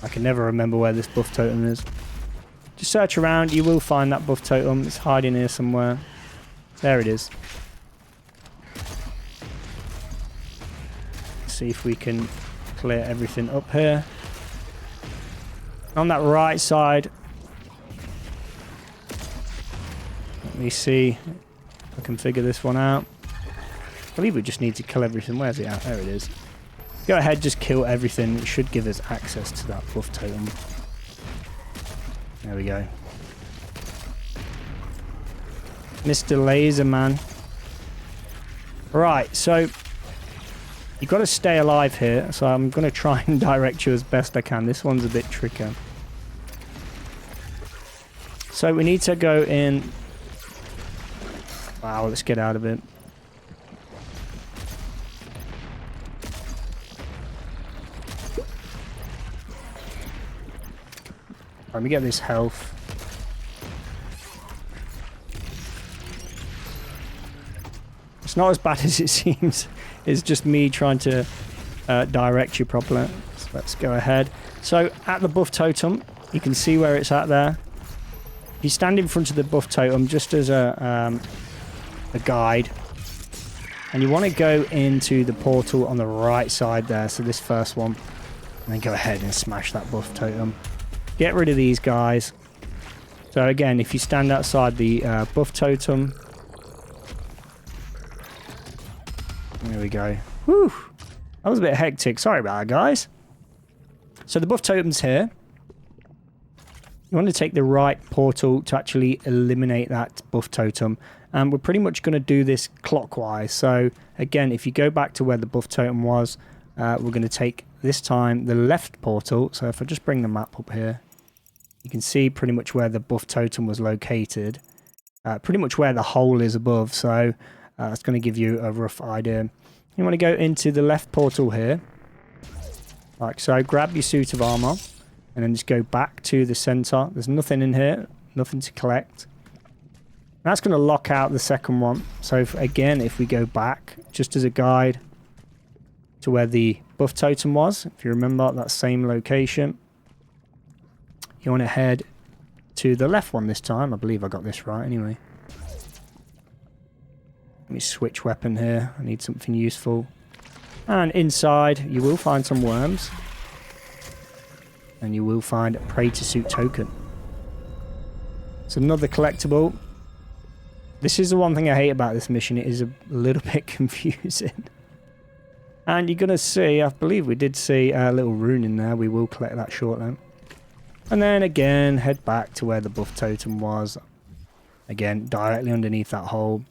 I can never remember where this buff totem is. Just search around. You will find that buff totem. It's hiding here somewhere. There it is. Let's see if we can clear everything up here. On that right side, let me see if I can figure this one out. I believe we just need to kill everything. Where's it at? There it is. Go ahead, just kill everything. It should give us access to that buff totem. There we go. Mr. Laser Man. Right, so you've got to stay alive here. So I'm going to try and direct you as best I can. This one's a bit tricky. So we need to go in. Wow, let's get out of it. Let me get this health. It's not as bad as it seems. It's just me trying to direct you properly. So let's go ahead. So at the buff totem, you can see where it's at there. If you stand in front of the buff totem just as a guide, and you want to go into the portal on the right side there, so this first one, and then go ahead and smash that buff totem. Get rid of these guys. So again, if you stand outside the buff totem, there we go. Whew, that was a bit hectic. Sorry about that, guys. So the buff totem's here. You want to take the right portal to actually eliminate that buff totem. And we're pretty much going to do this clockwise. So again, if you go back to where the buff totem was, we're going to take this time the left portal. So if I just bring the map up here, you can see pretty much where the buff totem was located. Pretty much where the hole is above. So it's going to give you a rough idea. You want to go into the left portal here. Like so. Grab your suit of armor. And then just go back to the center. There's nothing in here. Nothing to collect. That's going to lock out the second one. So again, if we go back, just as a guide to where the buff totem was, if you remember that same location, you want to head to the left one this time. I believe I got this right anyway. Let me switch weapon here. I need something useful. And inside, you will find some worms. And you will find a Praetor Suit token. It's another collectible. This is the one thing I hate about this mission. It is a little bit confusing. And you're going to see, I believe we did see a little rune in there. We will collect that shortly. And then again, head back to where the buff totem was. Again, directly underneath that hole.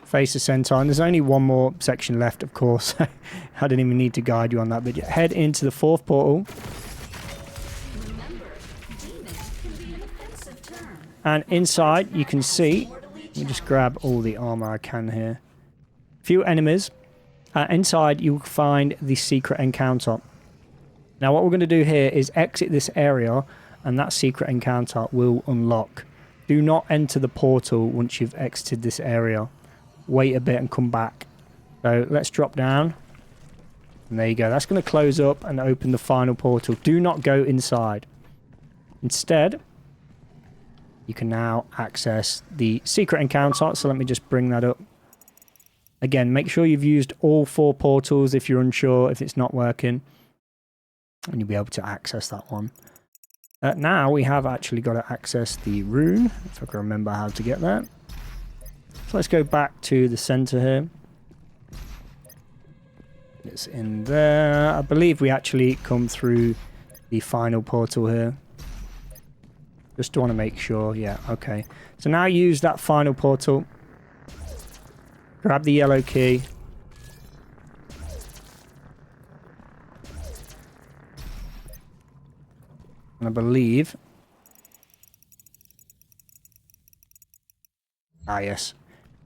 Face the center. And there's only one more section left, of course. I didn't even need to guide you on that. But head into the fourth portal. And inside, you can see, let me just grab all the armor I can here. Few enemies. Inside, you'll find the secret encounter. Now, what we're going to do here is exit this area, and that secret encounter will unlock. Do not enter the portal once you've exited this area. Wait a bit and come back. So, let's drop down. And there you go. That's going to close up and open the final portal. Do not go inside. Instead, you can now access the secret encounter. So let me just bring that up. Again, make sure you've used all 4 portals if you're unsure if it's not working. And you'll be able to access that one. Now we have actually got to access the rune. If I can remember how to get that. So let's go back to the center here. It's in there. I believe we actually come through the final portal here. Just want to make sure. Yeah, okay. So now use that final portal. Grab the yellow key. And I believe... Ah, yes.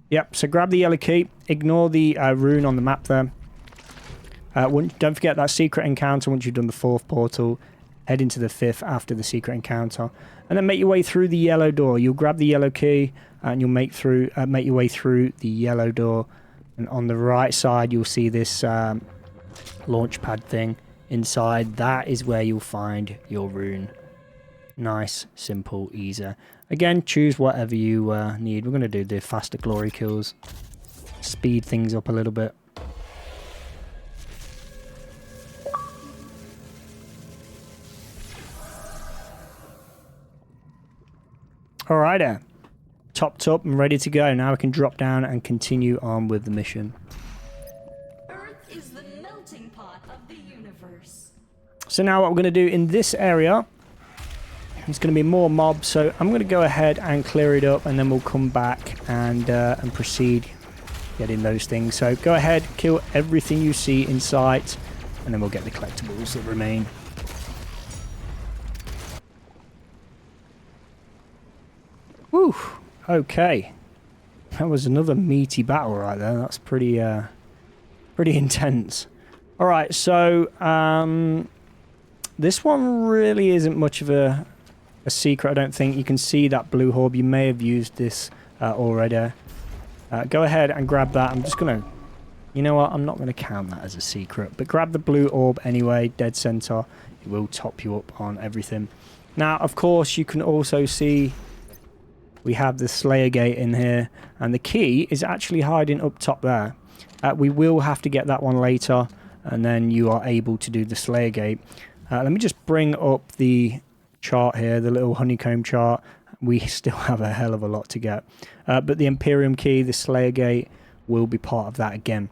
Yep, so grab the yellow key. Ignore the rune on the map there. Don't forget that secret encounter once you've done the 4th portal. Head into the 5th after the secret encounter. And then make your way through the yellow door. You'll grab the yellow key and you'll make your way through the yellow door. And on the right side, you'll see this launch pad thing. Inside, that is where you'll find your rune. Nice, simple, easy. Again, choose whatever you need. We're going to do the faster glory kills. Speed things up a little bit. Alrighty. Topped up and ready to go. Now we can drop down and continue on with the mission. Earth is the melting pot of the universe. So now what we're going to do in this area, there's going to be more mobs, so I'm going to go ahead and clear it up, and then we'll come back and proceed getting those things. So go ahead, kill everything you see in sight, and then we'll get the collectibles that remain. Whew, okay. That was another meaty battle right there. That's pretty intense. Alright, so this one really isn't much of a secret, I don't think. You can see that blue orb. You may have used this already. Go ahead and grab that. I'm just going to... You know what? I'm not going to count that as a secret. But grab the blue orb anyway, dead center. It will top you up on everything. Now, of course, you can also see we have the Slayer Gate in here. And the key is actually hiding up top there. We will have to get that one later. And then you are able to do the Slayer Gate. Let me just bring up the chart here, the little honeycomb chart. We still have a hell of a lot to get. But the Imperium key, the Slayer Gate, will be part of that again.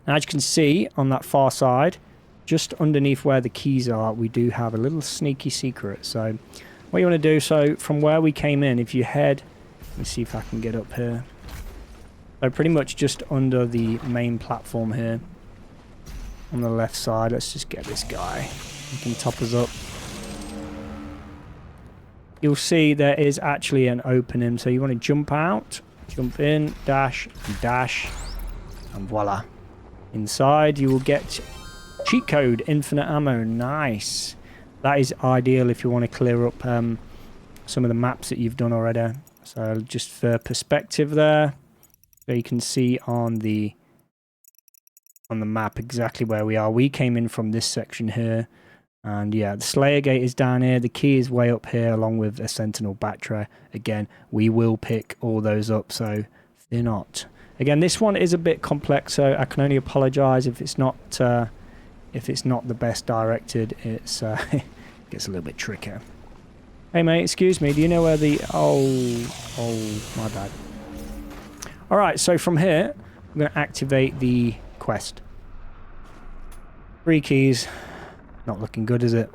Now, as you can see on that far side, just underneath where the keys are, we do have a little sneaky secret. So what you want to do, so from where we came in, if you head, let me see if I can get up here. So pretty much just under the main platform here on the left side. Let's just get this guy. He can top us up. You'll see there is actually an opening, so you want to jump out, jump in, dash, dash. And voila. Inside you will get cheat code, infinite ammo. Nice. That is ideal if you want to clear up some of the maps that you've done already. So just for perspective there, so you can see on the map exactly where we are. We came in from this section here, and yeah, the Slayer Gate is down here. The key is way up here, along with a Sentinel Battery. Again, we will pick all those up, so fear not. Again, this one is a bit complex, so I can only apologise if it's not the best directed. It's it gets a little bit trickier. Hey mate, excuse me, do you know where the... Oh, my bad. Alright, so from here, I'm going to activate the quest. 3 keys. Not looking good, is it?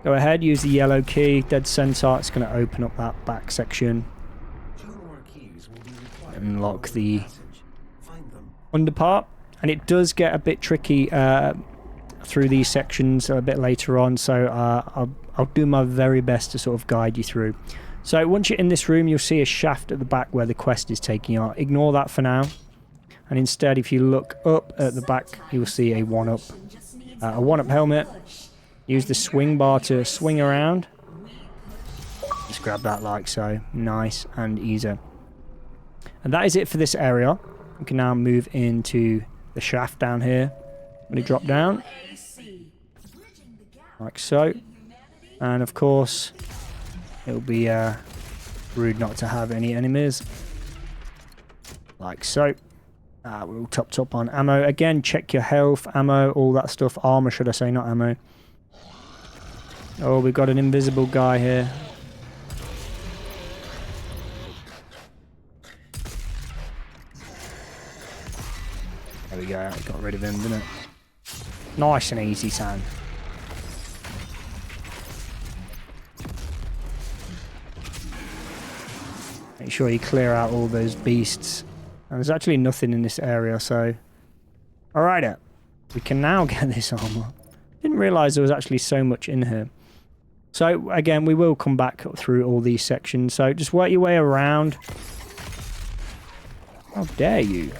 Go ahead, use the yellow key, dead center. It's going to open up that back section. Unlock the underpart. And it does get a bit tricky through these sections a bit later on, so I'll do my very best to sort of guide you through. So once you're in this room, you'll see a shaft at the back where the quest is taking you out. Ignore that for now. And instead, if you look up at the back, you'll see a one-up helmet. Use the swing bar to swing around. Just grab that like so. Nice and easy. And that is it for this area. We can now move into the shaft down here. When you drop down, like so. And of course, it'll be rude not to have any enemies. Like so. We're all topped up on ammo. Again, check your health, ammo, all that stuff. Armor, should I say, not ammo. Oh, we've got an invisible guy here. There we go. Got rid of him, didn't it? Nice and easy, son. Make sure you clear out all those beasts. And there's actually nothing in this area, so... Alright, we can now get this armor. Didn't realise there was actually so much in here. So, again, we will come back through all these sections, so just work your way around. How dare you?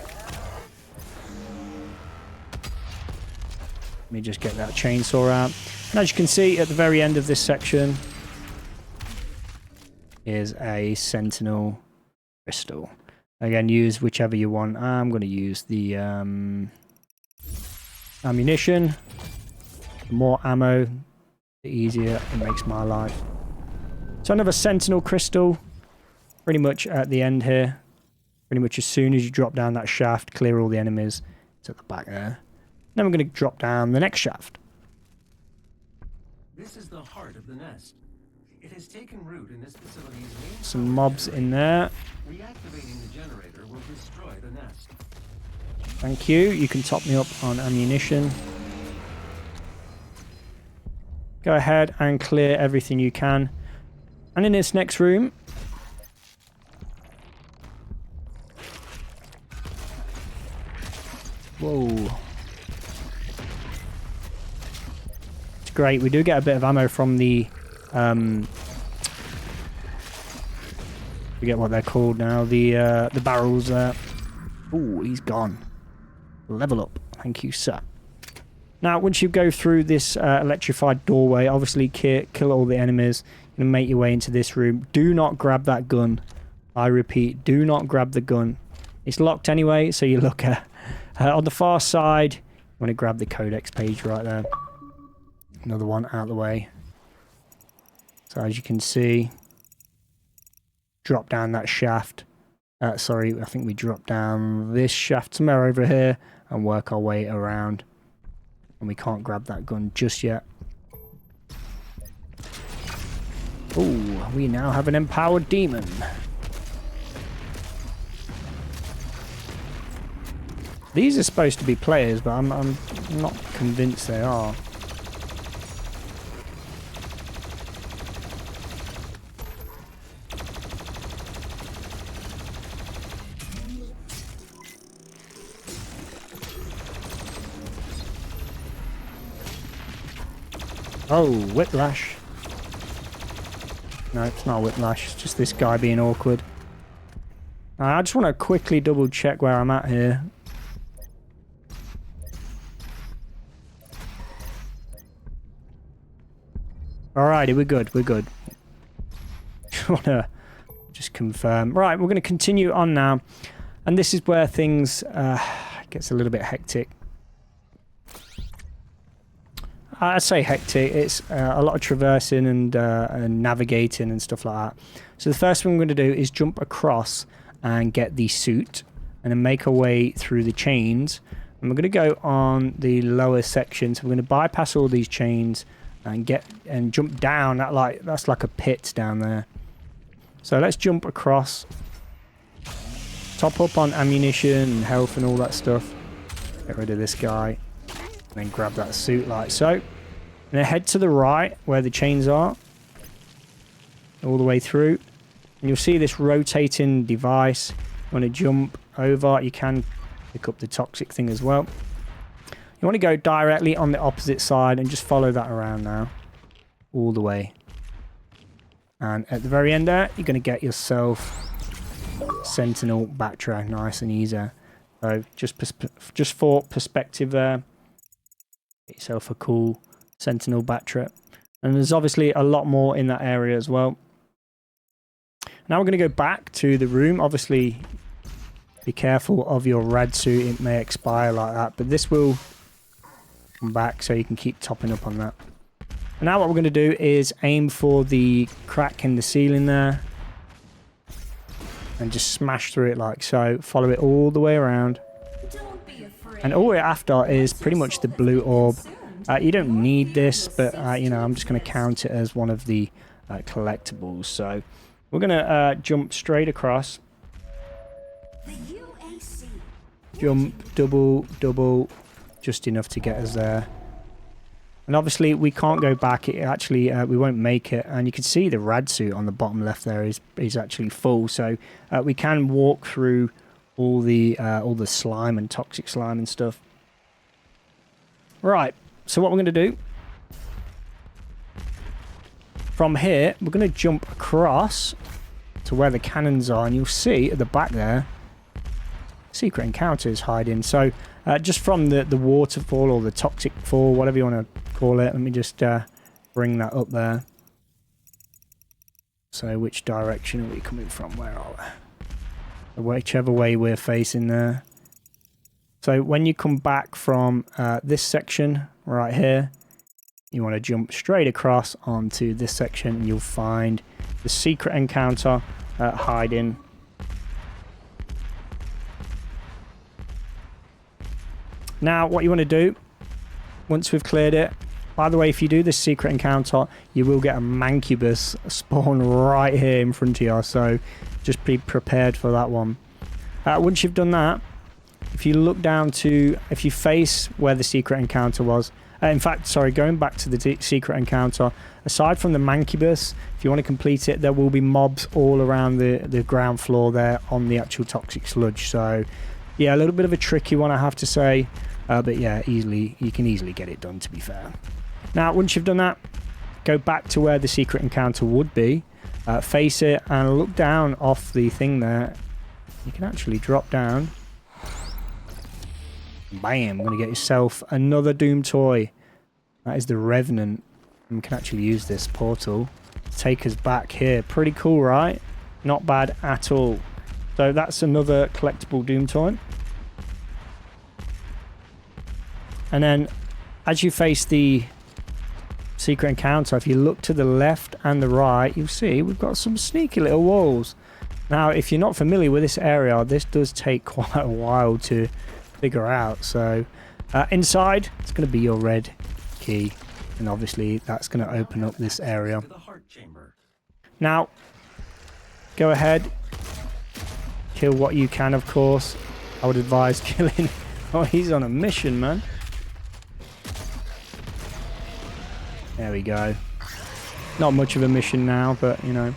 Let me just get that chainsaw out. And as you can see, at the very end of this section is a Sentinel Crystal. Again, use whichever you want. I'm going to use the ammunition. The more ammo, the easier it makes my life. So another Sentinel Crystal. Pretty much at the end here. Pretty much as soon as you drop down that shaft, clear all the enemies. It's at the back there. Then we're going to drop down the next shaft. This is the heart of the nest. It has taken root in this facility's main... Some mobs in there. Reactivating the generator will destroy the nest. Thank you. You can top me up on ammunition. Go ahead and clear everything you can. And in this next room... Whoa. It's great. We do get a bit of ammo from the... forget what they're called now. The barrels there. Ooh, he's gone. Level up. Thank you, sir. Now, once you go through this electrified doorway, obviously kill all the enemies. You're going to make your way into this room. Do not grab that gun. I repeat, do not grab the gun. It's locked anyway, so you look at... on the far side, you want to grab the Codex page right there. Another one out of the way. So as you can see, drop down that shaft. Sorry, I think we drop down this shaft somewhere over here and work our way around. And we can't grab that gun just yet. Oh, we now have an empowered demon. These are supposed to be players, but I'm not convinced they are. Oh, whiplash. No, it's not whiplash. It's just this guy being awkward. I just want to quickly double check where I'm at here. Alrighty, we're good, we're good. Want to just confirm. Right, we're going to continue on now. And this is where things gets a little bit hectic. I say hectic, it's a lot of traversing and navigating and stuff like that. So the first thing we're going to do is jump across and get the suit and then make our way through the chains. And we're going to go on the lower section. So we're going to bypass all these chains and jump down. That's like a pit down there. So let's jump across. Top up on ammunition and health and all that stuff. Get rid of this guy. And then grab that suit like so. And then head to the right where the chains are. All the way through. And you'll see this rotating device. You want to jump over. You can pick up the toxic thing as well. You want to go directly on the opposite side and just follow that around now. All the way. And at the very end there, you're going to get yourself Sentinel Battery. Nice and easy. So just for perspective there. Get yourself a cool Sentinel Battery. And there's obviously a lot more in that area as well. Now we're going to go back to the room. Obviously, be careful of your rad suit. It may expire like that. But this will come back so you can keep topping up on that. And now what we're going to do is aim for the crack in the ceiling there. And just smash through it like so. Follow it all the way around. And all we're after is pretty much the blue orb. You don't need this, but you know, I'm just going to count it as one of the collectibles. So we're going to jump straight across. Jump, double, just enough to get us there. And obviously we can't go back. It actually we won't make it. And you can see the rad suit on the bottom left there is actually full. So we can walk through all the slime and toxic slime and stuff. Right. So what we're going to do from here, we're going to jump across to where the cannons are, and you'll see at the back there, secret encounters hiding. So just from the waterfall or the toxic fall, whatever you want to call it, let me just bring that up there. So which direction are we coming from? Where are we? Whichever way we're facing there. So when you come back from this section right here, you want to jump straight across onto this section and you'll find the secret encounter hiding. Now what you want to do, once we've cleared it, by the way, if you do this secret encounter, you will get a mancubus spawn right here in front of you, so just be prepared for that one. Once you've done that, if you look down to, if you face where the secret encounter was, in fact, sorry, going back to the secret encounter, aside from the mancubus, if you want to complete it, there will be mobs all around the ground floor there on the actual toxic sludge. So, yeah, a little bit of a tricky one, I have to say. But yeah, you can easily get it done, to be fair. Now, once you've done that, go back to where the secret encounter would be, face it, and look down off the thing there. You can actually drop down. Bam! I'm going to get yourself another Doom toy. That is the Revenant. And we can actually use this portal to take us back here. Pretty cool, right? Not bad at all. So that's another collectible Doom toy. And then, as you face the secret encounter, if you look to the left and the right, you'll see we've got some sneaky little walls. Now, if you're not familiar with this area, this does take quite a while to figure out. So inside, it's going to be your red key, and obviously that's going to open up this area. Now, go ahead, kill what you can, of course. I would advise killing. Oh, he's on a mission, man. There we go. Not much of a mission now, but you know.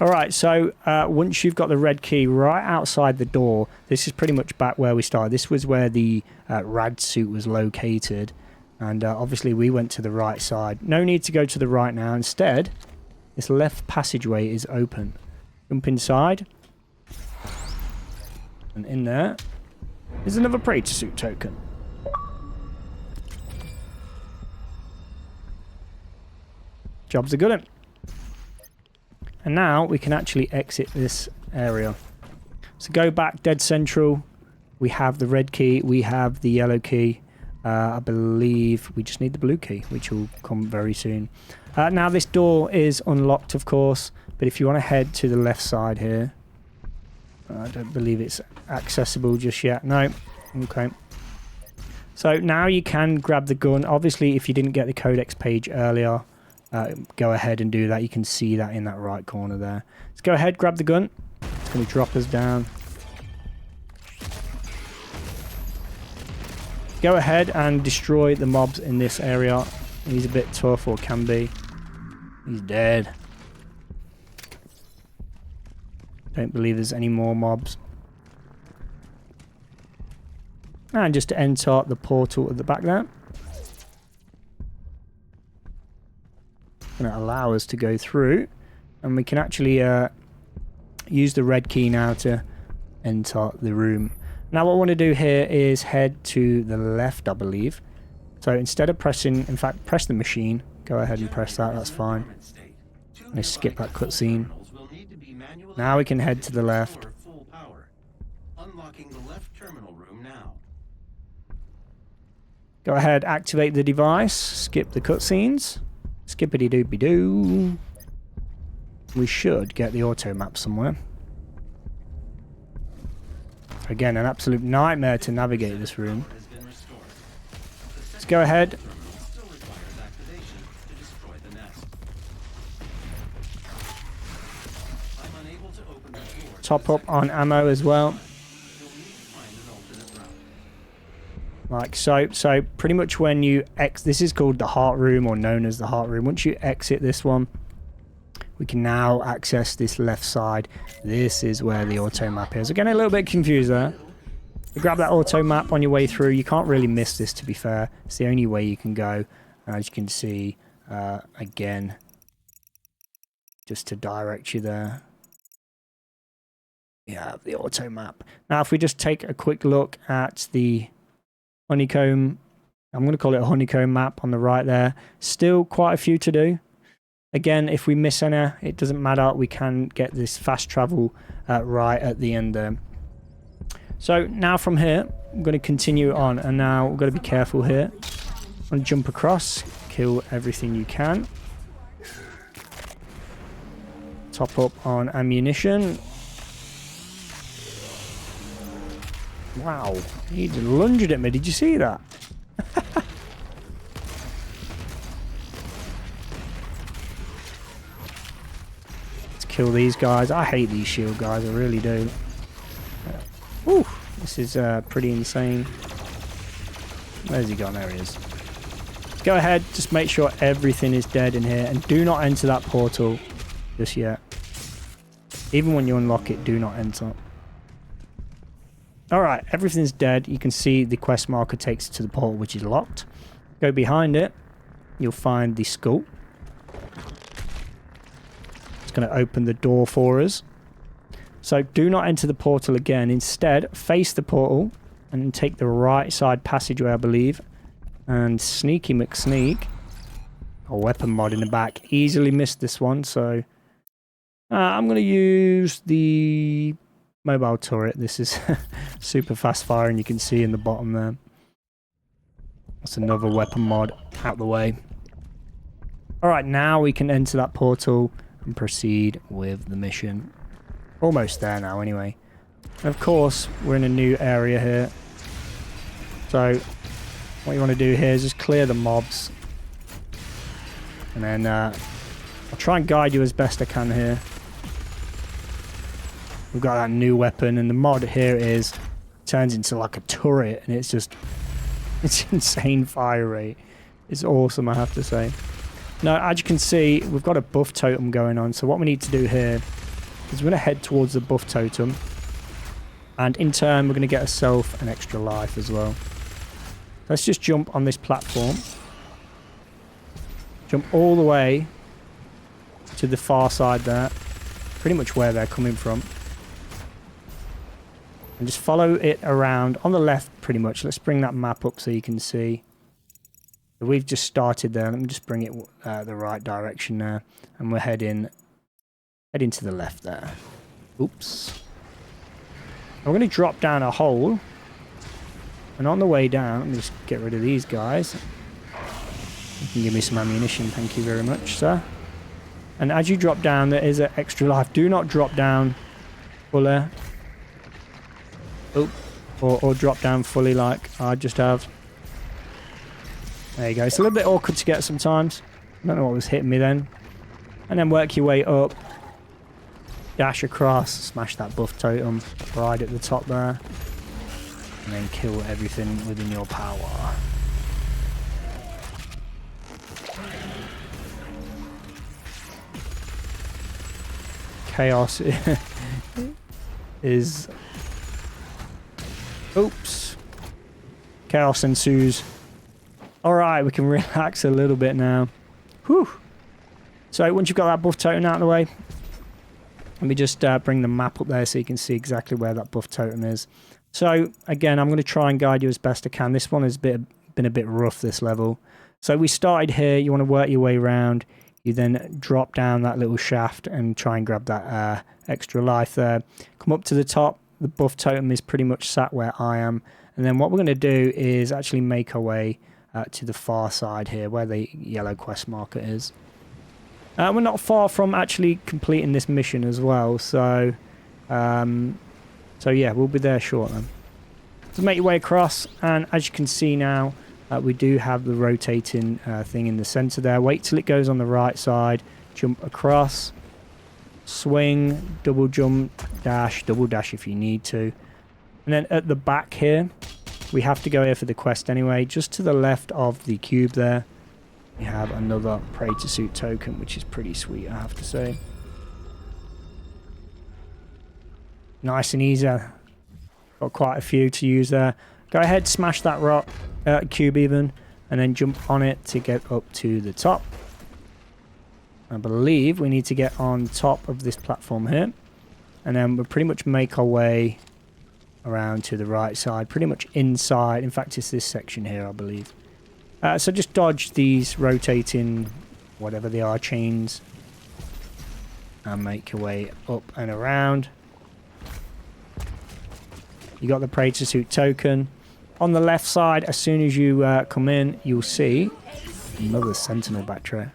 Alright, so once you've got the red key right outside the door, this is pretty much back where we started. This was where the rad suit was located. And obviously we went to the right side. No need to go to the right now. Instead, this left passageway is open. Jump inside. And in there is another Praetor Suit token. Job's a good one. And now we can actually exit this area. So go back dead central. We have the red key. We have the yellow key. I believe we just need the blue key, which will come very soon. Now this door is unlocked, of course. But if you want to head to the left side here. I don't believe it's accessible just yet. No. Okay. So now you can grab the gun. Obviously, if you didn't get the Codex page earlier, go ahead and do that. You can see that in that right corner there. Let's go ahead, grab the gun. It's going to drop us down. Go ahead and destroy the mobs in this area. He's a bit tough, or can be. He's dead. Don't believe there's any more mobs. And just to enter the portal at the back there. Going to allow us to go through. And we can actually use the red key now to enter the room. Now what I want to do here is head to the left, I believe. So instead of pressing, in fact, press the machine. Go ahead and press that, that's fine. I'm going to skip that cutscene. Now we can head to the left. Unlocking the left terminal room now. Go ahead, activate the device, skip the cutscenes. Skippity doopy doo. We should get the auto map somewhere. Again, an absolute nightmare to navigate this room. Let's go ahead. Top up on ammo as well. Like so. So pretty much when you this is called the heart room, or known as the heart room. Once you exit this one, we can now access this left side. This is where the auto map is. Again, a little bit confused there. You grab that auto map on your way through. You can't really miss this, to be fair. It's the only way you can go. And as you can see, again, just to direct you there. Yeah, the auto map. Now, if we just take a quick look at the honeycomb, I'm going to call it a honeycomb map on the right there. Still quite a few to do. Again, if we miss any, it doesn't matter. We can get this fast travel right at the end there. So now from here, I'm going to continue on. And now we've got to be careful here. I'm going to jump across, kill everything you can. Top up on ammunition. Wow, he lunged at me. Did you see that? Let's kill these guys. I hate these shield guys. I really do. Whew, this is pretty insane. Where's he gone? There he is. Go ahead. Just make sure everything is dead in here. And do not enter that portal just yet. Even when you unlock it, do not enter. Alright, everything's dead. You can see the quest marker takes it to the portal, which is locked. Go behind it. You'll find the skull. It's going to open the door for us. So do not enter the portal again. Instead, face the portal and take the right side passageway, I believe. And Sneaky McSneak, a weapon mod in the back, easily missed this one. So I'm going to use the mobile turret. This is super fast firing, you can see in the bottom there. That's another weapon mod out the way. Alright, now we can enter that portal and proceed with the mission. Almost there now anyway. And of course, we're in a new area here. So what you want to do here is just clear the mobs. And then I'll try and guide you as best I can here. We've got that new weapon, and the mod here turns into like a turret, and it's insane fire rate. It's awesome, I have to say. Now, as you can see, we've got a buff totem going on, so what we need to do here is we're going to head towards the buff totem, and in turn, we're going to get ourselves an extra life as well. Let's just jump on this platform. Jump all the way to the far side there, pretty much where they're coming from. And just follow it around on the left pretty much. Let's bring that map up so you can see. So we've just started there. Let me just bring it the right direction there. And we're heading to the left there. Oops. I'm going to drop down a hole. And on the way down, let me just get rid of these guys. You can give me some ammunition, thank you very much, sir. And as you drop down, there is an extra life. Do not drop down fully. Oh, or drop down fully like I just have. There you go. It's a little bit awkward to get sometimes. I don't know what was hitting me then. And then work your way up. Dash across. Smash that buff totem right at the top there. And then kill everything within your power. Chaos is... Oops. Chaos ensues. Alright, we can relax a little bit now. Whew. So once you've got that buff totem out of the way, let me just bring the map up there so you can see exactly where that buff totem is. So again, I'm going to try and guide you as best I can. This one has been a bit rough, this level. So we started here. You want to work your way around. You then drop down that little shaft and try and grab that extra life there. Come up to the top. The buff totem is pretty much sat where I am. And then what we're going to do is actually make our way to the far side here where the yellow quest marker is. We're not far from actually completing this mission as well. So yeah, we'll be there shortly. So make your way across. And as you can see now, we do have the rotating thing in the center there. Wait till it goes on the right side. Jump across. Swing. Double jump. Dash. Double dash if you need to. And then at the back here, we have to go here for the quest anyway. Just to the left of the cube there, we have another Praetor Suit token, which is pretty sweet, I have to say. Nice and easy. Got quite a few to use there. Go ahead, smash that rock, cube even, and then jump on it to get up to the top. I believe we need to get on top of this platform here. And then we'll pretty much make our way around to the right side, pretty much inside. In fact, it's this section here, I believe. So just dodge these rotating, whatever they are, chains. And make your way up and around. You got the Praetor Suit token. On the left side, as soon as you come in, you'll see another Sentinel Battery.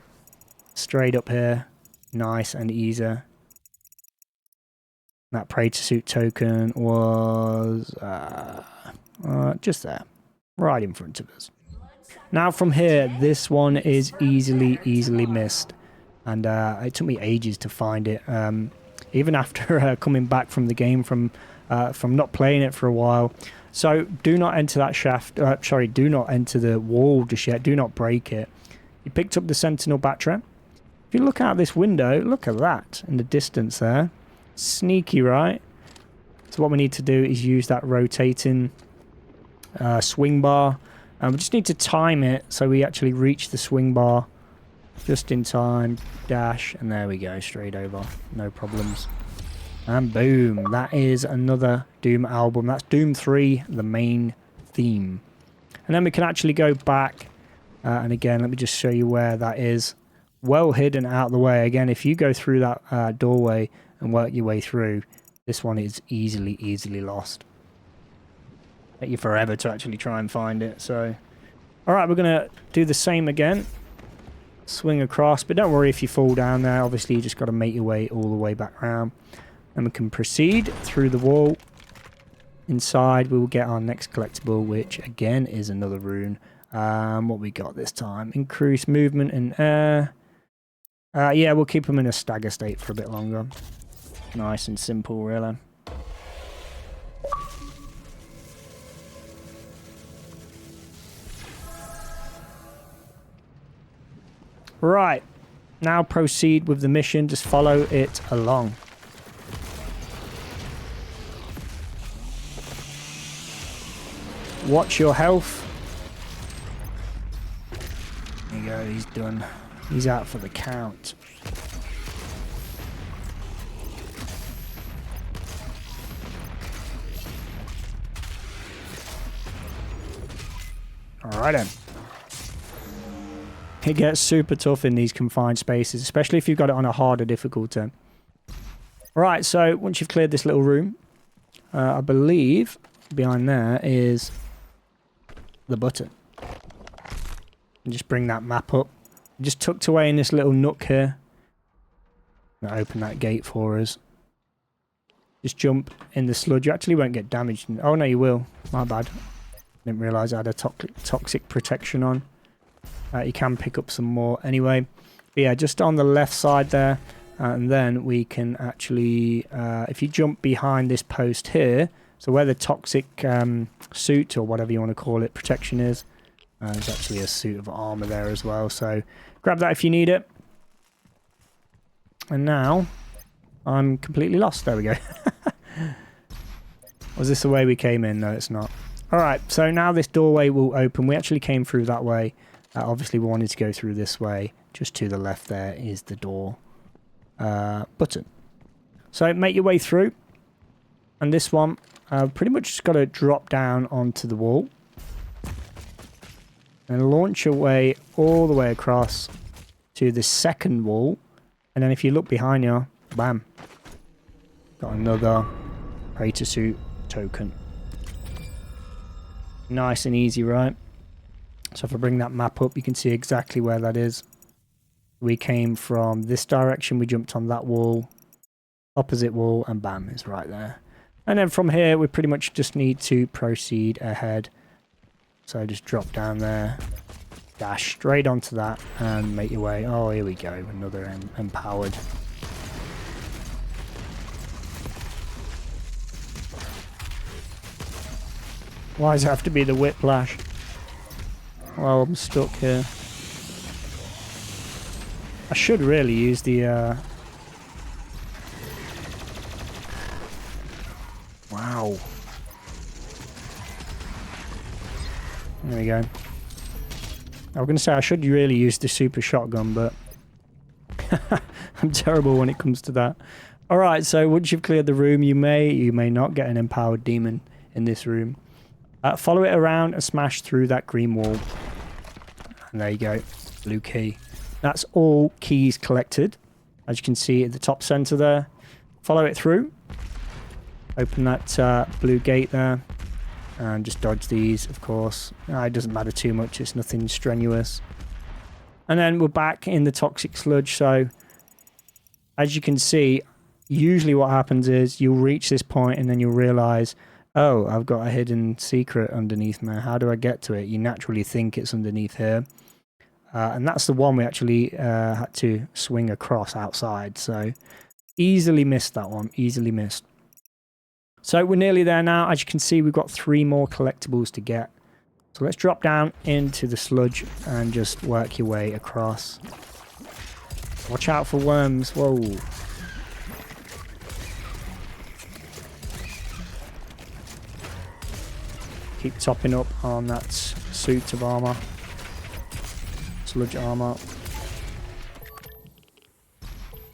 Straight up here. Nice and easy. That Praetor Suit token was just there. Right in front of us. Now from here, this one is easily missed. And it took me ages to find it. Even after coming back from the game from not playing it for a while. So do not enter that shaft. Do not enter the wall just yet. Do not break it. You picked up the Sentinel Battery. If you look out this window, look at that in the distance there. Sneaky, right? So what we need to do is use that rotating swing bar. And we just need to time it so we actually reach the swing bar just in time. Dash, and there we go, straight over. No problems. And boom, that is another Doom album. That's Doom 3, the main theme. And then we can actually go back. And again, let me just show you where that is. Well hidden out of the way. Again, if you go through that doorway and work your way through, this one is easily lost. Take you forever to actually try and find it. So, alright, we're going to do the same again. Swing across, but don't worry if you fall down there. Obviously, you just got to make your way all the way back around. And we can proceed through the wall. Inside, we will get our next collectible, which again is another rune. What we got this time? Increase movement in air. Yeah, we'll keep them in a stagger state for a bit longer. Nice and simple, really. Right, now proceed with the mission. Just follow it along. Watch your health. There you go, he's done. He's out for the count. Alright then. It gets super tough in these confined spaces, especially if you've got it on a harder difficulty. Right, so once you've cleared this little room, I believe behind there is the button. And just bring that map up. Just tucked away in this little nook here. I'm gonna open that gate for us. Just jump in the sludge. You actually won't get damaged. Oh no, you will. My bad. Didn't realise I had a toxic protection on. You can pick up some more anyway. But yeah, just on the left side there. And then we can actually, if you jump behind this post here, so where the toxic suit, or whatever you want to call it, protection is, there's actually a suit of armor there as well. So grab that if you need it. And now I'm completely lost. There we go. Was this the way we came in? No, it's not. All right, so now this doorway will open. We actually came through that way. Obviously, we wanted to go through this way. Just to the left there is the door button. So make your way through. And this one, pretty much just got to drop down onto the wall. And launch your way all the way across to the second wall. And then if you look behind you, bam. Got another Praetor Suit token. Nice and easy, right? So if I bring that map up, you can see exactly where that is. We came from this direction, we jumped on that wall, opposite wall, and bam, it's right there. And then from here, we pretty much just need to proceed ahead. So just drop down there, dash straight onto that, and make your way. Oh, here we go, another empowered. Why does it have to be the whiplash? Well, I'm stuck here. I should really use the wow. There we go. I was going to say I should really use the super shotgun, but I'm terrible when it comes to that. Alright, so once you've cleared the room, you may not get an empowered demon in this room. Follow it around and smash through that green wall. And there you go. Blue key. That's all keys collected. As you can see at the top center there. Follow it through. Open that blue gate there. And just dodge these, of course. It doesn't matter too much. It's nothing strenuous. And then we're back in the toxic sludge. So, as you can see, usually what happens is you'll reach this point and then you'll realize, oh, I've got a hidden secret underneath me. How do I get to it? You naturally think it's underneath here. And that's the one we actually had to swing across outside. So easily missed that one. Easily missed. So we're nearly there now. As you can see, we've got 3 more collectibles to get. So let's drop down into the sludge and just work your way across. Watch out for worms. Whoa. Keep topping up on that suit of armor. Sludge armor.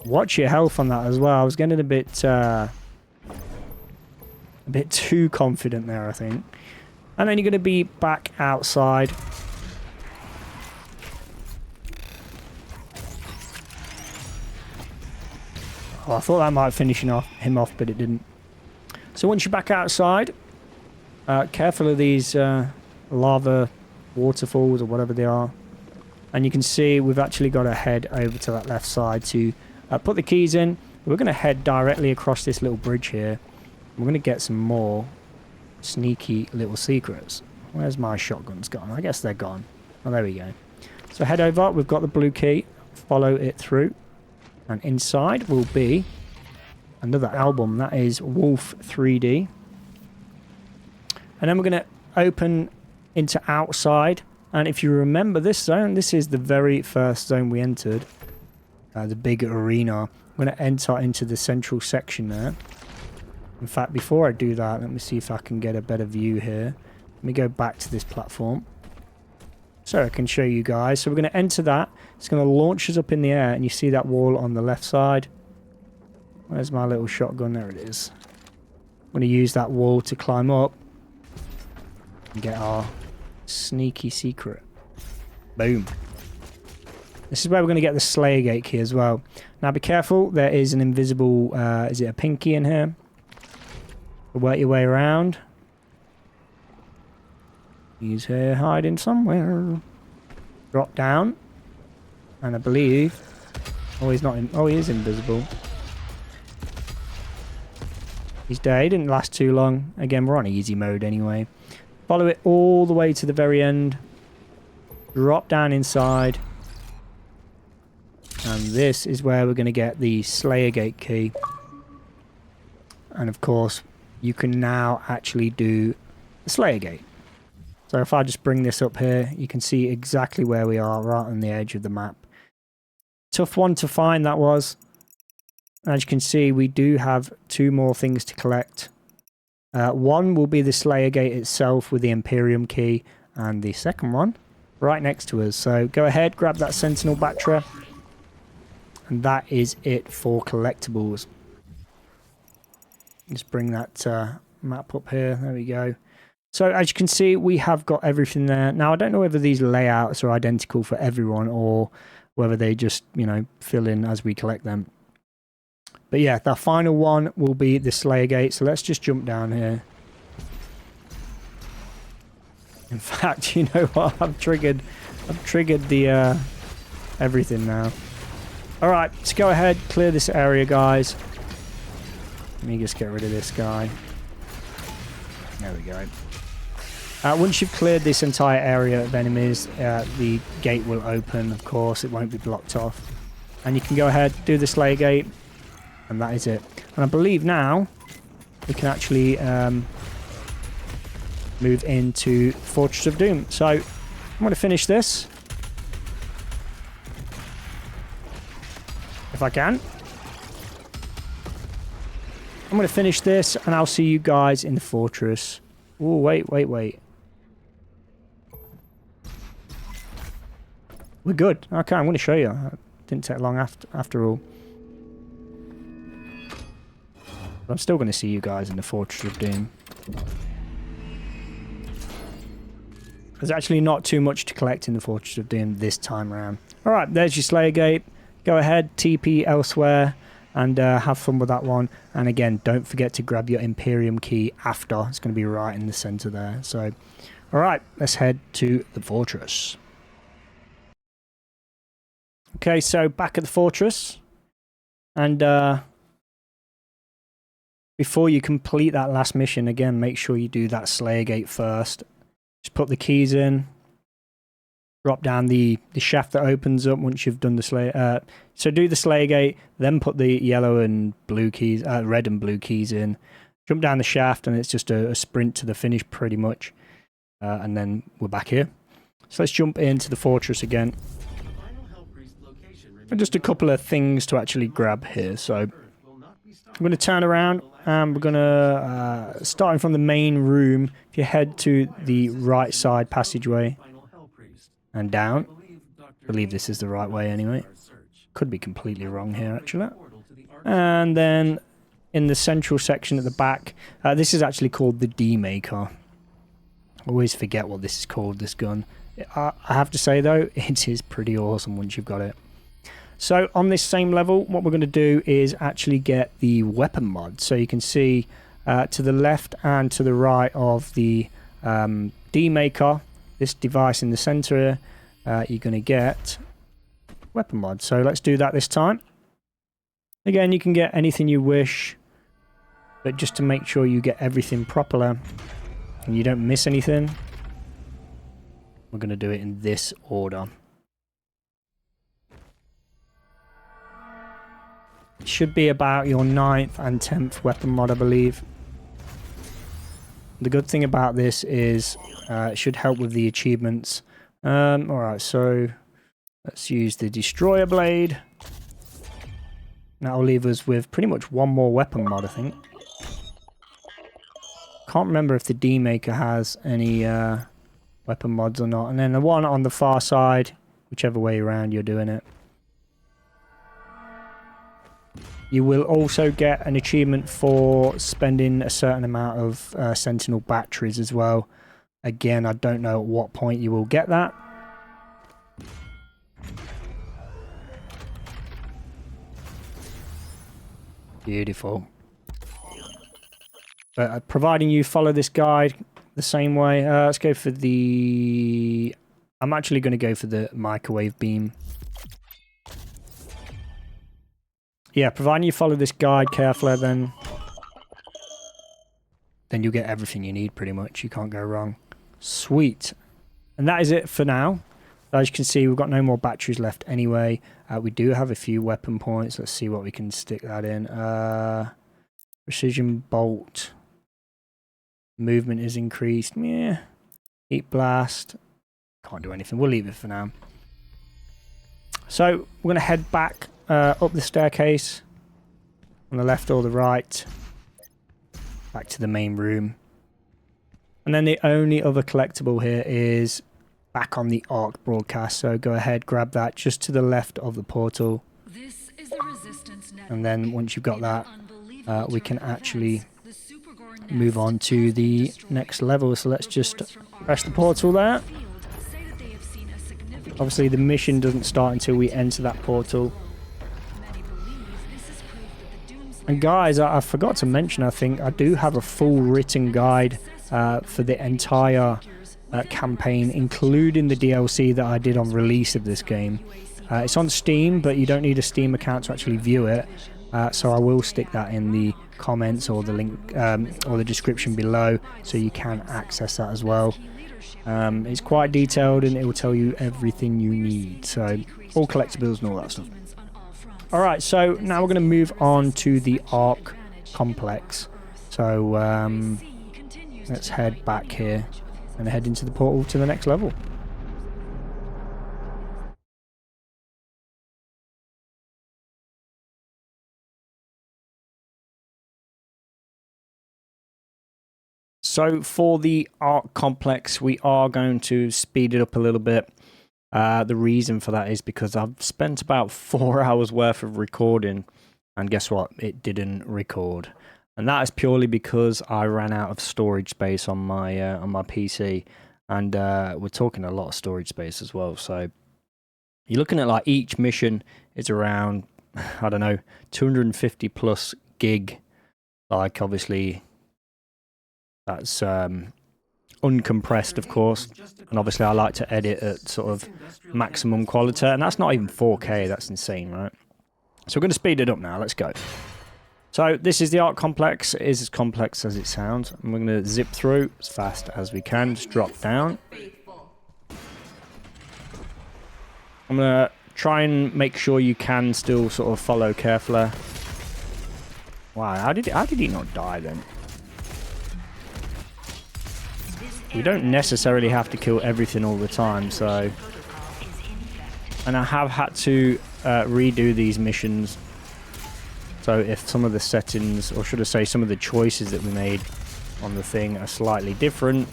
Watch your health on that as well. I was getting a bit too confident there, I think. And then you're going to be back outside. Oh, I thought that might finish him off, but it didn't. So once you're back outside, careful of these lava waterfalls or whatever they are. And you can see we've actually got to head over to that left side to put the keys in. We're going to head directly across this little bridge here. We're going to get some more sneaky little secrets. Where's my shotguns gone? I guess they're gone. Oh, there we go. So head over. We've got the blue key. Follow it through. And inside will be another album. That is Wolf 3D. And then we're going to open into outside. And if you remember this zone, this is the very first zone we entered. The big arena. I'm going to enter into the central section there. In fact, before I do that, let me see if I can get a better view here. Let me go back to this platform. So I can show you guys. So we're going to enter that. It's going to launch us up in the air. And you see that wall on the left side. Where's my little shotgun? There it is. I'm going to use that wall to climb up. And get our Sneaky secret. Boom. This is where we're going to get the Slayer Gate key as well. Now be careful, there is an invisible, is it a pinky in here? Work your way around. He's here hiding somewhere. Drop down. And I believe... Oh, he's not in... Oh, he is invisible. He's dead. He didn't last too long. Again, we're on easy mode anyway. Follow it all the way to the very end. Drop down inside. And this is where we're going to get the Slayer Gate key. And of course, you can now actually do the Slayer Gate. So if I just bring this up here, you can see exactly where we are, right on the edge of the map. Tough one to find, that was. As you can see, we do have 2 more things to collect. One will be the Slayer Gate itself with the Imperium key, and the second one right next to us. So go ahead, grab that Sentinel Battery. And that is it for collectibles. Just bring that map up here. There we go. So as you can see, we have got everything there. Now, I don't know whether these layouts are identical for everyone or whether they just, you know, fill in as we collect them. But yeah, the final one will be the Slayer Gate. So let's just jump down here. In fact, you know what? I've triggered the everything now. All right, let's go ahead, clear this area, guys. Let me just get rid of this guy. There we go. Once you've cleared this entire area of enemies, the gate will open, of course. It won't be blocked off. And you can go ahead, do the Slayer Gate, and that is it. And I believe now we can actually move into Fortress of Doom. So I'm going to finish this. If I can. I'm going to finish this, and I'll see you guys in the fortress. Oh, wait. We're good. Okay, I'm going to show you. It didn't take long after all. But I'm still going to see you guys in the Fortress of Doom. There's actually not too much to collect in the Fortress of Doom this time around. Alright, there's your Slayer Gate. Go ahead, TP elsewhere, and have fun with that one. And again, don't forget to grab your Imperium key after. It's going to be right in the center there. So, alright, let's head to the fortress. Okay, so back at the fortress. And before you complete that last mission, again, make sure you do that Slayer Gate first. Just put the keys in. Drop down the shaft that opens up once you've done the Slayer. So do the Slayer Gate, then put the yellow and blue keys, red and blue keys in. Jump down the shaft, and it's just a sprint to the finish, pretty much. And then we're back here. So let's jump into the fortress again. And just a couple of things to actually grab here. So I'm going to turn around, and we're going to, starting from the main room, if you head to the right side passageway and down. I believe this is the right way anyway. Could be completely wrong here, actually. And then in the central section at the back, this is actually called the D-Maker. I always forget what this is called, this gun. I have to say, though, it is pretty awesome once you've got it. So on this same level, what we're going to do is actually get the weapon mod. So you can see to the left and to the right of the D-Maker, this device in the center, you're going to get weapon mod. So let's do that this time. Again, you can get anything you wish, but just to make sure you get everything properly and you don't miss anything, we're going to do it in this order. It should be about your 9th and 10th weapon mod, I believe. The good thing about this is it should help with the achievements. Alright, so let's use the Destroyer Blade. That'll leave us with pretty much one more weapon mod, I think. Can't remember if the D-Maker has any weapon mods or not. And then the one on the far side, whichever way around you're doing it. You will also get an achievement for spending a certain amount of Sentinel Batteries as well. Again, I don't know at what point you will get that. Beautiful. But providing you follow this guide the same way, let's go for the... I'm actually going to go for the microwave beam. Yeah, providing you follow this guide carefully, then you'll get everything you need pretty much. You can't go wrong. Sweet. And that is it for now. As you can see, we've got no more batteries left anyway. We do have a few weapon points. Let's see what we can stick that in. Precision bolt. Movement is increased. Yeah. Heat blast. Can't do anything. We'll leave it for now. So we're going to head back up the staircase. On the left or the right. Back to the main room. And then the only other collectible here is back on the Arc broadcast. So go ahead, grab that just to the left of the portal. This is the resistance network. And then once you've got that, we can actually move on to the next level. So let's just press the portal there. Obviously the mission doesn't start until we enter that portal. And guys, I forgot to mention, I think I do have a full written guide for the entire campaign, including the DLC that I did on release of this game. It's on Steam, but you don't need a Steam account to actually view it. So I will stick that in the comments or the link or the description below, so you can access that as well. It's quite detailed and it will tell you everything you need. So all collectibles and all that stuff. Alright, so now we're going to move on to the Arc complex. So let's head back here and head into the portal to the next level. So for the Arc complex, we are going to speed it up a little bit. The reason for that is because I've spent about 4 hours worth of recording, and guess what? It didn't record, and that is purely because I ran out of storage space on my PC, and we're talking a lot of storage space as well. So you're looking at like each mission is around, I don't know, 250 plus gig. Like obviously that's uncompressed, of course, and obviously I like to edit at sort of maximum quality, and that's not even 4K. That's insane, right? So we're going to speed it up now. Let's go. So this is the Arc complex. It is as complex as it sounds, and we're going to zip through as fast as we can. Just drop down. I'm going to try and make sure you can still sort of follow carefully. Wow, how did he not die then? We don't necessarily have to kill everything all the time, so... And I have had to redo these missions. So if some of the settings, or should I say some of the choices that we made on the thing are slightly different,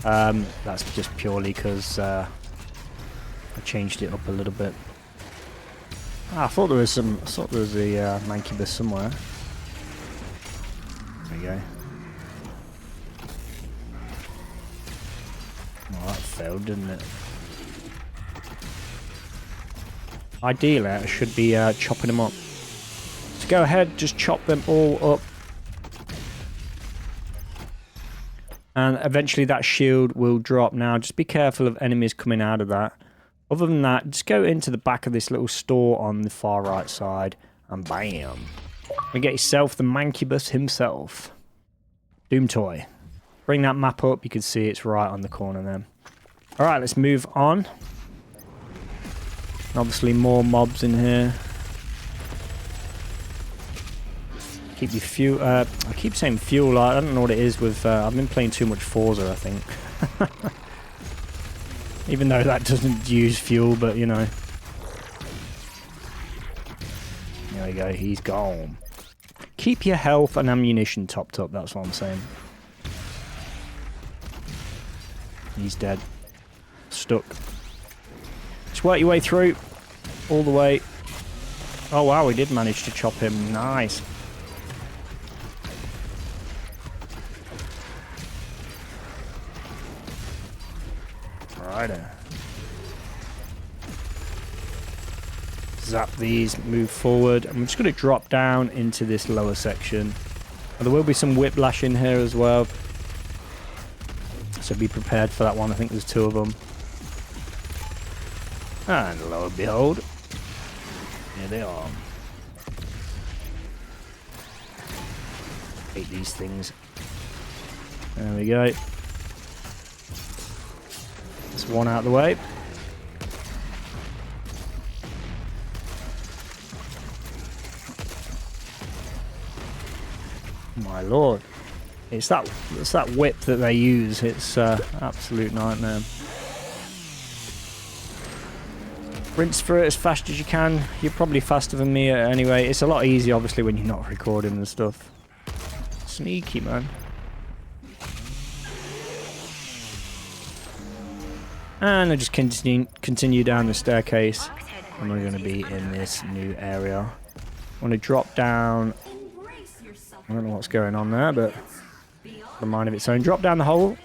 that's just purely because I changed it up a little bit. I thought there was a Mancubus somewhere. There we go. Oh, that failed, didn't it? Ideally, I should be chopping them up. So go ahead, just chop them all up. And eventually that shield will drop. Now, just be careful of enemies coming out of that. Other than that, just go into the back of this little store on the far right side. And bam. And get yourself the Mancubus himself. Doomtoy. Bring that map up, you can see it's right on the corner there. Alright, let's move on. Obviously more mobs in here. Keep your fuel, I keep saying fuel, I don't know what it is with, I've been playing too much Forza, I think. Even though that doesn't use fuel, but you know. There we go, he's gone. Keep your health and ammunition topped up, that's what I'm saying. He's dead. Stuck. Just work your way through. All the way. Oh wow, we did manage to chop him. Nice. Right. Zap these, move forward. I'm just going to drop down into this lower section. There will be some whiplash in here as well. So be prepared for that one. I think there's 2 of them. And lo and behold, here they are. Hate these things. There we go. That's one out of the way. My lord. It's that whip that they use. It's absolute nightmare. Rinse through it as fast as you can. You're probably faster than me anyway. It's a lot easier, obviously, when you're not recording and stuff. Sneaky, man. And I just continue down the staircase. And we're going to be in this new area. I want to drop down. I don't know what's going on there, but a mind of its own. Drop down the hole.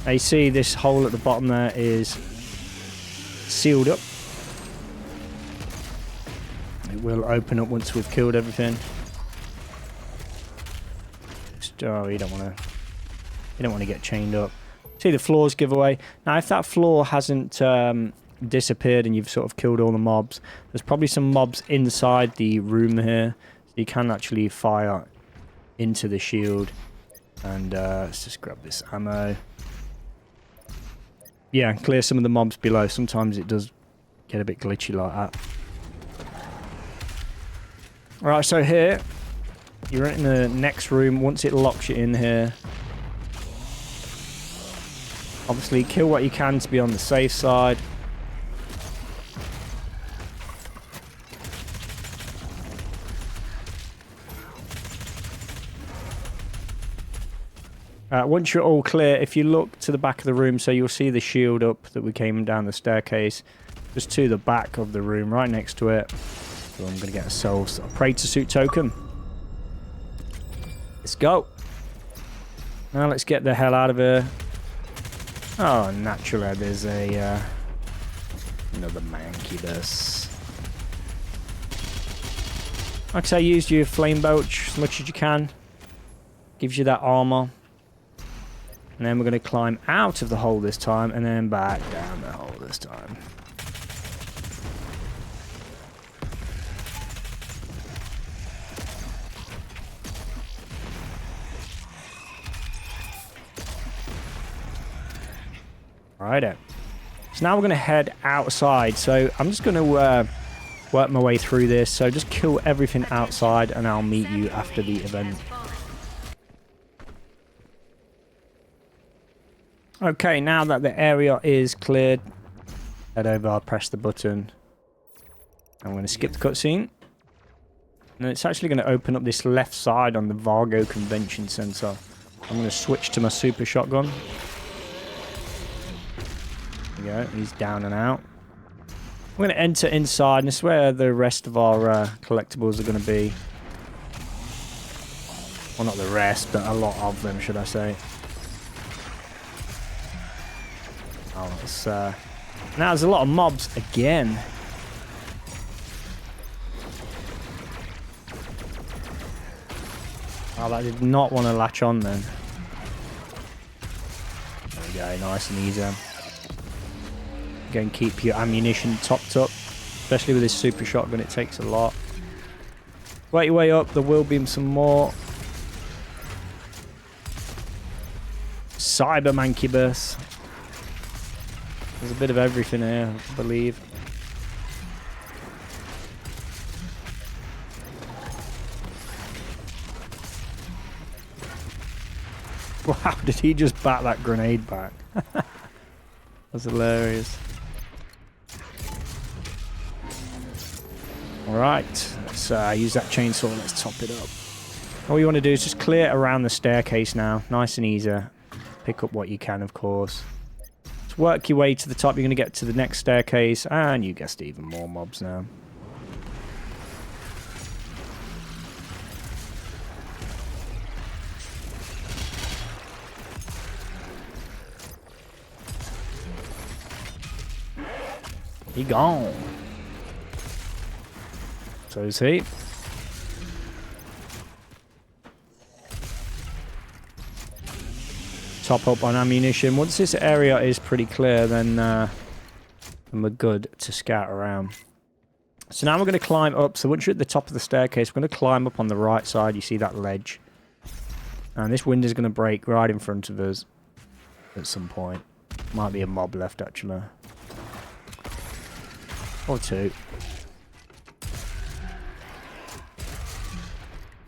Now you see this hole at the bottom there is sealed up. It will open up once we've killed everything. Oh, you don't want to get chained up. See the floors giveaway. Now, if that floor hasn't disappeared and you've sort of killed all the mobs, there's probably some mobs inside the room here. So you can actually fire into the shield. And let's just grab this ammo. Yeah, clear some of the mobs below. Sometimes it does get a bit glitchy like that. Alright, so here, you're in the next room. Once it locks you in here, obviously kill what you can to be on the safe side. Once you're all clear, if you look to the back of the room, so you'll see the shield up that we came down the staircase, just to the back of the room, right next to it. So I'm going to get ourselves a Praetor Suit Token. Let's go. Now let's get the hell out of here. Oh, naturally, there's a another mancubus. Like I say, use your flame belch as much as you can. Gives you that armor. And then we're going to climb out of the hole this time, and then back down the hole this time. Righto. So now we're going to head outside. So I'm just going to work my way through this. So just kill everything outside, and I'll meet you after the event. Okay, now that the area is cleared, head over, press the button. I'm going to skip the cutscene. And it's actually going to open up this left side on the Vargo Convention Center. I'm going to switch to my super shotgun. There we go, he's down and out. I'm going to enter inside, and this is where the rest of our collectibles are going to be. Well, not the rest, but a lot of them, should I say. Oh, it's, now there's a lot of mobs again. Oh, that did not want to latch on then. There we go, nice and easy. Go and keep your ammunition topped up. Especially with this super shotgun, it takes a lot. Work your way up, there will be some more. Cyber Mancubus. There's a bit of everything here, I believe. Wow, did he just bat that grenade back? That's hilarious. Alright, let's use that chainsaw, let's top it up. All you want to do is just clear around the staircase now, nice and easy. Pick up what you can, of course. Just work your way to the top, you're going to get to the next staircase, and you guessed even more mobs now. He gone. So is he. Top up on ammunition. Once this area is pretty clear, then we're good to scout around. So now we're going to climb up. So once you're at the top of the staircase, we're going to climb up on the right side. You see that ledge. And this window's going to break right in front of us at some point. Might be a mob left, actually. Or two.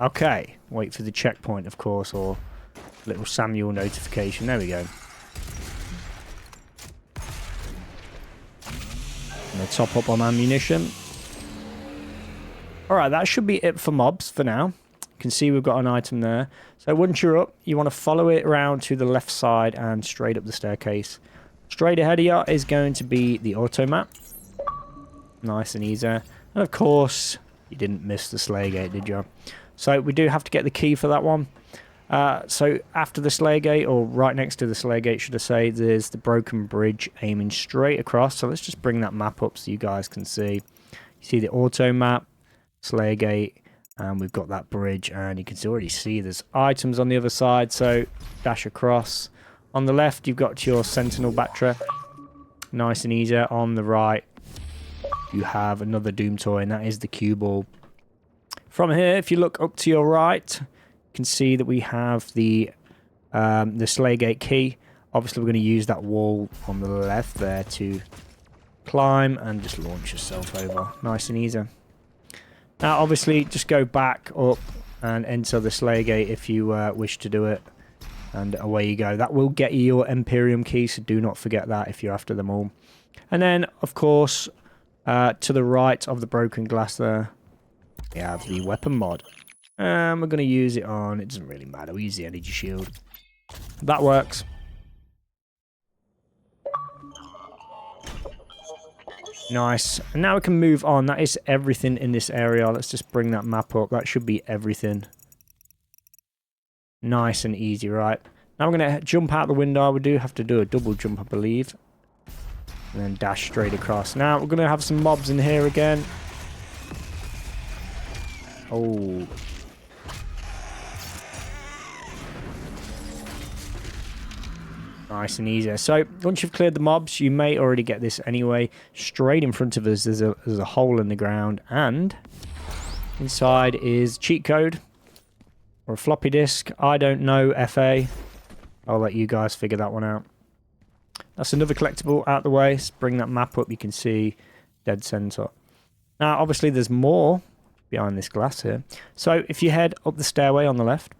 Okay. Wait for the checkpoint, of course, or little Samuel notification. There we go. I'm going to top up on ammunition. Alright, that should be it for mobs for now. You can see we've got an item there. So once you're up, you want to follow it around to the left side and straight up the staircase. Straight ahead of you is going to be the Automap. Nice and easy. And of course, you didn't miss the Slayer Gate, did you? So we do have to get the key for that one. So after the Slayer Gate, or right next to the Slayer Gate, should I say, there's the broken bridge aiming straight across. So let's just bring that map up so you guys can see. You see the Automap, Slayer Gate, and we've got that bridge, and you can already see there's items on the other side, so dash across. On the left, you've got your Sentinel Battery. Nice and easy. On the right, you have another Doomtoy, and that is the cue ball. From here, if you look up to your right, you can see that we have the Slayer Gate key. Obviously, we're going to use that wall on the left there to climb and just launch yourself over. Nice and easy. Now, obviously, just go back up and enter the Slayer Gate if you wish to do it. And away you go. That will get you your Imperium key, so do not forget that if you're after them all. And then, of course, to the right of the broken glass there, we have the weapon mod. And we're going to use it on, it doesn't really matter, we use the energy shield. That works. Nice. And now we can move on. That is everything in this area. Let's just bring that map up. That should be everything. Nice and easy, right? Now we're going to jump out the window. We do have to do a double jump, I believe. And then dash straight across. Now we're going to have some mobs in here again. Oh. Nice and easy. So once you've cleared the mobs, you may already get this anyway. Straight in front of us, there's a hole in the ground, and inside is cheat code or a floppy disk. I don't know, FA. I'll let you guys figure that one out. That's another collectible out the way. Let's bring that map up. You can see dead center. Now, obviously, there's more behind this glass here. So if you head up the stairway on the left,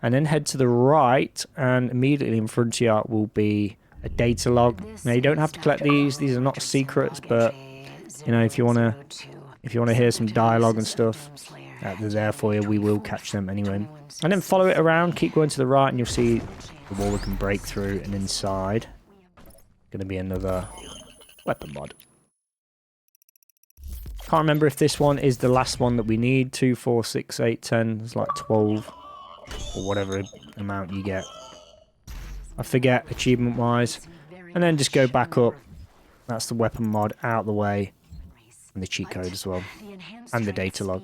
and then head to the right, and immediately in front of you will be a data log. Now you don't have to collect these; are not secrets. But you know, if you wanna hear some dialogue and stuff, they're there for you. We will catch them anyway. And then follow it around. Keep going to the right, and you'll see the wall we can break through. And inside, going to be another weapon mod. Can't remember if this one is the last one that we need. 2, 4, 6, 8, 10. There's like 12. Or whatever amount you get. I forget achievement wise. And then just go back up. That's the weapon mod out the way. And the cheat code as well. And the data log.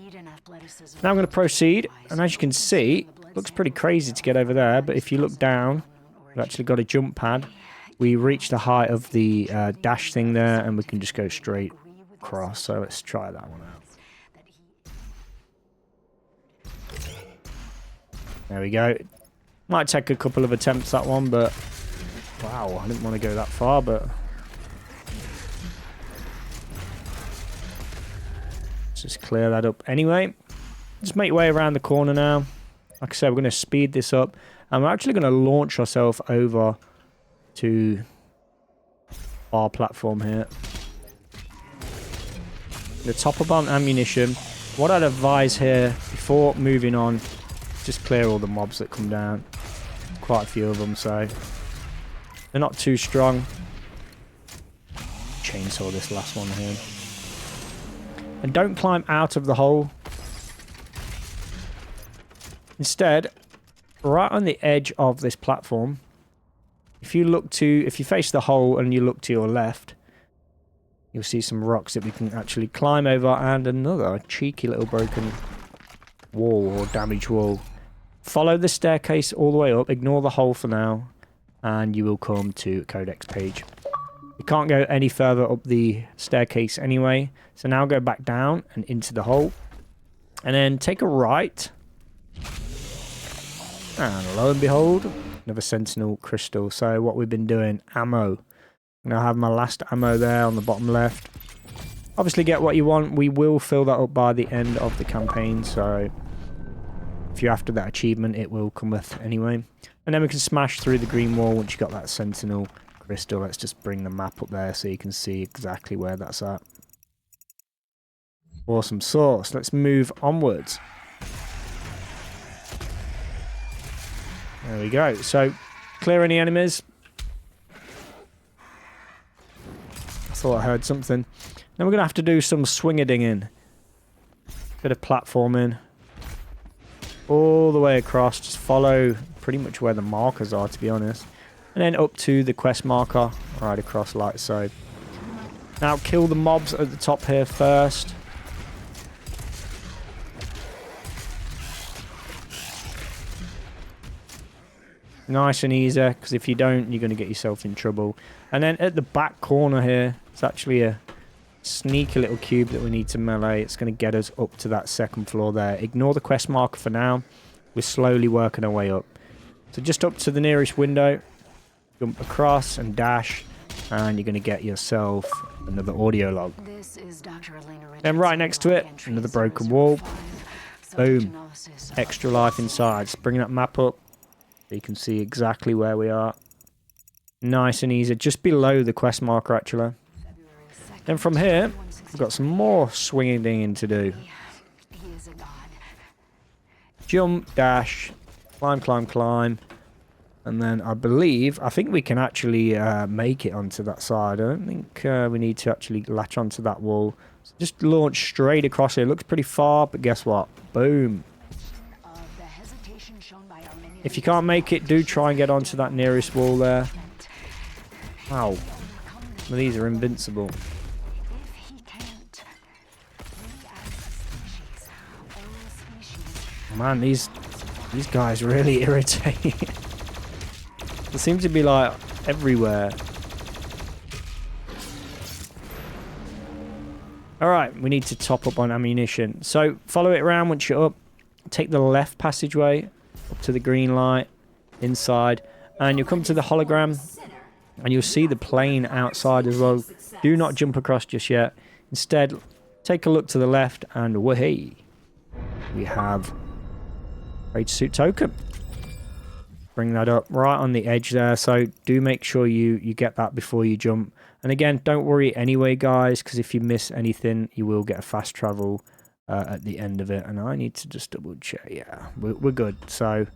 Now I'm going to proceed. And as you can see, it looks pretty crazy to get over there. But if you look down, we've actually got a jump pad. We reach the height of the dash thing there. And we can just go straight across. So let's try that one out. There we go. Might take a couple of attempts, that one, but wow, I didn't want to go that far, but let's just clear that up anyway. Just make your way around the corner now. Like I said, we're going to speed this up, and we're actually going to launch ourselves over to our platform here. The top up on ammunition. What I'd advise here before moving on, just clear all the mobs that come down. Quite a few of them, so they're not too strong. Chainsaw this last one here. And don't climb out of the hole. Instead, right on the edge of this platform, if you face the hole and you look to your left, You'll see some rocks that we can actually climb over, and another cheeky little broken wall or damaged wall. Follow the staircase all the way up, ignore the hole for now, and you will come to Codex page. You can't go any further up the staircase anyway, so now go back down and into the hole, and then take a right, and lo and behold, another Sentinel Crystal. So what we've been doing, ammo. I'm going to have my last ammo there on the bottom left. Obviously get what you want. We will fill that up by the end of the campaign, so if you're after that achievement, it will come with anyway. And then we can smash through the green wall once you've got that Sentinel Crystal. Let's just bring the map up there so you can see exactly where that's at. Awesome sauce. Let's move onwards. There we go. So, clear any enemies. I thought I heard something. Then we're going to have to do some swing-a-dinging. Bit of platforming. All the way across. Just follow pretty much where the markers are, to be honest. And then up to the quest marker. Right across like so. Now, kill the mobs at the top here first. Nice and easy, because if you don't, you're going to get yourself in trouble. And then at the back corner here, it's actually a sneaky little cube that we need to melee. It's going to get us up to that second floor there. Ignore the quest marker for now. We're slowly working our way up. So just up to the nearest window, jump across and dash, and you're going to get yourself another audio log. Then right next to it, another broken wall. Boom. Extra life inside. Just bring that map up. So you can see exactly where we are. Nice and easy. Just below the quest marker, actually. Then from here, we've got some more swinging to do. Jump, dash, climb, climb, climb. And then I think we can actually make it onto that side. I don't think we need to actually latch onto that wall. So just launch straight across here. It looks pretty far, but guess what? Boom. If you can't make it, do try and get onto that nearest wall there. Wow. Well, these are invincible. Man, these guys really irritate. They seem to be like everywhere. Alright, we need to top up on ammunition. So follow it around once you're up. Take the left passageway up to the green light inside, and you'll come to the hologram, and you'll see the plane outside as well. Do not jump across just yet. Instead, take a look to the left, and wahey, we have Praetor Suit Token. Bring that up right on the edge there, so do make sure you get that before you jump. And again, don't worry anyway, guys, because if you miss anything, you will get a fast travel at the end of it. And I need to just double check. Yeah, we're good. So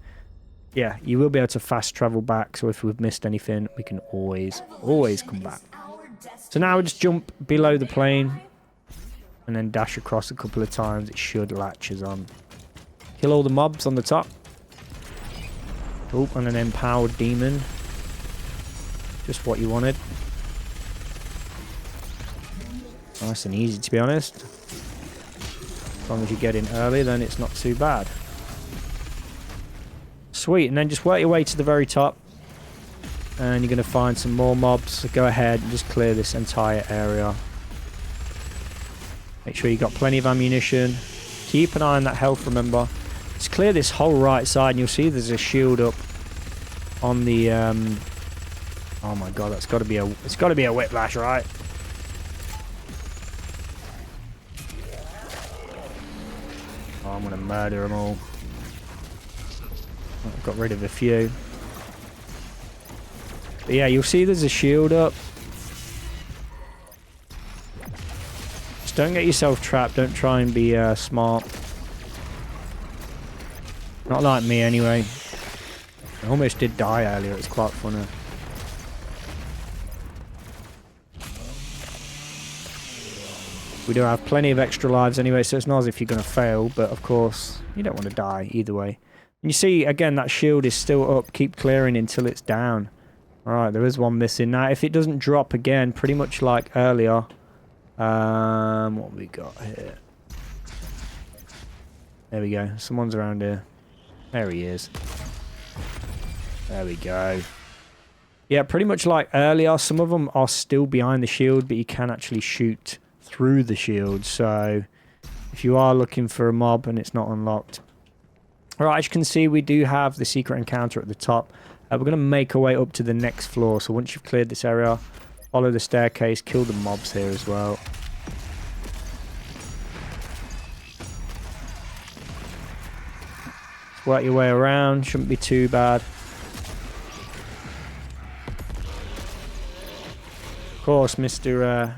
yeah, you will be able to fast travel back, so if we've missed anything, we can always come back. So now we just jump below the plane and then dash across a couple of times. It should latch us on. Kill all the mobs on the top. Oh, and an empowered demon. Just what you wanted. Nice and easy, to be honest. As long as you get in early, then it's not too bad. Sweet, and then just work your way to the very top. And you're going to find some more mobs. So go ahead and just clear this entire area. Make sure you got plenty of ammunition. Keep an eye on that health, remember. Just clear this whole right side, and you'll see there's a shield up on the oh my god, it's got to be a whiplash, right? Oh, I'm gonna murder them all. I've got rid of a few. But yeah, you'll see there's a shield up. Just don't get yourself trapped. Don't try and be smart. Not like me, anyway. I almost did die earlier. It's quite funny. We do have plenty of extra lives anyway, so it's not as if you're going to fail. But, of course, you don't want to die either way. And you see, again, that shield is still up. Keep clearing until it's down. Alright, there is one missing. Now, if it doesn't drop again, pretty much like earlier, What we got here? There we go. Someone's around here. There he is. There we go. Yeah, pretty much like earlier, some of them are still behind the shield, but you can actually shoot through the shield. So if you are looking for a mob and it's not unlocked. Alright, as you can see, we do have the secret encounter at the top. We're going to make our way up to the next floor. So once you've cleared this area, follow the staircase, kill the mobs here as well. Work your way around, shouldn't be too bad. Of course, Mr.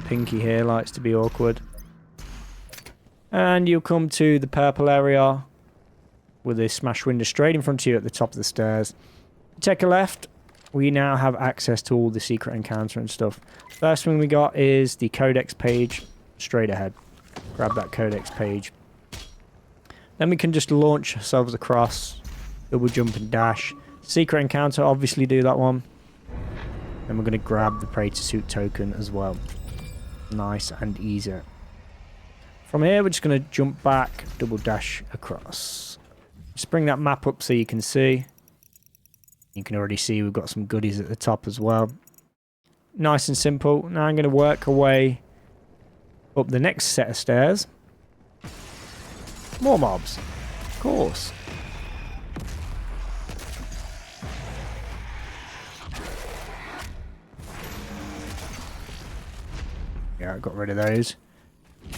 Pinky here likes to be awkward. And you'll come to the purple area with a smash window straight in front of you at the top of the stairs. Take a left. We now have access to all the secret encounter and stuff. First thing we got is the Codex page straight ahead. Grab that Codex page. Then we can just launch ourselves across. Double jump and dash. Secret encounter, obviously do that one. Then we're going to grab the Praetor Suit token as well. Nice and easy. From here, we're just going to jump back, double dash across. Just bring that map up so you can see. You can already see we've got some goodies at the top as well. Nice and simple. Now I'm going to work away up the next set of stairs. More mobs. Of course. Yeah, I got rid of those.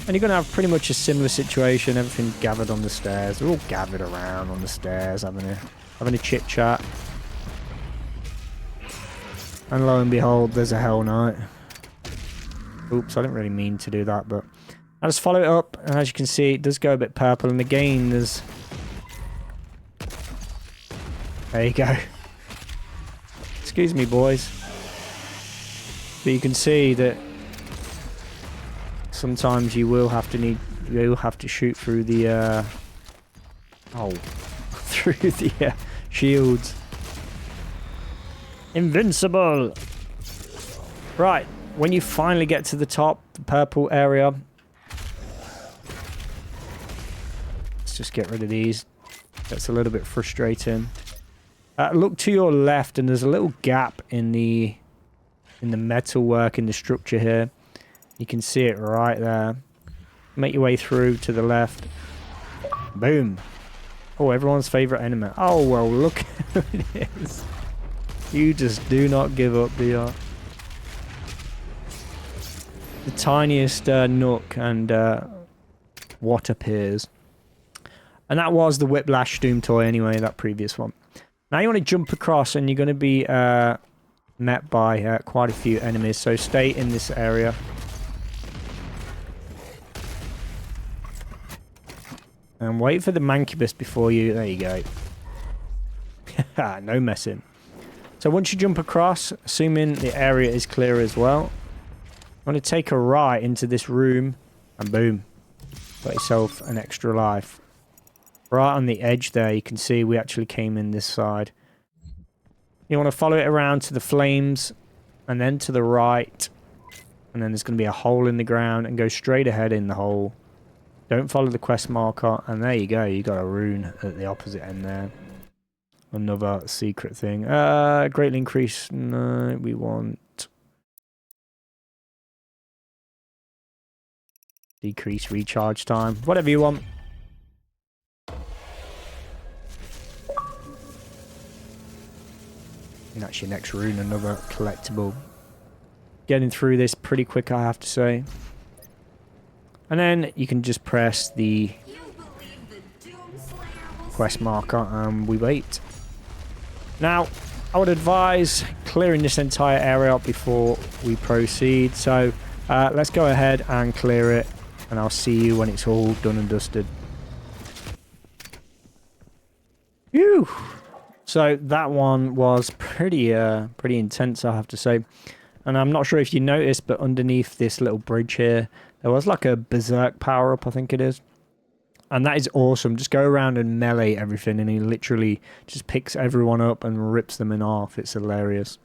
And you're going to have pretty much a similar situation. Everything gathered on the stairs. They're all gathered around on the stairs, having a chit-chat. And lo and behold, there's a Hell Knight. Oops, I didn't really mean to do that, but I just follow it up, and as you can see, it does go a bit purple, and again, there's... There you go. Excuse me, boys. But you can see that sometimes you will have to shoot through the through the shields. Invincible. Right, when you finally get to the top, the purple area. Let's just get rid of these. That's a little bit frustrating. Look to your left, and there's a little gap in the metalwork in the structure here. You can see it right there. Make your way through to the left. Boom. Oh, everyone's favorite enemy. Oh, well, look who it is. You just do not give up, do you? The tiniest nook and what appears. And that was the Whiplash Doomtoy anyway, that previous one. Now you want to jump across, and you're going to be met by quite a few enemies. So stay in this area. And wait for the Mancubus before you... There you go. No messing. So once you jump across, assuming the area is clear as well, you want to take a right into this room, and boom. Got yourself an extra life. Right on the edge there, you can see we actually came in this side. You want to follow it around to the flames, and then to the right. And then there's going to be a hole in the ground, and go straight ahead in the hole. Don't follow the quest marker, and there you go. You got a rune at the opposite end there. Another secret thing. Greatly increase. No, we want decrease recharge time. Whatever you want. And that's your next rune, another collectible. Getting through this pretty quick, I have to say. And then you can just press the quest marker and we wait. Now, I would advise clearing this entire area before we proceed. So let's go ahead and clear it, and I'll see you when it's all done and dusted. Phew! So that one was pretty intense, I have to say. And I'm not sure if you noticed, but underneath this little bridge here, there was like a berserk power-up, I think it is. And that is awesome. Just go around and melee everything, and he literally just picks everyone up and rips them in half. It's hilarious.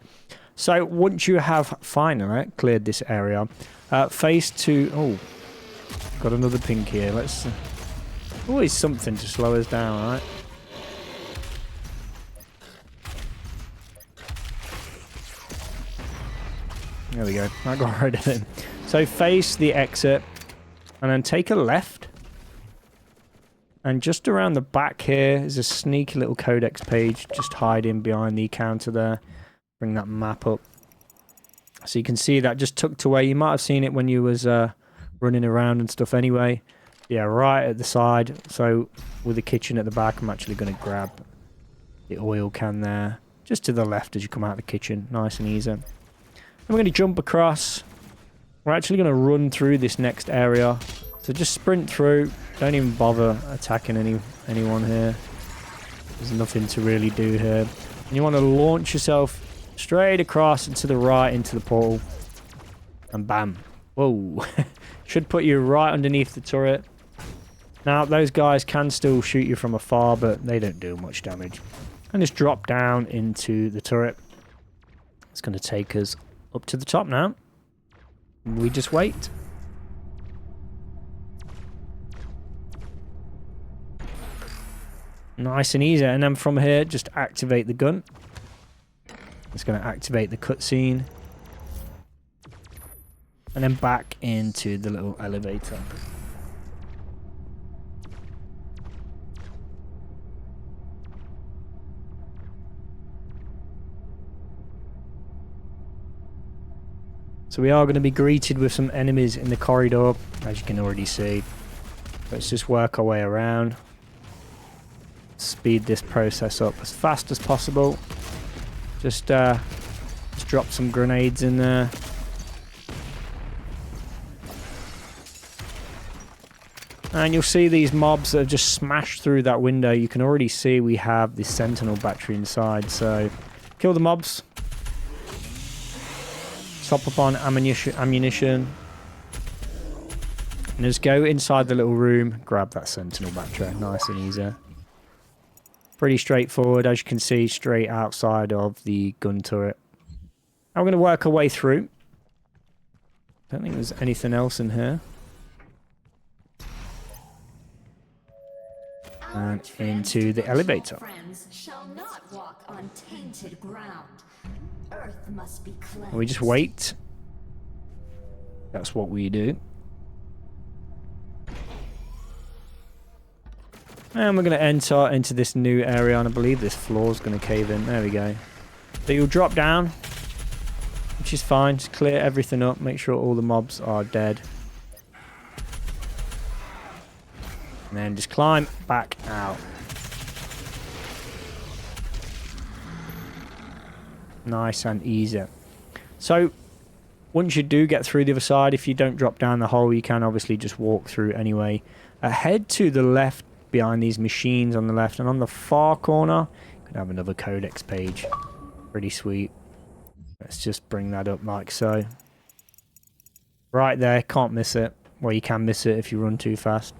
So once you have finally cleared this area, face to... Oh, got another pink here. Let's... always something to slow us down, right? There we go. I got rid of him. So face the exit and then take a left. And just around the back here is a sneaky little Codex page just hiding behind the counter there. Bring that map up. So you can see that just tucked away. You might have seen it when you was running around and stuff anyway. Yeah, right at the side. So with the kitchen at the back, I'm actually going to grab the oil can there. Just to the left as you come out of the kitchen. Nice and easy. And we're going to jump across. We're actually going to run through this next area. So just sprint through. Don't even bother attacking anyone here. There's nothing to really do here. And you want to launch yourself straight across and to the right into the portal. And bam. Whoa. Should put you right underneath the turret. Now, those guys can still shoot you from afar, but they don't do much damage. And just drop down into the turret. It's going to take us up to the top now. We just wait. Nice and easy. And then from here, just activate the gun. It's going to activate the cutscene. And then back into the little elevator. So we are going to be greeted with some enemies in the corridor, as you can already see. Let's just work our way around. Speed this process up as fast as possible. Just drop some grenades in there. And you'll see these mobs that have just smashed through that window. You can already see we have the Sentinel battery inside. So kill the mobs. Top up on ammunition. And just go inside the little room. Grab that Sentinel battery. Nice and easy. Pretty straightforward, as you can see, straight outside of the gun turret. Now we're going to work our way through. Don't think there's anything else in here. And into the elevator. Friends shall not walk on tainted ground. Earth must be cleansed. We just wait. That's what we do. And we're going to enter into this new area, and I believe this floor is going to cave in. There we go. So you'll drop down, which is fine. Just clear everything up. Make sure all the mobs are dead. And then just climb back out. Nice and easy. So once you do get through the other side, if you don't drop down the hole, you can obviously just walk through anyway. Head to the left behind these machines on the left, and on the far corner you can have another Codex page. Pretty sweet. Let's just bring that up like so. Right there, can't miss it. Well, you can miss it if you run too fast.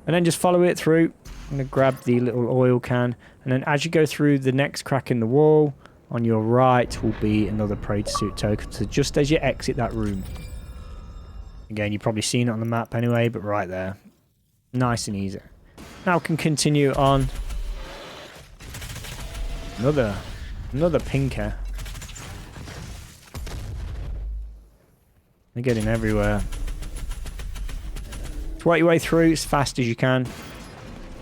And then just follow it through. I'm going to grab the little oil can, and then as you go through the next crack in the wall, on your right will be another Praetor Suit Token. So just as you exit that room. Again, you've probably seen it on the map anyway, but right there. Nice and easy. Now we can continue on. Another pinker. They're getting everywhere. Just work your way through as fast as you can.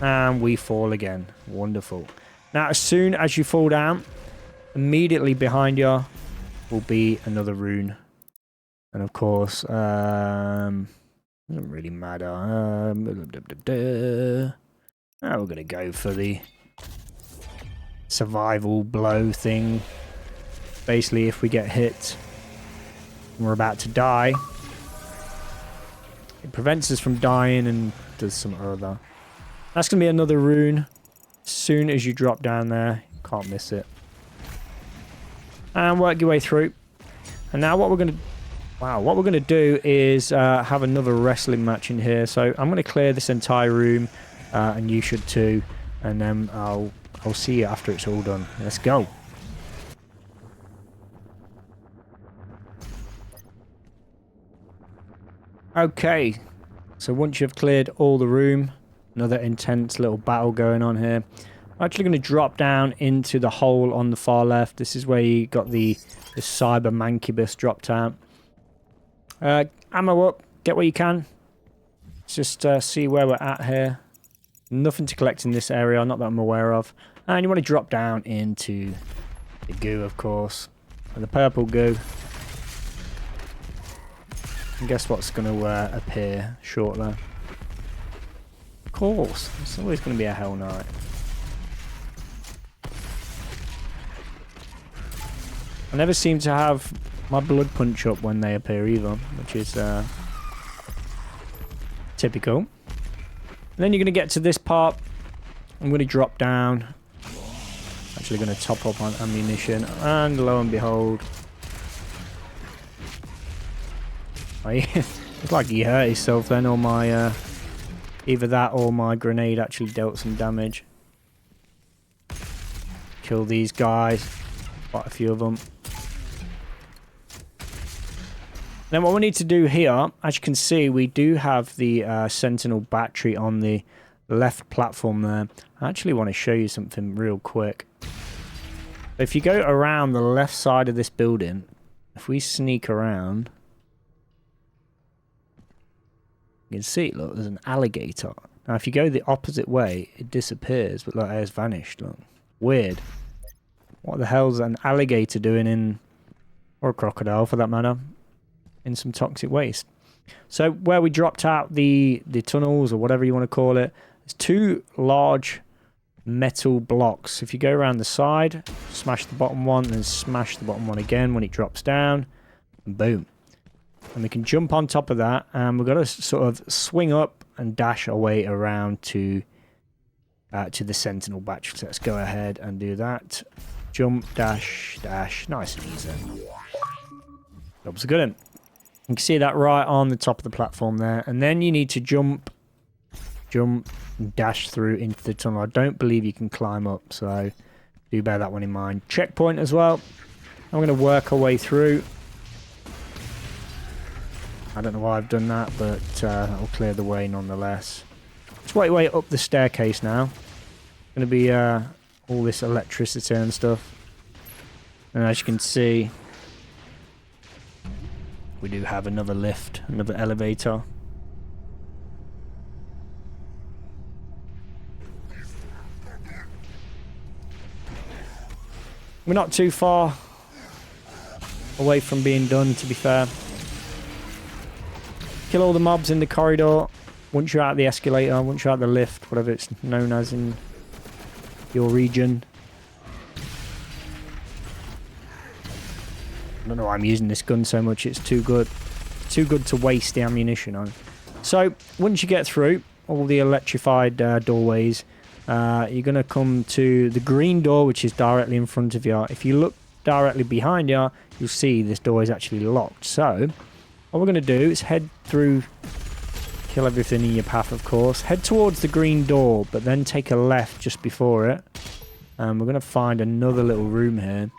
And we fall again. Wonderful. Now, as soon as you fall down, immediately behind you will be another rune. And of course, doesn't really matter. Now we're going to go for the survival blow thing. Basically, if we get hit and we're about to die, it prevents us from dying and does some other. That's going to be another rune. As soon as you drop down there, can't miss it. And work your way through. And now what we're going to... Wow, what we're going to do is have another wrestling match in here. So I'm going to clear this entire room, and you should too. And then I'll see you after it's all done. Let's go. Okay, so once you've cleared all the room, another intense little battle going on here. I'm actually going to drop down into the hole on the far left. This is where you got the cyber mancubus dropped out. Ammo up, get what you can. Let's just see where we're at here. Nothing to collect in this area, not that I'm aware of. And you want to drop down into the goo, of course. And the purple goo. And guess what's going to appear shortly? Of course, it's always going to be a Hell Knight. I never seem to have my blood punch up when they appear either, which is typical. And then you're going to get to this part. I'm going to drop down. Actually going to top up on ammunition. And lo and behold. It's like he hurt himself then, or my... either that or my grenade actually dealt some damage. Kill these guys. Quite a few of them. Then what we need to do here, as you can see, we do have the Sentinel battery on the left platform there. I actually want to show you something real quick. If you go around the left side of this building, if we sneak around, you can see, look, there's an alligator. Now if you go the opposite way, it disappears, but look, it has vanished. Look, weird. What the hell's an alligator doing in, or a crocodile for that matter, in some toxic waste? So where we dropped out the tunnels, or whatever you want to call it, there's two large metal blocks. If you go around the side, smash the bottom one, then smash the bottom one again when it drops down, and boom. And we can jump on top of that, and we've got to sort of swing up and dash our way around to the Sentinel battery. So let's go ahead and do that. Jump, dash, dash. Nice and easy. That was a good one. You can see that right on the top of the platform there. And then you need to jump, and dash through into the tunnel. I don't believe you can climb up, so do bear that one in mind. Checkpoint as well. I'm going to work our way through. I don't know why I've done that, but that'll clear the way nonetheless. Let's work your way up the staircase now. Going to be all this electricity and stuff. And as you can see, we do have another lift, another elevator. We're not too far away from being done, to be fair. Kill all the mobs in the corridor. Once you're out of the escalator, once you're out of the lift, whatever it's known as in your region. I don't know why I'm using this gun so much. It's too good. Too good to waste the ammunition on. So, once you get through all the electrified doorways, you're going to come to the green door, which is directly in front of you. If you look directly behind you, you'll see this door is actually locked. So, what we're going to do is head through, kill everything in your path, of course. Head towards the green door, but then take a left just before it. We're going to find another little room here.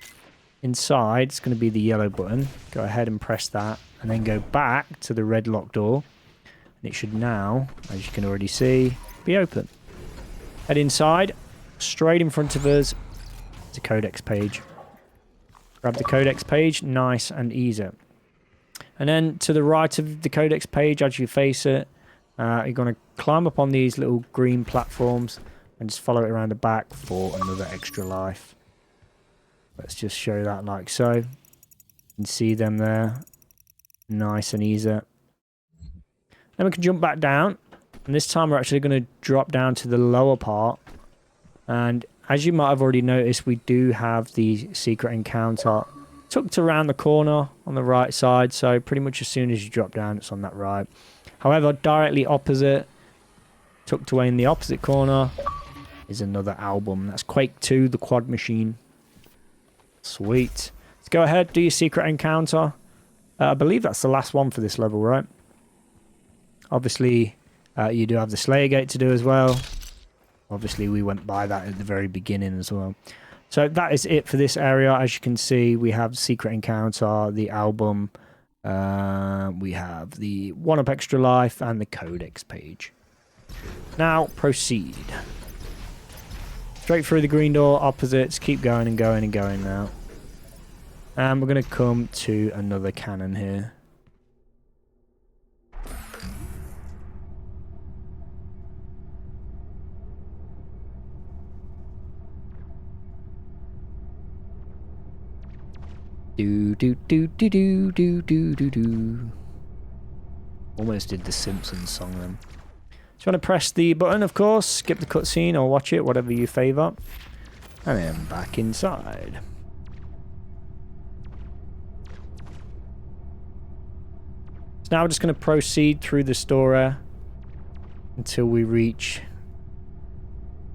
Inside, it's going to be the yellow button. Go ahead and press that, and then go back to the red lock door. And it should now, as you can already see, be open. Head inside. Straight in front of us is a Codex page. Grab the Codex page, nice and easy. And then to the right of the Codex page, as you face it, you're going to climb up on these little green platforms and just follow it around the back for another extra life. Let's just show that like so. You can see them there. Nice and easy. Then we can jump back down. And this time we're actually going to drop down to the lower part. And as you might have already noticed, we do have the secret encounter tucked around the corner on the right side. So pretty much as soon as you drop down, it's on that right. However, directly opposite, tucked away in the opposite corner, is another album. That's Quake 2, the quad machine. Sweet. Let's go ahead, do your secret encounter. I believe that's the last one for this level, right? Obviously, you do have the Slayer Gate to do as well. Obviously, we went by that at the very beginning as well. So that is it for this area. As you can see, we have secret encounter, the album. we have the 1-up extra life and the Codex page. Now, proceed. Straight through the green door, opposites, keep going and going and going now. And we're going to come to another cannon here. Do do do do do do do do do. Almost did the Simpsons song then. So you want to press the button, of course, skip the cutscene or watch it, whatever you favour. And then back inside. So now we're just going to proceed through the store until we reach...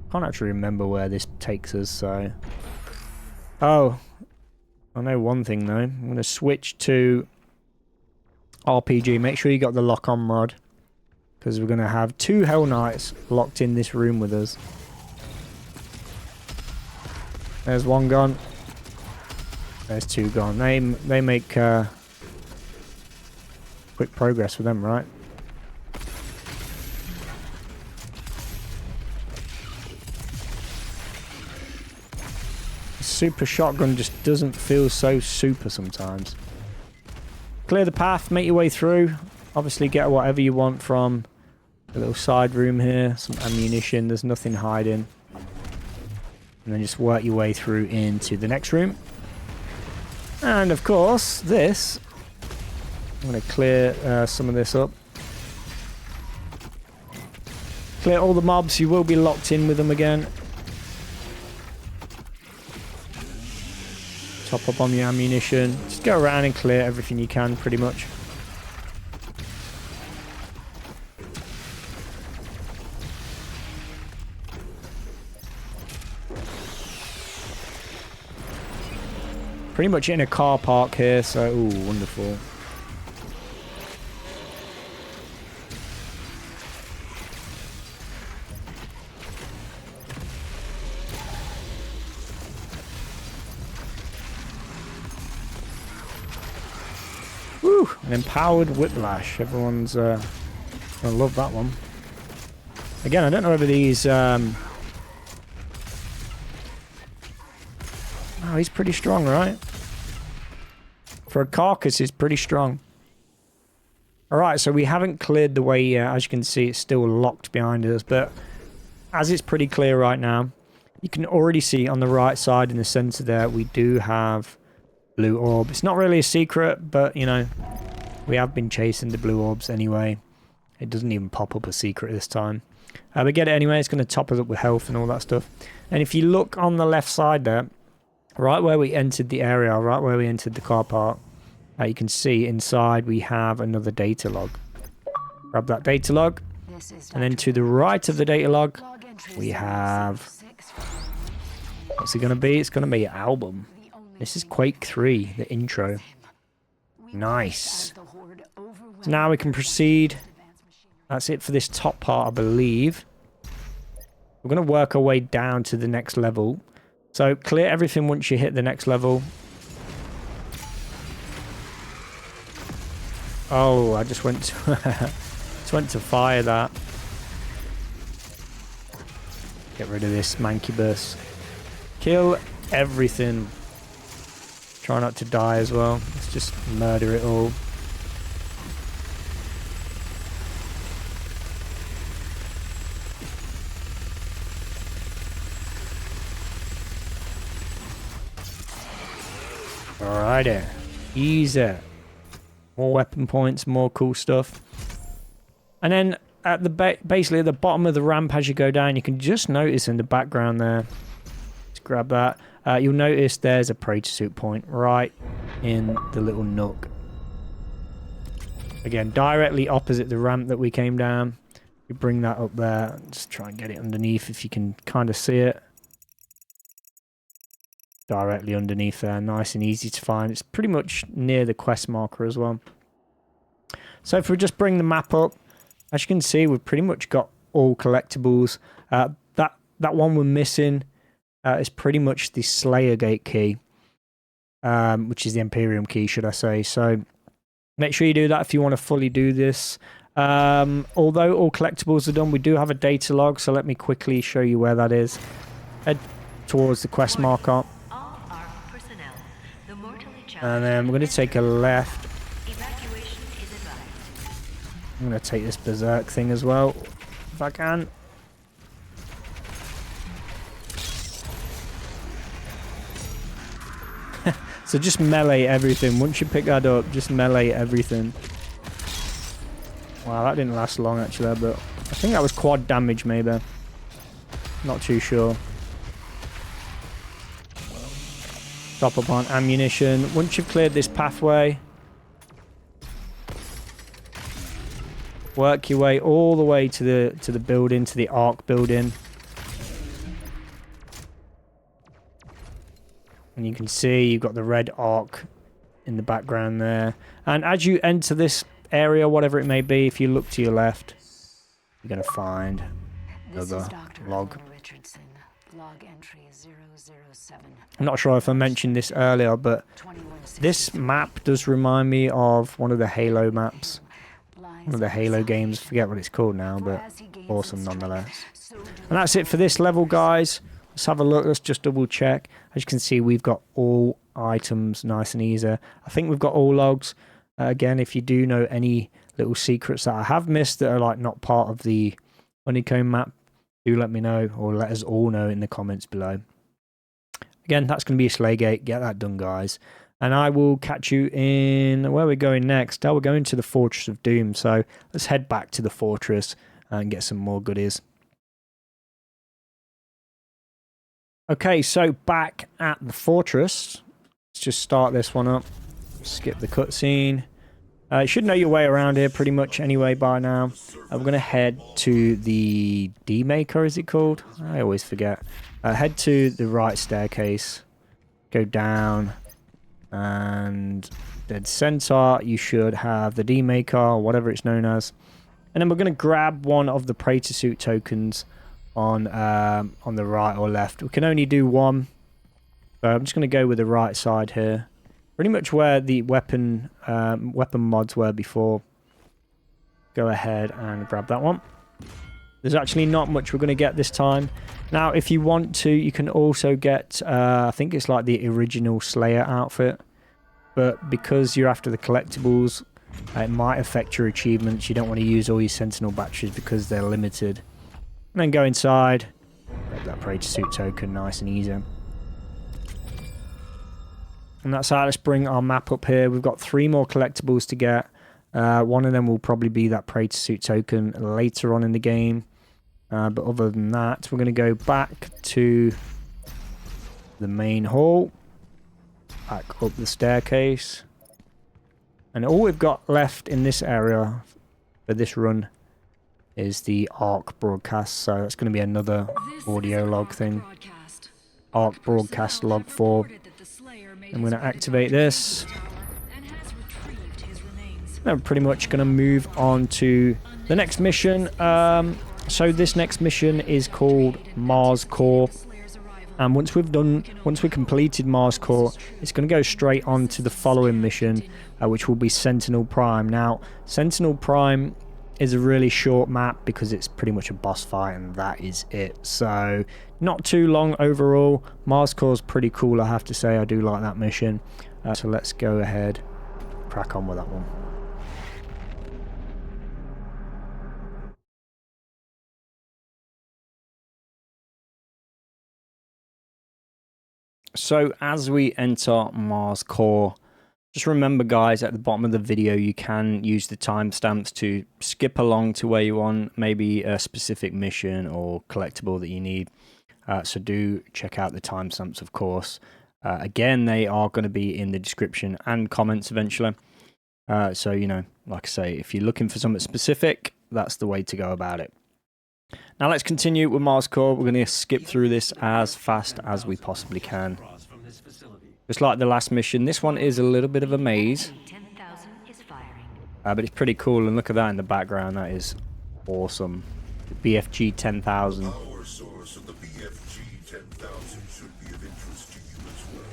I can't actually remember where this takes us, so... Oh, I know one thing though. I'm going to switch to RPG. Make sure you got the lock-on mod, because we're going to have 2 Hell Knights locked in this room with us. There's one gone. There's 2 gone. They make quick progress with them, right? Super shotgun just doesn't feel so super sometimes. Clear the path, make your way through. Obviously get whatever you want from the little side room here. Some ammunition, there's nothing hiding. And then just work your way through into the next room. And of course, this... I'm going to clear some of this up. Clear all the mobs, you will be locked in with them again. Top up on your ammunition. Just go around and clear everything you can, pretty much. Pretty much in a car park here, so ooh, wonderful. Woo! An empowered whiplash. Everyone's gonna love that one. Again, I don't know whether these oh, he's pretty strong, right? For a carcass, he's pretty strong. Alright, so we haven't cleared the way yet. As you can see, it's still locked behind us, but as it's pretty clear right now, you can already see on the right side in the center there, we do have blue orb. It's not really a secret, but, you know, we have been chasing the blue orbs anyway. It doesn't even pop up a secret this time. But get it anyway. It's going to top us up with health and all that stuff. And if you look on the left side there, right where we entered the area, right where we entered the car park, you can see inside we have another data log. Grab that data log. And then to the right of the data log, we have... What's it going to be? It's going to be an album. This is Quake 3, the intro. Nice. So now we can proceed. That's it for this top part, I believe. We're going to work our way down to the next level. So clear everything once you hit the next level. Oh, I just went to, to fire that. Get rid of this mancubus. Kill everything. Try not to die as well. Let's just murder it all. Alrighty. Easy. More weapon points, more cool stuff. And then at the basically at the bottom of the ramp as you go down, you can just notice in the background there. Let's grab that. You'll notice there's a Praetor Suit point right in the little nook. Again, directly opposite the ramp that we came down. You bring that up there. Just try and get it underneath if you can kind of see it. Directly underneath there. Nice and easy to find. It's pretty much near the quest marker as well. So if we just bring the map up, as you can see, we've pretty much got all collectibles. That one we're missing is pretty much the Slayer Gate key, which is the Imperium key, should I say. So Make sure you do that if you want to fully do this. Although all collectibles are done, we do have a data log, so let me quickly show you where that is. Head towards the quest marker. And then we're going to take a left. I'm going to take this berserk thing as well, if I can. So just melee everything. Once you pick that up, just melee everything. Wow, that didn't last long actually, but I think that was quad damage maybe. Not too sure. Top up on ammunition. Once you've cleared this pathway, work your way all the way to the building, to the Arc building. And you can see you've got the red Arc in the background there. And as you enter this area, whatever it may be, if you look to your left, you're going to find another log. Log entry 007. I'm not sure if I mentioned this earlier, but this map does remind me of one of the Halo maps. One of the Halo games. Forget what it's called now, but awesome nonetheless. And that's it for this level, guys. Let's have a look. Let's just double check. As you can see, we've got all items nice and easy. I think we've got all logs. Again, if you do know any little secrets that I have missed that are like not part of the honeycomb map, do let me know, or let us all know in the comments below. Again, that's going to be a Slay Gate. Get that done, guys. And I will catch you in... Where we're going next? Oh, we're going to the Fortress of Doom. So let's head back to the fortress and get some more goodies. Okay, so back at the fortress. Let's just start this one up. Skip the cutscene. You should know your way around here pretty much anyway by now. We're going to head to the D-Maker, is it called? I always forget. Head to the right staircase. Go down. And dead center, you should have the D-Maker, or whatever it's known as. And then we're going to grab one of the Praetor Suit Tokens on the right or left. We can only do one. So I'm just going to go with the right side here. Pretty much where the weapon mods were before. Go ahead and grab that one. There's actually not much we're going to get this time. Now, if you want to, you can also get, I think it's like the original Slayer outfit. But because you're after the collectibles, it might affect your achievements. You don't want to use all your Sentinel Batteries because they're limited. And then go inside. Grab that Praetor Suit token, nice and easy. And that's how. Let's bring our map up here. We've got 3 more collectibles to get. One of them will probably be that Praetor Suit token later on in the game. But other than that, we're going to go back to the main hall. Back up the staircase. And all we've got left in this area for this run is the Arc broadcast. So that's going to be another audio log thing. Arc broadcast log 4. I'm going to activate this. I'm pretty much going to move on to the next mission. So this next mission is called Mars Core. And once we completed Mars Core, it's going to go straight on to the following mission, which will be Sentinel Prime. Now, Sentinel Prime is a really short map because it's pretty much a boss fight and that is it. So, not too long overall. Mars Core is pretty cool, I have to say. I do like that mission. So let's go ahead, crack on with that one. So as we enter Mars Core, just remember guys, at the bottom of the video you can use the timestamps to skip along to where you want, maybe a specific mission or collectible that you need. So do check out the timestamps, of course. Again, they are going to be in the description and comments eventually. So, you know, like I say, if you're looking for something specific, that's the way to go about it. Now let's continue with Mars Core. We're going to skip through this as fast as we possibly can. Just like the last mission, this one is a little bit of a maze. But it's pretty cool, and look at that in the background, that is awesome. The BFG 10,000. Our source of the BFG 10,000 should be of interest to you as well.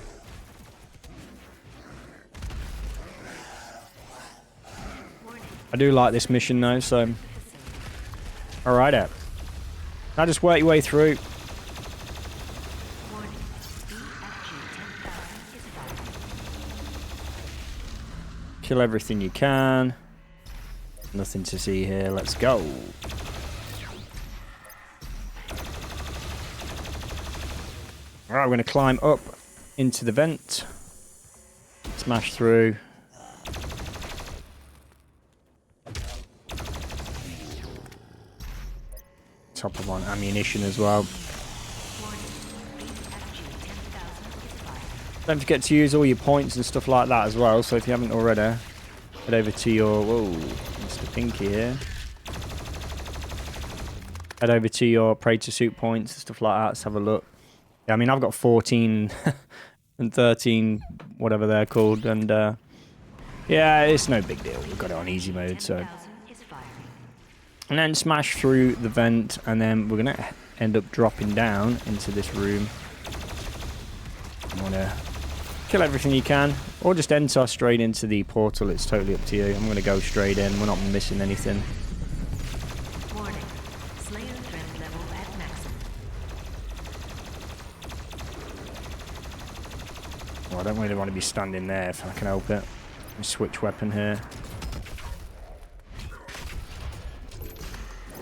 I do like this mission though, so... Alright, now just work your way through. Kill everything you can. Nothing to see here, let's go. Alright, we're going to climb up into the vent. Smash through. Top of on ammunition as well. Don't forget to use all your points and stuff like that as well. So if you haven't already, head over to your... Whoa, Mr. Pinky here. Head over to your Praetor Suit points and stuff like that. Let's have a look. Yeah, I mean, I've got 14 and 13, whatever they're called. And yeah, it's no big deal. We've got it on easy mode, so... And then smash through the vent, and then we're going to end up dropping down into this room. You want to kill everything you can, or just enter straight into the portal. It's totally up to you. I'm going to go straight in. We're not missing anything. Warning. Slayer threat level at maximum. Well, I don't really want to be standing there if I can help it. Switch weapon here.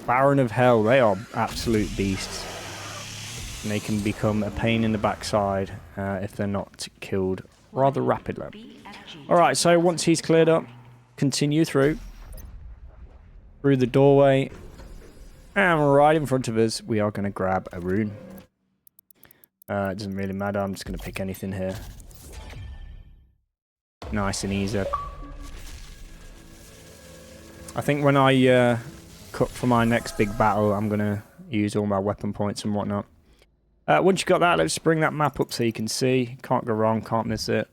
Baron of Hell, they are absolute beasts. And they can become a pain in the backside if they're not killed rather rapidly. Alright, so once he's cleared up, continue through the doorway. And right in front of us, we are going to grab a rune. It doesn't really matter, I'm just going to pick anything here. Nice and easy. I think when I... cut for my next big battle, I'm going to use all my weapon points and whatnot. Once you've got that, let's bring that map up so you can see. Can't go wrong, can't miss it.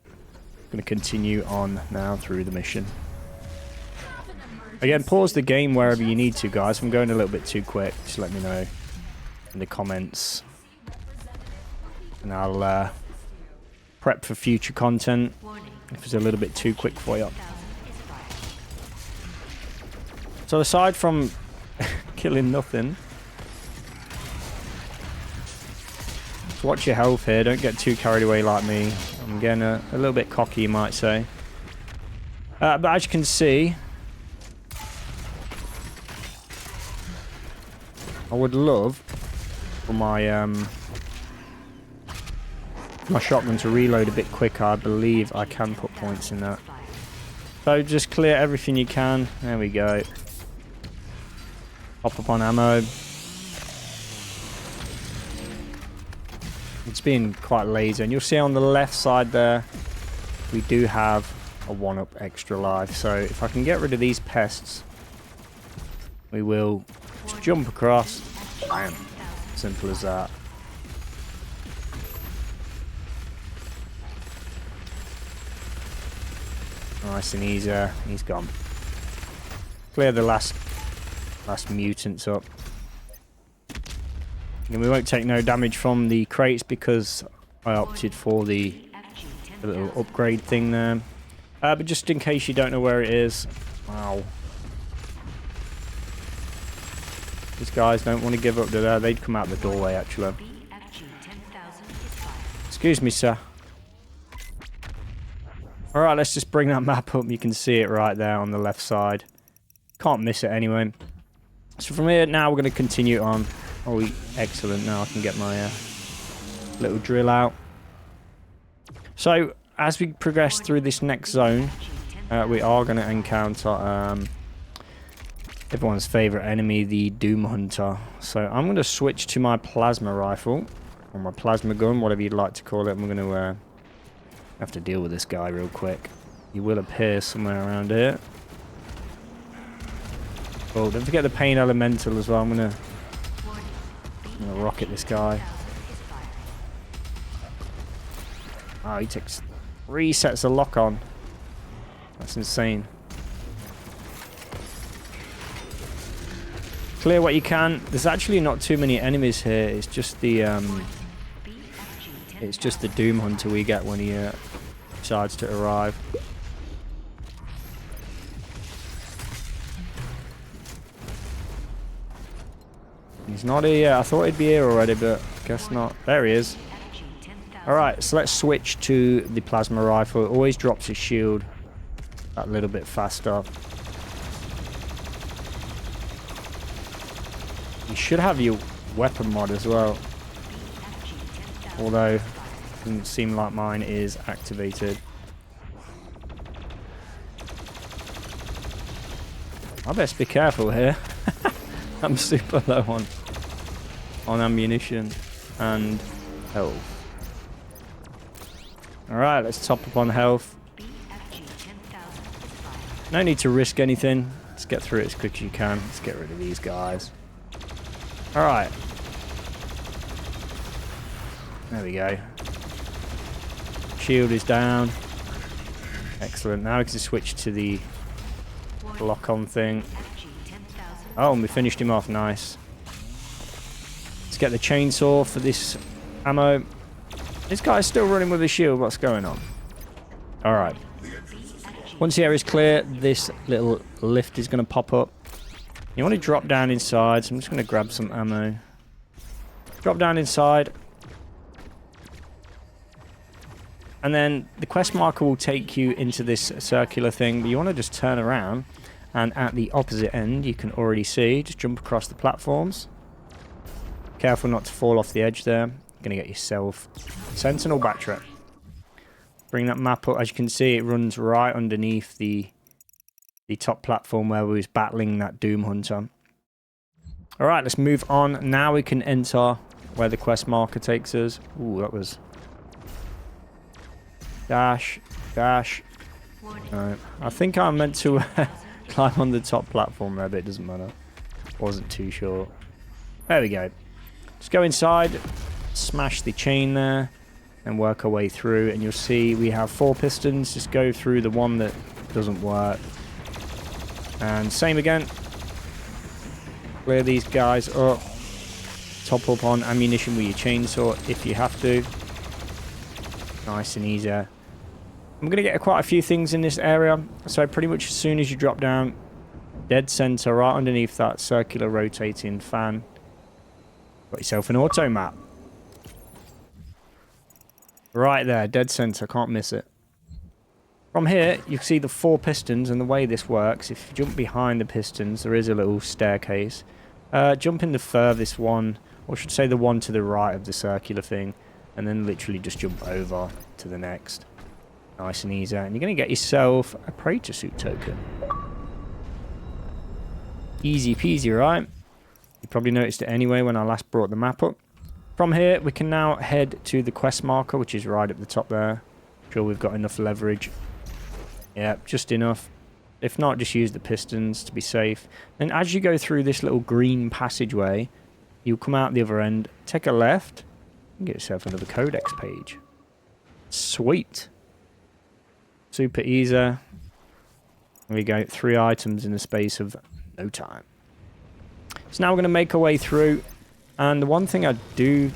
Going to continue on now through the mission. Again, pause the game wherever you need to, guys. If I'm going a little bit too quick, just let me know in the comments. And I'll prep for future content if it's a little bit too quick for you. So aside from killing nothing, just watch your health here. Don't get too carried away like me. I'm getting a little bit cocky, you might say. But as you can see, I would love for my my shotgun to reload a bit quicker. I believe I can put points in that. So just clear everything you can. There we go. Hop up on ammo. It's been quite lazy, and you'll see on the left side there we do have a 1-up extra life. So if I can get rid of these pests, we will just jump across. Bam. Simple as that. Nice and easy. He's gone. Clear the last mutants up. And we won't take no damage from the crates because I opted for the little upgrade thing there. But just in case you don't know where it is, wow. These guys don't want to give up, do they? They'd come out the doorway, actually. Excuse me, sir. Alright, let's just bring that map up. You can see it right there on the left side. Can't miss it anyway. So from here, now we're going to continue on. Oh, excellent. Now I can get my little drill out. So, as we progress through this next zone, we are going to encounter everyone's favourite enemy, the Doom Hunter. So, I'm going to switch to my plasma rifle, or my plasma gun, whatever you'd like to call it. I'm going to have to deal with this guy real quick. He will appear somewhere around here. Oh, don't forget the Pain Elemental as well. I'm gonna rocket this guy. Oh, he takes 3 sets of lock on. That's insane. Clear what you can. There's actually not too many enemies here. It's just the Doom Hunter we get when he decides to arrive. He's not here. I thought he'd be here already, but guess not. There he is. Alright, so let's switch to the plasma rifle. It always drops his shield that little bit faster. You should have your weapon mod as well. Although, it doesn't seem like mine is activated. I best be careful here. I'm super low on ammunition and health. Alright, let's top up on health. No need to risk anything. Let's get through it as quick as you can. Let's get rid of these guys. Alright. There we go. Shield is down. Excellent. Now we can switch to the lock-on thing. Oh, and we finished him off. Nice. Let's get the chainsaw for this ammo. This guy's still running with a shield. What's going on? Alright. Once the area is clear, this little lift is going to pop up. You want to drop down inside, so I'm just going to grab some ammo. Drop down inside. And then the quest marker will take you into this circular thing, but you want to just turn around. And at the opposite end, you can already see, just jump across the platforms. Careful not to fall off the edge there. You're going to get yourself Sentinel Battery. Bring that map up. As you can see, it runs right underneath the top platform where we was battling that Doom Hunter. Alright, let's move on. Now we can enter where the quest marker takes us. Ooh, that was... Dash. Dash. Right. I think I meant to climb on the top platform there, but it doesn't matter. Wasn't too sure. There we go. Just go inside, smash the chain there, and work our way through. And you'll see we have 4 pistons. Just go through the one that doesn't work. And same again. Clear these guys up. Top up on ammunition with your chainsaw if you have to. Nice and easy. I'm going to get quite a few things in this area. So pretty much as soon as you drop down, dead center right underneath that circular rotating fan, got yourself an auto map. Right there, dead center, can't miss it. From here, you can see the 4 pistons, and the way this works, if you jump behind the pistons, there is a little staircase. Jump in the furthest one, or I should say the one to the right of the circular thing, and then literally just jump over to the next. Nice and easy. And you're going to get yourself a Praetor Suit Token. Easy peasy, right? You probably noticed it anyway when I last brought the map up. From here, we can now head to the quest marker, which is right at the top there. Sure we've got enough leverage. Yeah, just enough. If not, just use the pistons to be safe. And as you go through this little green passageway, you'll come out the other end, take a left, and get yourself another Codex page. Sweet. Super easy. There we go, 3 items in the space of no time. So now we're going to make our way through. And the one thing I do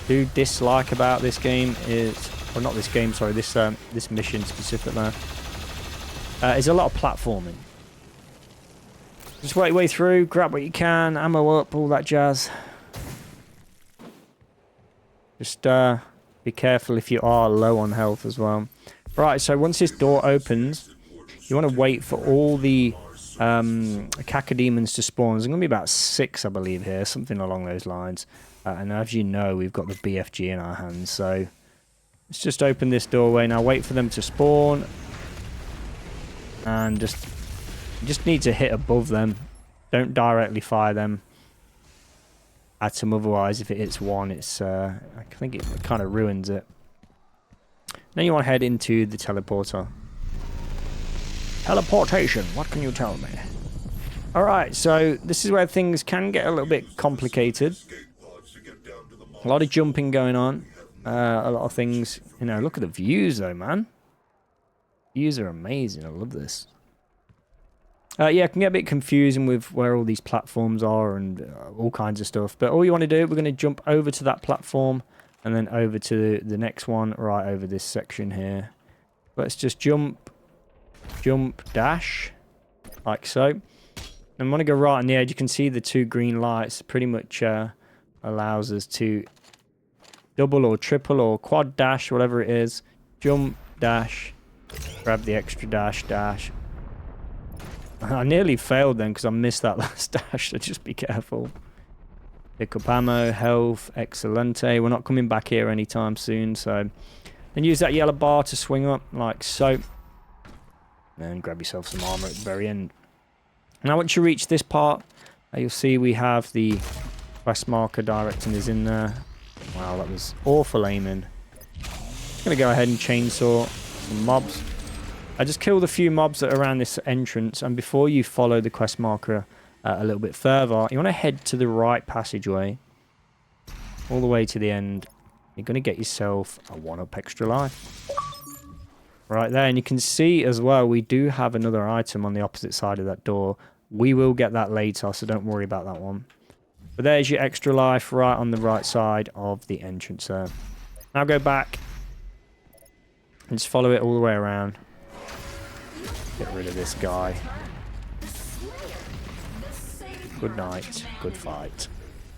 dislike about this game is, or not this game, sorry, this mission specifically, is a lot of platforming. Just work your way through, grab what you can, ammo up, all that jazz. Just be careful if you are low on health as well. Right, so once this door opens, you want to wait for all the cacodemons to spawn. There's going to be about 6, I believe, here, something along those lines. And as you know, we've got the BFG in our hands, so let's just open this doorway now. Wait for them to spawn, and just need to hit above them. Don't directly fire them at them, otherwise, if it hits one, it's I think it kind of ruins it. Then you want to head into the teleporter. Teleportation, what can you tell me? Alright, so this is where things can get a little bit complicated. A lot of jumping going on. A lot of things, you know, look at the views though, man. Views are amazing, I love this. Yeah, it can get a bit confusing with where all these platforms are and all kinds of stuff. But all you want to do, we're going to jump over to that platform and then over to the next one right over this section here. Let's just jump, dash, like so. And when I go right on the edge, you can see the 2 green lights. Pretty much allows us to double or triple or quad dash, whatever it is. Jump, dash, grab the extra dash, dash. I nearly failed then because I missed that last dash, so just be careful. Pick up ammo, health, Exultia. We're not coming back here anytime soon, so... Then use that yellow bar to swing up, like so. And grab yourself some armor at the very end. Now once you reach this part, you'll see we have the quest marker directing us in there. Wow, that was awful aiming. Just going to go ahead and chainsaw some mobs. I just killed a few mobs that are around this entrance, and before you follow the quest marker a little bit further, you want to head to the right passageway, all the way to the end. You're going to get yourself a 1-up extra life. Right there, and you can see as well, we do have another item on the opposite side of that door. We will get that later, so don't worry about that one. But there's your extra life right on the right side of the entrance there. Now go back and just follow it all the way around. Get rid of this guy. Good night, good fight.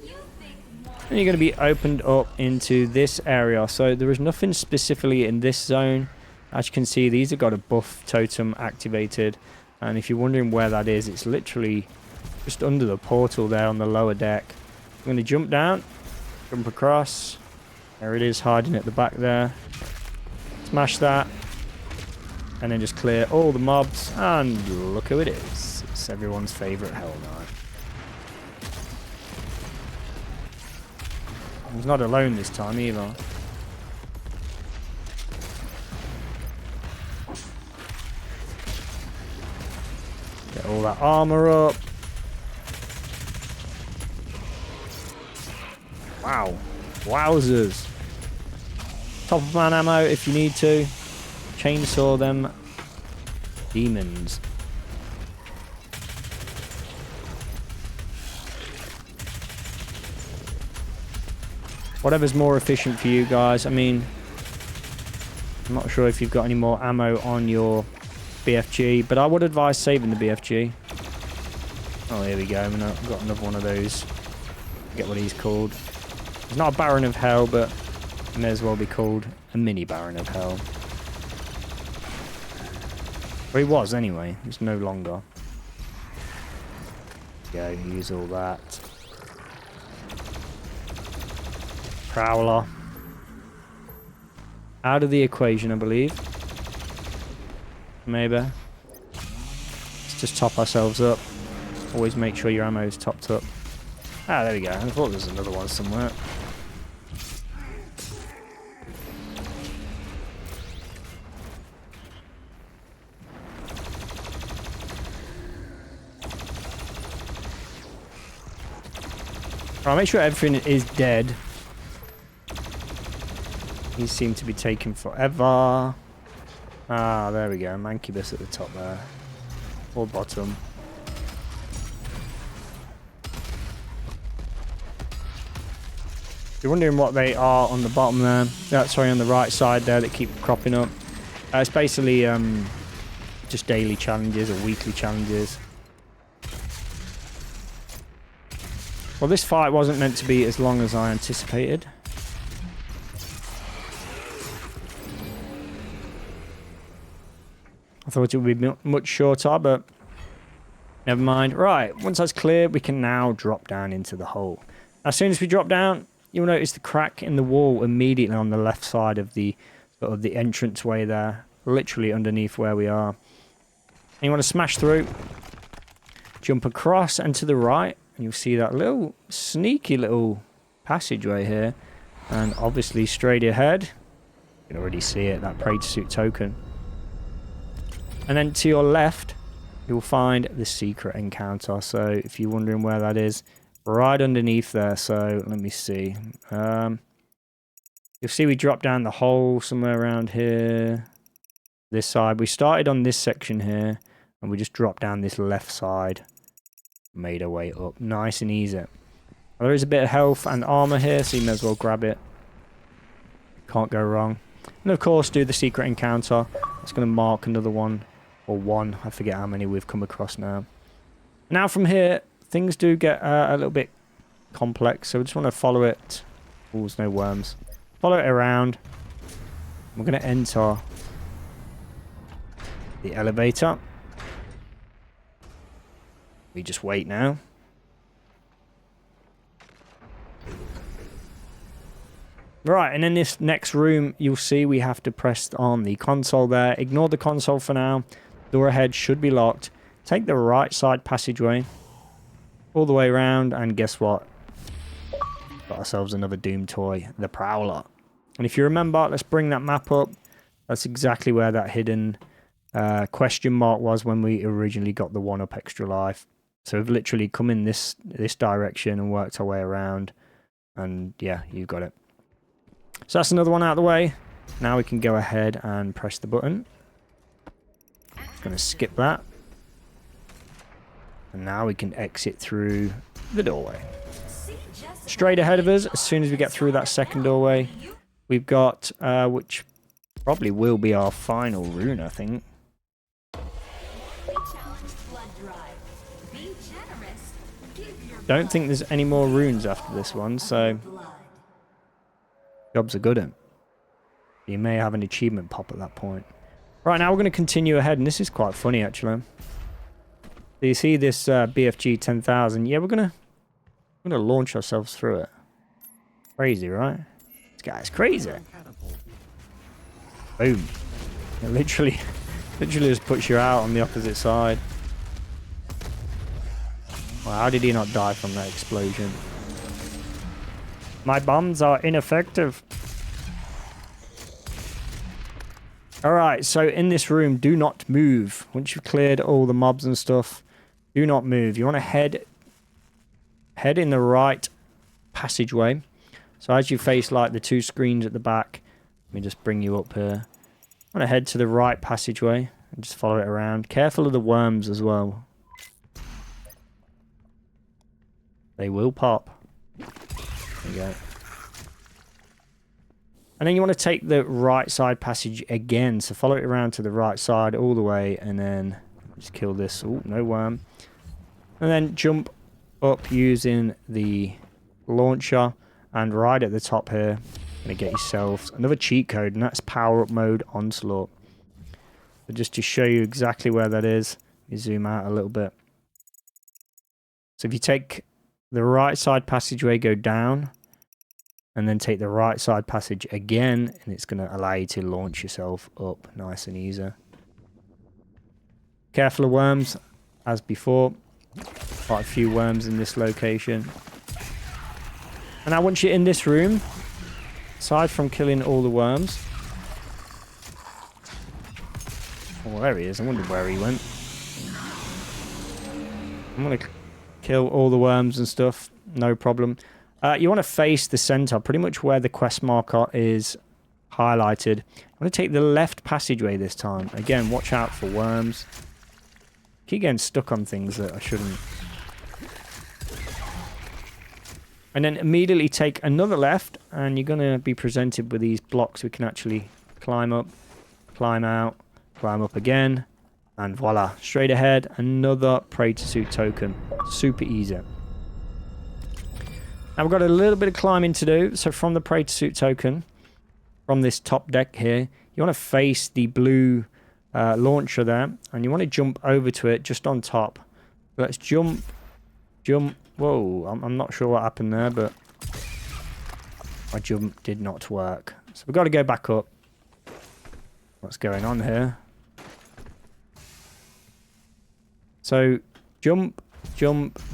And you're going to be opened up into this area. So there is nothing specifically in this zone. As you can see, these have got a buff totem activated. And if you're wondering where that is, it's literally just under the portal there on the lower deck. I'm going to jump down, jump across. There it is, hiding at the back there. Smash that. And then just clear all the mobs. And look who it is. It's everyone's favourite Hell Knight. He's not alone this time either. Get all that armor up. Wow. Wowzers. Top of man ammo if you need to. Chainsaw them demons. Whatever's more efficient for you guys. I mean, I'm not sure if you've got any more ammo on your BFG, but I would advise saving the BFG. Oh, here we go. I've got another one of those. Forget what he's called. He's not a Baron of Hell, but he may as well be called a mini Baron of Hell. Or he was anyway. He's no longer. Go, use all that. Prowler. Out of the equation, I believe. Maybe. Let's just top ourselves up. Always make sure your ammo is topped up. Ah, there we go. I thought there was another one somewhere. Right, make sure everything is dead. These seem to be taking forever. Ah, there we go. Mancubus at the top there. Or bottom. You're wondering what they are on the bottom there. Sorry, on the right side there that keep cropping up. It's basically just daily challenges or weekly challenges. Well, this fight wasn't meant to be as long as I anticipated. I thought it would be much shorter, but never mind. Right, once that's clear, we can now drop down into the hole. As soon as we drop down, you'll notice the crack in the wall immediately on the left side of the sort of the entranceway there, literally underneath where we are. And you want to smash through, jump across and to the right, and you'll see that little sneaky little passageway here. And obviously straight ahead, you can already see it, that Praetor Suit token. And then to your left, you'll find the secret encounter. So if you're wondering where that is, right underneath there. So let me see. You'll see we dropped down the hole somewhere around here. This side. We started on this section here, and we just dropped down this left side. Made our way up. Nice and easy. Well, there is a bit of health and armor here, so you may as well grab it. Can't go wrong. And of course, do the secret encounter. It's going to mark another one. Or one. I forget how many we've come across now. Now from here, things do get a little bit complex, so we just want to follow it. Oh, there's no worms. Follow it around. We're going to enter the elevator. We just wait now. Right, and in this next room, you'll see we have to press on the console there. Ignore the console for now. Door ahead should be locked. Take the right side passageway all the way around, and guess what? Got ourselves another Doom toy, the Prowler. And if you remember, let's bring that map up. That's exactly where that hidden question mark was when we originally got the 1-up extra life. So we've literally come in this direction and worked our way around. And yeah, you got it. So that's another one out of the way. Now we can go ahead and press the button. Going to skip that. And now we can exit through the doorway. Straight ahead of us, as soon as we get through that second doorway, we've got, which probably will be our final rune, I think. Don't think there's any more runes after this one, so jobs are good in. You may have an achievement pop at that point. Right, now we're going to continue ahead, and this is quite funny, actually. So you see this BFG 10,000? Yeah, we're gonna launch ourselves through it. Crazy, right? This guy's crazy. Boom. It literally just puts you out on the opposite side. Well, how did he not die from that explosion? My bombs are ineffective. Alright, so in this room, do not move. Once you've cleared all the mobs and stuff, do not move. You want to head in the right passageway. So as you face like the two screens at the back, let me just bring you up here. You want to head to the right passageway and just follow it around. Careful of the worms as well. They will pop. There you go. And then you want to take the right side passage again. So follow it around to the right side all the way. And then just kill this. Oh, no worm. And then jump up using the launcher. And right at the top here, you're going to get yourself another cheat code. And that's power up mode onslaught. So just to show you exactly where that is, you zoom out a little bit. So if you take the right side passageway, go down. And then take the right side passage again, and it's going to allow you to launch yourself up nice and easy. Careful of worms, as before. Quite a few worms in this location. And now once you're in this room, aside from killing all the worms... Oh, there he is. I wondered where he went. I'm going to kill all the worms and stuff. No problem. You want to face the center, pretty much where the quest marker is highlighted. I'm going to take the left passageway this time. Again, watch out for worms. Keep getting stuck on things that I shouldn't. And then immediately take another left, and you're going to be presented with these blocks we can actually climb up, climb out, climb up again, and voila, straight ahead, another Praetor Suit token. Super easy. Now we've got a little bit of climbing to do. So from the Praetor Suit token, from this top deck here, you want to face the blue launcher there, and you want to jump over to it just on top. Let's jump. Whoa, I'm not sure what happened there, but my jump did not work. So we've got to go back up. What's going on here? So jump,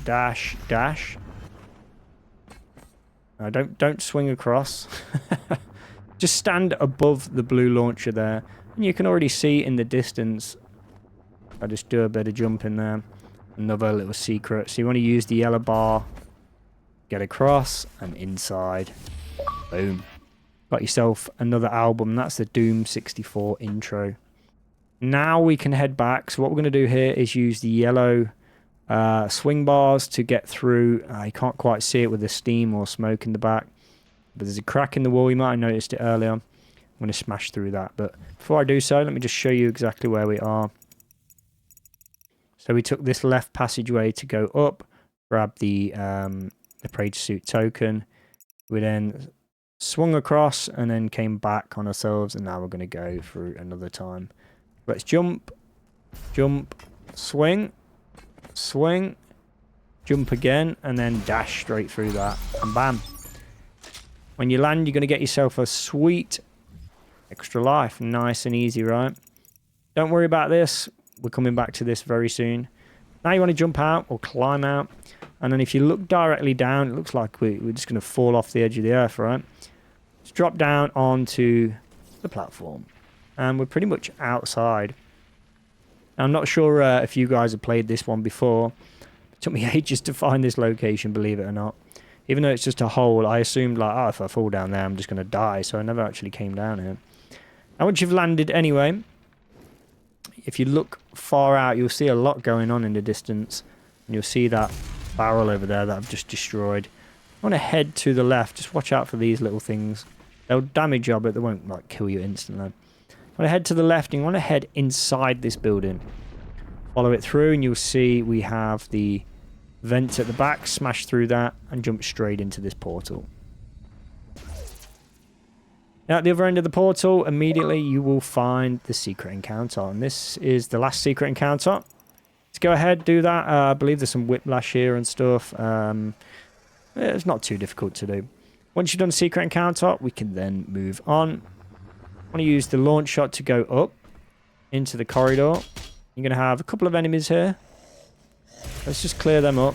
dash, dash. No, don't swing across. Just stand above the blue launcher there. And you can already see in the distance. I just do a bit of jumping there. Another little secret. So you want to use the yellow bar. Get across and inside. Boom. Got yourself another album. That's the Doom 64 intro. Now we can head back. So what we're going to do here is use the yellow swing bars to get through. You can't quite see it with the steam or smoke in the back, but there's a crack in the wall. You might have noticed it earlier. I'm going to smash through that, but before I do so, let me just show you exactly where we are. So we took this left passageway to go up, grab the Praetor Suit token. We then swung across and then came back on ourselves, and now we're going to go through another time. Let's jump, jump, swing, swing, jump again, and then dash straight through that, and bam. When you land, you're going to get yourself a sweet extra life. Nice and easy, right? Don't worry about this. We're coming back to this very soon. Now you want to jump out or climb out. And then if you look directly down, it looks like we're just going to fall off the edge of the earth, right? Just drop down onto the platform. And we're pretty much outside. Now, I'm not sure if you guys have played this one before. It took me ages to find this location, believe it or not. Even though it's just a hole, I assumed like, oh, if I fall down there, I'm just going to die. So I never actually came down here. Now, once you've landed anyway, if you look far out, you'll see a lot going on in the distance. And you'll see that barrel over there that I've just destroyed. I want to head to the left. Just watch out for these little things. They'll damage you, but they won't like kill you instantly. I want to head to the left, and you want to head inside this building. Follow it through, and you'll see we have the vent at the back. Smash through that, and jump straight into this portal. Now, at the other end of the portal, immediately you will find the secret encounter. And this is the last secret encounter. Let's go ahead, do that. I believe there's some whiplash here and stuff. It's not too difficult to do. Once you've done secret encounter, we can then move on. I want to use the launch shot to go up into the corridor. You're going to have a couple of enemies here. Let's just clear them up.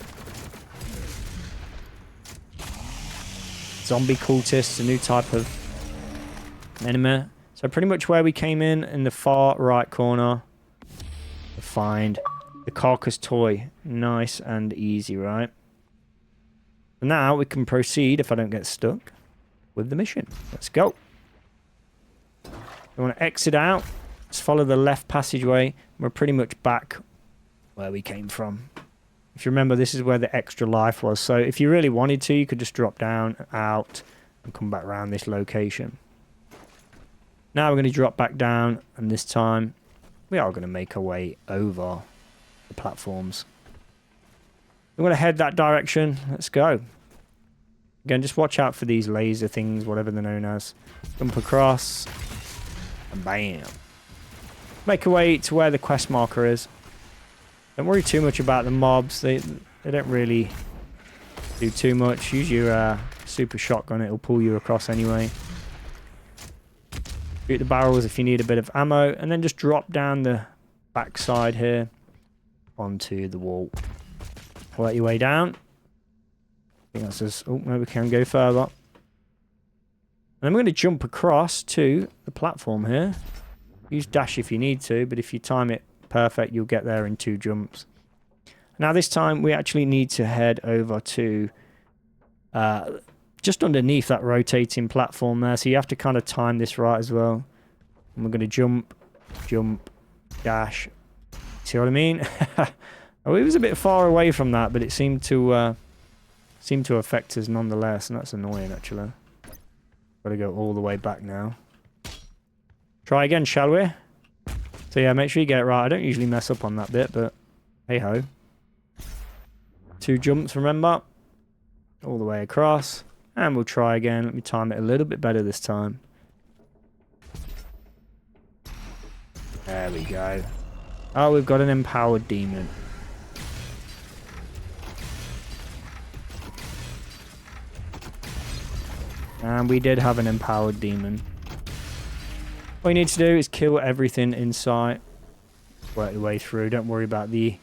Zombie cultists, a new type of enemy. So pretty much where we came in the far right corner, to find the carcass toy. Nice and easy, right? Now we can proceed, if I don't get stuck, with the mission. Let's go. We want to exit out. Let's follow the left passageway. We're pretty much back where we came from. If you remember, this is where the extra life was. So if you really wanted to, you could just drop down, out, and come back around this location. Now we're going to drop back down, and this time we are going to make our way over the platforms. We're going to head that direction. Let's go. Again, just watch out for these laser things, whatever they're known as. Jump across, and bam. Make our way to where the quest marker is. Don't worry too much about the mobs. They don't really do too much. Use your super shotgun. It'll pull you across anyway. Shoot the barrels if you need a bit of ammo. And then just drop down the backside here onto the wall. Work your way down. I think that says, oh, no, we can go further. And then we're going to jump across to the platform here. Use dash if you need to, but if you time it perfect, you'll get there in 2 jumps. Now this time we actually need to head over to just underneath that rotating platform there. So you have to kind of time this right as well. And we're going to jump, jump, dash. See what I mean? Oh, it was a bit far away from that, but it seemed to affect us nonetheless, and that's annoying actually. Got to go all the way back now. Try again, shall we? So yeah, make sure you get it right. I don't usually mess up on that bit, but hey ho. 2 jumps, remember? All the way across. And we'll try again. Let me time it a little bit better this time. There we go. Oh, we've got an empowered demon. And we did have an empowered demon. All you need to do is kill everything in sight. Work your way through. Don't worry about the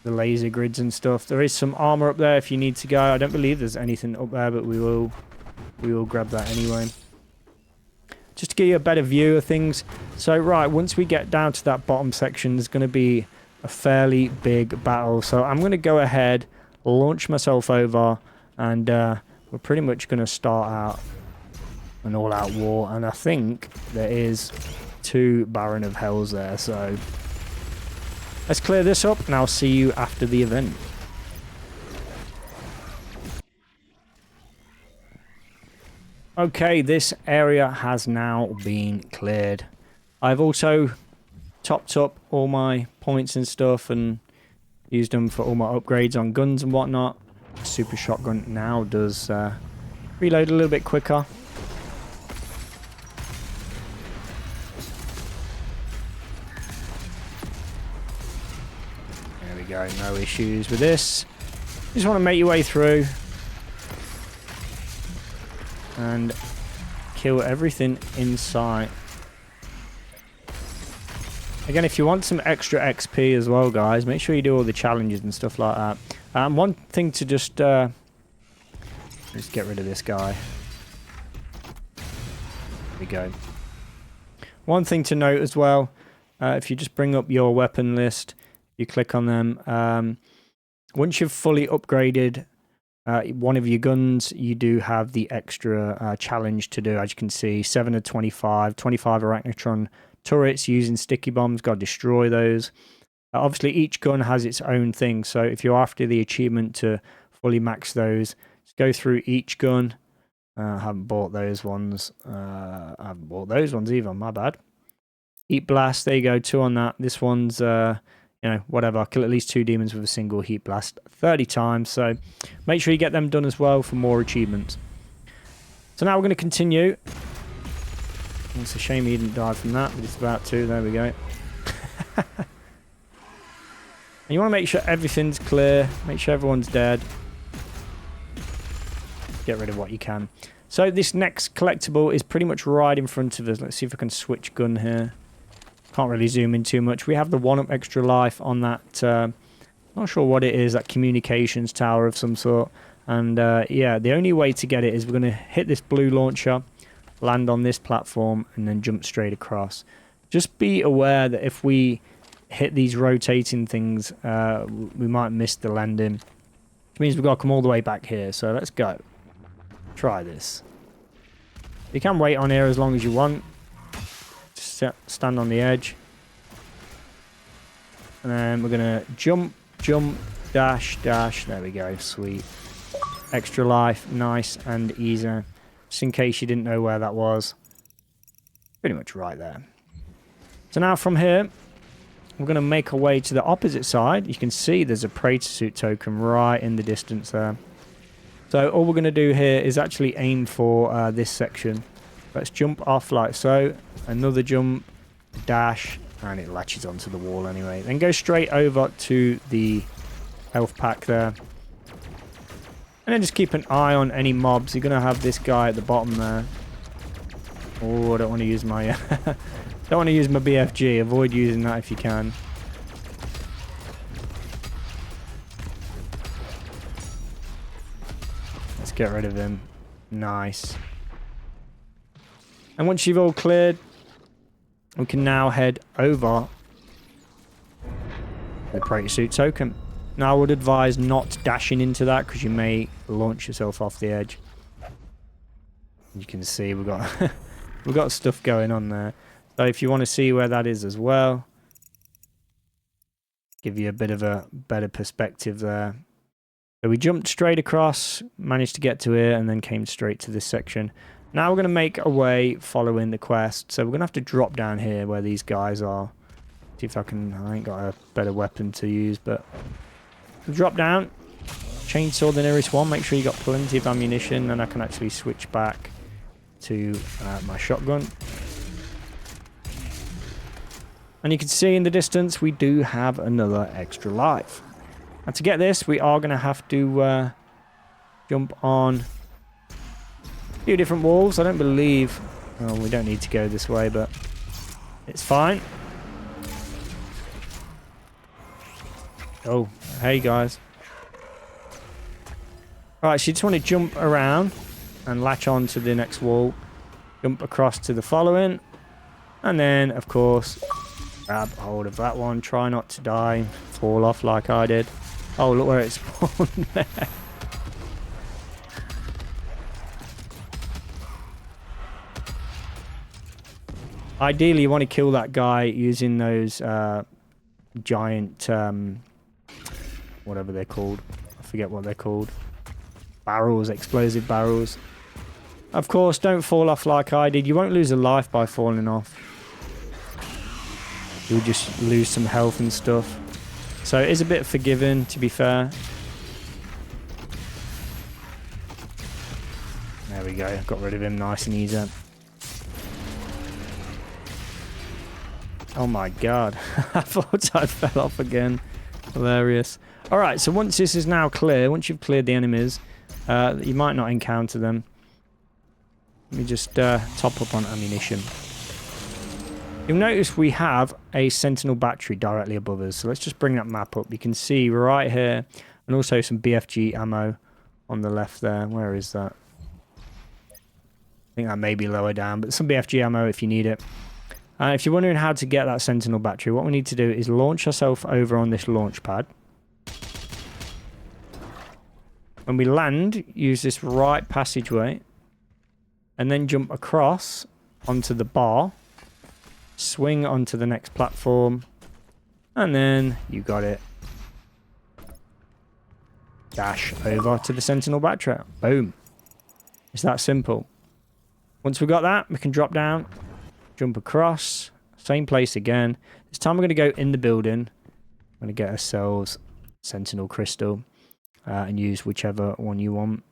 laser grids and stuff. There is some armor up there if you need to go. I don't believe there's anything up there, but we will grab that anyway. Just to give you a better view of things. So right, once we get down to that bottom section, there's going to be a fairly big battle. So I'm going to go ahead, launch myself over, and we're pretty much going to start out an all-out war. And I think there is 2 Baron of Hells there. So let's clear this up, and I'll see you after the event. Okay, this area has now been cleared. I've also topped up all my points and stuff and used them for all my upgrades on guns and whatnot. Super shotgun now does reload a little bit quicker. There we go, no issues with this. Just want to make your way through and kill everything in sight. Again, if you want some extra XP as well, guys, make sure you do all the challenges and stuff like that. One thing to just get rid of this guy. There we go. One thing to note as well, if you just bring up your weapon list, you click on them. Once you've fully upgraded one of your guns, you do have the extra challenge to do. As you can see, 7 of 25, 25 Arachnotron turrets using sticky bombs. Got to destroy those. Obviously, each gun has its own thing. So if you're after the achievement to fully max those, just go through each gun. I haven't bought those ones. I haven't bought those ones either. My bad. Heat blast. There you go. 2 on that. This one's whatever. Kill at least 2 demons with a single heat blast 30 times. So make sure you get them done as well for more achievements. So now we're going to continue. It's a shame he didn't die from that, but it's about to. There we go. And you want to make sure everything's clear. Make sure everyone's dead. Get rid of what you can. So this next collectible is pretty much right in front of us. Let's see if I can switch gun here. Can't really zoom in too much. We have the 1-up extra life on that. Not sure what it is. That communications tower of some sort. And yeah, the only way to get it is we're going to hit this blue launcher, land on this platform, and then jump straight across. Just be aware that if we hit these rotating things, we might miss the landing. Which means we've got to come all the way back here. So let's go. Try this. You can wait on here as long as you want. Just stand on the edge. And then we're going to jump, dash, dash. There we go. Sweet. Extra life. Nice and easy. Just in case you didn't know where that was. Pretty much right there. So now from here, we're going to make our way to the opposite side. You can see there's a Praetor Suit token right in the distance there. So all we're going to do here is actually aim for this section. Let's jump off like so. Another jump, dash, and it latches onto the wall anyway. Then go straight over to the health pack there. And then just keep an eye on any mobs. You're going to have this guy at the bottom there. Oh, I don't want to use my... don't want to use my BFG. Avoid using that if you can. Let's get rid of him. Nice. And once you've all cleared, we can now head over the Praetor Suit token. Now, I would advise not dashing into that because you may launch yourself off the edge. You can see we've got we've got stuff going on there. So if you want to see where that is as well, give you a bit of a better perspective there. So we jumped straight across, managed to get to here, and then came straight to this section. Now we're going to make our way following the quest. So we're going to have to drop down here where these guys are. See if I can... I ain't got a better weapon to use, but... drop down. Chainsaw the nearest one. Make sure you got plenty of ammunition, and I can actually switch back to my shotgun. And you can see in the distance we do have another extra life. And to get this, we are going to have to jump on a few different walls. I don't believe... oh, we don't need to go this way, but it's fine. Oh, hey guys. Right, so you just want to jump around and latch on to the next wall. Jump across to the following. And then, of course, grab hold of that one. Try not to die. Fall off like I did. Oh, look where it spawned there. Ideally, you want to kill that guy using those giant... whatever they're called. I forget what they're called. Barrels, explosive barrels. Of course, don't fall off like I did. You won't lose a life by falling off. you'll just lose some health and stuff. So it is a bit forgiving, to be fair. There we go. Got rid of him nice and easy. Oh my god. I thought I fell off again. Hilarious. Alright, so once this is now clear, once you've cleared the enemies, you might not encounter them. Let me just top up on ammunition. You'll notice we have a Sentinel battery directly above us. So let's just bring that map up. You can see right here, and also some BFG ammo on the left there. Where is that? I think that may be lower down, but some BFG ammo if you need it. If you're wondering how to get that Sentinel battery, what we need to do is launch ourselves over on this launch pad. When we land, use this right passageway, and then jump across onto the bar, swing onto the next platform, and then you got it. Dash over to the Sentinel battery. Boom. It's that simple. Once we've got that, we can drop down, jump across, same place again. This time we're going to go in the building. I'm going to get ourselves Sentinel Crystal and use whichever one you want.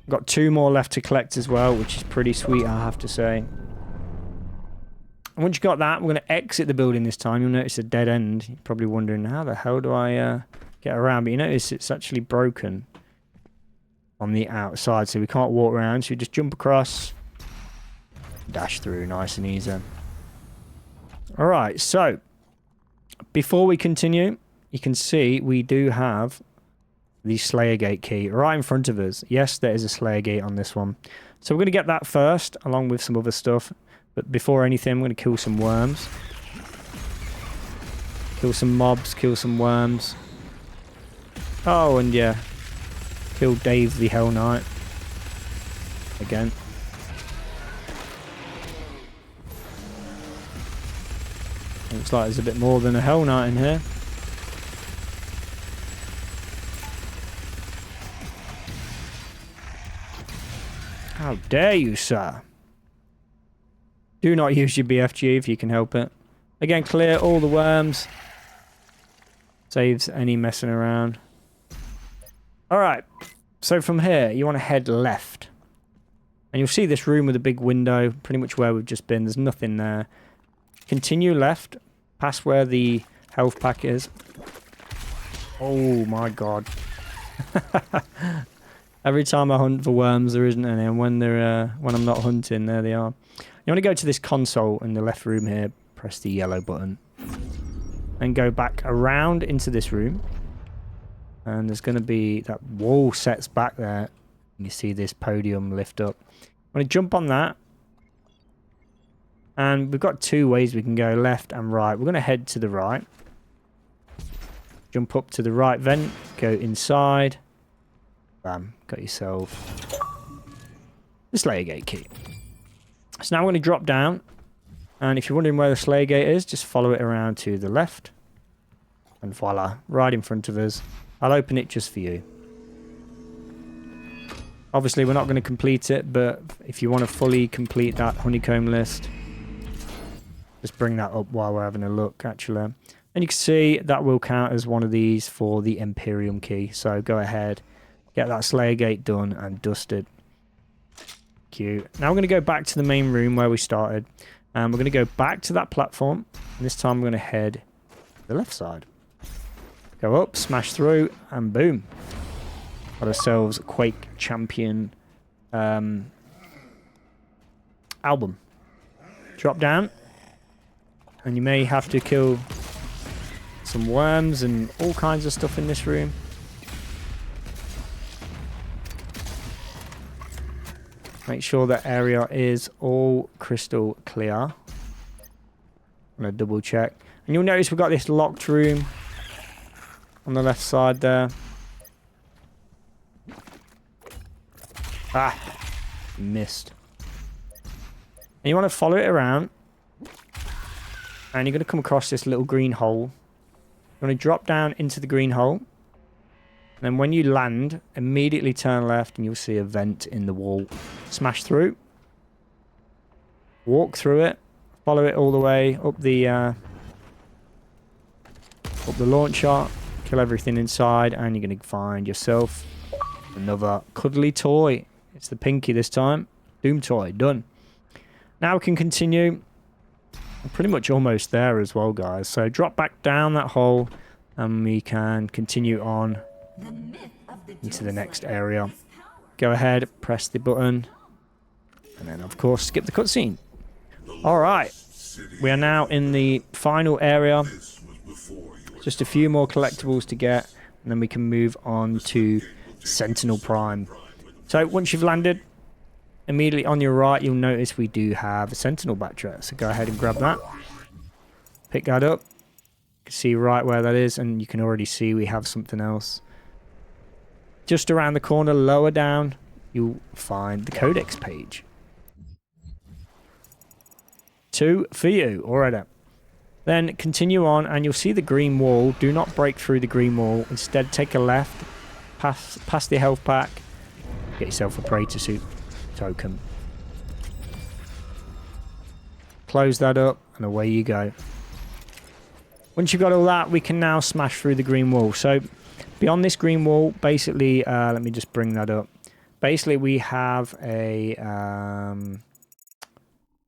Got 2 more left to collect as well, which is pretty sweet, I have to say. And once you got that, we're going to exit the building this time. You'll notice a dead end. You're probably wondering, how the hell do I get around? But you notice it's actually broken on the outside, so we can't walk around. So we just jump across, dash through, nice and easy. Alright, so before we continue, you can see we do have the Slayer Gate key right in front of us. Yes, there is a Slayer Gate on this one. So we're going to get that first, along with some other stuff. But before anything, I'm going to kill some worms. Kill some mobs, kill some worms. Oh, and yeah. Kill Dave the Hell Knight. Again. Looks like there's a bit more than a Hell Knight in here. How dare you, sir? Do not use your BFG if you can help it. Again, clear all the worms. Saves any messing around. Alright, so from here, you want to head left. And you'll see this room with a big window, pretty much where we've just been. There's nothing there. Continue left, past where the health pack is. Oh my god. Every time I hunt for worms, there isn't any, and when I'm not hunting, there they are. You want to go to this console in the left room here, press the yellow button, and go back around into this room. And there's going to be that wall sets back there. You see this podium lift up. I'm going to jump on that. And we've got 2 ways we can go, left and right. We're going to head to the right. Jump up to the right vent, go inside. Bam, got yourself the Slayer Gate key. So now we're going to drop down. And if you're wondering where the Slayer Gate is, just follow it around to the left. And voila, right in front of us. I'll open it just for you. Obviously, we're not going to complete it, but if you want to fully complete that honeycomb list, just bring that up while we're having a look, actually. And you can see that will count as one of these for the Imperium key. So go ahead, get that Slayer Gate done and dusted. Cute. Now we're going to go back to the main room where we started. And we're going to go back to that platform. And this time we're going to head to the left side. Go up, smash through, and boom. Got ourselves a Quake Champion album. Drop down. And you may have to kill some worms and all kinds of stuff in this room. Make sure that area is all crystal clear. I'm going to double check. And you'll notice we've got this locked room on the left side there. Ah, missed. And you want to follow it around. And you're going to come across this little green hole. You want to drop down into the green hole. And then when you land, immediately turn left and you'll see a vent in the wall. Smash through. walk through it, follow it all the way up the launcher, kill everything inside, and you're going to find yourself another cuddly toy. It's the Pinky this time. Doomtoy, done. Now we can continue. We're pretty much almost there as well, guys. So drop back down that hole, and we can continue on into the next area. Go ahead, press the button, and then of course skip the cutscene. Alright, we are now in the final area. Just a few more collectibles to get, and then we can move on to Sentinel Prime. So once you've landed, immediately on your right you'll notice we do have a Sentinel Battery. So go ahead and grab that. Pick that up. You can see right where that is, and you can already see we have something else. Just around the corner, lower down, you'll find the Codex page. 2 for you. Alright. Then continue on, and you'll see the green wall. Do not break through the green wall. Instead, take a left, past the health pack, get yourself a Praetor Suit Token. Close that up, and away you go. Once you've got all that, we can now smash through the green wall. So, beyond this green wall, basically, let me just bring that up. Basically, we have a...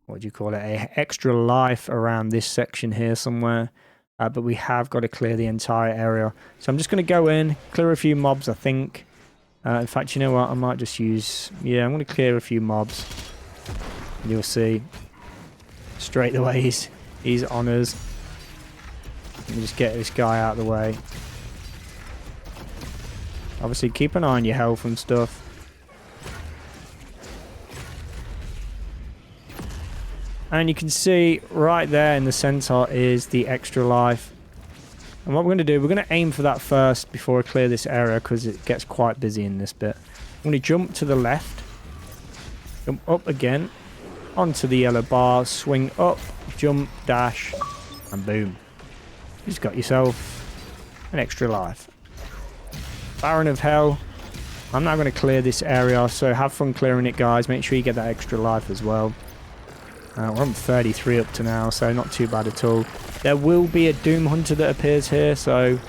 what do you call it? A extra life around this section here somewhere. But we have got to clear the entire area. So I'm just going to go in, clear a few mobs, I think. In fact, you know what? I might just use... Yeah, I'm going to clear a few mobs. You'll see. Straight away, he's on us. Let me just get this guy out of the way. Obviously, keep an eye on your health and stuff. And you can see right there in the center is the extra life. And what we're going to do, we're going to aim for that first before I clear this area, because it gets quite busy in this bit. I'm going to jump to the left. Jump up again. Onto the yellow bar. Swing up. Jump. Dash. And boom. You just got yourself an extra life. Baron of Hell. I'm now going to clear this area, so have fun clearing it, guys. Make sure you get that extra life as well. We're on 33 up to now, so not too bad at all. There will be a Doom Hunter that appears here, so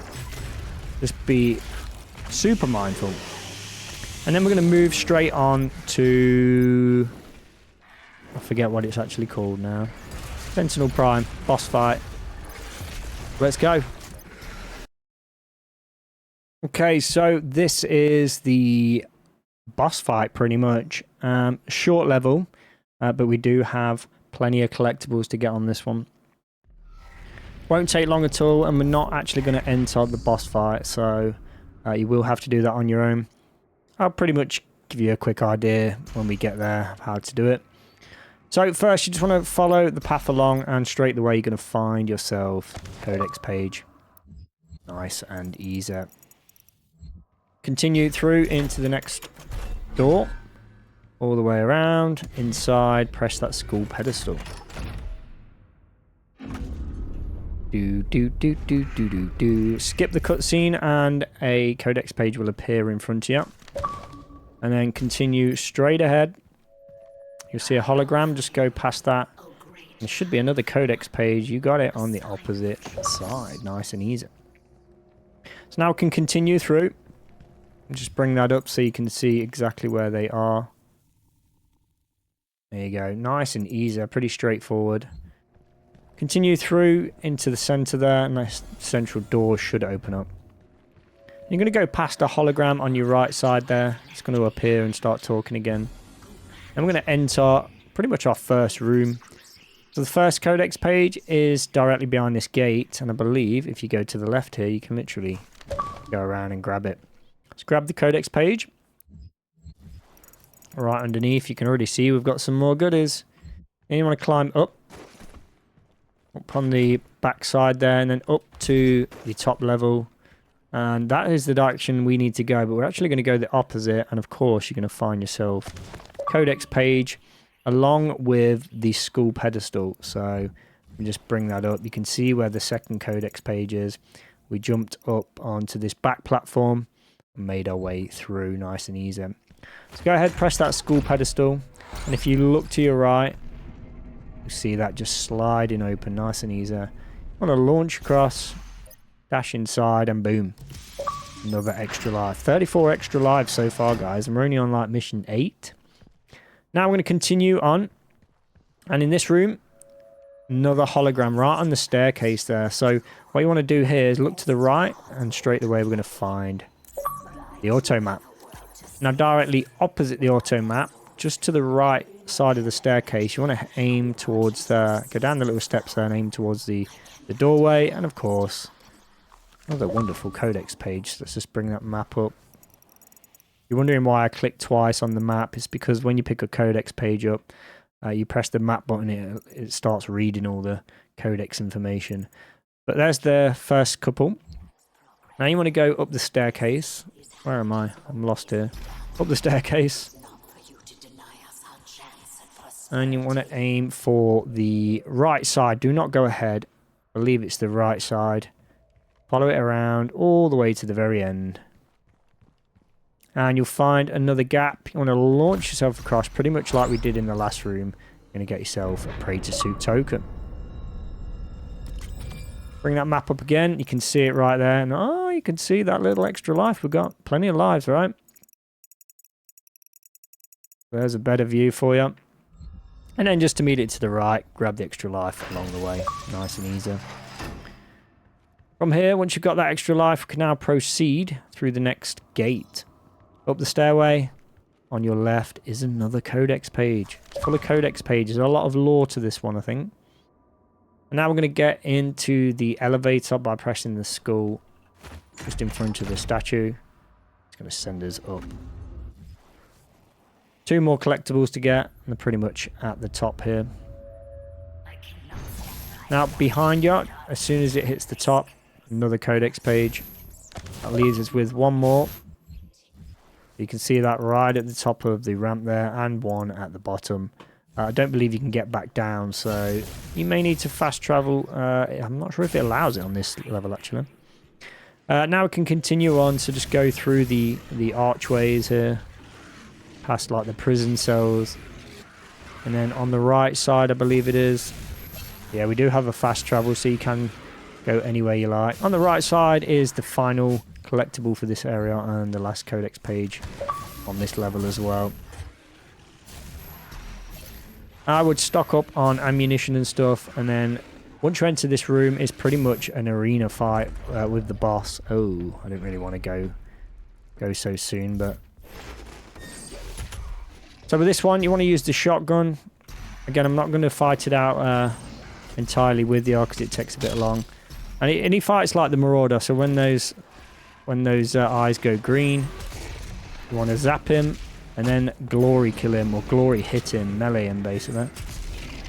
just be super mindful. And then we're going to move straight on to... I forget what it's actually called now. Sentinel Prime, boss fight. Let's go. Okay, so this is the boss fight pretty much. Short level, but we do have plenty of collectibles to get on this one. Won't take long at all, and we're not actually going to enter the boss fight, so you will have to do that on your own. I'll pretty much give you a quick idea when we get there of how to do it. So first, you just want to follow the path along, and straight away you're going to find yourself Codex page. Nice and easy. Continue through into the next door. All the way around, inside, press that skull pedestal. Do. Skip the cutscene and a Codex page will appear in front of you. And then continue straight ahead. You'll see a hologram, just go past that. There should be another Codex page. You got it on the opposite side. Nice and easy. So now we can continue through. Just bring that up so you can see exactly where they are. There you go. Nice and easy. Pretty straightforward. Continue through into the center there, and that central door should open up. You're going to go past a hologram on your right side there. It's going to appear and start talking again. And we're going to enter pretty much our first room. So the first Codex page is directly behind this gate, and I believe if you go to the left here, you can literally go around and grab it. Let's grab the Codex page. Right underneath, you can already see we've got some more goodies. And you want to climb up on the back side there, and then up to the top level. And that is the direction we need to go, but we're actually going to go the opposite. And of course, you're going to find yourself Codex page along with the skull pedestal. So we just bring that up. You can see where the second Codex page is. We jumped up onto this back platform and made our way through nice and easy. So go ahead, press that skull pedestal, and if you look to your right, You see that just sliding open nice and easy. Want to launch across, dash inside, and boom. Another extra life. 34 extra lives so far, guys. And we're only on like mission 8. Now we're going to continue on. And in this room, another hologram right on the staircase there. So what you want to do here is look to the right, and straight away we're going to find the automap. Now directly opposite the automap, just to the right side of the staircase, you want to aim towards the... Go down the little steps there and aim towards the doorway. And of course... Another wonderful Codex page. Let's just bring that map up. You're wondering why I clicked twice on the map. It's because when you pick a Codex page up, you press the map button, it starts reading all the Codex information. But there's the first couple. Now you want to go up the staircase. Where am I? I'm lost here. Up the staircase. And you want to aim for the right side. Do not go ahead. I believe it's the right side. Follow it around all the way to the very end. And you'll find another gap. You want to launch yourself across, pretty much like we did in the last room. You're going to get yourself a Praetor Suit Token. Bring that map up again. You can see it right there. And oh, you can see that little extra life. We've got plenty of lives, right? There's a better view for you. And then just immediately to the right, grab the extra life along the way. Nice and easy. From here, once you've got that extra life, we can now proceed through the next gate. Up the stairway, on your left is another Codex page. It's full of Codex pages. There's a lot of lore to this one, I think. And now we're going to get into the elevator by pressing the skull just in front of the statue. It's going to send us up. 2 more collectibles to get, and they're pretty much at the top here. Now, behind you, as soon as it hits the top, another Codex page. That leaves us with 1 more. You can see that right at the top of the ramp there, and 1 at the bottom. I don't believe you can get back down, so you may need to fast travel. I'm not sure if it allows it on this level, actually. Now we can continue on, so just go through the archways here. Past like the prison cells. And then on the right side, I believe it is. Yeah, we do have a fast travel, so you can go anywhere you like. On the right side is the final collectible for this area and the last Codex page on this level as well. I would stock up on ammunition and stuff, and then once you enter this room, it's pretty much an arena fight with the boss. Oh, I didn't really want to go so soon, but... So with this one, you want to use the shotgun. Again, I'm not going to fight it out entirely with you because it takes a bit long. And he fights like the Marauder, so when those eyes go green, you want to zap him, and then glory kill him, or glory hit him, melee him basically.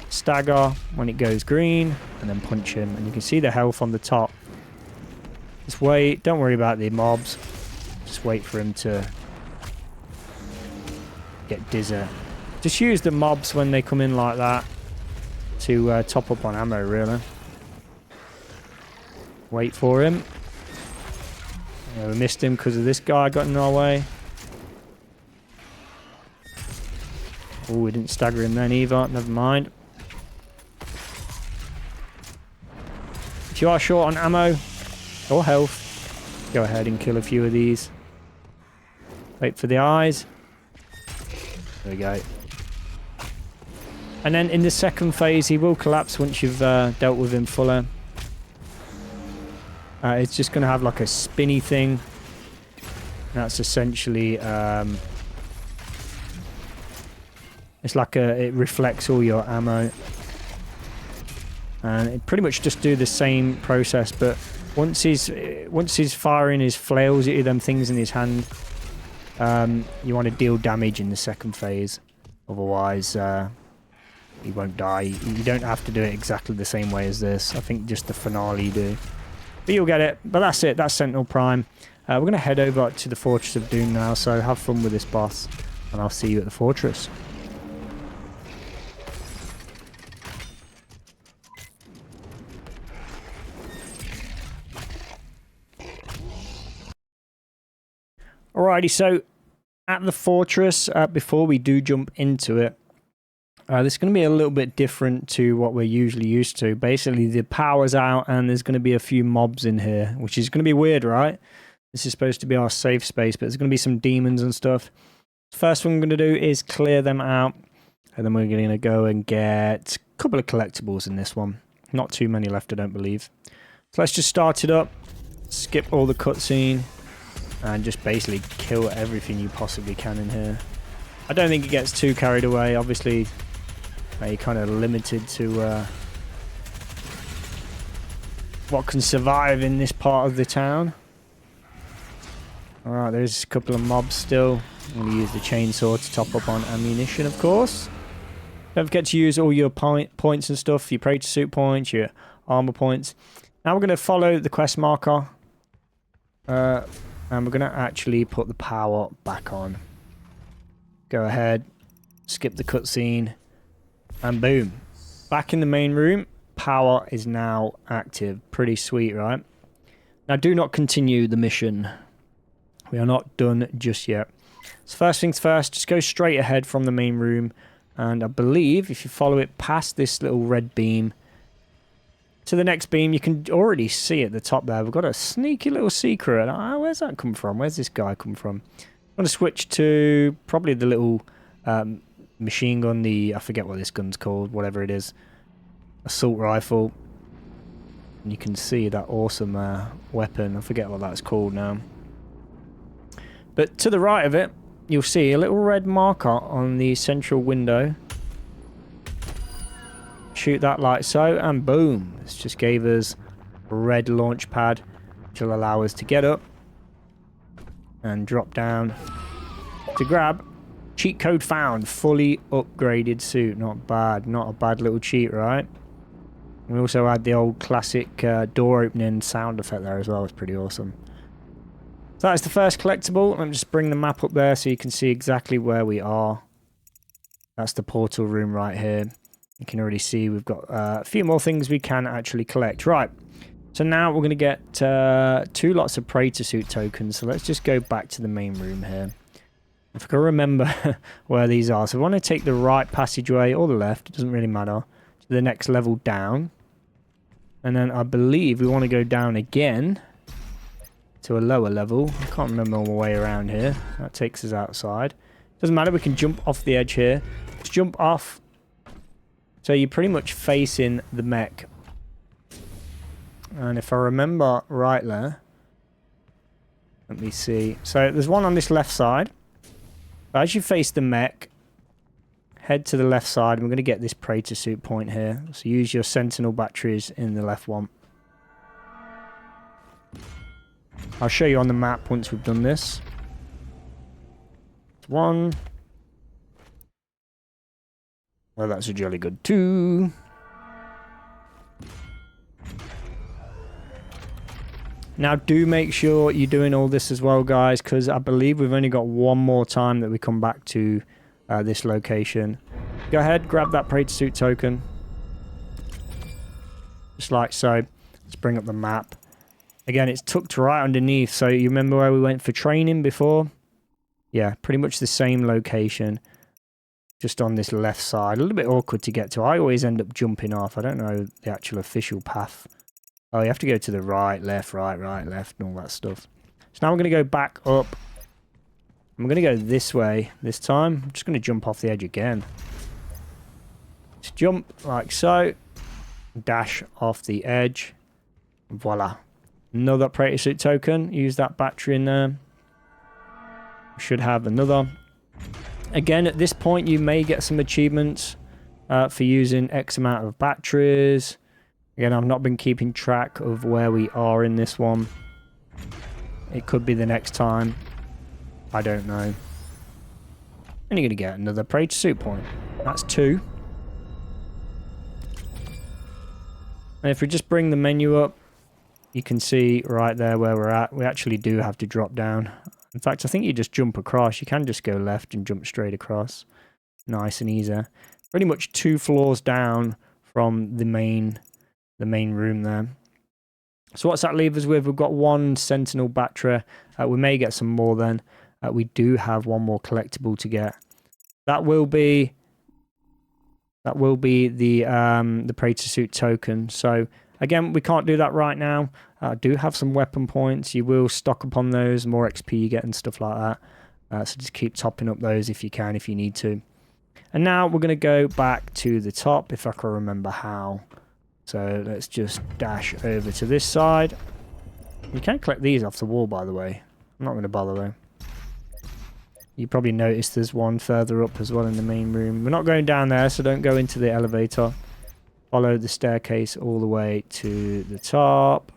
Stagger when it goes green, and then punch him, and you can see the health on the top. Just wait, don't worry about the mobs, just wait for him to get dizzy. Just use the mobs when they come in like that to top up on ammo, really. Wait for him. Yeah, we missed him because of this guy got in our way. Oh, we didn't stagger him then either. Never mind. If you are short on ammo or health, go ahead and kill a few of these. Wait for the eyes. There we go. And then in the second phase, he will collapse once you've dealt with him fully. It's just going to have like a spinny thing. That's essentially... it's like it reflects all your ammo. And it pretty much just do the same process, but once he's firing his flails at you, them things in his hand, you want to deal damage in the second phase. Otherwise, he won't die. You don't have to do it exactly the same way as this. I think just the finale you do. But you'll get it. But that's it. That's Sentinel Prime. We're going to head over to the Fortress of Doom now, so have fun with this boss, and I'll see you at the Fortress. Alrighty, so at the Fortress, before we do jump into it, This is going to be a little bit different to what we're usually used to. Basically, the power's out and there's going to be a few mobs in here, which is going to be weird, right? This is supposed to be our safe space, but there's going to be some demons and stuff. First thing I'm going to do is clear them out, and then we're going to go and get a couple of collectibles in this one. Not too many left, I don't believe. So let's just start it up, skip all the cutscene, and just basically kill everything you possibly can in here. I don't think it gets too carried away. Obviously, you're kind of limited to what can survive in this part of the town. Alright, there's a couple of mobs still. I'm going to use the chainsaw to top up on ammunition, of course. Don't forget to use all your points and stuff, your Praetor Suit points, your armor points. Now we're going to follow the quest marker. And we're going to actually put the power back on. Go ahead, skip the cutscene, and boom. Back in the main room, power is now active. Pretty sweet, right? Now do not continue the mission. We are not done just yet. So first things first, just go straight ahead from the main room. And I believe if you follow it past this little red beam to the next beam, you can already see at the top there, we've got a sneaky little secret. Where's that come from? Where's this guy come from? I'm going to switch to probably the little machine gun, I forget what this gun's called, whatever it is. Assault rifle. And you can see that awesome weapon. I forget what that's called now. But to the right of it, you'll see a little red marker on the central window. Shoot that like so, and boom. This just gave us a red launch pad, which will allow us to get up and drop down to grab. Cheat code found. Fully upgraded suit. Not bad. Not a bad little cheat, right? We also had the old classic door opening sound effect there as well. It's pretty awesome. So that is the first collectible. Let me just bring the map up there so you can see exactly where we are. That's the portal room right here. You can already see we've got a few more things we can actually collect. Right. So now we're going to get 2 lots of Praetor Suit tokens. So let's just go back to the main room here. If I can remember where these are. So we want to take the right passageway or the left. It doesn't really matter. To the next level down. And then I believe we want to go down again to a lower level. I can't remember my way around here. That takes us outside. Doesn't matter. We can jump off the edge here. Let's jump off. So you're pretty much facing the mech. And if I remember right there, let me see. So there's one on this left side. As you face the mech, head to the left side. And we're going to get this Praetor Suit point here. So use your Sentinel Batteries in the left one. I'll show you on the map once we've done this. That's 1. Well, that's a jolly good 2. Now, do make sure you're doing all this as well, guys, because I believe we've only got one more time that we come back to this location. Go ahead, grab that Praetor Suit token. Just like so. Let's bring up the map. Again, it's tucked right underneath, so you remember where we went for training before? Yeah, pretty much the same location. Just on this left side. A little bit awkward to get to. I always end up jumping off. I don't know the actual official path. Oh, you have to go to the right, left, right, left, and all that stuff. So now we're going to go back up. I'm going to go this way this time. I'm just going to jump off the edge again. Just jump like so. Dash off the edge. Voila. Another Praetor Suit token. Use that battery in there. We should have another. Again, at this point, you may get some achievements for using X amount of batteries. Again, I've not been keeping track of where we are in this one. It could be the next time. I don't know. And you're going to get another Praetor Suit point. That's 2. And if we just bring the menu up, you can see right there where we're at. We actually do have to drop down. In fact, I think you just jump across. You can just go left and jump straight across. Nice and easy. Pretty much 2 floors down from the main room there. So what's that leave us with? We've got 1 Sentinel Battery. We may get some more then. We do have 1 more collectible to get. That will be That will be the Praetor Suit token. So again, we can't do that right now. I do have some weapon points. You will stock upon those, more XP you get and stuff like that. So just keep topping up those if you can, if you need to. And now we're going to go back to the top, if I can remember how. So let's just dash over to this side. You can collect these off the wall, by the way. I'm not going to bother though. You probably noticed there's one further up as well in the main room. We're not going down there, so don't go into the elevator. Follow the staircase all the way to the top.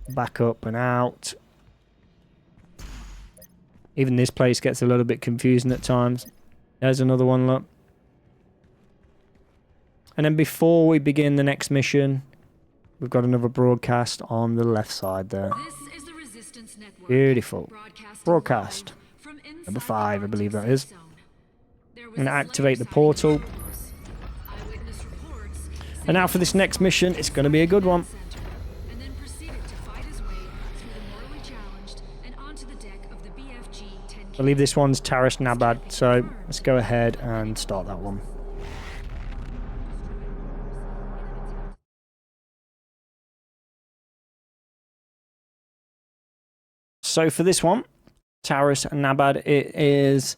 Back up and out. Even this place gets a little bit confusing at times. There's another one, look. And then before we begin the next mission, we've got another broadcast on the left side there. This is the Resistance Network. Beautiful. Broadcast. Number 5, I believe that is. I'm going to activate the portal. And now for this next mission, it's going to be a good one. I believe this one's Taris Nabad, so let's go ahead and start that one. So for this one, Taris Nabad, it is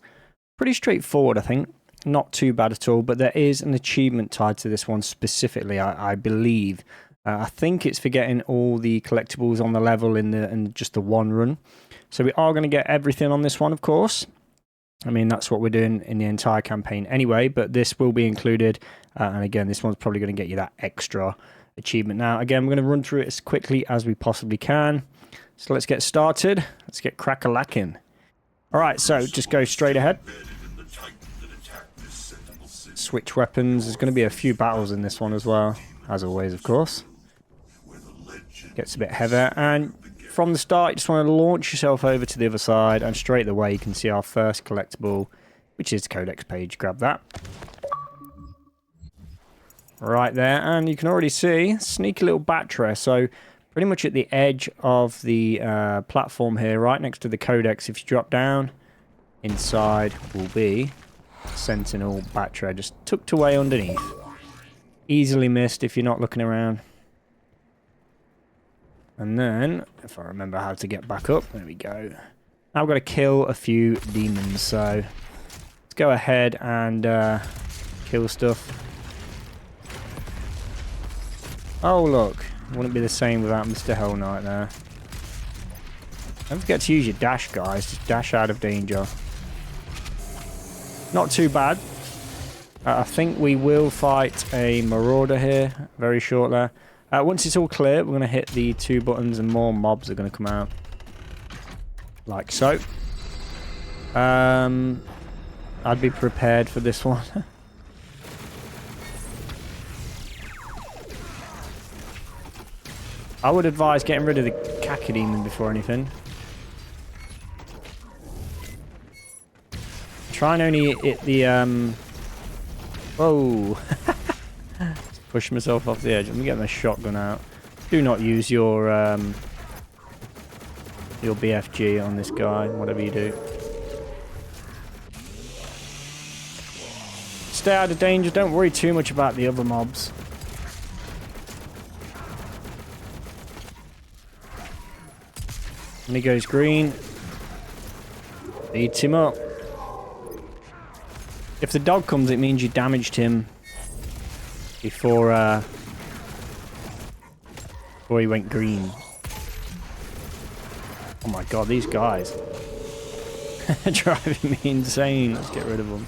pretty straightforward, I think. Not too bad at all, but there is an achievement tied to this one specifically, I believe. I think it's for getting all the collectibles on the level in just the one run. So we are going to get everything on this one, of course. I mean, that's what we're doing in the entire campaign anyway, but this will be included. And again, this one's probably going to get you that extra achievement. Now, again, we're going to run through it as quickly as we possibly can. So let's get started. Let's get crack-a-lacking. All right, so just go straight ahead. Switch weapons. There's going to be a few battles in this one as well, as always, of course. Gets a bit heavier, and from the start, you just want to launch yourself over to the other side, and straight away you can see our first collectible, which is the Codex page. Grab that. Right there, and you can already see sneaky little battery. So pretty much at the edge of the platform here, right next to the Codex, if you drop down, inside will be Sentinel Battery, just tucked away underneath. Easily missed if you're not looking around. And then, if I remember how to get back up, there we go. Now I've got to kill a few demons, so let's go ahead and kill stuff. Oh look, wouldn't be the same without Mr. Hell Knight there. Don't forget to use your dash, guys. Just dash out of danger. Not too bad. I think we will fight a Marauder here very shortly. Once it's all clear, we're going to hit the 2 buttons and more mobs are going to come out. Like so. I'd be prepared for this one. I would advise getting rid of the Cacodemon before anything. Try and only hit the whoa. Push myself off the edge. Let me get my shotgun out. Do not use your BFG on this guy, whatever you do. Stay out of danger. Don't worry too much about the other mobs. When he goes green, beats him up. If the dog comes, it means you damaged him before he went green. Oh my god, these guys are driving me insane. Let's get rid of them.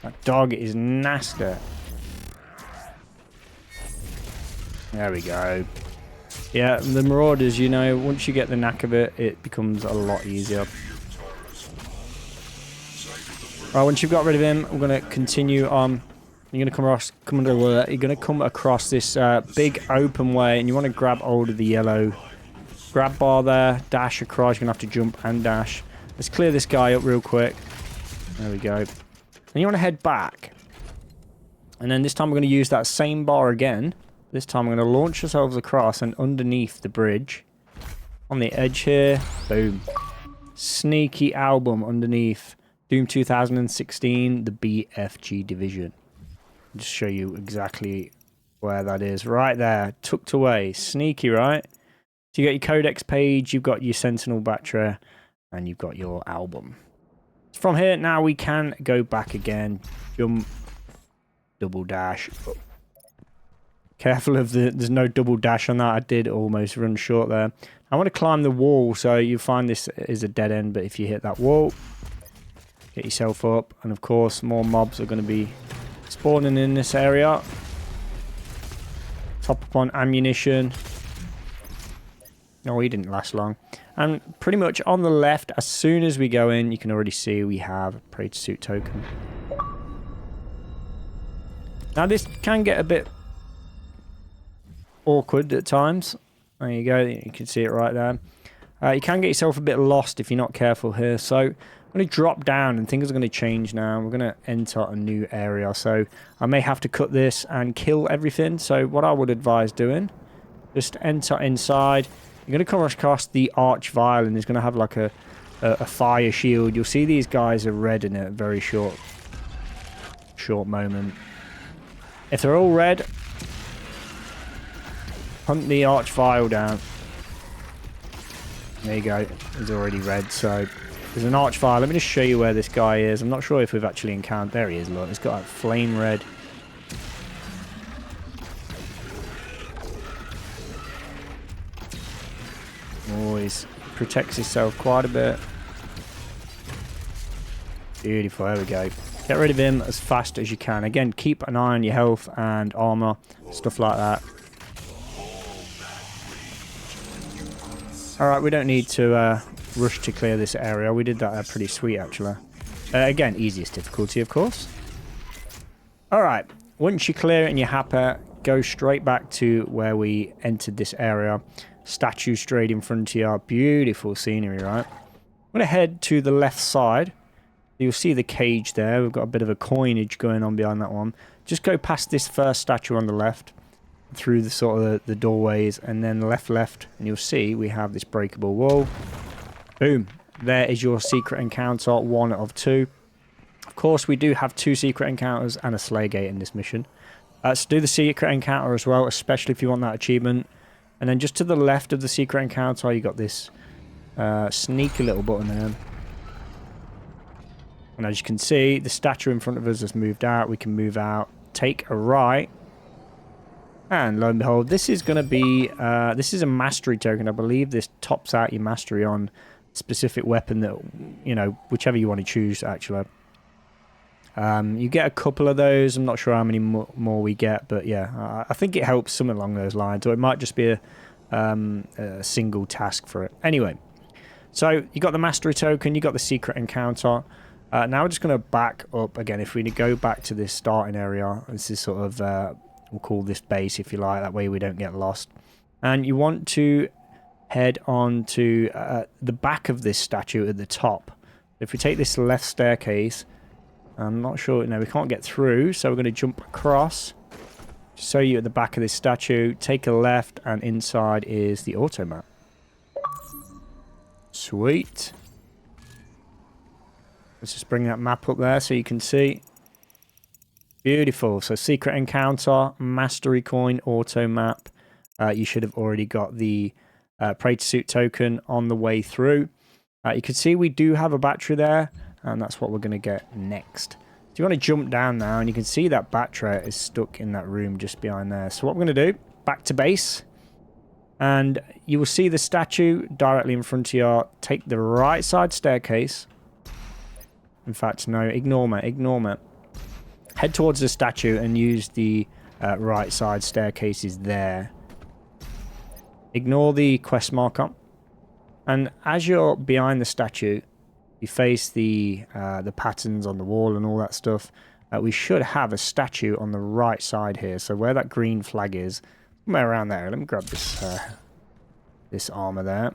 That dog is nasty. There we go. Yeah, the Marauders, you know, once you get the knack of it, it becomes a lot easier. Right, once you've got rid of him, we're going to continue on. You're going to come across this big open way, and you want to grab hold of the yellow grab bar there, dash across. You're going to have to jump and dash. Let's clear this guy up real quick. There we go. And you want to head back. And then this time we're going to use that same bar again. This time we're going to launch ourselves across and underneath the bridge. On the edge here. Boom. Sneaky album underneath Doom 2016, the BFG division. I'll just show you exactly where that is. Right there, tucked away. Sneaky, right? So you got your Codex page, you've got your Sentinel Battery, and you've got your album. From here, now we can go back again. Jump, double dash. Careful of there's no double dash on that. I did almost run short there. I want to climb the wall, so you find this is a dead end, but if you hit that wall, get yourself up. And of course, more mobs are going to be spawning in this area. Top up on ammunition. No, he didn't last long. And pretty much on the left, as soon as we go in, you can already see we have Praetor Suit Token. Now this can get a bit awkward at times. There you go, you can see it right there. You can get yourself a bit lost if you're not careful here. So I'm going to drop down and things are going to change now. We're going to enter a new area. So I may have to cut this and kill everything. So what I would advise doing, just enter inside. You're going to come across the Arch Vial and it's going to have like a fire shield. You'll see these guys are red in a very short moment. If they're all red, hunt the Arch Vial down. There you go. He's already red, so there's an Arch Vial. Let me just show you where this guy is. I'm not sure if we've actually encountered... There he is, look. He's got a flame red. Oh, he protects himself quite a bit. Beautiful, there we go. Get rid of him as fast as you can. Again, keep an eye on your health and armor, stuff like that. Alright, we don't need to rush to clear this area. We did that pretty sweet, actually. Again, easiest difficulty, of course. Alright, once you clear it and you're happy, go straight back to where we entered this area. Statue straight in front of you. Beautiful scenery, right? I'm going to head to the left side. You'll see the cage there. We've got a bit of a coinage going on behind that one. Just go past this first statue on the left, through the sort of the doorways, and then left, and you'll see we have this breakable wall. Boom. There is your secret encounter, 1 of 2. Of course, we do have 2 secret encounters and a Slay Gate in this mission. So do the secret encounter as well, especially if you want that achievement. And then just to the left of the secret encounter, you got this sneaky little button there. And as you can see, the statue in front of us has moved out. We can move out, take a right. And lo and behold, this is going to be, this is a mastery token. I believe this tops out your mastery on a specific weapon that, you know, whichever you want to choose, actually. You get a couple of those. I'm not sure how many more we get, but yeah, I think it helps, something along those lines. Or it might just be a single task for it. Anyway, so you got the mastery token, you got the secret encounter. Now we're just going to back up again. If we go back to this starting area, this is sort of, we'll call this base if you like, that way we don't get lost. And you want to head on to the back of this statue at the top. If we take this left staircase, I'm not sure, no, we can't get through, so we're going to jump across. So you're at the back of this statue, take a left, and inside is the Automap. Sweet. Let's just bring that map up there so you can see. Beautiful. So secret encounter, mastery coin, Automap. You should have already got the Praetor Suit token on the way through. You can see we do have a battery there, and that's what we're going to get next. So you want to jump down now, and you can see that battery is stuck in that room just behind there. So what we're going to do, back to base, and you will see the statue directly in front of you. Take the right side staircase. In fact, no, ignore me. Head towards the statue and use the right side staircases there. Ignore the quest marker. And as you're behind the statue, you face the patterns on the wall and all that stuff. We should have a statue on the right side here. So where that green flag is, somewhere around there. Let me grab this this armor there.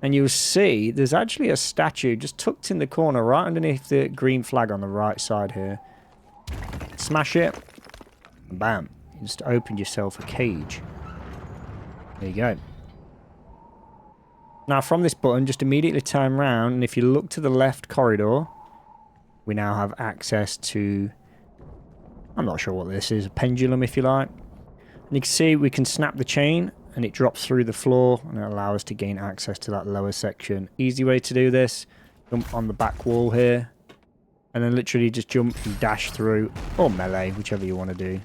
And you'll see there's actually a statue just tucked in the corner right underneath the green flag on the right side here. Smash it. Bam. You just opened yourself a cage. There you go. Now from this button, just immediately turn around, and if you look to the left corridor, we now have access to, I'm not sure what this is, a pendulum if you like. And you can see we can snap the chain and it drops through the floor and it allows us to gain access to that lower section. Easy way to do this, jump on the back wall here and then literally just jump and dash through, or melee, whichever you want to do.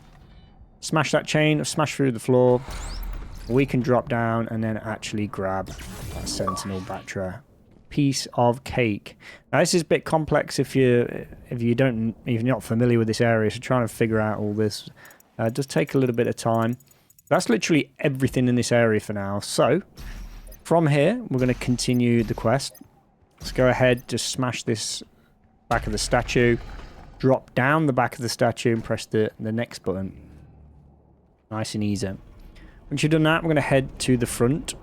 Smash that chain, smash through the floor. We can drop down and then actually grab that Sentinel Battery. Piece of cake. Now this is a bit complex if you're not familiar with this area, so trying to figure out all this does take a little bit of time. That's literally everything in this area for now. So from here we're going to continue the quest. Let's go ahead, just smash this back of the statue, drop down the back of the statue and press the next button. Nice and easy. Once you've done that, we're going to head to the front.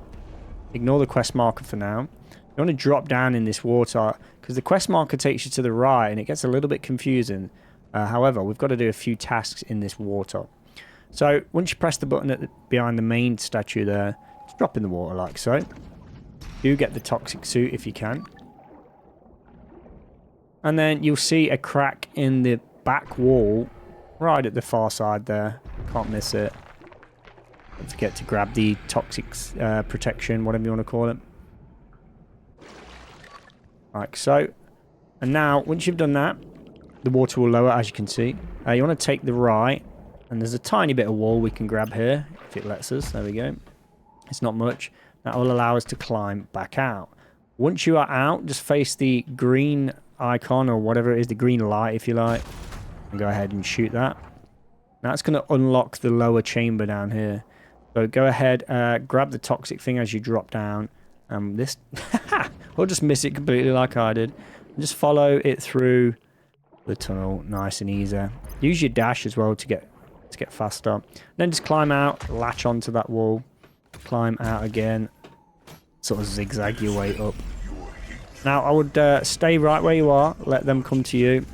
Ignore the quest marker for now. You want to drop down in this water because the quest marker takes you to the right and it gets a little bit confusing. However, we've got to do a few tasks in this water. So once you press the button behind the main statue there, just drop in the water like so. Do get the toxic suit if you can. And then you'll see a crack in the back wall right at the far side there. Can't miss it. Don't forget to grab the toxic protection, whatever you want to call it. Like so. And now, once you've done that, the water will lower, as you can see. You want to take the right, and there's a tiny bit of wall we can grab here, if it lets us. There we go. It's not much. That will allow us to climb back out. Once you are out, just face the green icon, or whatever it is, the green light, if you like, and go ahead and shoot that. That's going to unlock the lower chamber down here. So go ahead, grab the toxic thing as you drop down. This, or just miss it completely like I did. And just follow it through the tunnel, nice and easy. Use your dash as well to get faster. Then just climb out, latch onto that wall, climb out again, sort of zigzag your way up. Now I would stay right where you are, let them come to you.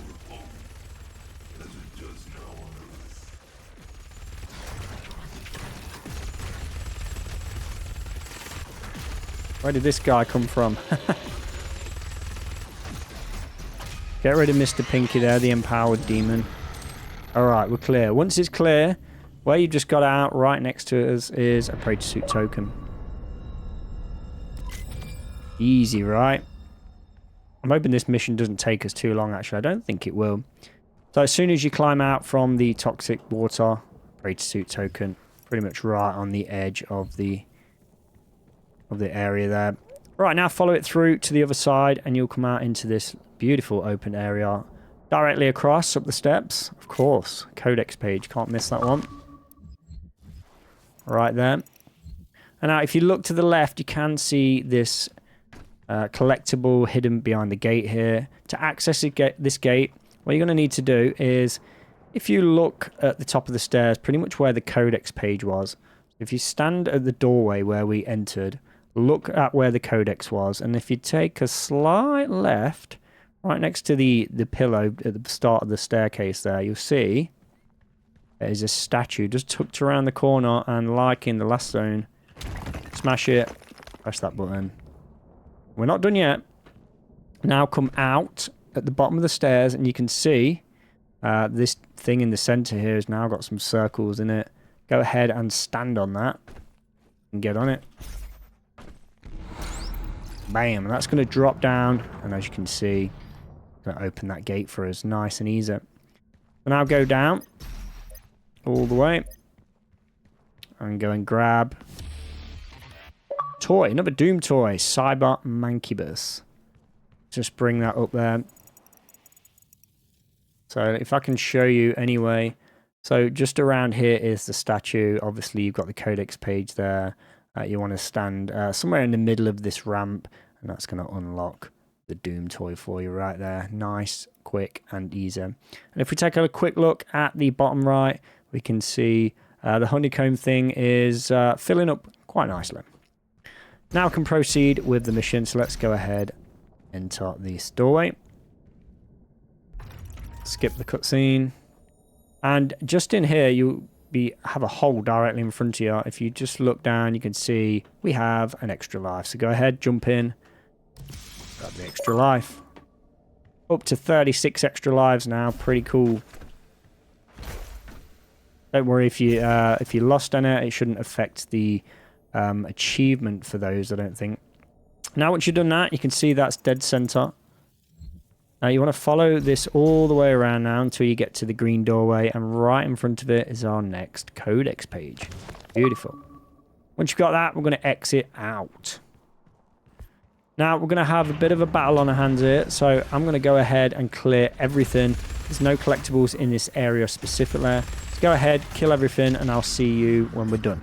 Where did this guy come from? Get rid of Mr. Pinky there, the empowered demon. Alright, we're clear. Once it's clear, where you just got out, right next to us, is a Praetor Suit token. Easy, right? I'm hoping this mission doesn't take us too long, actually. I don't think it will. So as soon as you climb out from the toxic water, Praetor Suit token, pretty much right on the edge of the area there. Right, now follow it through to the other side and you'll come out into this beautiful open area. Directly across, up the steps, of course. Codex page, can't miss that one. Right there. And now if you look to the left, you can see this collectible hidden behind the gate here. To access this gate, what you're going to need to do is, if you look at the top of the stairs, pretty much where the Codex page was, if you stand at the doorway where we entered, look at where the Codex was, and if you take a slight left, right next to the pillow at the start of the staircase there, you'll see there is a statue just tucked around the corner, and like in the last zone, smash it, press that button. We're not done yet. Now come out at the bottom of the stairs and you can see this thing in the center here has now got some circles in it. Go ahead and stand on that and get on it. Bam, and that's going to drop down, and as you can see, going to open that gate for us nice and easy. So now go down all the way and go and grab toy, another Doom toy, Cyber Mancubus. Just bring that up there. So if I can show you anyway, so just around here is the statue. Obviously you've got the Codex page there. You want to stand somewhere in the middle of this ramp, and that's going to unlock the Doom toy for you right there. Nice, quick and easy. And if we take a quick look at the bottom right, we can see the honeycomb thing is filling up quite nicely. Now I can proceed with the mission, so let's go ahead and enter this doorway. Skip the cutscene. And just in here, you'll have a hole directly in front of you. If you just look down, you can see we have an extra life. So go ahead, jump in, grab the extra life. Up to 36 extra lives now. Pretty cool. Don't worry if you lost on it. It shouldn't affect the achievement for those, I don't think. Now once you've done that, you can see that's dead center. Now you want to follow this all the way around now until you get to the green doorway, and right in front of it is our next Codex page. Beautiful. Once you've got that, we're going to exit out. Now we're going to have a bit of a battle on our hands here, so I'm going to go ahead and clear everything. There's no collectibles in this area specifically. Let's go ahead, kill everything, and I'll see you when we're done.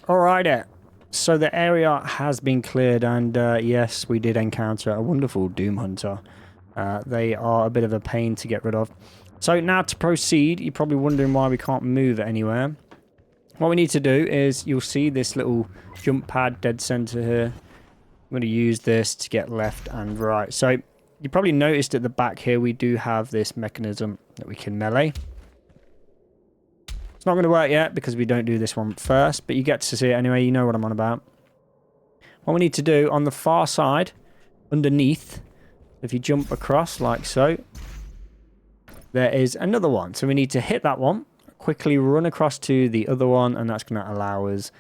Alrighty. So the area has been cleared, and yes, we did encounter a wonderful Doom Hunter. They are a bit of a pain to get rid of. So now to proceed, you're probably wondering why we can't move anywhere. What we need to do is, you'll see this little jump pad dead center here. I'm going to use this to get left and right. So you probably noticed at the back here, we do have this mechanism that we can melee. It's not going to work yet because we don't do this one first, but you get to see it anyway. You know what I'm on about. What we need to do on the far side, underneath, if you jump across like so, there is another one. So we need to hit that one, quickly run across to the other one, and that's going to allow us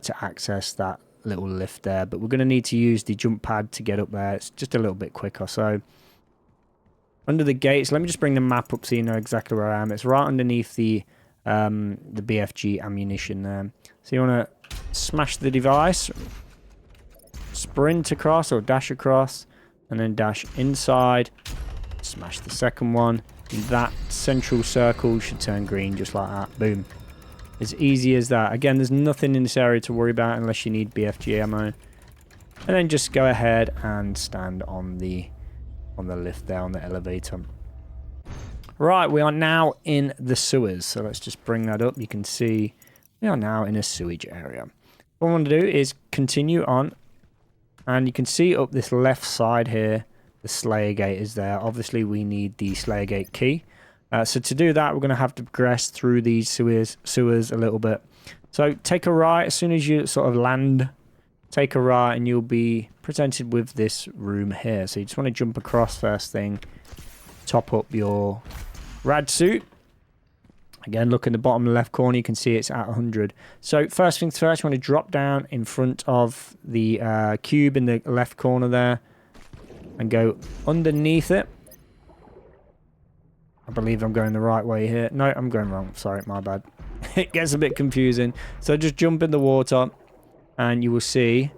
to access that little lift there. But we're going to need to use the jump pad to get up there. It's just a little bit quicker. So under the gates, let me just bring the map up so you know exactly where I am. It's right underneath the BFG ammunition there. So you want to smash the device, sprint across or dash across, and then dash inside, smash the second one. That central circle should turn green just like that. Boom. As easy as that. Again, there's nothing in this area to worry about unless you need BFG ammo. And then just go ahead and stand on the lift there, on the elevator. Right, we are now in the sewers. So let's just bring that up. You can see we are now in a sewage area. What I want to do is continue on. And you can see up this left side here, the Slayer Gate is there. Obviously, we need the Slayer Gate key. So to do that, we're going to have to progress through these sewers a little bit. So take a right. As soon as you sort of land, take a right and you'll be presented with this room here. So you just want to jump across first thing. Top up your rad suit. Again, look in the bottom left corner, you can see it's at 100. So first things first, you want to drop down in front of the cube in the left corner there and go underneath it. I believe I'm going the right way here. No, I'm going wrong. Sorry, my bad. It gets a bit confusing. So just jump in the water and you will see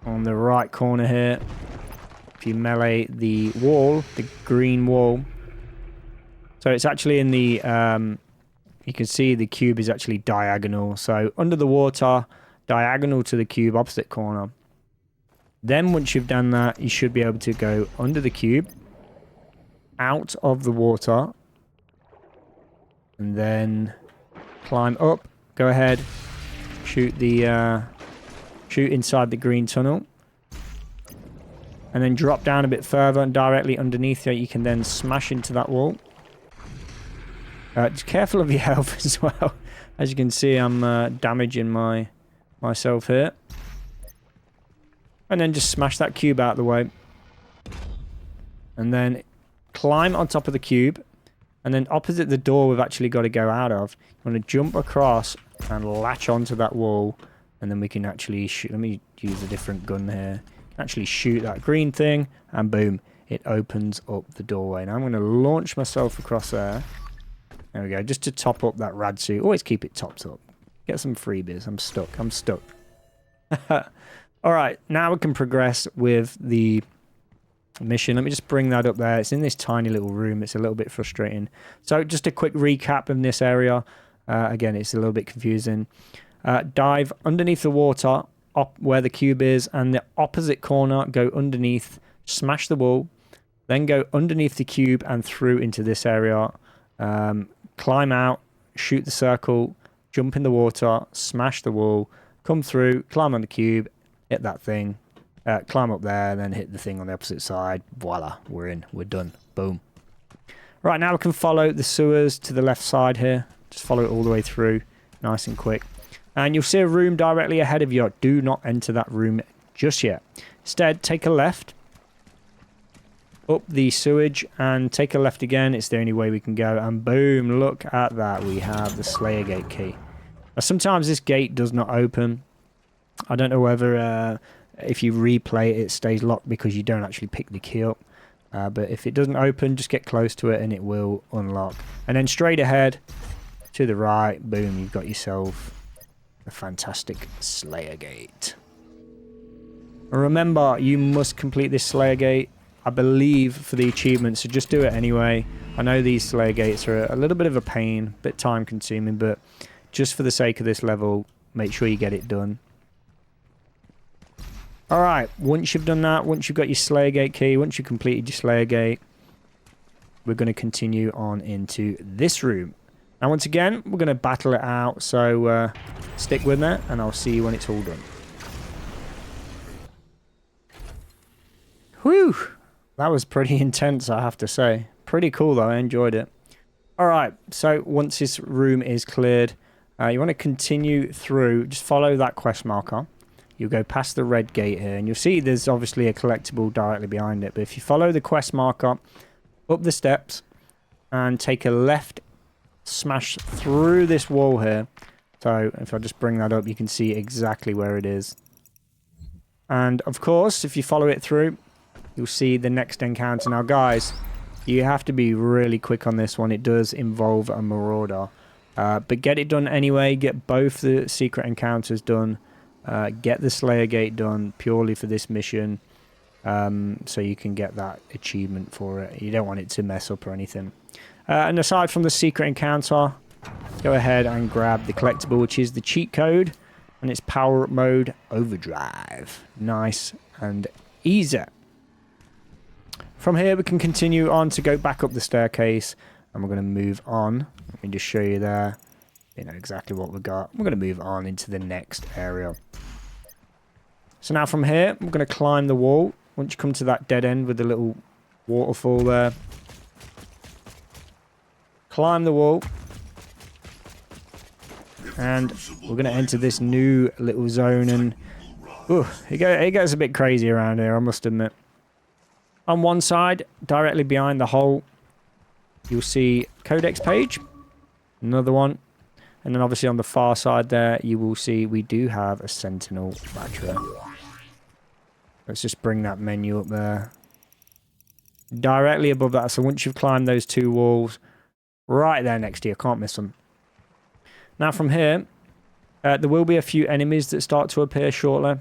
on the right corner here, if you melee the wall, the green wall. So it's actually in the, you can see the cube is actually diagonal. So under the water, diagonal to the cube, opposite corner. Then once you've done that, you should be able to go under the cube, out of the water, and then climb up. Go ahead, shoot inside the green tunnel. And then drop down a bit further and directly underneath it, you can then smash into that wall. Just careful of your health as well. As you can see, I'm damaging myself here. And then just smash that cube out of the way. And then climb on top of the cube. And then opposite the door we've actually got to go out of, you want to jump across and latch onto that wall. And then we can actually shoot. Let me use a different gun here. Actually shoot that green thing, and boom, it opens up the doorway. Now I'm going to launch myself across there. There we go, just to top up that rad suit. Always keep it topped up. Get some freebies. I'm stuck. Alright, now we can progress with the mission. Let me just bring that up there. It's in this tiny little room. It's a little bit frustrating. So just a quick recap in this area. Again, it's a little bit confusing. Dive underneath the water, up where the cube is, and the opposite corner, go underneath, smash the wall, then go underneath the cube and through into this area. Climb out, shoot the circle, jump in the water, smash the wall, come through, climb on the cube, hit that thing, climb up there, and then hit the thing on the opposite side. Voila, we're in, we're done. Boom. Right, now we can follow the sewers to the left side here. Just follow it all the way through, nice and quick. And you'll see a room directly ahead of you. Do not enter that room just yet. Instead, take a left up the sewage and take a left again. It's the only way we can go. And boom, look at that. We have the Slayer Gate key. Now, sometimes this gate does not open. I don't know whether if you replay it, it stays locked because you don't actually pick the key up. But if it doesn't open, just get close to it and it will unlock. And then straight ahead to the right, boom, you've got yourself a fantastic Slayer Gate. And remember, you must complete this Slayer Gate, I believe, for the achievement, so just do it anyway. I know these Slayer Gates are a little bit of a pain, a bit time consuming, but just for the sake of this level, make sure you get it done. Alright, once you've done that, once you've got your Slayer Gate key, once you've completed your Slayer Gate, we're going to continue on into this room. Now once again, we're going to battle it out, so stick with me and I'll see you when it's all done. Whew! That was pretty intense, I have to say. Pretty cool though, I enjoyed it. Alright, so once this room is cleared, you want to continue through, just follow that quest marker. You'll go past the red gate here, and you'll see there's obviously a collectible directly behind it. But if you follow the quest marker up the steps and take a left, smash through this wall here. So if I just bring that up, you can see exactly where it is. And of course, if you follow it through, you'll see the next encounter. Now guys, you have to be really quick on this one. It does involve a marauder. But get it done anyway. Get both the secret encounters done. Get the Slayer Gate done purely for this mission, so you can get that achievement for it. You don't want it to mess up or anything. And aside from the secret encounter, go ahead and grab the collectible, which is the cheat code, and it's Power Mode Overdrive. Nice and easy. From here, we can continue on to go back up the staircase, and we're going to move on. Let me just show you there. You know exactly what we got. We're going to move on into the next area. So now from here, we're going to climb the wall. Once you come to that dead end with the little waterfall there, climb the wall. And we're going to enter this new little zone. And it gets a bit crazy around here, I must admit. On one side, directly behind the hole, you'll see Codex Page. Another one. And then obviously on the far side there, you will see we do have a Sentinel Battery. Let's just bring that menu up there. Directly above that. So once you've climbed those two walls, right there next to you, can't miss them. Now from here, there will be a few enemies that start to appear shortly.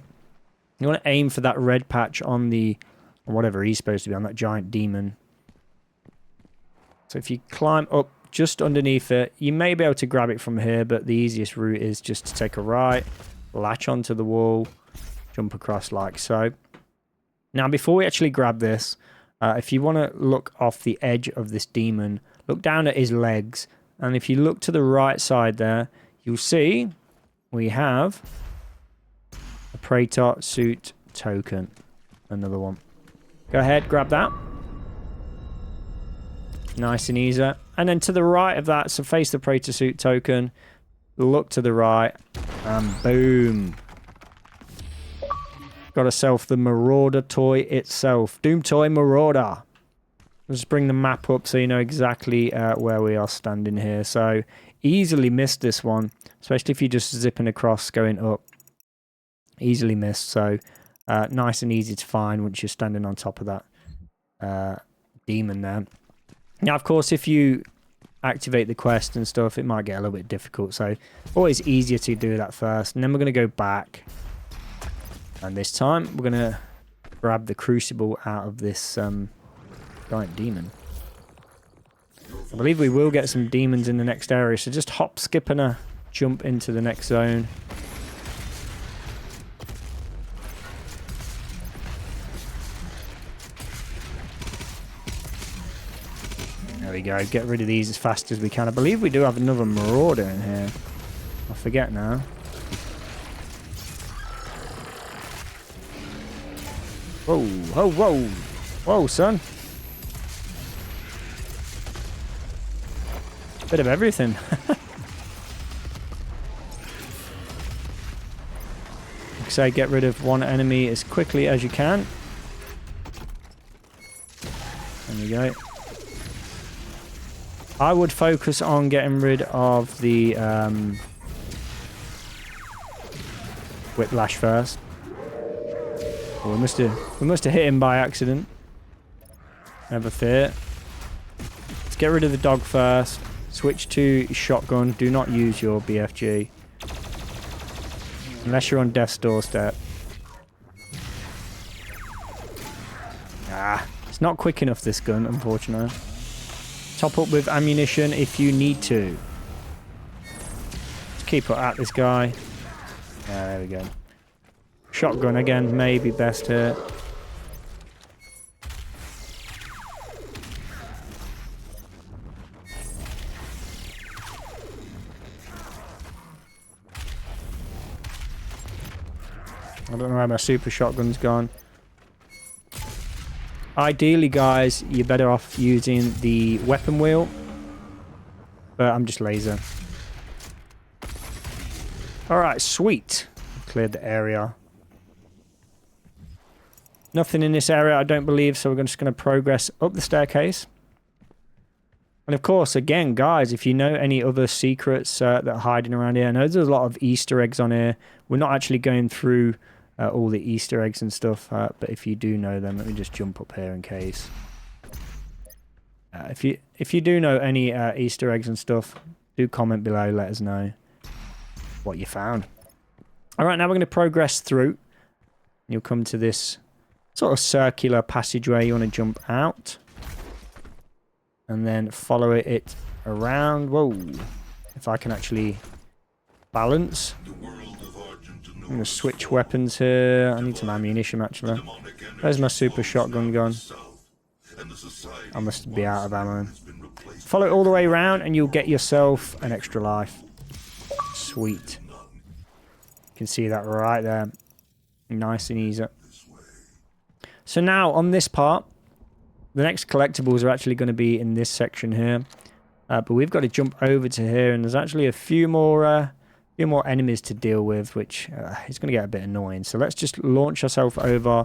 You want to aim for that red patch on the, or whatever he's supposed to be, on that giant demon. So if you climb up just underneath it, you may be able to grab it from here, but the easiest route is just to take a right, latch onto the wall, jump across like so. Now before we actually grab this, if you want to look off the edge of this demon, look down at his legs, and if you look to the right side there, you'll see we have a Praetor Suit Token. Another one. Go ahead, grab that. Nice and easy. And then to the right of that, so face the Praetor Suit Token, look to the right, and boom. Got yourself the Marauder toy itself. Doomtoy Marauder. Let's bring the map up so you know exactly where we are standing here. So, easily missed this one, especially if you're just zipping across, going up. Easily missed, so nice and easy to find once you're standing on top of that demon there. Now, of course, if you activate the quest and stuff, it might get a little bit difficult. So, always easier to do that first. And then we're going to go back. And this time, we're going to grab the crucible out of this giant demon. I believe we will get some demons in the next area. So, just hop, skip, and a jump into the next zone. There we go. Get rid of these as fast as we can. I believe we do have another Marauder in here. I forget now. Whoa, whoa, whoa. Whoa, son. Bit of everything. say, get rid of one enemy as quickly as you can. There we go. I would focus on getting rid of the whiplash first. Oh, we must have hit him by accident. Never fear. Let's get rid of the dog first. Switch to shotgun. Do not use your BFG. Unless you're on death's doorstep. Ah, it's not quick enough, this gun, unfortunately. Top up with ammunition if you need to. Just keep it at this guy. Yeah, there we go. Shotgun again, maybe best here. I don't know where my super shotgun's gone. Ideally, guys, you're better off using the weapon wheel. But I'm just laser. Alright, sweet. Cleared the area. Nothing in this area, I don't believe, so we're just going to progress up the staircase. And of course, again, guys, if you know any other secrets that are hiding around here, I know there's a lot of Easter eggs on here. We're not actually going through all the Easter eggs and stuff, but if you do know them, let me just jump up here in case. If you do know any Easter eggs and stuff, do comment below, let us know what you found. Alright, now we're going to progress through. You'll come to this sort of circular passageway. You want to jump out. And then follow it around. Whoa. If I can actually balance. I'm going to switch weapons here. I need some ammunition, actually. Where's my super shotgun gone? I must be out of ammo. Follow it all the way around and you'll get yourself an extra life. Sweet. You can see that right there. Nice and easy. So now, on this part, the next collectibles are actually going to be in this section here. But we've got to jump over to here, and there's actually a few more enemies to deal with, which is going to get a bit annoying. So let's just launch ourselves over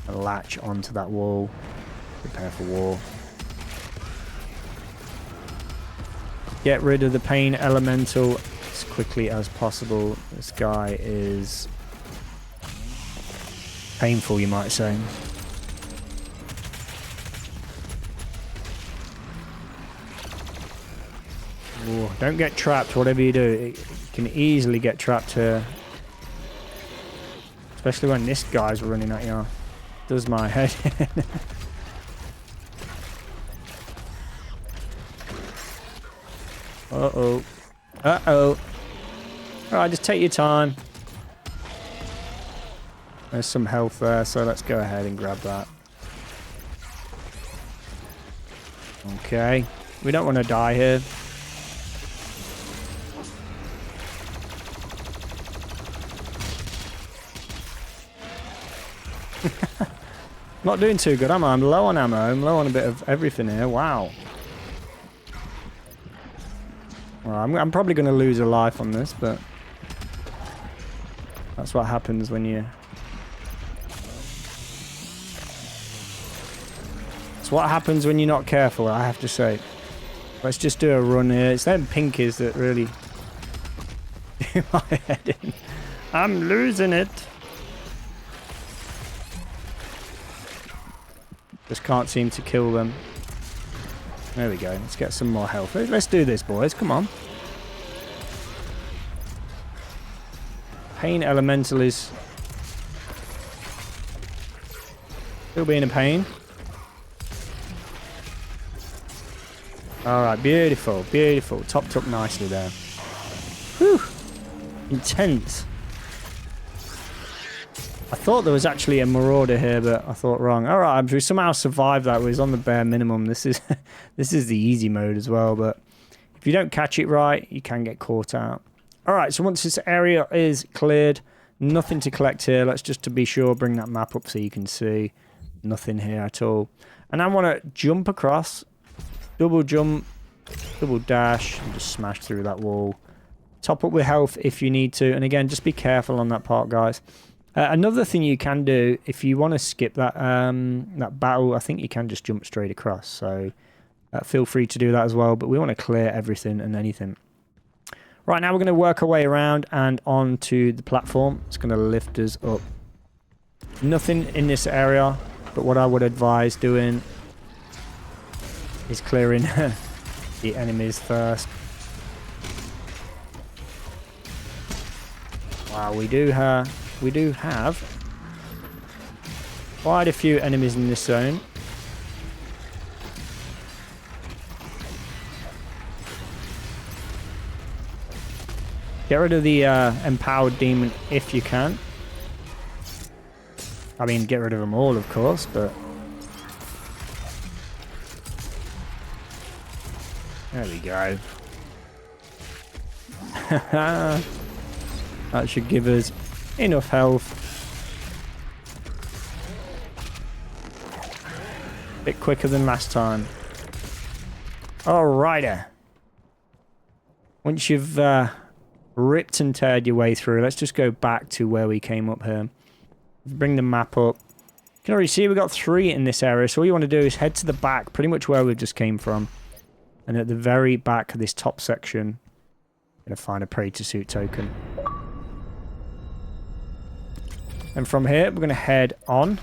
and latch onto that wall. Prepare for war. Get rid of the pain elemental as quickly as possible. This guy is painful, you might say. Ooh, don't get trapped, whatever you do. You can easily get trapped here. Especially when this guy's running at you. Does my head in. Uh-oh. Uh-oh. Alright, just take your time. There's some health there, so let's go ahead and grab that. Okay. We don't want to die here. Not doing too good, am I? I'm low on ammo. I'm low on a bit of everything here. Wow. Well, I'm probably going to lose a life on this, but that's what happens when you... It's what happens when you're not careful, I have to say. Let's just do a run here. It's them pinkies that really do my head in. I'm losing it. Just can't seem to kill them. There we go. Let's get some more health. Let's do this, boys. Come on. Pain elemental is still being a pain. Alright, beautiful, beautiful. Topped up nicely there. Whew. Intense. I thought there was actually a marauder here, but I thought wrong. Alright, we somehow survived that. It was on the bare minimum. This is this is the easy mode as well, but if you don't catch it right, you can get caught out. Alright, so once this area is cleared, nothing to collect here. Let's just to be sure bring that map up so you can see. Nothing here at all. And I want to jump across, double jump, double dash, and just smash through that wall. Top up with health if you need to. And again, just be careful on that part, guys. Another thing you can do, if you want to skip that that battle, I think you can just jump straight across. So feel free to do that as well. But we want to clear everything and anything. Right, now we're going to work our way around and onto the platform. It's going to lift us up. Nothing in this area, but what I would advise doing is clearing the enemies first. Wow, we do have quite a few enemies in this zone. Get rid of the empowered demon if you can. I mean, get rid of them all, of course, but... There we go. That should give us enough health. A bit quicker than last time. Alrighty. Once you've ripped and teared your way through, let's just go back to where we came up here. Bring the map up. You can already see we've got 3 in this area, so all you want to do is head to the back, pretty much where we just came from. And at the very back of this top section, you're going to find a Praetor Suit token. And from here, we're going to head on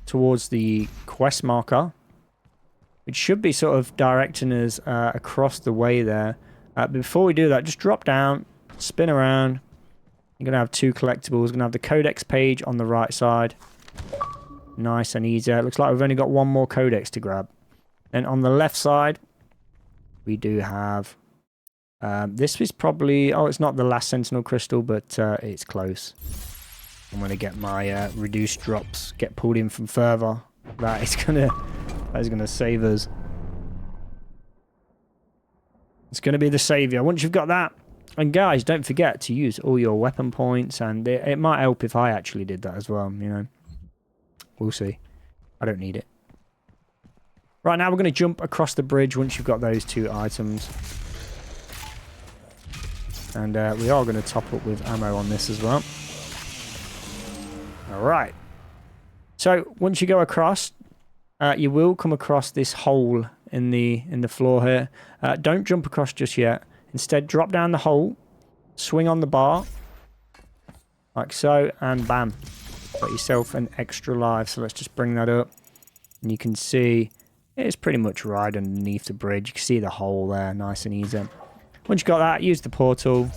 towards the quest marker, which should be sort of directing us across the way there. But before we do that, just drop down, spin around. You're going to have 2 collectibles. We're going to have the Codex page on the right side. Nice and easy. It looks like we've only got 1 more Codex to grab. And on the left side, we do have... this is probably... Oh, it's not the last Sentinel Crystal, but it's close. I'm going to get my reduced drops, get pulled in from further. That is gonna save us. It's going to be the savior. Once you've got that... And guys, don't forget to use all your weapon points, and it might help if I actually did that as well, you know. We'll see. I don't need it. Right, now we're going to jump across the bridge once you've got those 2 items. And we are going to top up with ammo on this as well. Alright. So, once you go across, you will come across this hole in the floor here. Don't jump across just yet. Instead, drop down the hole, swing on the bar, like so, and bam. Got yourself an extra life. So let's just bring that up. And you can see it's pretty much right underneath the bridge. You can see the hole there, nice and easy. Once you've got that, use the portal,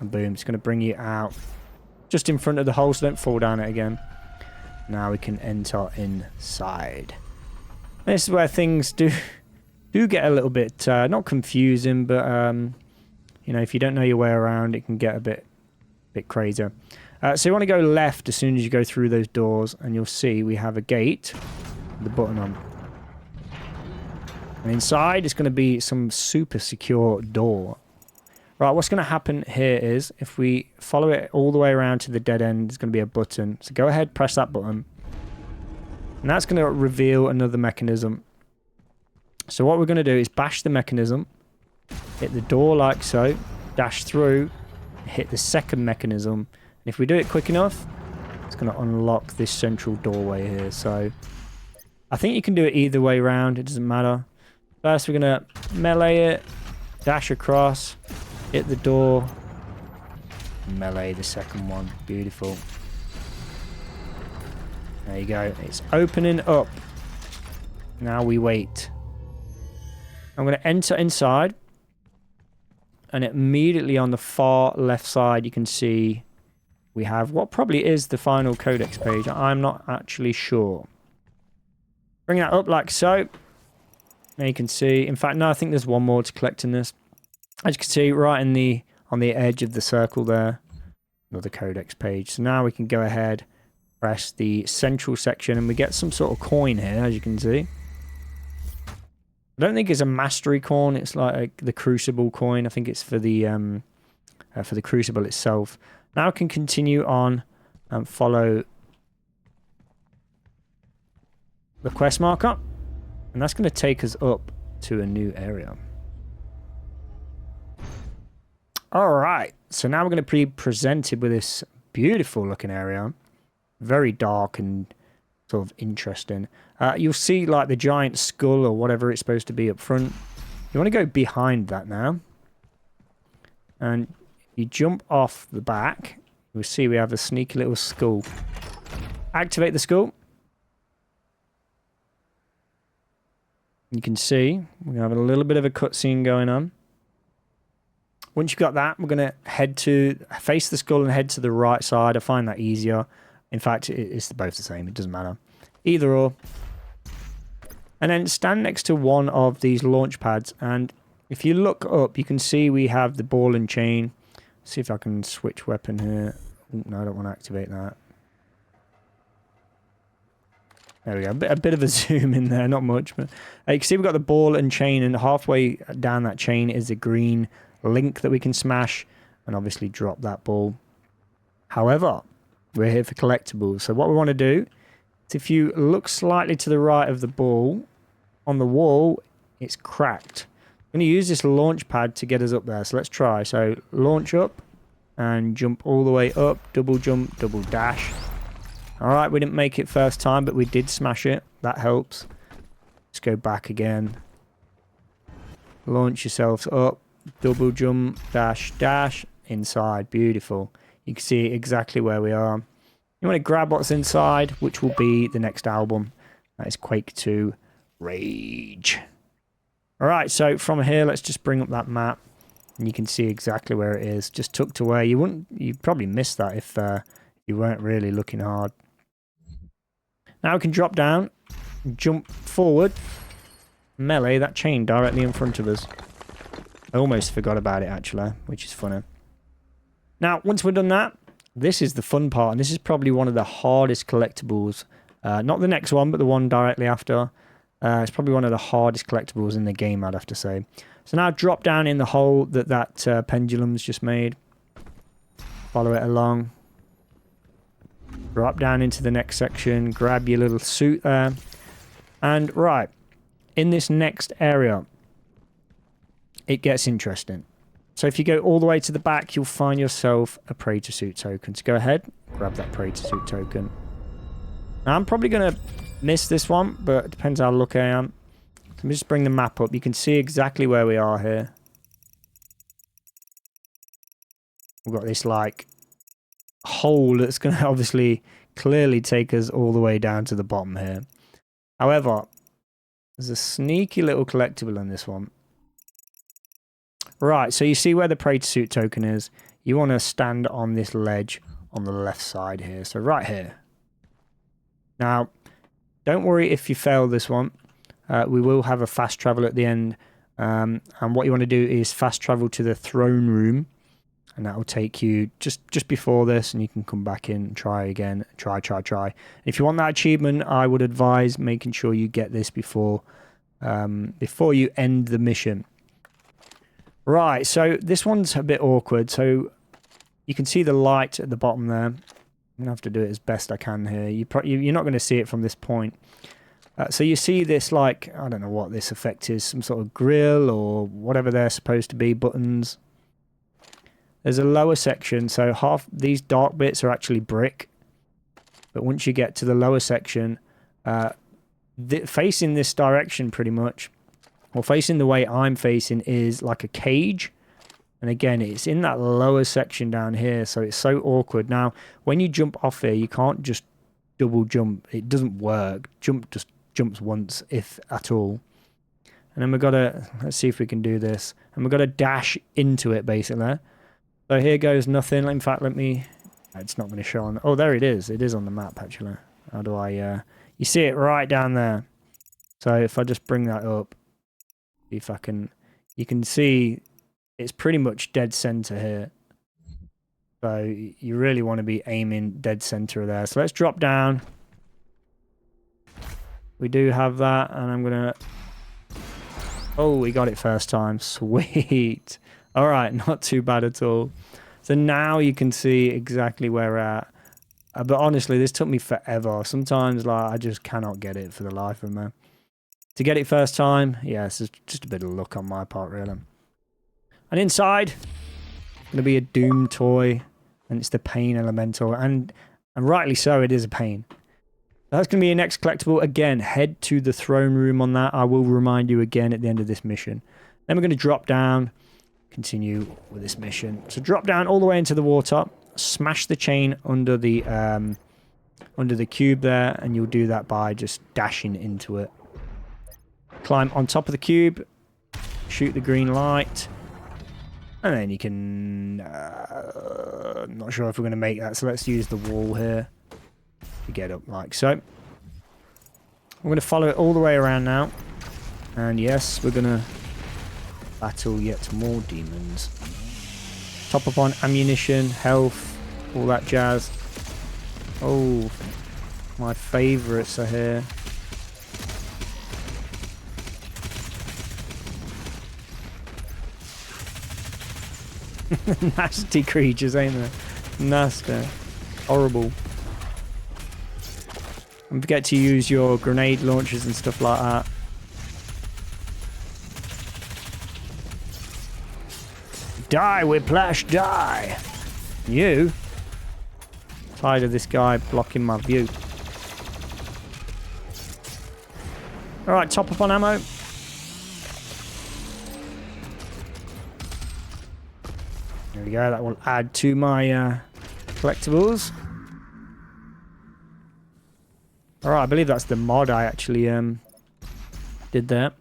and boom, it's going to bring you out just in front of the hole, so don't fall down it again. Now we can enter inside. This is where things do get a little bit, not confusing, but... you know, if you don't know your way around, it can get a bit crazier. So you want to go left as soon as you go through those doors, and you'll see we have a gate with the button on. And inside is going to be some super secure door. Right, what's going to happen here is, if we follow it all the way around to the dead end, there's going to be a button. So go ahead, press that button. And that's going to reveal another mechanism. So what we're going to do is bash the mechanism. Hit the door like so, dash through, hit the second mechanism. And if we do it quick enough, it's going to unlock this central doorway here. So I think you can do it either way around, it doesn't matter. First we're going to melee it, dash across, hit the door, melee the second one. Beautiful. There you go, it's opening up. Now we wait. I'm going to enter inside. And immediately on the far left side, you can see we have what probably is the final Codex page. I'm not actually sure. Bring that up like so. Now you can see, in fact, no, I think there's 1 more to collect in this. As you can see, right in on the edge of the circle there, another Codex page. So now we can go ahead, press the central section, and we get some sort of coin here, as you can see. I don't think it's a mastery coin. It's like the Crucible coin. I think it's for the Crucible itself. Now I can continue on and follow the quest marker, and that's going to take us up to a new area. All right. So now we're going to be presented with this beautiful looking area. very dark and sort of interesting. You'll see like the giant skull or whatever it's supposed to be up front. You want to go behind that now. And you jump off the back. You'll see we have a sneaky little skull. Activate the skull. You can see we have a little bit of a cutscene going on. Once you've got that, we're going to face the skull and head to the right side. I find that easier. In fact, it's both the same. It doesn't matter. Either or. And then stand next to one of these launch pads. And if you look up, you can see we have the ball and chain. See if I can switch weapon here. Ooh, no, I don't want to activate that. There we go. A bit of a zoom in there. Not much. But you can see we've got the ball and chain. And halfway down that chain is a green link that we can smash. And obviously drop that ball. However, we're here for collectibles. So what we want to do is if you look slightly to the right of the ball, on the wall, it's cracked. I'm going to use this launch pad to get us up there. So let's try. So launch up and jump all the way up. Double jump, double dash. Alright, we didn't make it first time, but we did smash it. That helps. Let's go back again. Launch yourselves up. Double jump, dash, dash. Inside. Beautiful. You can see exactly where we are. You want to grab what's inside, which will be the next album. That is Quake 2 Rage. Alright, so from here, let's just bring up that map. And you can see exactly where it is. Just tucked away. You'd probably miss that if you weren't really looking hard. Now we can drop down, jump forward, melee that chain directly in front of us. I almost forgot about it actually, which is funny. Now, once we've done that, this is the fun part, and this is probably one of the hardest collectibles. Not the next one, but the one directly after. It's probably one of the hardest collectibles in the game, I'd have to say. So now drop down in the hole that pendulum's just made. Follow it along. Drop down into the next section, grab your little suit there. And right, in this next area, it gets interesting. So if you go all the way to the back, you'll find yourself a Praetor Suit Token. So go ahead, grab that Praetor Suit Token. Now I'm probably going to miss this one, but it depends how lucky I am. Let me just bring the map up. You can see exactly where we are here. We've got this like hole that's going to obviously clearly take us all the way down to the bottom here. However, there's a sneaky little collectible in this one. Right, so you see where the Praetor Suit Token is. You want to stand on this ledge on the left side here. So right here. Now, don't worry if you fail this one. We will have a fast travel at the end. And what you want to do is fast travel to the throne room. And that will take you just before this, and you can come back in and try again. Try. If you want that achievement, I would advise making sure you get this before you end the mission. Right, so this one's a bit awkward. So you can see the light at the bottom there. I'm going to have to do it as best I can here. You're not going to see it from this point. So you see this, like, I don't know what this effect is. Some sort of grill or whatever they're supposed to be, buttons. There's a lower section, so half these dark bits are actually brick. But once you get to the lower section, facing this direction pretty much, or facing the way I'm facing, is like a cage. And again, it's in that lower section down here, so it's so awkward. Now, when you jump off here, you can't just double jump. It doesn't work. Jump just jumps once, if at all. And then we've got to, let's see if we can do this. And we've got to dash into it, basically. So here goes nothing. In fact, it's not going to show on. Oh, there it is. It is on the map, actually. How do I, you see it right down there. So if I just bring that up, see if I can, you can see it's pretty much dead center here. So you really want to be aiming dead center there. So let's drop down. We do have that, and I'm going to, oh, we got it first time. Sweet. All right, not too bad at all. So now you can see exactly where we're at. But honestly, this took me forever. Sometimes like I just cannot get it for the life of me. To get it first time, yeah, it's just a bit of luck on my part, really. And inside, going to be a Doom toy, and it's the Pain Elemental. And And rightly so, it is a pain. That's going to be your next collectible. Again, head to the throne room on that. I will remind you again at the end of this mission. Then we're going to drop down, continue with this mission. So drop down all the way into the water, smash the chain under the cube there, and you'll do that by just dashing into it. Climb on top of the cube, shoot the green light, and then you can... I'm not sure if we're going to make that, so let's use the wall here to get up like so. I'm going to follow it all the way around now. And yes, we're going to battle yet more demons. Top up on ammunition, health, all that jazz. Oh, my favourites are here. Nasty creatures, ain't they? Nasty. Horrible. Don't forget to use your grenade launchers and stuff like that. Die, Whiplash, die! You? Tired of this guy blocking my view. Alright, top up on ammo. There we go, that will add to my collectibles. Alright, I believe that's the mod I actually did there.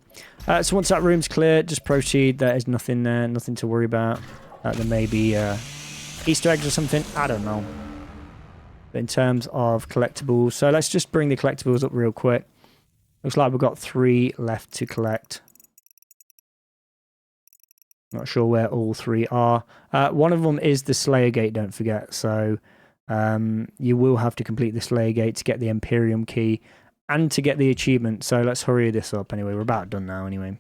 So once that room's clear, just proceed. There is nothing there, nothing to worry about. There may be Easter eggs or something, I don't know. But in terms of collectibles, so let's just bring the collectibles up real quick. Looks like we've got 3 left to collect. Not sure where all 3 are. One of them is the Slayer Gate, don't forget. So you will have to complete the Slayer Gate to get the Imperium key and to get the achievement. So let's hurry this up anyway. We're about done now anyway.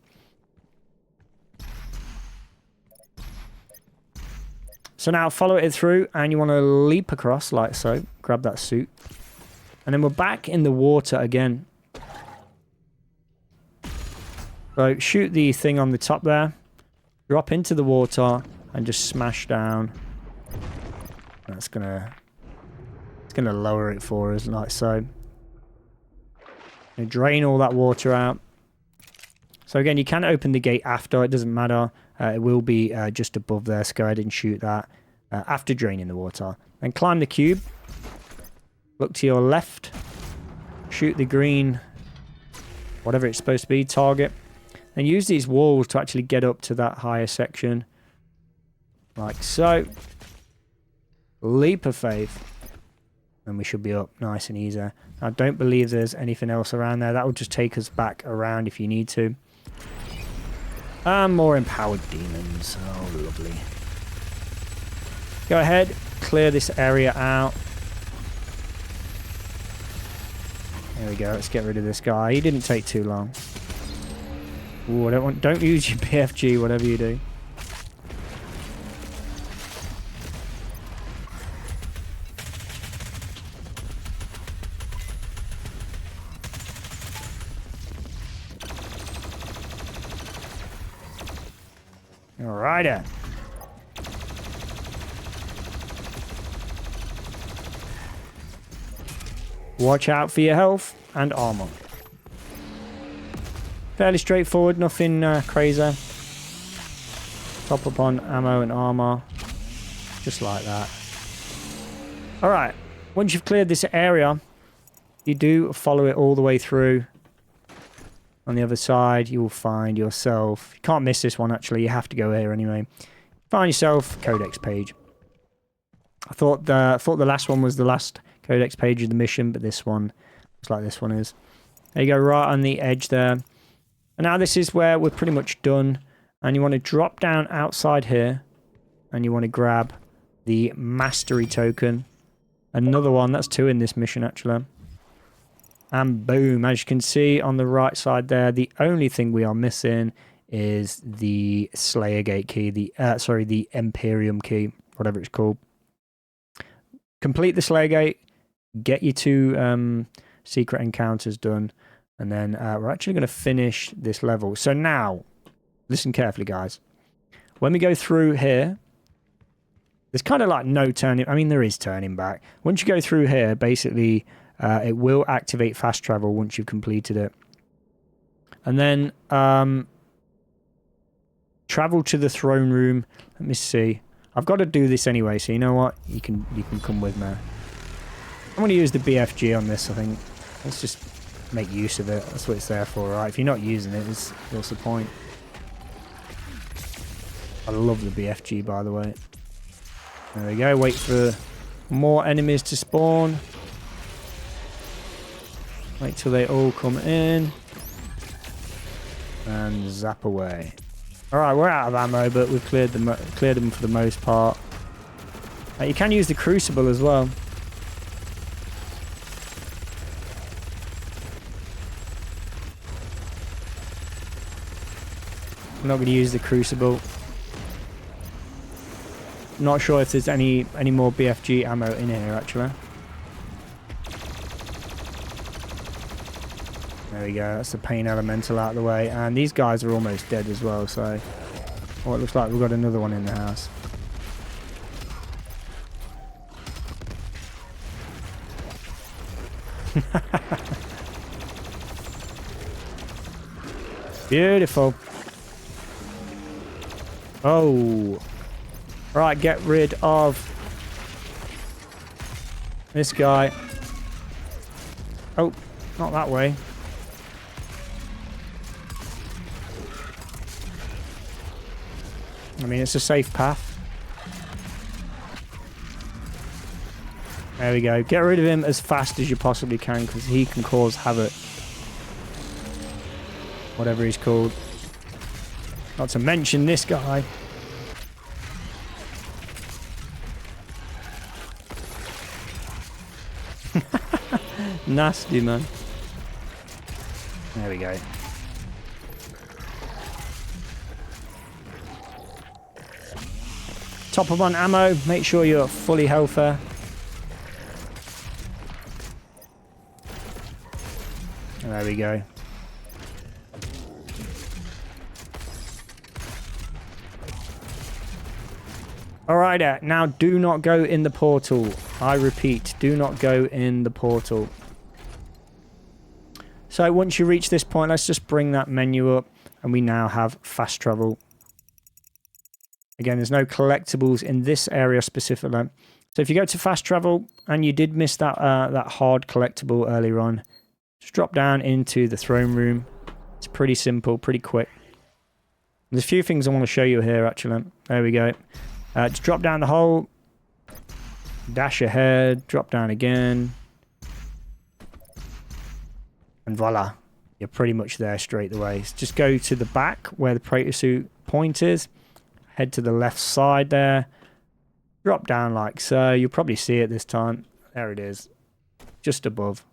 So now follow it through and you want to leap across like so. Grab that suit. And then we're back in the water again. So shoot the thing on the top there. Drop into the water and just smash down. That's gonna lower it for us like so. And drain all that water out. So again, you can open the gate after, it doesn't matter. It will be just above there, so go ahead and shoot that after draining the water. Then climb the cube. Look to your left. Shoot the green, whatever it's supposed to be, target. And use these walls to actually get up to that higher section. Like so. Leap of faith. And we should be up nice and easy. I don't believe there's anything else around there. That will just take us back around if you need to. And more empowered demons. Oh, lovely. Go ahead, clear this area out. There we go. Let's get rid of this guy. He didn't take too long. Ooh, don't use your BFG, whatever you do. Alrighty. Watch out for your health and armor. Fairly straightforward, nothing crazy. Top up on ammo and armor. Just like that. Alright, once you've cleared this area, you do follow it all the way through. On the other side, you will find yourself... You can't miss this one, actually. You have to go here anyway. Find yourself Codex page. I thought the last one was the last Codex page of the mission, but this one looks like this one is. There you go, right on the edge there. And now this is where we're pretty much done. And you want to drop down outside here. And you want to grab the Mastery token. Another one. That's 2 in this mission, actually. And boom, as you can see on the right side there, the only thing we are missing is the Slayer Gate key, the Imperium key, whatever it's called. Complete the Slayer Gate, get your 2 secret encounters done, and then we're actually going to finish this level. So now, listen carefully, guys. When we go through here, There's kind of like no turning. I mean, there is turning back. Once you go through here, basically, it will activate fast travel once you've completed it. And then travel to the throne room. Let me see. I've got to do this anyway, so you know what? You can come with me. I'm going to use the BFG on this, I think. Let's just make use of it. That's what it's there for, right? If you're not using it, what's the point? I love the BFG, by the way. There we go. Wait for more enemies to spawn. Wait till they all come in. And zap away. Alright, we're out of ammo, but we've cleared them for the most part. You can use the Crucible as well. I'm not going to use the Crucible. Not sure if there's any more BFG ammo in here, actually. There we go, that's the Pain Elemental out of the way. And these guys are almost dead as well, so... Oh, it looks like we've got another one in the house. Beautiful. Oh. Right, get rid of this guy. Oh, not that way. I mean, it's a safe path. There we go. Get rid of him as fast as you possibly can, because he can cause havoc. Whatever he's called. Not to mention this guy. Nasty, man. There we go. Top up on ammo. Make sure you're fully healthy. There we go. Alright, now do not go in the portal. I repeat, do not go in the portal. So once you reach this point, let's just bring that menu up, and we now have fast travel. Again, there's no collectibles in this area specifically. So if you go to fast travel, and you did miss that that hard collectible earlier on, just drop down into the throne room. It's pretty simple, pretty quick. There's a few things I want to show you here, actually. There we go. Just drop down the hole, dash ahead, drop down again. And voila, you're pretty much there straight away. So just go to the back where the Praetor Suit point is. Head to the left side there. Drop down like so. You'll probably see it this time. There it is. Just above.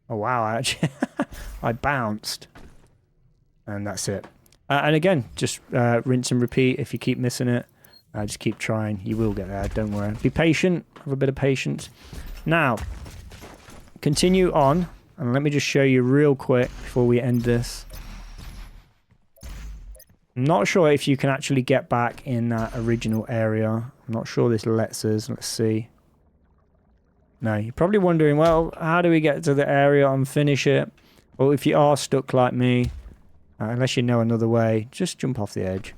Oh wow, I bounced. And that's it. And again, just rinse and repeat if you keep missing it. Just keep trying. You will get there. Don't worry. Be patient. Have a bit of patience. Now, continue on. And let me just show you real quick before we end this. I'm not sure if you can actually get back in that original area. I'm not sure this lets us. Let's see. No, you're probably wondering, well, how do we get to the area and finish it? Well, if you are stuck like me, unless you know another way, just jump off the edge.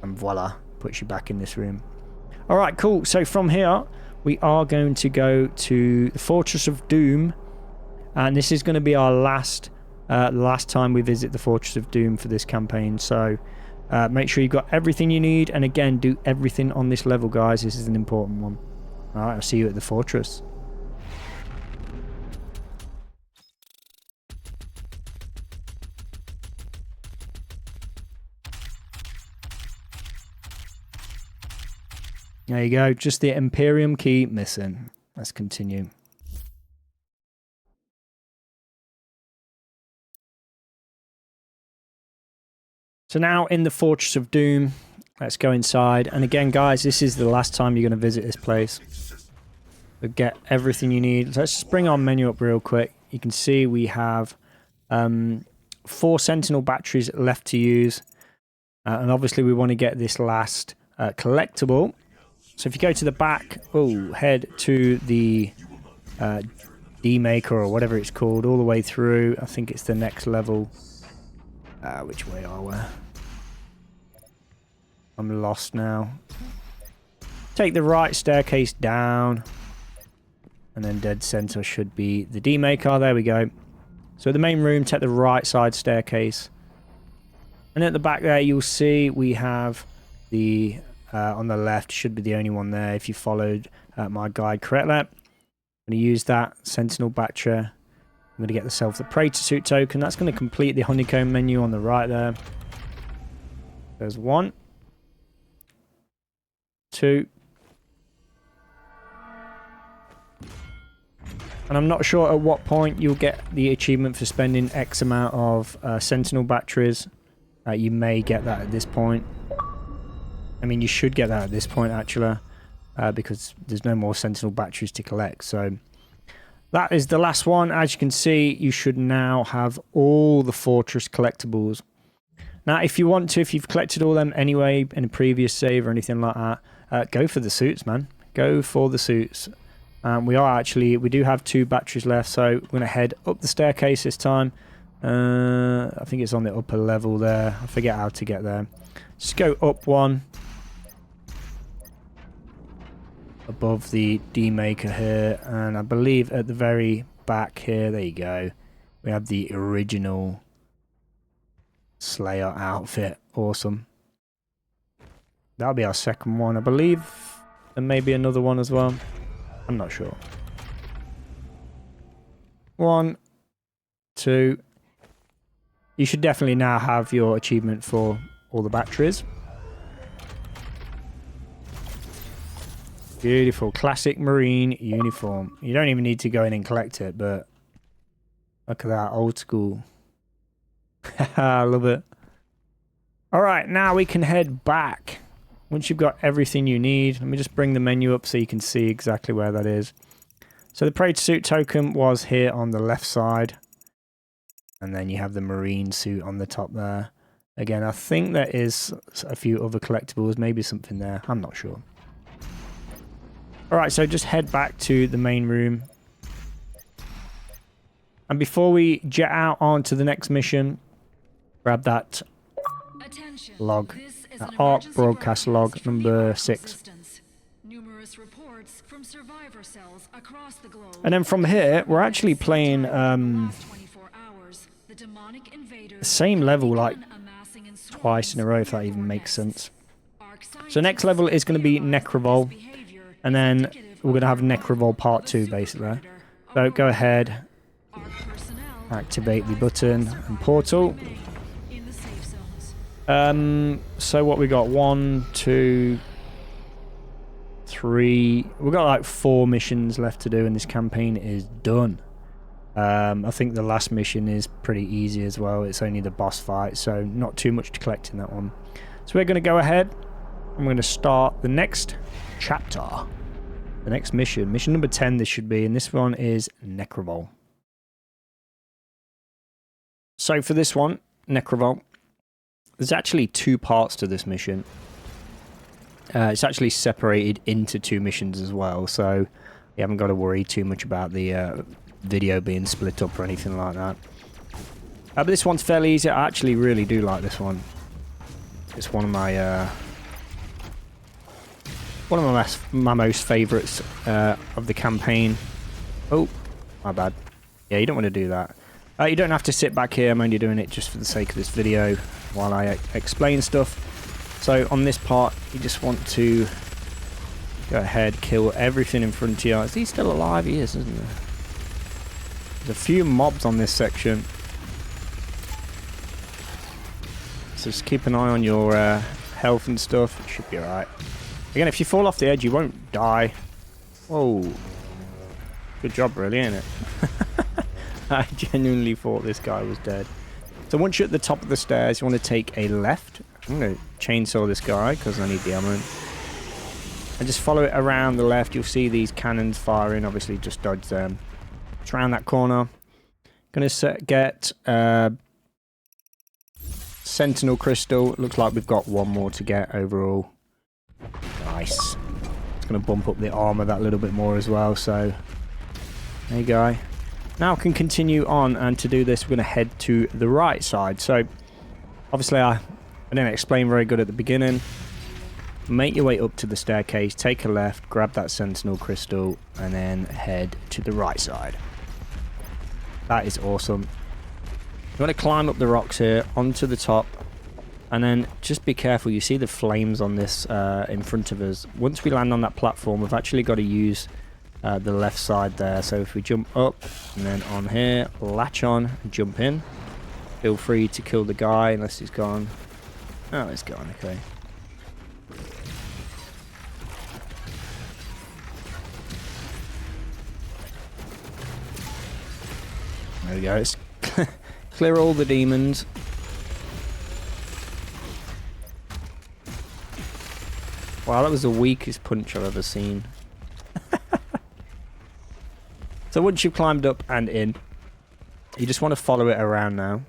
And voila, puts you back in this room. All right, cool. So from here, we are going to go to the Fortress of Doom. And this is going to be our last time we visit the Fortress of Doom for this campaign. So make sure you've got everything you need. And again, do everything on this level, guys. This is an important one. All right, I'll see you at the Fortress. There you go, just the Imperium key missing. Let's continue. So now in the Fortress of Doom, let's go inside. And again, guys, this is the last time you're going to visit this place. So get everything you need. Let's just bring our menu up real quick. You can see we have 4 Sentinel batteries left to use. And obviously we want to get this last collectible. So if you go to the back, head to the D-Maker or whatever it's called, all the way through. I think it's the next level. Which way are we? I'm lost now. Take the right staircase down. And then dead center should be the D-Maker. There we go. So the main room, take the right side staircase. And at the back there, you'll see we have the, on the left, should be the only one there if you followed my guide correctly. I'm going to use that Sentinel Battery. I'm going to get myself the Praetor Suit Token. That's going to complete the honeycomb menu on the right there. There's 1. 2. And I'm not sure at what point you'll get the achievement for spending X amount of Sentinel Batteries. You may get that at this point. I mean, you should get that at this point, actually. Because there's no more Sentinel Batteries to collect. So that is the last one. As you can see, you should now have all the Fortress collectibles. Now, if you want to, if you've collected all them anyway in a previous save or anything like that, go for the suits, man. Go for the suits. We do have 2 batteries left, so we're going to head up the staircase this time. I think it's on the upper level there. I forget how to get there. Just go up 1. Above the D-Maker here, and I believe at the very back here, there you go, we have the original Slayer outfit. Awesome. That'll be our second one. I believe there may be another one as well. I'm not sure. 1, 2. You should definitely now have your achievement for all the batteries. Beautiful. Classic Marine uniform. You don't even need to go in and collect it, but look at that. Old school. I love it. Alright, now we can head back. Once you've got everything you need, let me just bring the menu up so you can see exactly where that is. So the Praetor Suit Token was here on the left side. And then you have the Marine suit on the top there. Again, I think there is a few other collectibles, maybe something there. I'm not sure. Alright, so just head back to the main room. And before we jet out onto the next mission, grab that log. Arc broadcast log number 6. And then from here, we're actually playing the same level like twice in a row, if that even makes sense. So next level is going to be Nekravol. And then we're going to have Nekravol Part 2, basically. So go ahead, activate the button and portal. So what we got? 1, 2, 3. We've got like 4 missions left to do, and this campaign is done. I think the last mission is pretty easy as well. It's only the boss fight, so not too much to collect in that one. So we're going to go ahead. I'm going to start the next chapter. The next mission. Mission number 10 this should be, and this one is Nekravol. So for this one, Nekravol, there's actually 2 parts to this mission. It's actually separated into 2 missions as well, so you haven't got to worry too much about the video being split up or anything like that. But this one's fairly easy. I actually really do like this one. It's one of my most favourites of the campaign. Oh, my bad. Yeah, you don't want to do that. You don't have to sit back here. I'm only doing it just for the sake of this video while I explain stuff. So on this part, you just want to go ahead, kill everything in front of you. Is he still alive? He is, isn't there? There's a few mobs on this section. So just keep an eye on your health and stuff. It should be alright. Again, if you fall off the edge, you won't die. Whoa. Good job, really, ain't it? I genuinely thought this guy was dead. So once you're at the top of the stairs, you want to take a left. I'm going to chainsaw this guy because I need the ammo. And just follow it around the left. You'll see these cannons firing. Obviously, just dodge them. It's around that corner. Going to get Sentinel Crystal. Looks like we've got one more to get overall. Nice. It's going to bump up the armor that little bit more as well, so there you go. Now I can continue on, and to do this we're going to head to the right side. So obviously I didn't explain very good at the beginning. Make your way up to the staircase, take a left, grab that Sentinel Crystal, and then head to the right side. That is awesome. You want to climb up the rocks here onto the top, and then just be careful. You see the flames on this in front of us. Once we land on that platform, we've actually got to use the left side there. So if we jump up and then on here, latch on and jump in. Feel free to kill the guy unless he's gone. Oh, he's gone, okay. There we go. Let's clear all the demons. Wow, that was the weakest punch I've ever seen. So once you've climbed up and in, you just want to follow it around now.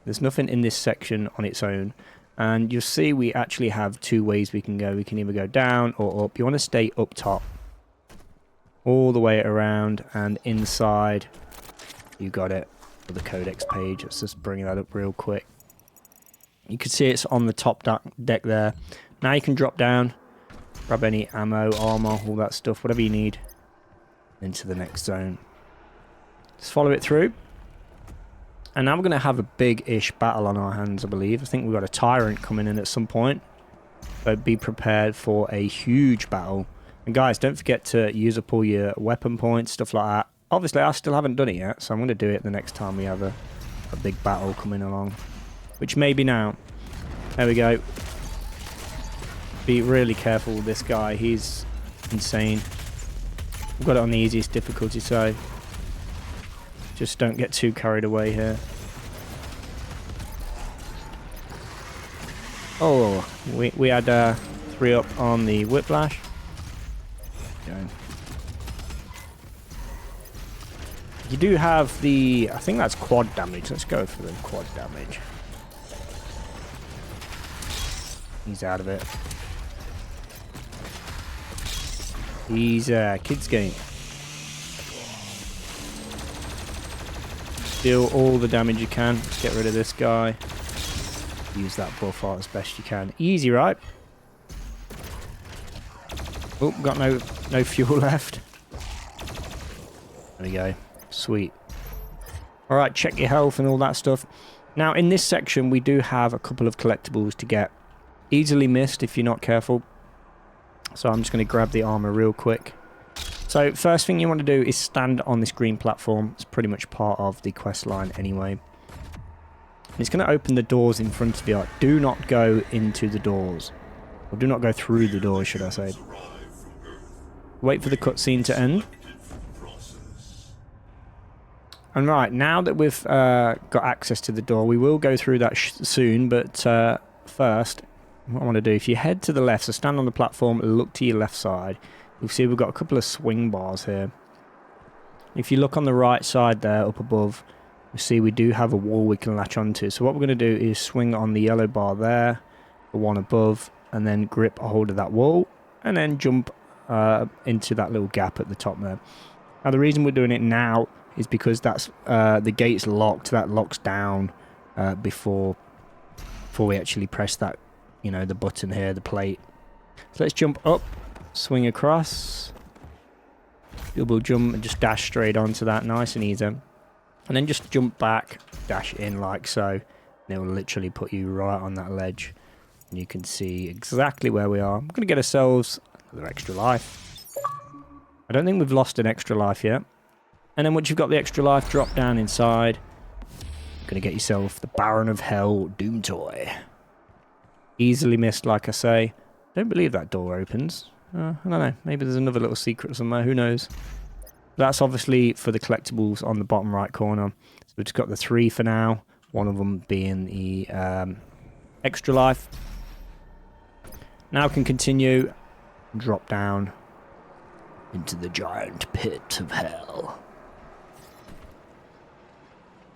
There's nothing in this section on its own. And you'll see we actually have two ways we can go. We can either go down or up. You want to stay up top. All the way around and inside. You got it for the Codex page. Let's just bring that up real quick. You can see it's on the top deck there. Now you can drop down. Grab any ammo, armor, all that stuff. Whatever you need. Into the next zone. Just follow it through. And now we're going to have a big-ish battle on our hands, I believe. I think we've got a tyrant coming in at some point. So be prepared for a huge battle. And guys, don't forget to use up all your weapon points, stuff like that. Obviously, I still haven't done it yet, so I'm going to do it the next time we have a big battle coming along. Which may be now. There we go. Be really careful with this guy. He's insane. We've got it on the easiest difficulty, so just don't get too carried away here. Oh, we had 3 up on the whiplash. Going. You do have the, I think that's quad damage. Let's go for the quad damage. He's out of it. He's kids game. Deal all the damage you can. Let's get rid of this guy. Use that buff art as best you can. Easy, right? Oh, got no fuel left. There we go. Sweet. Alright, check your health and all that stuff. Now, in this section, we do have a couple of collectibles to get. Easily missed if you're not careful. So I'm just going to grab the armor real quick. So first thing you want to do is stand on this green platform. It's pretty much part of the quest line anyway. It's going to open the doors in front of you. Do not go into the doors. Or do not go through the doors, should I say. Wait for the cutscene to end. And right, now that we've got access to the door, we will go through that soon, but first, what I want to do, if you head to the left, so stand on the platform, look to your left side, you'll see we've got a couple of swing bars here. If you look on the right side there, up above, you see we do have a wall we can latch onto. So what we're going to do is swing on the yellow bar there, the one above, and then grip a hold of that wall, and then jump into that little gap at the top there. Now the reason we're doing it now is because that's the gate's locked. That locks down before we actually press that, you know, the button here, the plate. So let's jump up, swing across, double jump, and just dash straight onto that, nice and easy. And then just jump back, dash in like so, and it will literally put you right on that ledge. And you can see exactly where we are. We're going to get ourselves another extra life. I don't think we've lost an extra life yet. And then once you've got the extra life, drop down inside. You're going to get yourself the Baron of Hell Doomtoy. Easily missed, like I say. Don't believe that door opens. I don't know. Maybe there's another little secret somewhere. Who knows? That's obviously for the collectibles on the bottom right corner. So we've just got the 3 for now. One of them being the extra life. Now we can continue and drop down into the giant pit of hell.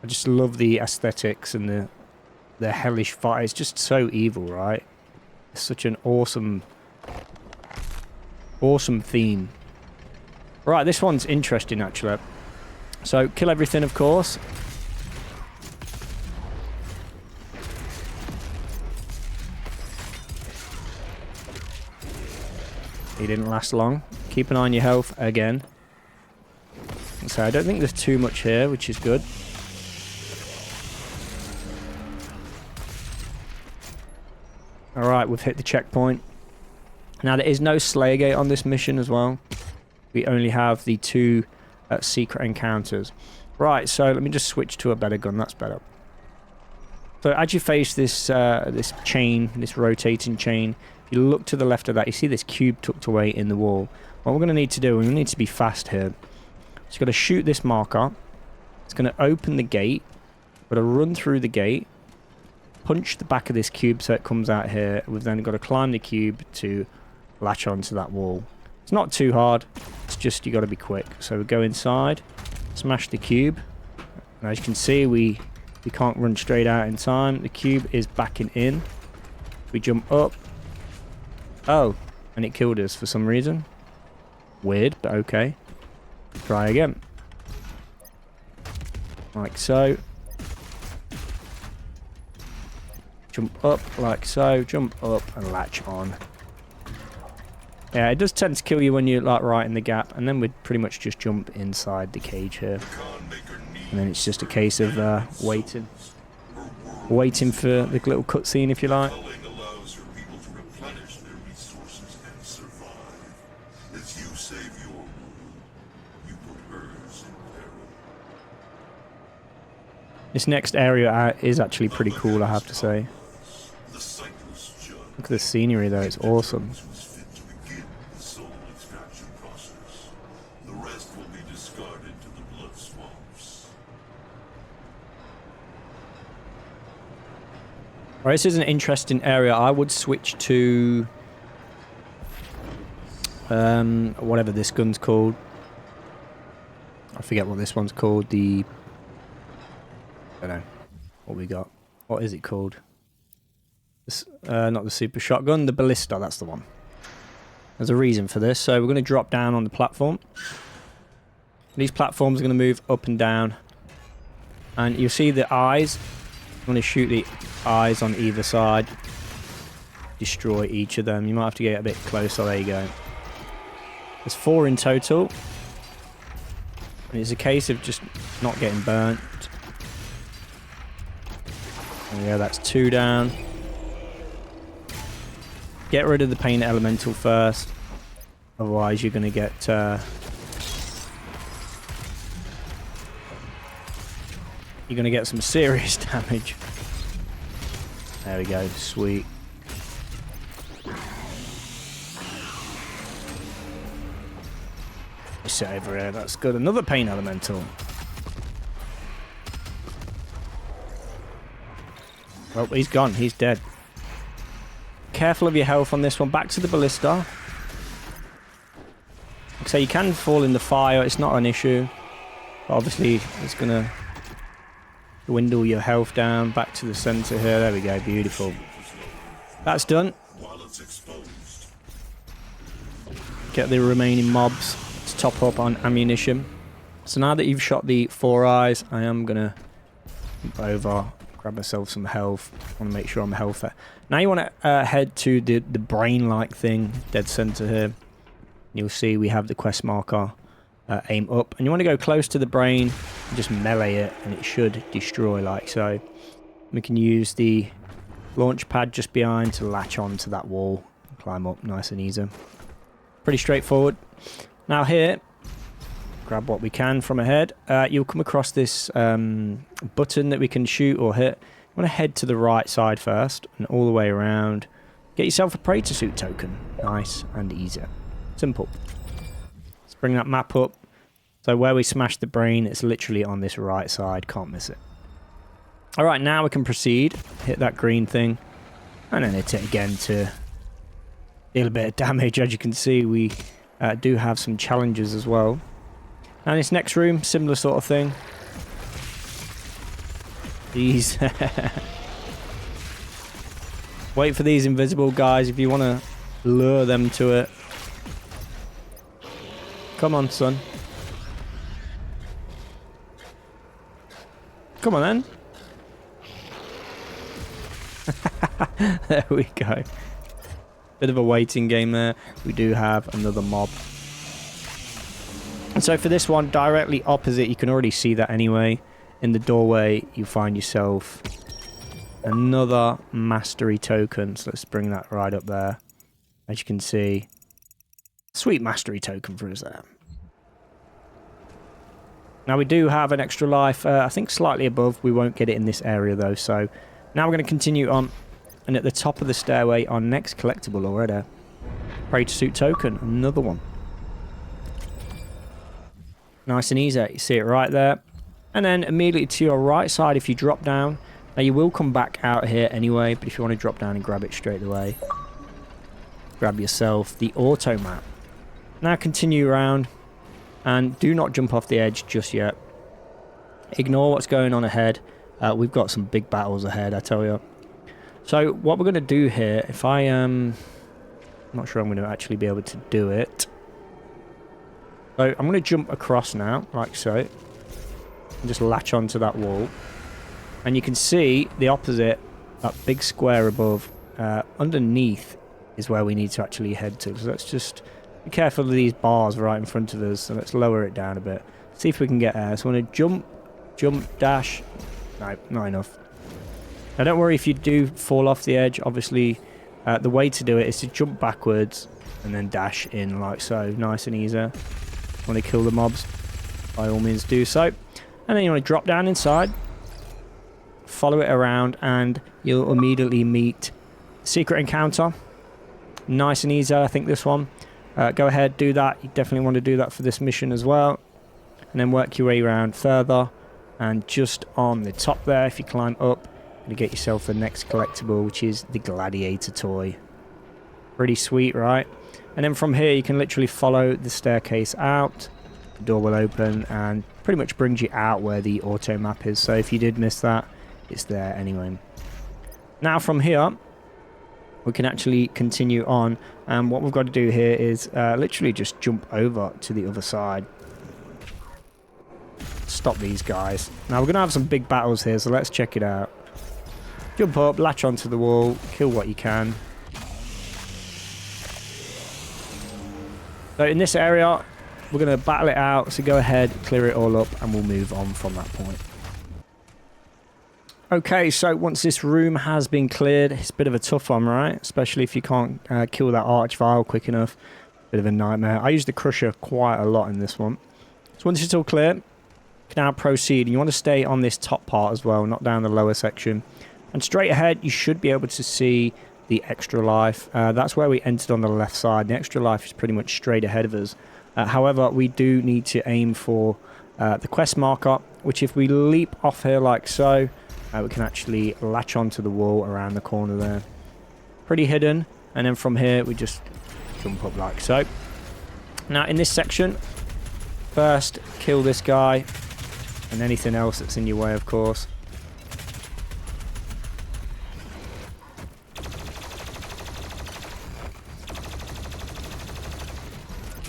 I just love the aesthetics and the the hellish fire. It's just so evil, right? It's such an awesome theme. Right, this one's interesting actually. So kill everything, of course. He didn't last long. Keep an eye on your health again. So I don't think there's too much here, which is good. Alright, we've hit the checkpoint. Now there is no Slayer Gate on this mission as well. We only have the 2 secret encounters. Right, so let me just switch to a better gun. That's better. So as you face this this chain, this rotating chain, if you look to the left of that, you see this cube tucked away in the wall. What we're going to need to do, we need to be fast here. It's going to shoot this marker. It's going to open the gate. We're going to run through the gate. Punch the back of this cube so it comes out here. We've then got to climb the cube to latch onto that wall. It's not too hard. It's just you got to be quick. So we go inside, smash the cube. And as you can see, we can't run straight out in time. The cube is backing in. We jump up. Oh, and it killed us for some reason. Weird, but okay. Try again. Like so. Jump up like so. Jump up and latch on. Yeah, it does tend to kill you when you're like right in the gap, and then we'd pretty much just jump inside the cage here. And then it's just a case of waiting for the little cutscene, if you like. This next area is actually pretty cool, I have to say. Look at the scenery though, it's awesome. Alright, this is an interesting area. I would switch to whatever this gun's called. I forget what this one's called. I don't know what we got. What is it called? This, not the super shotgun, the ballista, that's the one. There's a reason for this. So we're going to drop down on the platform. These platforms are going to move up and down. And you'll see the eyes. I'm going to shoot the eyes on either side. Destroy each of them. You might have to get a bit closer. There you go. There's 4 in total. And it's a case of just not getting burnt. Yeah, that's 2 down. Get rid of the paint elemental first. Otherwise you're going to get... you're going to get some serious damage. There we go, sweet. Sit over here, that's good. Another paint elemental. Well, he's gone. He's dead. Careful of your health on this one. Back to the ballista. So you can fall in the fire. It's not an issue. But obviously, it's going to dwindle your health down. Back to the center here. There we go. Beautiful. That's done. Get the remaining mobs to top up on ammunition. So now that you've shot the 4 eyes, I am going to jump over. Grab myself some health. I want to make sure I'm healthy. Now you want to head to the brain-like thing, dead center here. You'll see we have the quest marker, aim up. And you want to go close to the brain and just melee it, and it should destroy like so. We can use the launch pad just behind to latch onto that wall and climb up nice and easy. Pretty straightforward. Now here, grab what we can from ahead. You'll come across this button that we can shoot or hit. You want to head to the right side first and all the way around. Get yourself a Praetor Suit token. Nice and easy. Simple. Let's bring that map up. So where we smashed the brain, it's literally on this right side. Can't miss it. Alright, now we can proceed. Hit that green thing. And then hit it again to deal a bit of damage. As you can see, we do have some challenges as well. And this next room, similar sort of thing. Jeez. Wait for these invisible guys if you want to lure them to it. Come on, son. Come on, then. There we go. Bit of a waiting game there. We do have another mob. And so for this one, directly opposite, you can already see that anyway. In the doorway, you find yourself another mastery token. So let's bring that right up there. As you can see, sweet mastery token for us there. Now we do have an extra life, I think slightly above. We won't get it in this area though. So now we're going to continue on. And at the top of the stairway, our next collectible already. Praetor Suit Token, another one. Nice and easy, you see it right there. And then immediately to your right side, if you drop down, now you will come back out here anyway, but if you want to drop down and grab it straight away, grab yourself the Automap. Now continue around, and do not jump off the edge just yet. Ignore what's going on ahead. We've got some big battles ahead, I tell you. So what we're going to do here, if I'm not sure I'm going to actually be able to do it. So I'm going to jump across now, like so. And just latch onto that wall. And you can see the opposite, that big square above, underneath is where we need to actually head to. So let's just be careful of these bars right in front of us. So let's lower it down a bit. See if we can get there. So I'm going to jump, dash. No, not enough. Now don't worry if you do fall off the edge. Obviously, the way to do it is to jump backwards and then dash in like so. Nice and easy. Want to kill the mobs, by all means do so. And then you want to drop down inside, follow it around, and you'll immediately meet secret encounter. Nice and easy, I think, this one. Go ahead, do that. You definitely want to do that for this mission as well. And then work your way around further. And just on the top there, if you climb up, to get yourself the next collectible, which is the Gladiator toy. Pretty sweet, right? And then from here you can literally follow the staircase out. The door will open and pretty much brings you out where the auto map is. So if you did miss that, it's there anyway. Now from here we can actually continue on, and what we've got to do here is literally just jump over to the other side. Stop these guys. Now we're going to have some big battles here, so let's check it out. Jump up, latch onto the wall, kill what you can. So in this area, we're going to battle it out. So go ahead, clear it all up, and we'll move on from that point. Okay, so once this room has been cleared, it's a bit of a tough one, right? Especially if you can't kill that archvile quick enough. Bit of a nightmare. I use the crusher quite a lot in this one. So once it's all clear, you can now proceed. And you want to stay on this top part as well, not down the lower section. And straight ahead, you should be able to see the extra life. That's where we entered on the left side. The extra life is pretty much straight ahead of us. However, we do need to aim for the quest marker, which if we leap off here like so, we can actually latch onto the wall around the corner there. Pretty hidden. And then from here, we just jump up like so. Now, in this section, first kill this guy and anything else that's in your way, of course.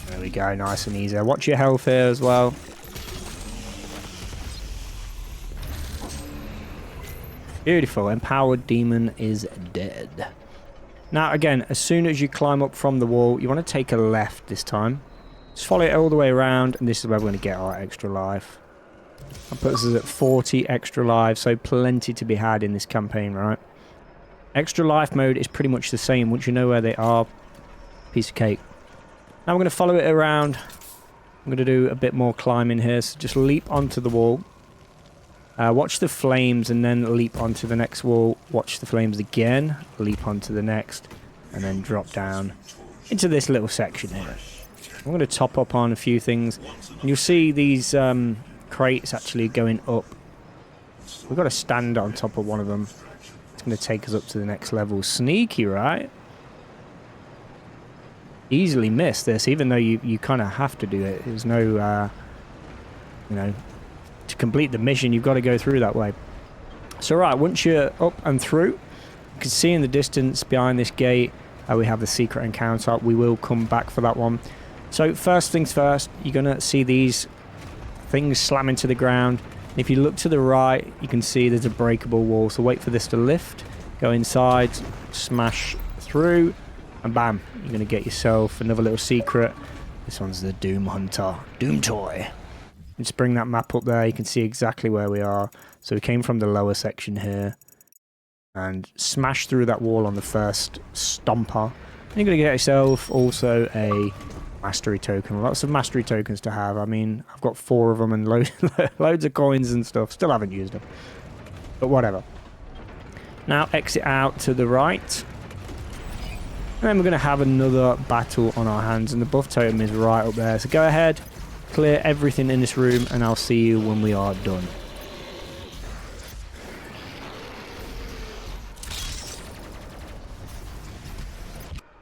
There we go, nice and easy. Watch your health here as well. Beautiful. Empowered demon is dead. Now again, as soon as you climb up from the wall, you want to take a left this time. Just follow it all the way around, and this is where we're going to get our extra life. That puts us at 40 extra lives, so plenty to be had in this campaign, right? Extra life mode is pretty much the same. Once you know where they are, piece of cake. Now we're going to follow it around. I'm going to do a bit more climbing here, so just leap onto the wall. Watch the flames and then leap onto the next wall. Watch the flames again, leap onto the next, and then drop down into this little section here. I'm going to top up on a few things, and you'll see these crates actually going up. We've got to stand on top of one of them. It's going to take us up to the next level. Sneaky, right? Easily missed this, even though you kind of have to do it. There's no, you know, to complete the mission, you've got to go through that way. So right, once you're up and through, You can see in the distance behind this gate, we have the secret encounter. We will come back for that one. So first things first, you're going to see these things slam into the ground. If you look to the right, you can see there's a breakable wall. So wait for this to lift, go inside, smash through, and bam, you're going to get yourself another little secret. This one's the Doom Hunter, Doomtoy. Just bring that map up there, you can see exactly where we are. So we came from the lower section here and smash through that wall on the first stomper. And you're going to get yourself also a mastery token. Lots of mastery tokens to have. I mean, I've got 4 of them and loads of coins and stuff. Still haven't used them. But whatever. Now exit out to the right. And then we're going to have another battle on our hands. And the buff totem is right up there. So go ahead, clear everything in this room, and I'll see you when we are done.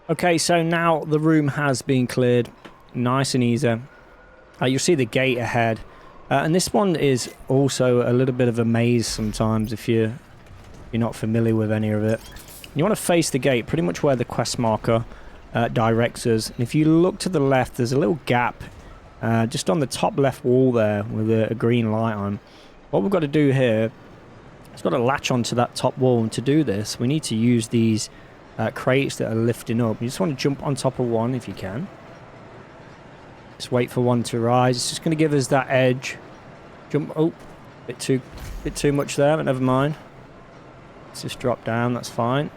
Okay, so now the room has been cleared. Nice and easy. You'll see the gate ahead. And this one is also a little bit of a maze sometimes if you're not familiar with any of it. You want to face the gate pretty much where the quest marker directs us. And if you look to the left, there's a little gap just on the top left wall there with a green light on. What we've got to do here is got to latch onto that top wall. And to do this, we need to use these crates that are lifting up. You just want to jump on top of one if you can. Just wait for one to rise. It's just going to give us that edge. Jump. Oh, bit too much there, but never mind. Let's just drop down. That's fine.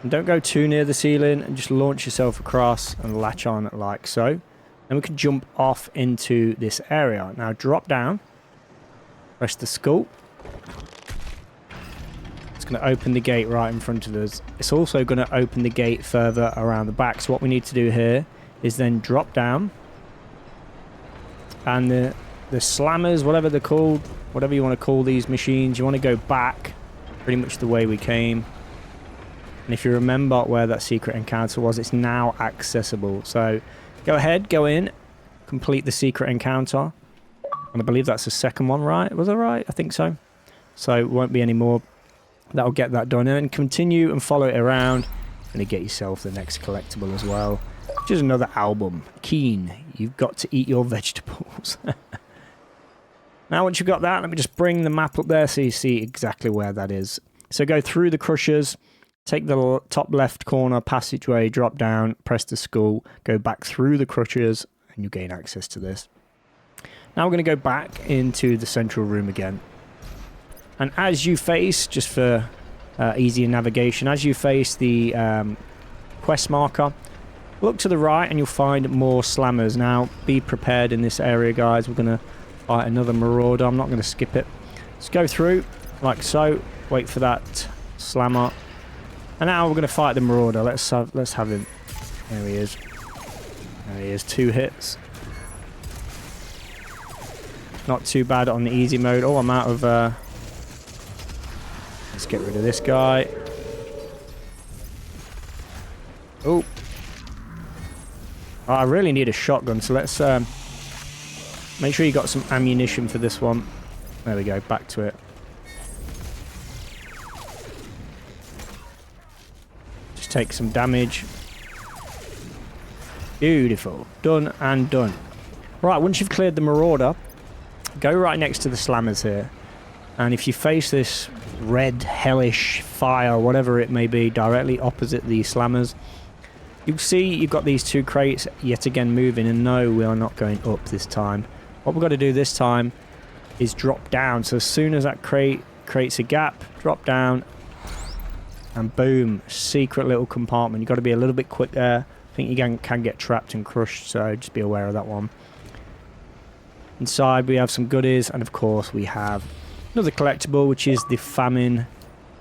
And don't go too near the ceiling, and just launch yourself across and latch on like so. Then we can jump off into this area. Now drop down. Press the skull. It's going to open the gate right in front of us. It's also going to open the gate further around the back. So what we need to do here is then drop down. And the slammers, whatever they're called, whatever you want to call these machines, you want to go back pretty much the way we came. And if you remember where that secret encounter was, it's now accessible. So go ahead, go in, complete the secret encounter. And I believe that's the second one, right? Was I right? I think so. So it won't be any more. That'll get that done, and continue and follow it around, and you get yourself the next collectible as well, which is another album. Keen, you've got to eat your vegetables. Now once you've got that, let me just bring the map up there so you see exactly where that is. So go through the crushers, take the top left corner passageway, drop down, press the skull, go back through the crushers, and you gain access to this. Now we're going to go back into the central room again. And as you face, just for easier navigation, as you face the quest marker, look to the right and you'll find more slammers. Now, be prepared in this area, guys. We're going to fight another marauder. I'm not going to skip it. Let's go through, like so. Wait for that slammer. And now we're going to fight the marauder. Let's have him. There he is. There he is. 2 hits. Not too bad on the easy mode. Oh, I'm out of... Let's get rid of this guy. Oh. I really need a shotgun, so let's make sure you got some ammunition for this one. There we go, back to it. Just take some damage. Beautiful. Done and done. Right, once you've cleared the marauder, go right next to the slammers here. And if you face this red hellish fire, whatever it may be, directly opposite the slammers, you'll see you've got these 2 crates yet again moving, and no, we are not going up this time. What we've got to do this time is drop down. So as soon as that crate creates a gap, drop down, and boom, secret little compartment. You've got to be a little bit quick there. I think you can get trapped and crushed, so just be aware of that one. Inside we have some goodies, and of course we have another collectible, which is the famine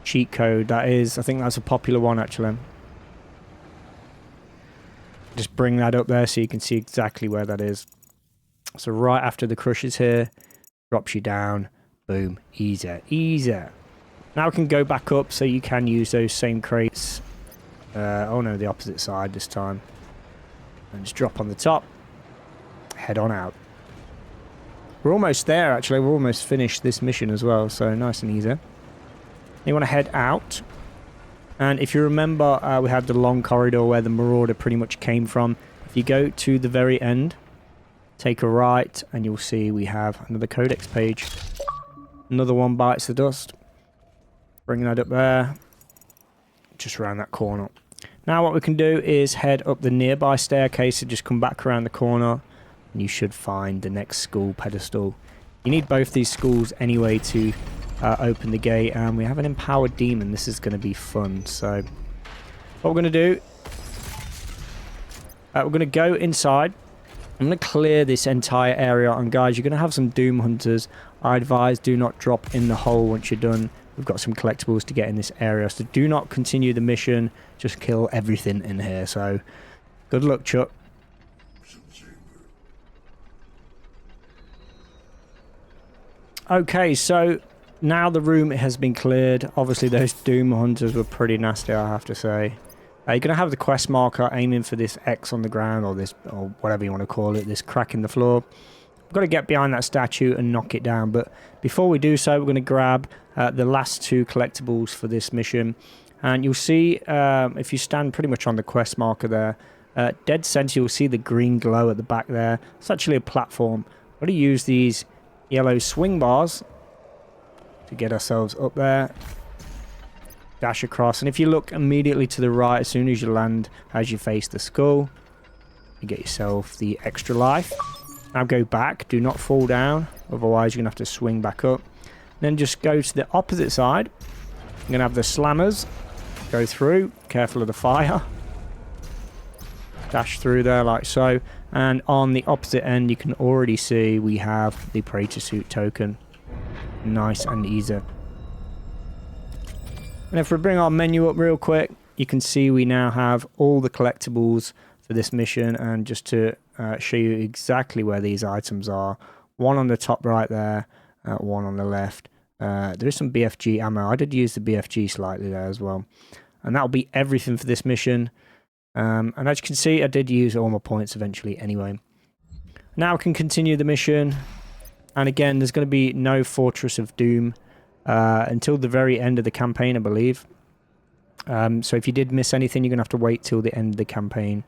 cheat code. That is, I think that's a popular one actually. Just bring that up there so you can see exactly where that is. So right after the crushers here, drops you down, boom, easy, easy. Now we can go back up so you can use those same crates. Oh no, the opposite side this time. And just drop on the top, head on out. We're almost there actually, we're almost finished this mission as well, so nice and easy. You want to head out. And if you remember, we had the long corridor where the Marauder pretty much came from. If you go to the very end, take a right, and you'll see we have another Codex page. Another one bites the dust. Bring that up there. Just around that corner. Now what we can do is head up the nearby staircase and just come back around the corner. And you should find the next school pedestal. You need both these schools anyway to open the gate. And we have an empowered demon. This is going to be fun. So what we're going to do... we're going to go inside. I'm going to clear this entire area. And guys, you're going to have some Doom Hunters. I advise do not drop in the hole once you're done. We've got some collectibles to get in this area. So do not continue the mission. Just kill everything in here. So good luck, Chuck. Okay, so now the room has been cleared. Obviously, those Doom Hunters were pretty nasty, I have to say. You're going to have the quest marker aiming for this X on the ground, or this, or whatever you want to call it, this crack in the floor. We've got to get behind that statue and knock it down. But before we do so, we're going to grab the last 2 collectibles for this mission. And you'll see, if you stand pretty much on the quest marker there, dead center, you'll see the green glow at the back there. It's actually a platform. We're going to use these yellow swing bars to get ourselves up there. Dash across. And if you look immediately to the right, as soon as you land, as you face the skull, you get yourself the extra life. Now go back. Do not fall down. Otherwise, you're going to have to swing back up. Then just go to the opposite side. You're going to have the slammers. Go through. Careful of the fire. Dash through there like so. And on the opposite end, you can already see we have the Praetor Suit token. Nice and easy. And if we bring our menu up real quick, you can see we now have all the collectibles for this mission. And just to show you exactly where these items are, one on the top right there, one on the left. There is some BFG ammo. I did use the BFG slightly there as well. And that'll be everything for this mission. And as you can see, I did use all my points eventually anyway. Now I can continue the mission. And again, there's going to be no Fortress of Doom until the very end of the campaign, I believe. So if you did miss anything, you're going to have to wait till the end of the campaign.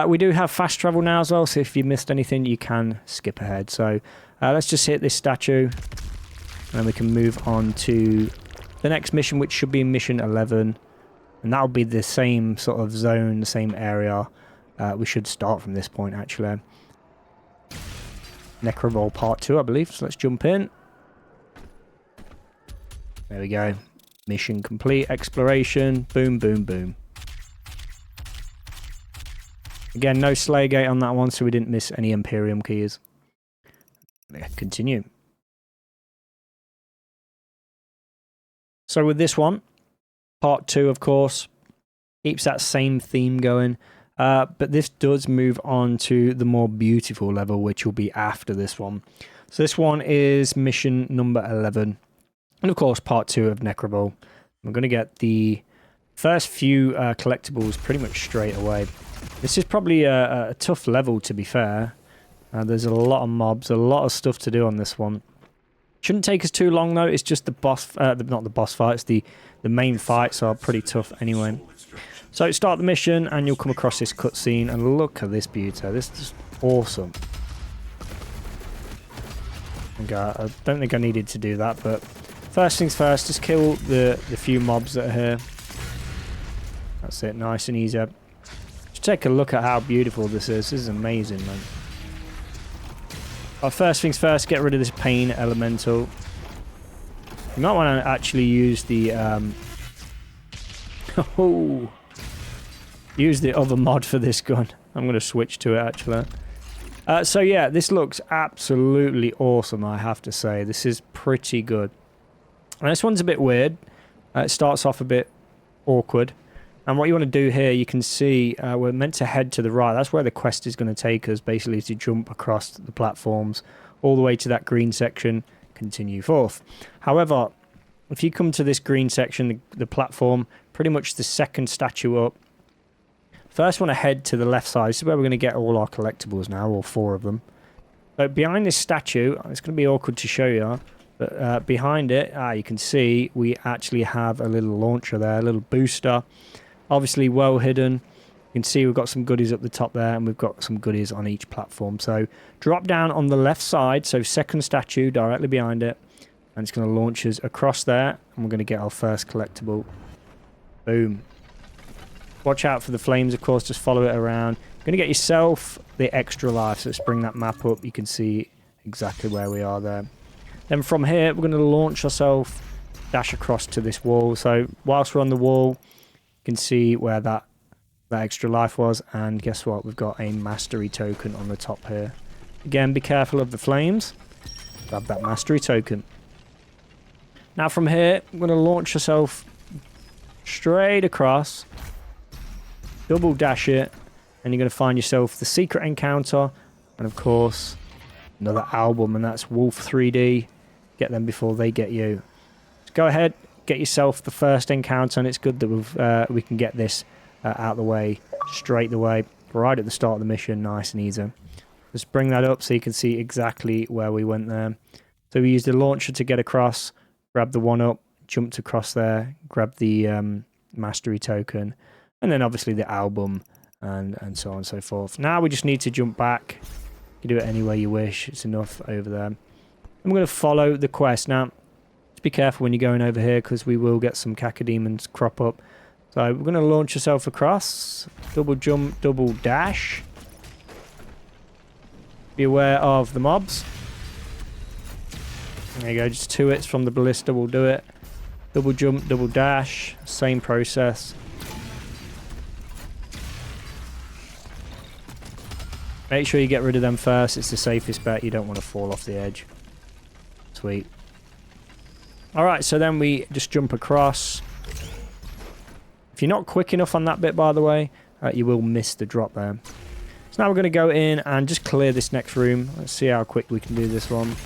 We do have fast travel now as well, so if you missed anything, you can skip ahead. So let's just hit this statue, and then we can move on to the next mission, which should be mission 11. And that'll be the same sort of zone, the same area. We should start from this point, actually. Nekravol Part 2, I believe. So let's jump in. There we go. Mission complete. Exploration. Boom, boom, boom. Again, no Slayer Gate on that one, so we didn't miss any Imperium keys. Continue. So with this one, Part 2, of course, keeps that same theme going. But this does move on to the more beautiful level, which will be after this one. So this one is mission number 11. And of course, Part 2 of Nekravol. We're going to get the first few collectibles pretty much straight away. This is probably a tough level, to be fair. There's a lot of mobs, a lot of stuff to do on this one. Shouldn't take us too long, though. It's just the boss, not the boss fights, the main fights are pretty tough anyway. So start the mission, and you'll come across this cutscene, and look at this beauty. This is awesome. I don't think I needed to do that, but first things first, just kill the few mobs that are here. That's it, nice and easy. Just take a look at how beautiful this is. This is amazing, man. First things first, get rid of this pain elemental. You might want to actually use the use the other mod for this gun. I'm going to switch to it actually. So yeah, this looks absolutely awesome, I have to say. This is pretty good. And this one's a bit weird. It starts off a bit awkward. And what you want to do here, you can see we're meant to head to the right. That's where the quest is going to take us, basically to jump across the platforms all the way to that green section, continue forth. However, if you come to this green section, the platform, pretty much the second statue up, first want to head to the left side. This is where we're going to get all our collectibles now, all 4 of them. But behind this statue, it's going to be awkward to show you, But behind it, you can see we actually have a little launcher there, a little booster. Obviously well hidden. You can see we've got some goodies up the top there, and we've got some goodies on each platform. So drop down on the left side, so second statue directly behind it, and it's going to launch us across there, and we're going to get our first collectible. Boom. Watch out for the flames, of course, just follow it around. You're going to get yourself the extra life, so let's bring that map up. You can see exactly where we are there. Then from here, we're going to launch ourselves, dash across to this wall. So whilst we're on the wall, you can see where that extra life was. And guess what? We've got a mastery token on the top here. Again, be careful of the flames. Grab that mastery token. Now from here, we're going to launch yourself straight across. Double dash it. And you're going to find yourself the secret encounter. And of course, another album. And that's Wolf 3D. Get them before they get you. So go ahead, get yourself the first encounter, and it's good that we can get this out of the way, straight away, right at the start of the mission, nice and easy. Just bring that up so you can see exactly where we went there. So we used the launcher to get across, grab the one up, jumped across there, grabbed the mastery token, and then obviously the album, and so on and so forth. Now we just need to jump back. You can do it any way you wish. It's enough over there. I'm going to follow the quest. Now, just be careful when you're going over here, because we will get some cacodemons crop up. So we're going to launch yourself across. Double jump, double dash. Be aware of the mobs. There you go, just 2 hits from the ballista will do it. Double jump, double dash. Same process. Make sure you get rid of them first. It's the safest bet. You don't want to fall off the edge. Sweet. Alright, so then we just jump across. If you're not quick enough on that bit, by the way, you will miss the drop there. So now we're going to go in and just clear this next room. Let's see how quick we can do this one.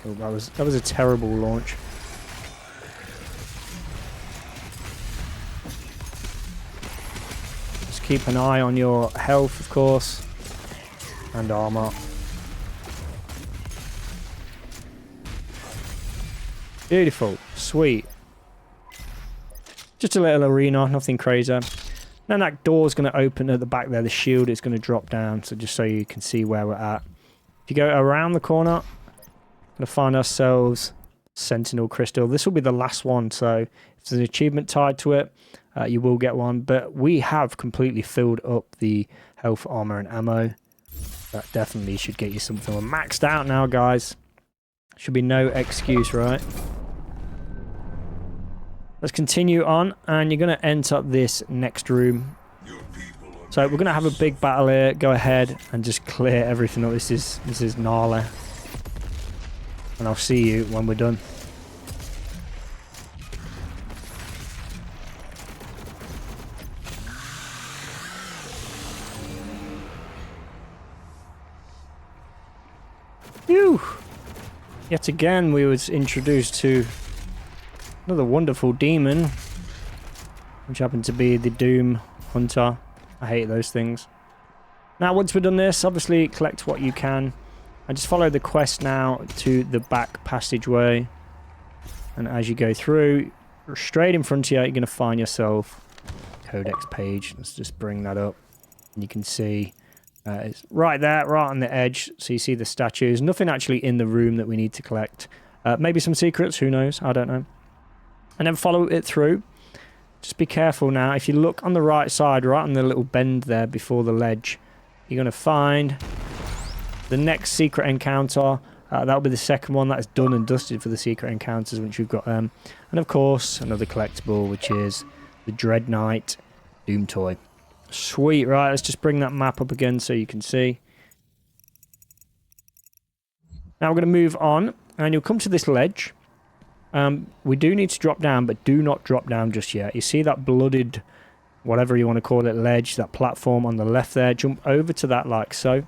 Oh, that was a terrible launch. Just keep an eye on your health, of course, and armor. Beautiful. Sweet. Just a little arena, nothing crazy. Then that door's going to open at the back there. The shield is going to drop down, so just so you can see where we're at. If you go around the corner, we're going to find ourselves Sentinel Crystal. This will be the last one, so if there's an achievement tied to it, you will get one. But we have completely filled up the health, armor, and ammo. That definitely should get you something. We're maxed out now, guys. Should be no excuse, right? Let's continue on, and you're going to enter this next room. So we're going to have a big battle here. Go ahead and just clear everything up. This is gnarly. And I'll see you when we're done. Phew! Yet again, we was introduced to another wonderful demon, which happened to be the Doom Hunter. I hate those things. Now, once we've done this, obviously collect what you can. And just follow the quest now to the back passageway. And as you go through, straight in front of you, you're going to find yourself Codex page. Let's just bring that up. And you can see it's right there, right on the edge. So you see the statues. Nothing actually in the room that we need to collect. Maybe some secrets, who knows? I don't know. And then follow it through. Just be careful now. If you look on the right side, right on the little bend there before the ledge, you're going to find the next secret encounter. That'll be the second one. That's done and dusted for the secret encounters, which we've got them. And of course, another collectible, which is the Dread Knight Doomtoy. Sweet, right? Let's just bring that map up again so you can see. Now we're going to move on, and you'll come to this ledge. We do need to drop down, but do not drop down just yet. You see that blooded, whatever you want to call it, ledge, that platform on the left there? Jump over to that like so.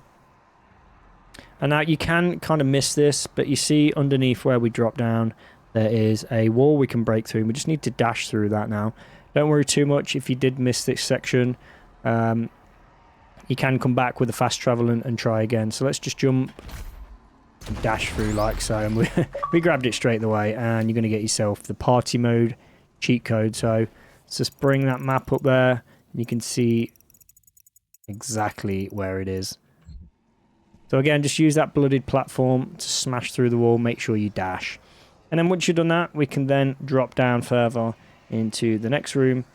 And now you can kind of miss this, but you see underneath where we drop down, there is a wall we can break through. We just need to dash through that now. Don't worry too much if you did miss this section. You can come back with a fast travel and try again. So let's just jump dash through like so, and we grabbed it straight away. And you're going to get yourself the party mode cheat code. So let's just bring that map up there. You can see exactly where it is. So again, just use that blooded platform to smash through the wall. Make sure you dash. And then once you've done that, we can then drop down further into the next room.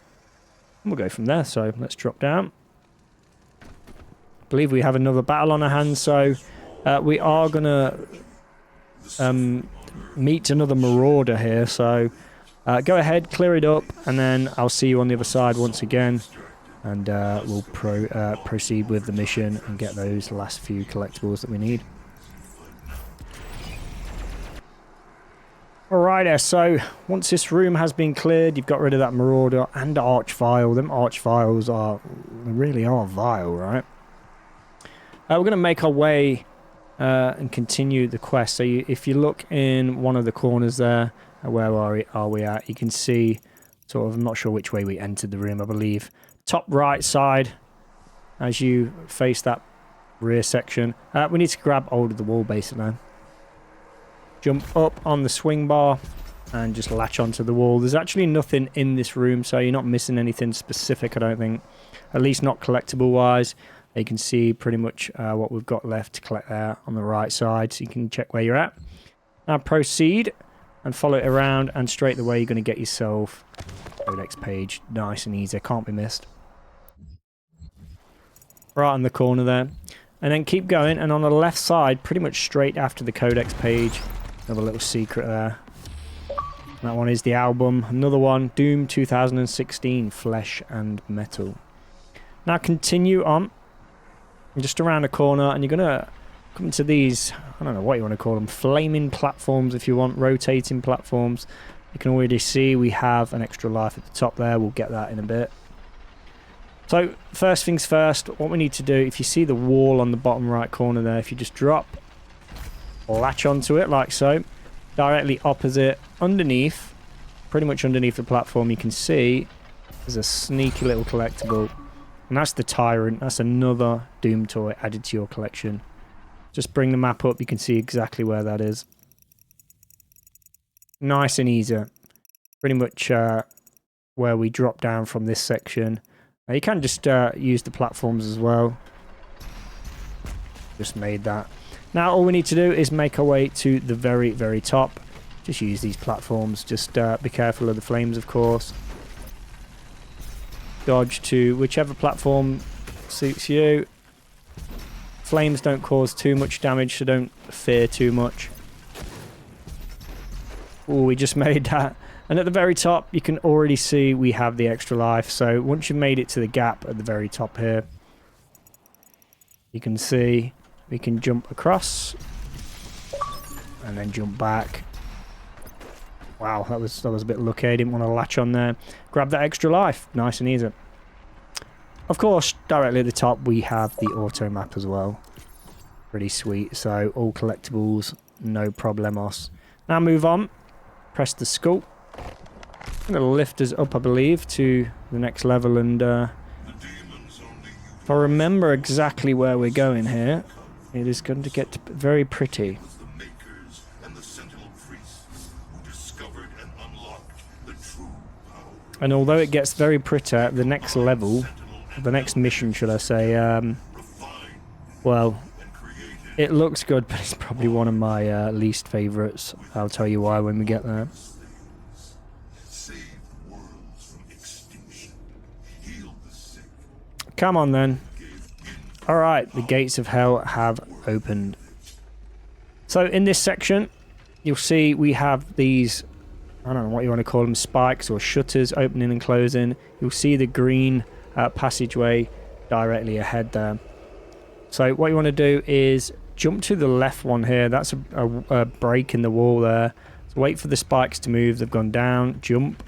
And we'll go from there. So let's drop down. I believe we have another battle on our hands. So we are going to meet another marauder here. So go ahead, clear it up. And then I'll see you on the other side once again. And we'll proceed with the mission and get those last few collectibles that we need. Alright, so once this room has been cleared, you've got rid of that marauder and archvile. Them archviles really are vile, right? We're going to make our way and continue the quest. So if you look in one of the corners there, where are we at? You can see sort of, I'm not sure which way we entered the room, I believe. Top right side, as you face that rear section. We need to grab hold of the wall basically. Jump up on the swing bar and just latch onto the wall. There's actually nothing in this room, so you're not missing anything specific, I don't think. At least not collectible wise. You can see pretty much what we've got left to collect there on the right side, so you can check where you're at. Now proceed and follow it around, and straight away you're going to get yourself Codex page. Nice and easy, can't be missed. Right in the corner there. And then keep going, and on the left side, pretty much straight after the Codex page, another little secret there. That one is the album. Another one, Doom 2016, Flesh and Metal. Now continue on, just around the corner, and you're going to come to these, I don't know what you want to call them, flaming platforms if you want, rotating platforms. You can already see we have an extra life at the top there. We'll get that in a bit. So first things first, what we need to do, if you see the wall on the bottom right corner there, if you just drop, latch onto it like so, directly opposite, underneath, pretty much underneath the platform, you can see there's a sneaky little collectible. And that's the Tyrant. That's another Doom toy added to your collection. Just bring the map up, you can see exactly where that is. Nice and easy. Pretty much where we drop down from this section. Now you can just use the platforms as well. Just made that. Now all we need to do is make our way to the very, very top. Just use these platforms. Just be careful of the flames, of course. Dodge to whichever platform suits you. Flames don't cause too much damage, so don't fear too much. Oh, we just made that. And at the very top, you can already see we have the extra life. So once you've made it to the gap at the very top here, you can see we can jump across and then jump back. Wow, that was a bit lucky. I didn't want to latch on there. Grab that extra life. Nice and easy. Of course, directly at the top, we have the auto map as well. Pretty sweet. So all collectibles, no problemos. Now move on. Press the skull. It's going to lift us up, I believe, to the next level, and if I remember exactly where we're going here, it is going to get very pretty. And although it gets very pretty, the next level, the next mission, should I say, well, it looks good, but it's probably one of my least favourites. I'll tell you why when we get there. Come on then. Alright, the gates of hell have opened. So in this section, you'll see we have these, I don't know what you want to call them, spikes or shutters opening and closing. You'll see the green passageway directly ahead there. So what you want to do is jump to the left one here. That's a break in the wall there. So wait for the spikes to move. They've gone down. Jump.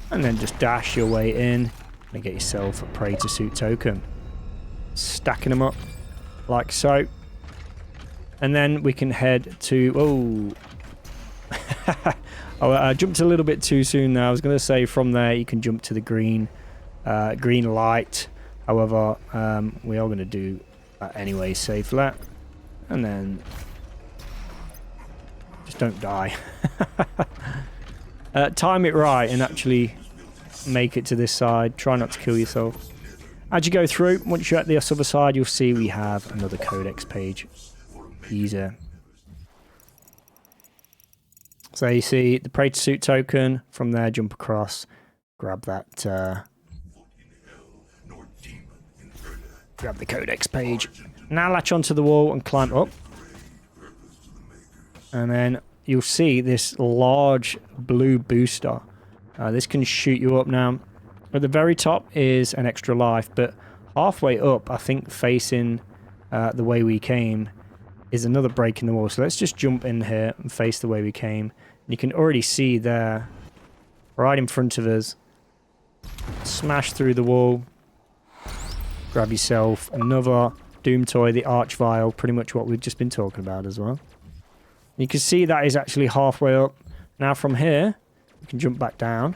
And then just dash your way in. And get yourself a Praetor Suit token. Stacking them up like so. And then we can head to... Oh, I jumped a little bit too soon now. I was going to say from there you can jump to the green light. However, we are going to do that anyway. Save that. And then Just don't die. Time it right and actually make it to this side. Try not to kill yourself. As you go through, once you're at the other side, you'll see we have another Codex page. Easier. So you see the Praetor Suit token. From there, jump across. Grab that... grab the Codex page. Now latch onto the wall and climb up. And then you'll see this large blue booster. This can shoot you up now. At the very top is an extra life, but halfway up, I think facing the way we came, is another break in the wall. So let's just jump in here and face the way we came. You can already see there, right in front of us, smash through the wall, grab yourself another Doomtoy, the Archvile, pretty much what we've just been talking about as well. You can see that is actually halfway up. Now from here, we can jump back down.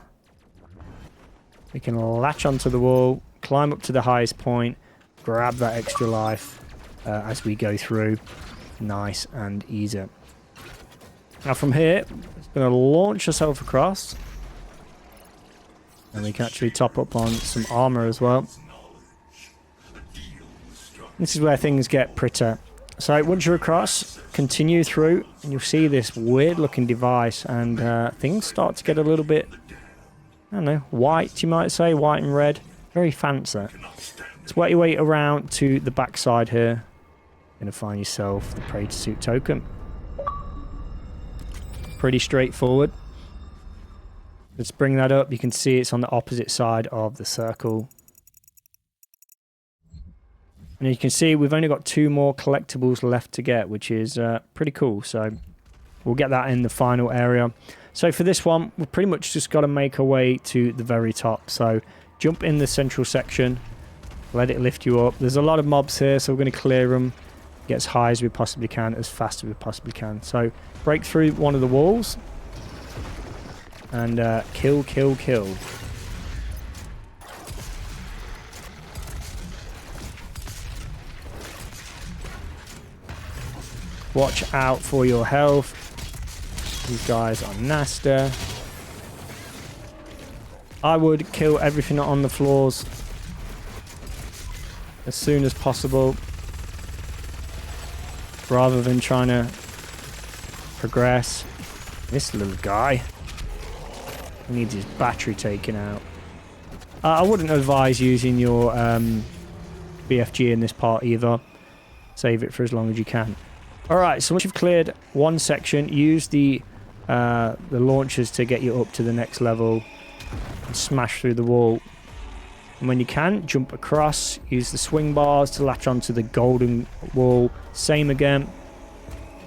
We can latch onto the wall, climb up to the highest point, grab that extra life as we go through. Nice and easy. Now from here, it's going to launch yourself across. And we can actually top up on some armor as well. This is where things get prettier. So once you're across, continue through, and you'll see this weird looking device, and things start to get a little bit, I don't know, white, you might say, white and red. Very fancy. So work your way around to the back side here. You're going to find yourself the Praetor Suit token. Pretty straightforward. Let's bring that up. You can see it's on the opposite side of the circle. And you can see we've only got 2 more collectibles left to get, which is pretty cool. So we'll get that in the final area. So for this one, we've pretty much just got to make our way to the very top. So jump in the central section, let it lift you up. There's a lot of mobs here, so we're going to clear them, get as high as we possibly can, as fast as we possibly can. So break through one of the walls and kill, kill, kill. Watch out for your health. These guys are nasty. I would kill everything on the floors as soon as possible, rather than trying to progress. This little guy needs his battery taken out. I wouldn't advise using your BFG in this part either. Save it for as long as you can. Alright, so once you've cleared one section, use the launchers to get you up to the next level and smash through the wall. And when you can, jump across, use the swing bars to latch onto the golden wall. Same again.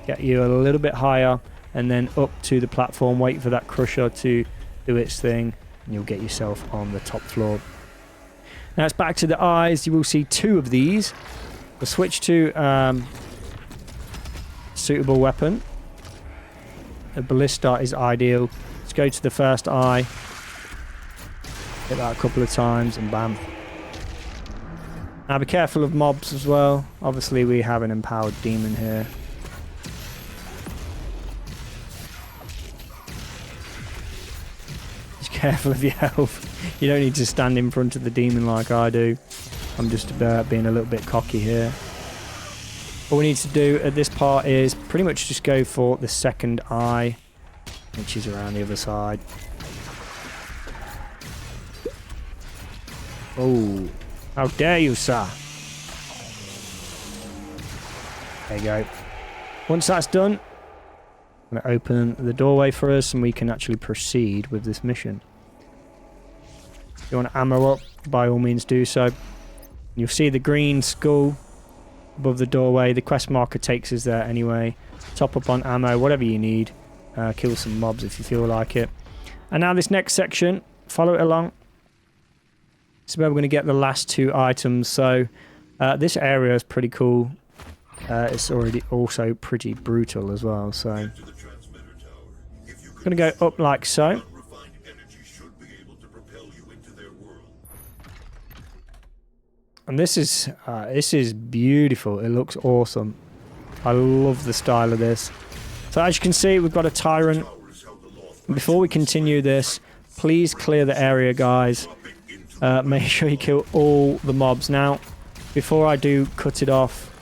Get you a little bit higher and then up to the platform. Wait for that crusher to do its thing and you'll get yourself on the top floor. Now it's back to the eyes. You will see 2 of these. We'll switch to suitable weapon. A ballista is ideal. Let's go to the first eye. Hit that a couple of times and bam. Now be careful of mobs as well. Obviously we have an empowered demon here. Just careful of your health. You don't need to stand in front of the demon like I do. I'm just being a little bit cocky here. All we need to do at this part is pretty much just go for the second eye, which is around the other side. Oh, how dare you, sir? There you go. Once that's done, I'm going to open the doorway for us and we can actually proceed with this mission. If you want to ammo up, by all means do so. You'll see the green skull above the doorway. The quest marker takes us there anyway. Top up on ammo, whatever you need. Kill some mobs if you feel like it. And now this next section, follow it along. This is where we're going to get the last 2 items. So this area is pretty cool. It's already also pretty brutal as well. So I'm going to go up like so. And this is beautiful. It looks awesome. I love the style of this. So as you can see, we've got a Tyrant. Before we continue this, please clear the area, guys. Make sure you kill all the mobs. Now, before I do cut it off,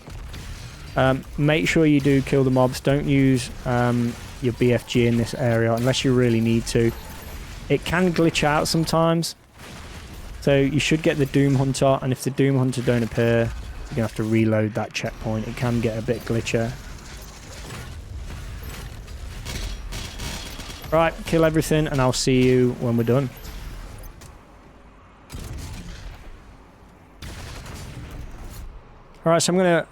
make sure you do kill the mobs. Don't use your BFG in this area unless you really need to. It can glitch out sometimes. So you should get the Doom Hunter, and if the Doom Hunter don't appear, you're going to have to reload that checkpoint. It can get a bit glitcher. Right, kill everything, and I'll see you when we're done. Alright, so I'm going to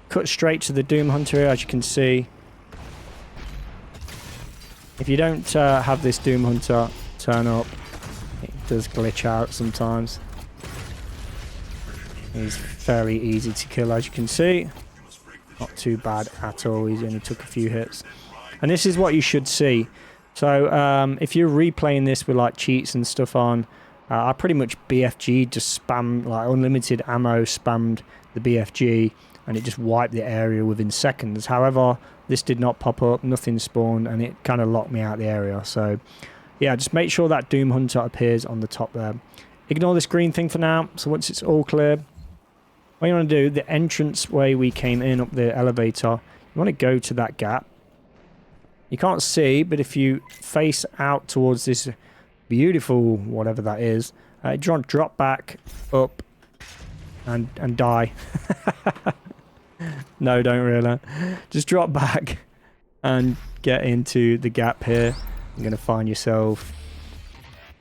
cut straight to the Doom Hunter here, as you can see. If you don't have this Doom Hunter turn up, it does glitch out sometimes. He's very easy to kill, as you can see. Not too bad at all, he's only took a few hits. And this is what you should see. So if you're replaying this with like cheats and stuff on, I pretty much BFG just spammed, like unlimited ammo, spammed the BFG, and it just wiped the area within seconds. However, this did not pop up, nothing spawned, and it kind of locked me out of the area. So yeah, just make sure that Doom Hunter appears on the top there. Ignore this green thing for now. So once it's all clear, what you want to do, the entrance way we came in up the elevator, you want to go to that gap. You can't see, but if you face out towards this beautiful whatever that is, drop back up and die. No, don't really. Just drop back and get into the gap here. You're going to find yourself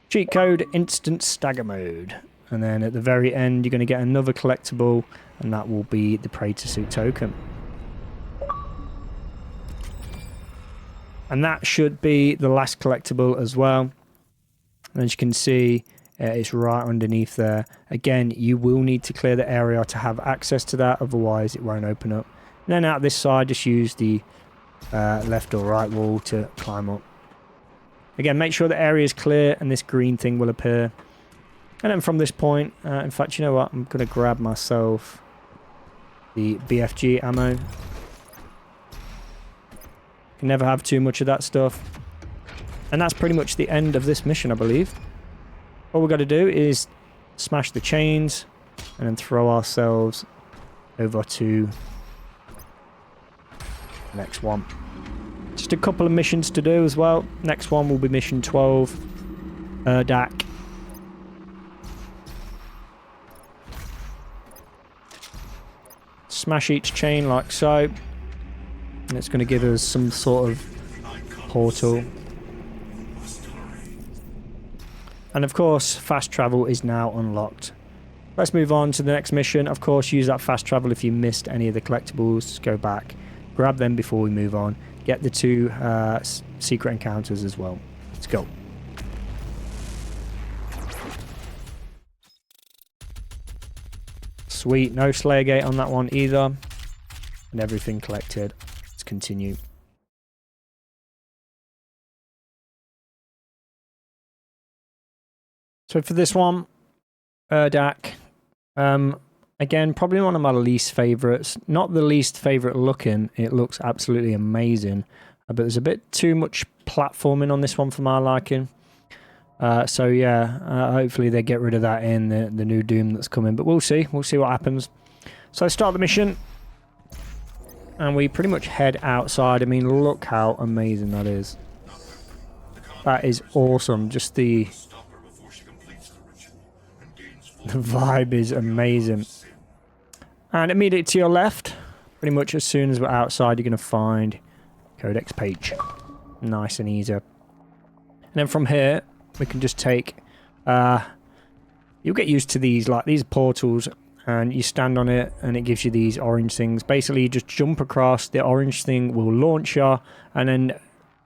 cheat code instant stagger mode, and then at the very end you're going to get another collectible, and that will be the Praetor Suit token. And that should be the last collectible as well. And as you can see, it's right underneath there. Again, you will need to clear the area to have access to that, otherwise it won't open up. And then out this side, just use the left or right wall to climb up. Again, make sure the area is clear and this green thing will appear. And then from this point, in fact, you know what? I'm going to grab myself the BFG ammo. Can never have too much of that stuff. And that's pretty much the end of this mission, I believe. All we've got to do is smash the chains and then throw ourselves over to the next one. Just a couple of missions to do as well. Next one will be mission 12, Urdak. Smash each chain like so. And it's going to give us some sort of portal. And of course, fast travel is now unlocked. Let's move on to the next mission. Of course, use that fast travel if you missed any of the collectibles. Just go back, grab them before we move on. Get the 2 secret encounters as well. Let's go. Sweet, no Slayer Gate on that one either. And everything collected. Let's continue. So for this one, Urdak, again, probably one of my least favourites. Not the least favourite looking, it looks absolutely amazing. But there's a bit too much platforming on this one for my liking. So yeah, hopefully they get rid of that in the new Doom that's coming. But we'll see what happens. So I start the mission. And we pretty much head outside. I mean, look how amazing that is. That is awesome. Just the vibe is amazing. And immediately to your left, pretty much as soon as we're outside, you're going to find Codex Page. Nice and easy. And then from here, we can just take... you'll get used to these, like these portals, and you stand on it, and it gives you these orange things. Basically, you just jump across, the orange thing will launch you, and then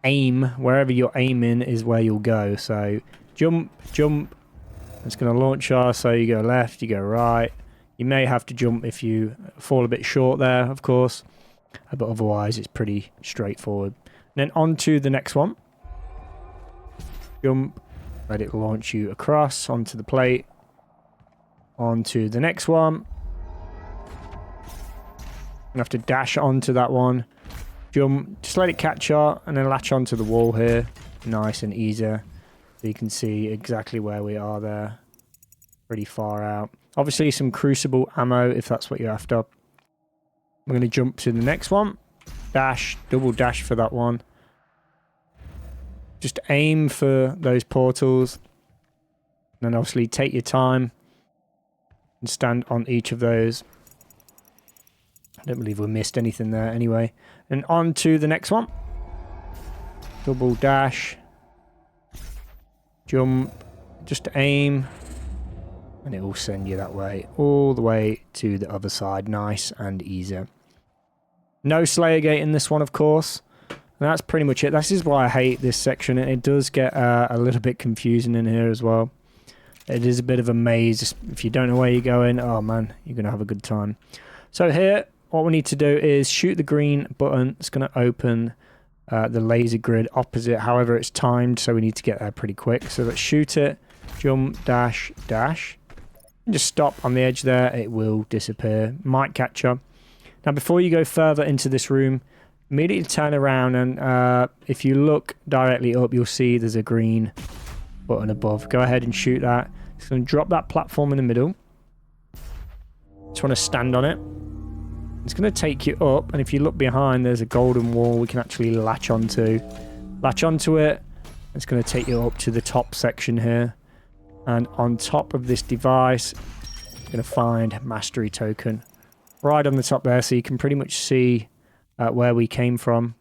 aim, wherever you're aiming is where you'll go. So, jump, jump. It's going to launch you, so you go left, you go right. You may have to jump if you fall a bit short there, of course. But otherwise, it's pretty straightforward. And then on to the next one. Jump. Let it launch you across onto the plate. Onto the next one. You have to dash onto that one. jump, just let it catch you, and then latch onto the wall here. Nice and easy. So you can see exactly where we are there. Pretty far out. Obviously some crucible ammo if that's what you're after. We're going to jump to the next one. Dash, double dash for that one. Just aim for those portals. And then obviously take your time and stand on each of those. I don't believe we missed anything there anyway. And on to the next one. Double dash. Jump. Just aim. And it will send you that way. All the way to the other side. Nice and easy. No Slayer Gate in this one, of course. And that's pretty much it. This is why I hate this section. It does get a little bit confusing in here as well. It is a bit of a maze. If you don't know where you're going, oh man, you're going to have a good time. So here, what we need to do is shoot the green button. It's going to open the laser grid opposite. However, it's timed, so we need to get there pretty quick. So let's shoot it. Jump, dash, dash. And just stop on the edge there. It will disappear. Might catch you. Now, before you go further into this room, immediately turn around and if you look directly up, you'll see there's a green button above. Go ahead and shoot that. It's going to drop that platform in the middle. Just want to stand on it. It's going to take you up, and if you look behind, there's a golden wall we can actually latch onto. Latch onto it. It's going to take you up to the top section here. And on top of this device, you're going to find Mastery Token. Right on the top there, so you can pretty much see where we came from.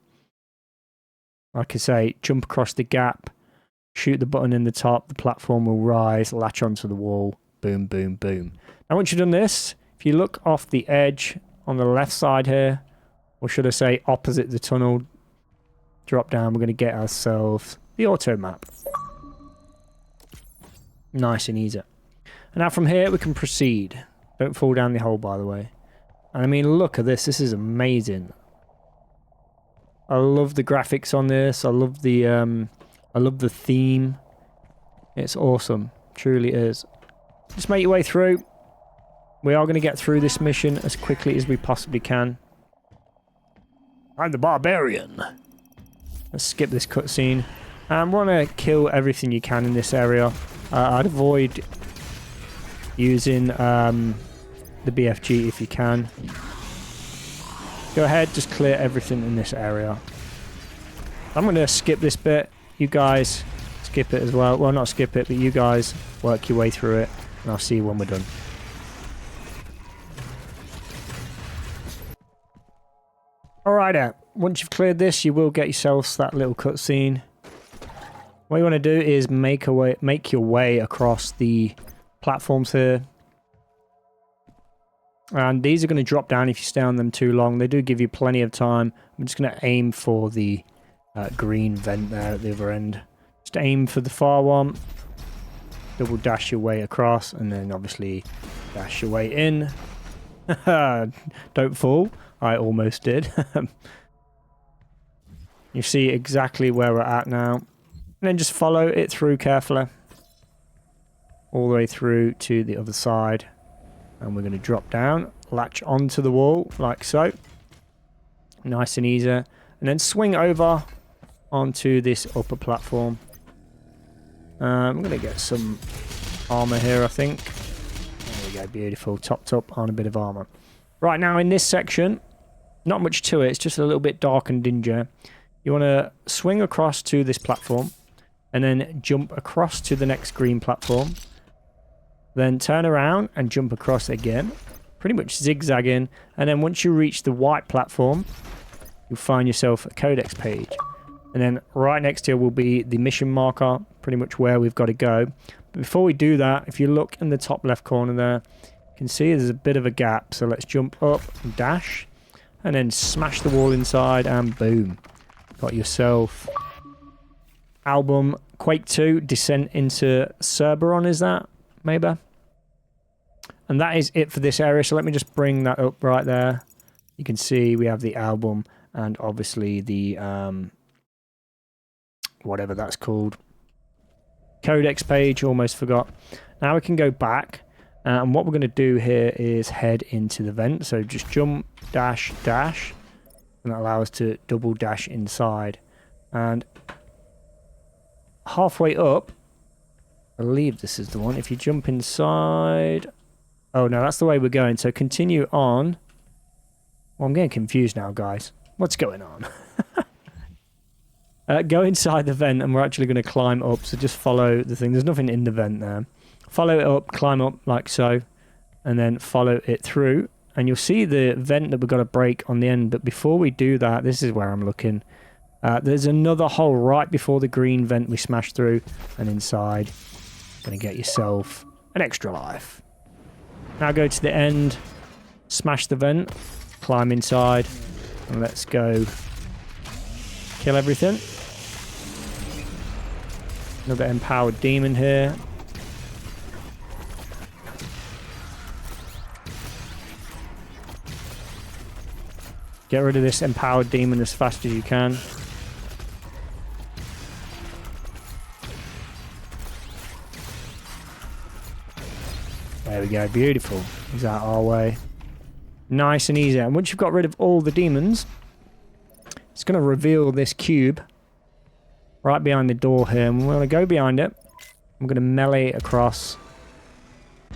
Like I say, jump across the gap. Shoot the button in the top, the platform will rise, latch onto the wall, boom, boom, boom. Now once you've done this, if you look off the edge on the left side here, or should I say opposite the tunnel, drop down, we're going to get ourselves the auto map. Nice and easy. And now from here we can proceed. Don't fall down the hole, by the way. And I mean, look at this is amazing. I love the graphics on this, I love the theme. It's awesome. Truly is. Just make your way through. We are going to get through this mission as quickly as we possibly can. I'm the barbarian. Let's skip this cutscene. Want to kill everything you can in this area. I'd avoid using the BFG if you can. Go ahead, just clear everything in this area. I'm going to skip this bit. You guys skip it as well. Well, not skip it, but you guys work your way through it, and I'll see you when we're done. Alright, once you've cleared this, you will get yourselves that little cutscene. What you want to do is make your way across the platforms here. And these are going to drop down if you stay on them too long. They do give you plenty of time. I'm just going to aim for the green vent there at the other end. Just aim for the far one. Double dash your way across, and then obviously dash your way in. Don't fall. I almost did. You see exactly where we're at now. And then just follow it through carefully. All the way through to the other side. And we're going to drop down. Latch onto the wall, like so. Nice and easy. And then swing over onto this upper platform. I'm going to get some armor here, I think. There we go, beautiful. Topped up on a bit of armor. Right, now in this section, not much to it. It's just a little bit dark and dingy. You want to swing across to this platform. And then jump across to the next green platform. Then turn around and jump across again. Pretty much zigzagging. And then once you reach the white platform, you'll find yourself a Codex page. And then right next to it will be the mission marker, pretty much where we've got to go. But before we do that, if you look in the top left corner there, you can see there's a bit of a gap. So let's jump up and dash. And then smash the wall inside and boom. Got yourself album Quake 2 Descent into Cerberon, is that? Maybe? And that is it for this area. So let me just bring that up right there. You can see we have the album and obviously the whatever that's called. Codex page, almost forgot. Now we can go back. And what we're going to do here is head into the vent. So just jump, dash, dash. and that allows us to double dash inside. And halfway up, I believe this is the one. If you jump inside... Oh, no, that's the way we're going. So continue on. Well, I'm getting confused now, guys. What's going on? Go inside the vent, and we're actually going to climb up. So just follow the thing. There's nothing in the vent there. Follow it up, climb up like so, and then follow it through. And you'll see the vent that we've got to break on the end. But before we do that, this is where I'm looking. There's another hole right before the green vent we smashed through. And inside, going to get yourself an extra life. Now go to the end, smash the vent, climb inside, and let's go kill everything. Another empowered demon here. Get rid of this empowered demon as fast as you can. There we go, beautiful. He's out our way. Nice and easy. And once you've got rid of all the demons, it's going to reveal this cube right behind the door here. And we're going to go behind it. I'm going to melee across,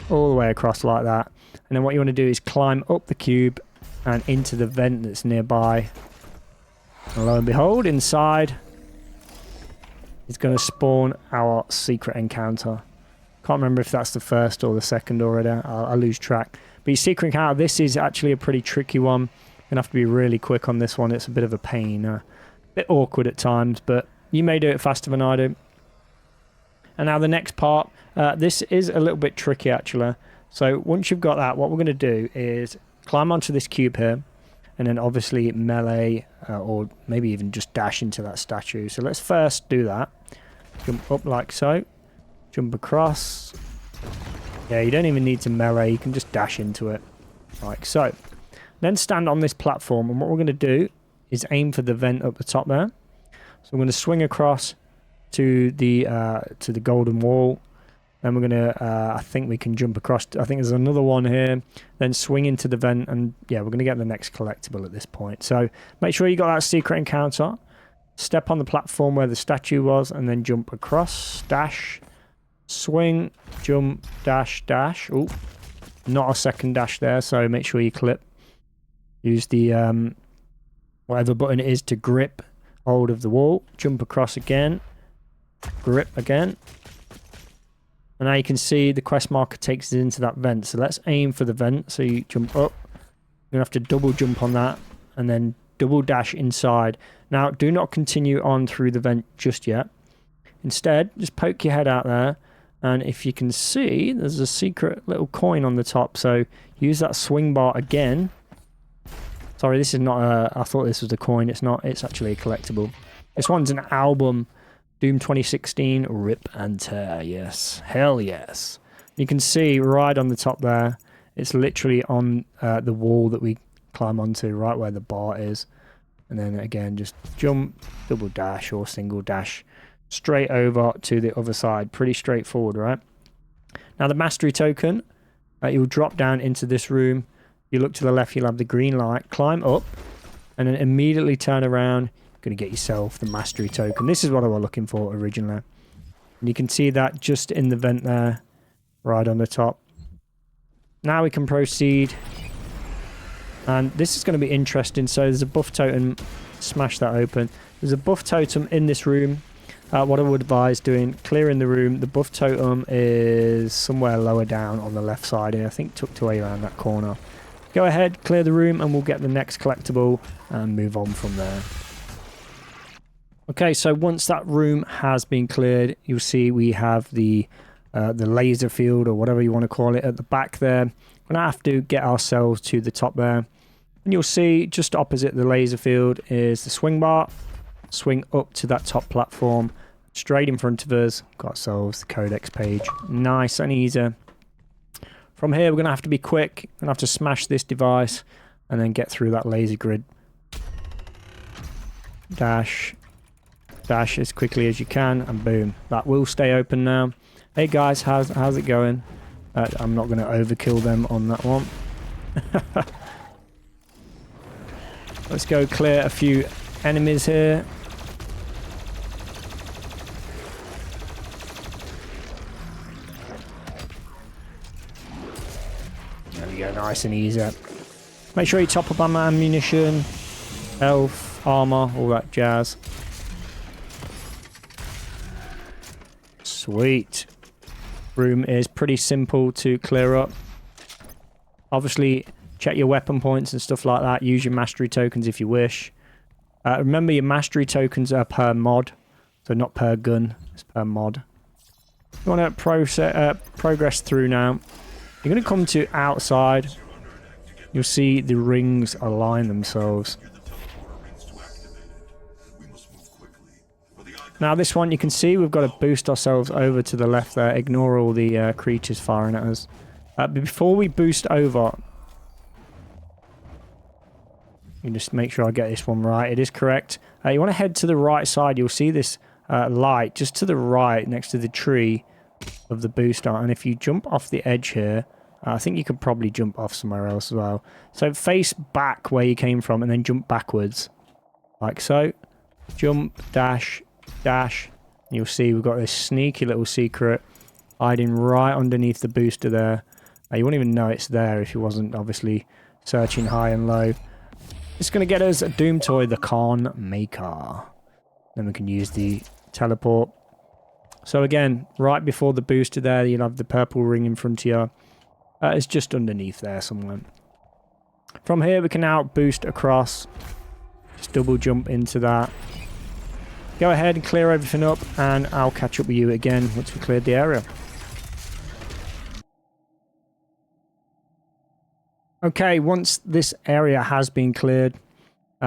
all the way across like that. And then what you want to do is climb up the cube and into the vent that's nearby. And lo and behold, inside is going to spawn our secret encounter. Can't remember if that's the first or the second already. I lose track. But your secret encounter, this is actually a pretty tricky one. You're going to have to be really quick on this one. It's a bit of a pain. A bit awkward at times, but you may do it faster than I do. And now the next part. This is a little bit tricky, actually. So once you've got that, what we're going to do is climb onto this cube here. And then obviously melee, or maybe even just dash into that statue. So let's first do that. Jump up like so. Jump across. Yeah, you don't even need to melee. You can just dash into it. Like so. Then stand on this platform. And what we're going to do is aim for the vent up the top there. So I'm going to swing across to the golden wall. Then we're going to, I think we can jump across. I think there's another one here. Then swing into the vent. And yeah, we're going to get the next collectible at this point. So make sure you got that secret encounter. Step on the platform where the statue was. And then jump across. Dash. Swing, jump, dash, dash. Oh, not a second dash there, so make sure you clip. Use the whatever button it is to grip hold of the wall. Jump across again. Grip again. And now you can see the quest marker takes us into that vent. So let's aim for the vent. So you jump up. You're going to have to double jump on that. And then double dash inside. Now, do not continue on through the vent just yet. Instead, just poke your head out there. And if you can see, there's a secret little coin on the top. So use that swing bar again. Sorry, this is not a... I thought this was a coin. It's not. It's actually a collectible. This one's an album. Doom 2016. Rip and tear. Yes. Hell yes. You can see right on the top there. It's literally on the wall that we climb onto. Right where the bar is. And then again, just jump, double dash or single dash. Straight over to the other side. Pretty straightforward, right? Now the mastery token, you'll drop down into this room. You look to the left, you'll have the green light. Climb up and then immediately turn around. You're going to get yourself the mastery token. This is what I was looking for originally. And you can see that just in the vent there, right on the top. Now we can proceed. And this is going to be interesting. So there's a buff totem. Smash that open. There's a buff totem in this room. What I would advise doing, clearing the room. The buff totem is somewhere lower down on the left side here. I think tucked away around that corner. Go ahead, clear the room, and we'll get the next collectible and move on from there. Okay, so once that room has been cleared, you'll see we have the laser field, or whatever you want to call it, at the back there. We're going to have to get ourselves to the top there. And you'll see just opposite the laser field is the swing bar. Swing up to that top platform. Straight in front of us, got ourselves the Codex page. Nice and easy. From here, we're going to have to be quick. We're going to have to smash this device and then get through that laser grid. Dash. Dash as quickly as you can, and boom. That will stay open now. Hey guys, how's it going? I'm not going to overkill them on that one. Let's go clear a few enemies here. There we go, nice and easy. Make sure you top up on ammunition, health, armor, all that jazz. Sweet. Room is pretty simple to clear up. Obviously, check your weapon points and stuff like that. Use your mastery tokens if you wish. Remember, your mastery tokens are per mod, so not per gun. It's per mod. You want to progress through now. You're going to come to outside. You'll see the rings align themselves. Now this one, you can see we've got to boost ourselves over to the left there. Ignore all the creatures firing at us. But before we boost over, you just make sure I get this one right. It is correct. You want to head to the right side. You'll see this light just to the right next to the tree of the booster. And if you jump off the edge here, I think you could probably jump off somewhere else as well. So face back where you came from and then jump backwards. Like so. Jump, dash, dash. You'll see we've got this sneaky little secret hiding right underneath the booster there. You wouldn't even know it's there if you wasn't obviously searching high and low. It's going to get us a Doomtoy, the Khan Maker. Then we can use the teleport. So again, right before the booster there, you'll have the purple ring in front of you. It's just underneath there somewhere. From here, we can now boost across. Just double jump into that. Go ahead and clear everything up, and I'll catch up with you again once we cleared the area. Okay, once this area has been cleared,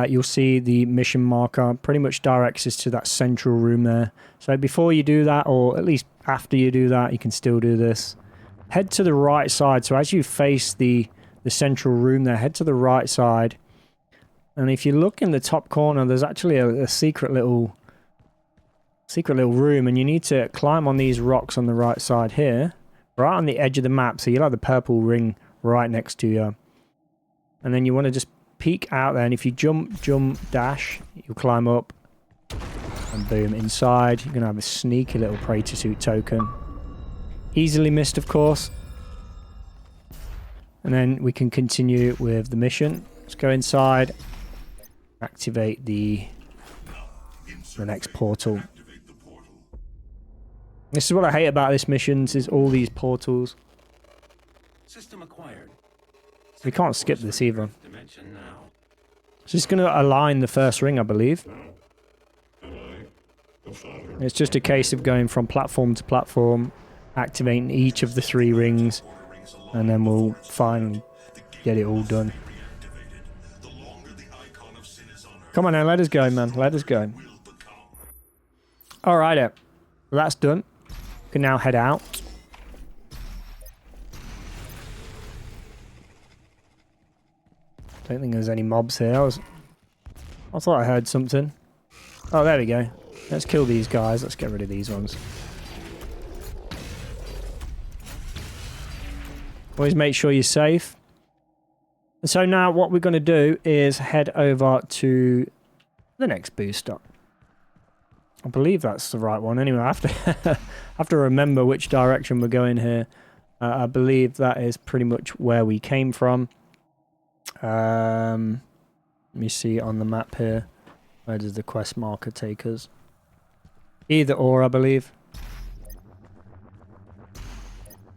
you'll see the mission marker pretty much directs us to that central room there. So before you do that, or at least after you do that, you can still do this. Head to the right side. So as you face the central room there, head to the right side. And if you look in the top corner, there's actually a secret little room, and you need to climb on these rocks on the right side here, right on the edge of the map. So you'll have the purple ring right next to you. And then you want to just peek out there, and if you jump, dash, you'll climb up, and boom, inside, you're going to have a sneaky little Praetor Suit token. Easily missed, of course. And then we can continue with the mission. Let's go inside, activate the next portal. This is what I hate about this mission, is all these portals. System acquired. We can't skip this either. So it's going to align the first ring, I believe. It's just a case of going from platform to platform, activating each of the 3 rings, and then we'll finally get it all done. Come on now, let us go, man. Let us go. Alright, well, that's done. We can now head out. Don't think there's any mobs here. I thought I heard something. Oh, there we go. Let's kill these guys. Let's get rid of these ones. Always make sure you're safe. And so now what we're going to do is head over to the next booster. I believe that's the right one. Anyway, I have to remember which direction we're going here. I believe that is pretty much where we came from. Let me see on the map here. Where does the quest marker take us? Either or, I believe.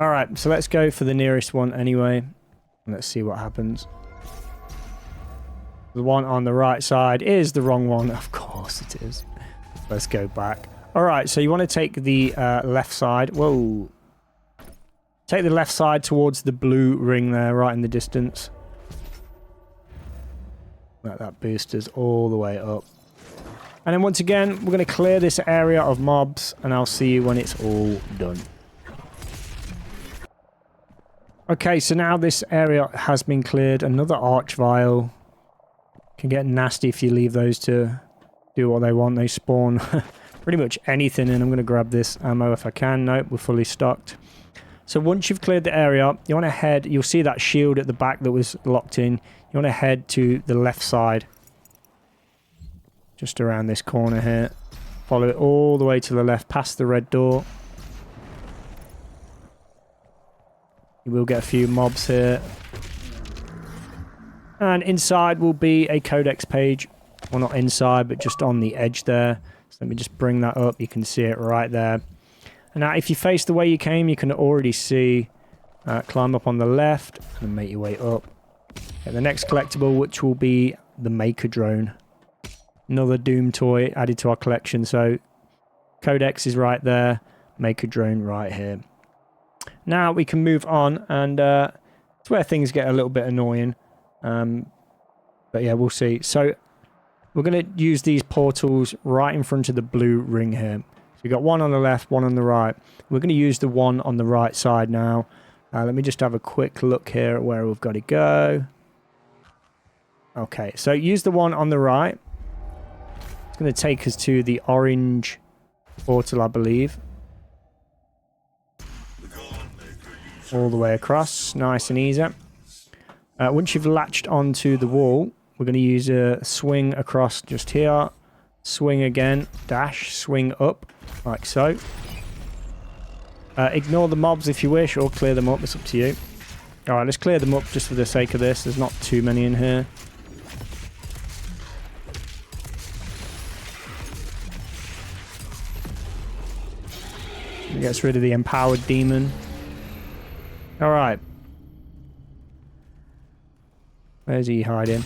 Alright, so let's go for the nearest one anyway. Let's see what happens. The one on the right side is the wrong one. Of course it is. Let's go back. Alright, so you want to take the left side. Whoa. Take the left side towards the blue ring there, right in the distance. Let that boost us all the way up. And then once again, we're going to clear this area of mobs, and I'll see you when it's all done. Okay, so now this area has been cleared. Another arch vial. Can get nasty if you leave those to do what they want. They spawn pretty much anything, and I'm going to grab this ammo if I can. Nope, we're fully stocked. So once you've cleared the area, you want to head, you'll see that shield at the back that was locked in. You want to head to the left side. Just around this corner here. Follow it all the way to the left, past the red door. You will get a few mobs here. And inside will be a Codex page. Well, not inside, but just on the edge there. So let me just bring that up. You can see it right there. And now if you face the way you came, you can already see climb up on the left and make your way up. Get the next collectible, which will be the Maker Drone. Another Doom toy added to our collection. So Codex is right there. Maker Drone right here. Now we can move on, and it's where things get a little bit annoying. But yeah, we'll see. So we're going to use these portals right in front of the blue ring here. So we've got one on the left, one on the right. We're going to use the one on the right side now. Let me just have a quick look here at where we've got to go. Okay, so use the one on the right. It's going to take us to the orange portal, I believe. All the way across, nice and easy. Once you've latched onto the wall, we're going to use a swing across just here. Swing again, dash, swing up, like so. Ignore the mobs if you wish, or clear them up, it's up to you. Alright, let's clear them up just for the sake of this. There's not too many in here. It gets rid of the empowered demon. Alright. Where's he hiding?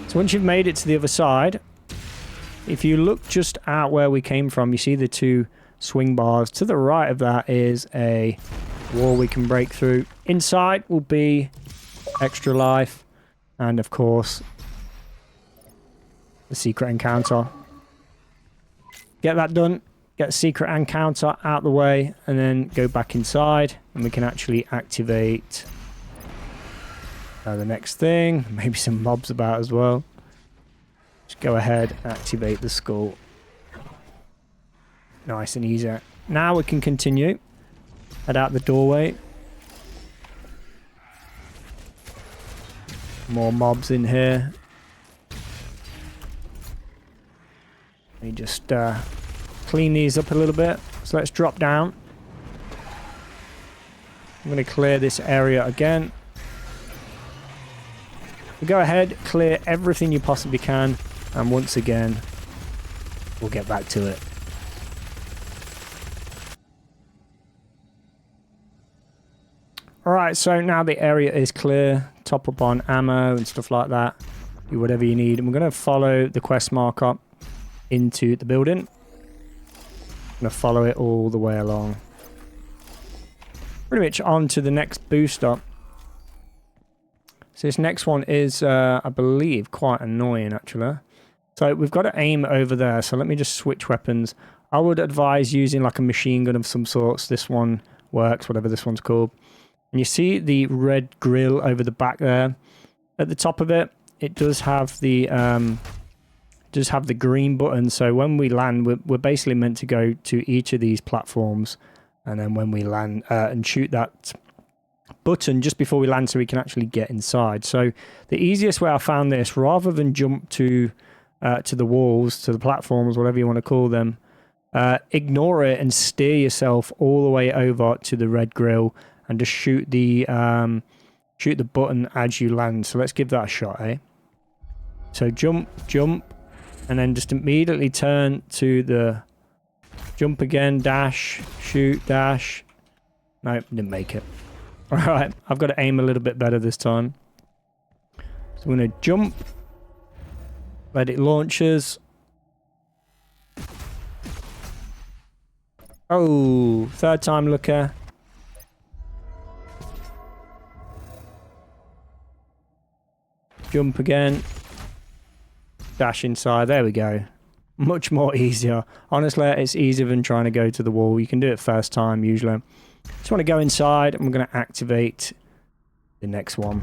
So once you've made it to the other side, if you look just at where we came from, you see the two swing bars. To the right of that is a wall we can break through. Inside will be extra life, and of course the secret encounter. Get that done, get the secret encounter out the way, and then go back inside, and we can actually activate the next thing. Maybe some mobs about as well. Just go ahead, activate the skull. Nice and easy. Now we can continue. Head out the doorway. More mobs in here. Let me just clean these up a little bit. So let's drop down. I'm going to clear this area again. Go ahead, clear everything you possibly can, and once again, we'll get back to it. Alright, so now the area is clear. Top up on ammo and stuff like that. Do whatever you need. And we're going to follow the quest marker into the building. I'm going to follow it all the way along. Pretty much on to the next booster. So this next one is, I believe, quite annoying, actually. So we've got to aim over there. So let me just switch weapons. I would advise using like a machine gun of some sorts. This one works, whatever this one's called. And you see the red grill over the back there. At the top of it, it does have the green button. So when we land, we're basically meant to go to each of these platforms. And then when we land and shoot that button just before we land so we can actually get inside. So the easiest way I found this, rather than jump to the walls, to the platforms, whatever you want to call them, ignore it and steer yourself all the way over to the red grill and just shoot the button as you land. So let's give that a shot, eh? So jump, and then just immediately turn to the jump again, dash, shoot, dash. No, didn't make it. Alright, I've got to aim a little bit better this time. So I'm going to jump. Let it launches. Oh, third time looker. Jump again. Dash inside. There we go. Much more easier. Honestly, it's easier than trying to go to the wall. You can do it first time usually. Just want to go inside and we're going to activate the next one.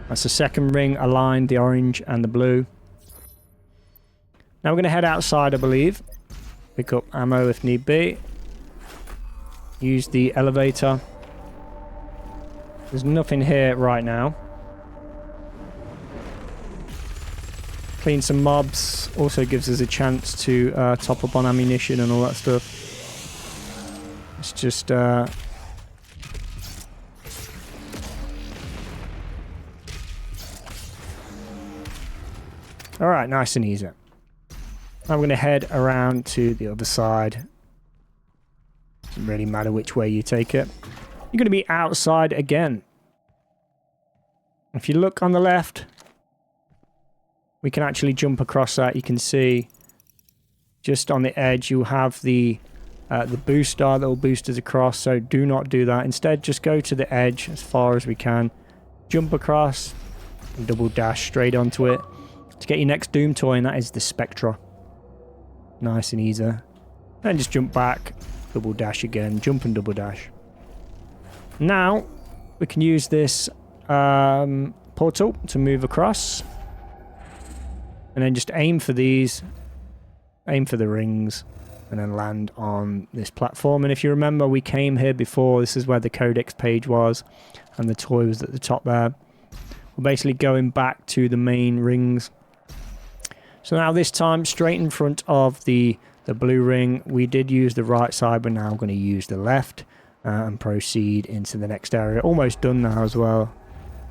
That's the second ring aligned, the orange and the blue. Now we're going to head outside, I believe. Pick up ammo if need be. use the elevator. There's nothing here right now. Clean some mobs. Also gives us a chance to top up on ammunition and all that stuff. It's just... Alright, nice and easy. I'm going to head around to the other side. Doesn't really matter which way you take it. You're going to be outside again. If you look on the left, we can actually jump across that. You can see just on the edge you have the booster that will boost us across, so do not do that. Instead, just go to the edge as far as we can, jump across, and double dash straight onto it to get your next Doom toy, and that is the Spectra. Nice and easy. Then just jump back, double dash again, jump and double dash. Now we can use this portal to move across, and then just aim for these, aim for the rings, and then land on this platform. And if you remember, we came here before. This is where the Codex page was, and the toy was at the top there. We're basically going back to the main rings. So now this time, straight in front of the blue ring, we did use the right side, but now I'm going to use the left and proceed into the next area. Almost done now as well.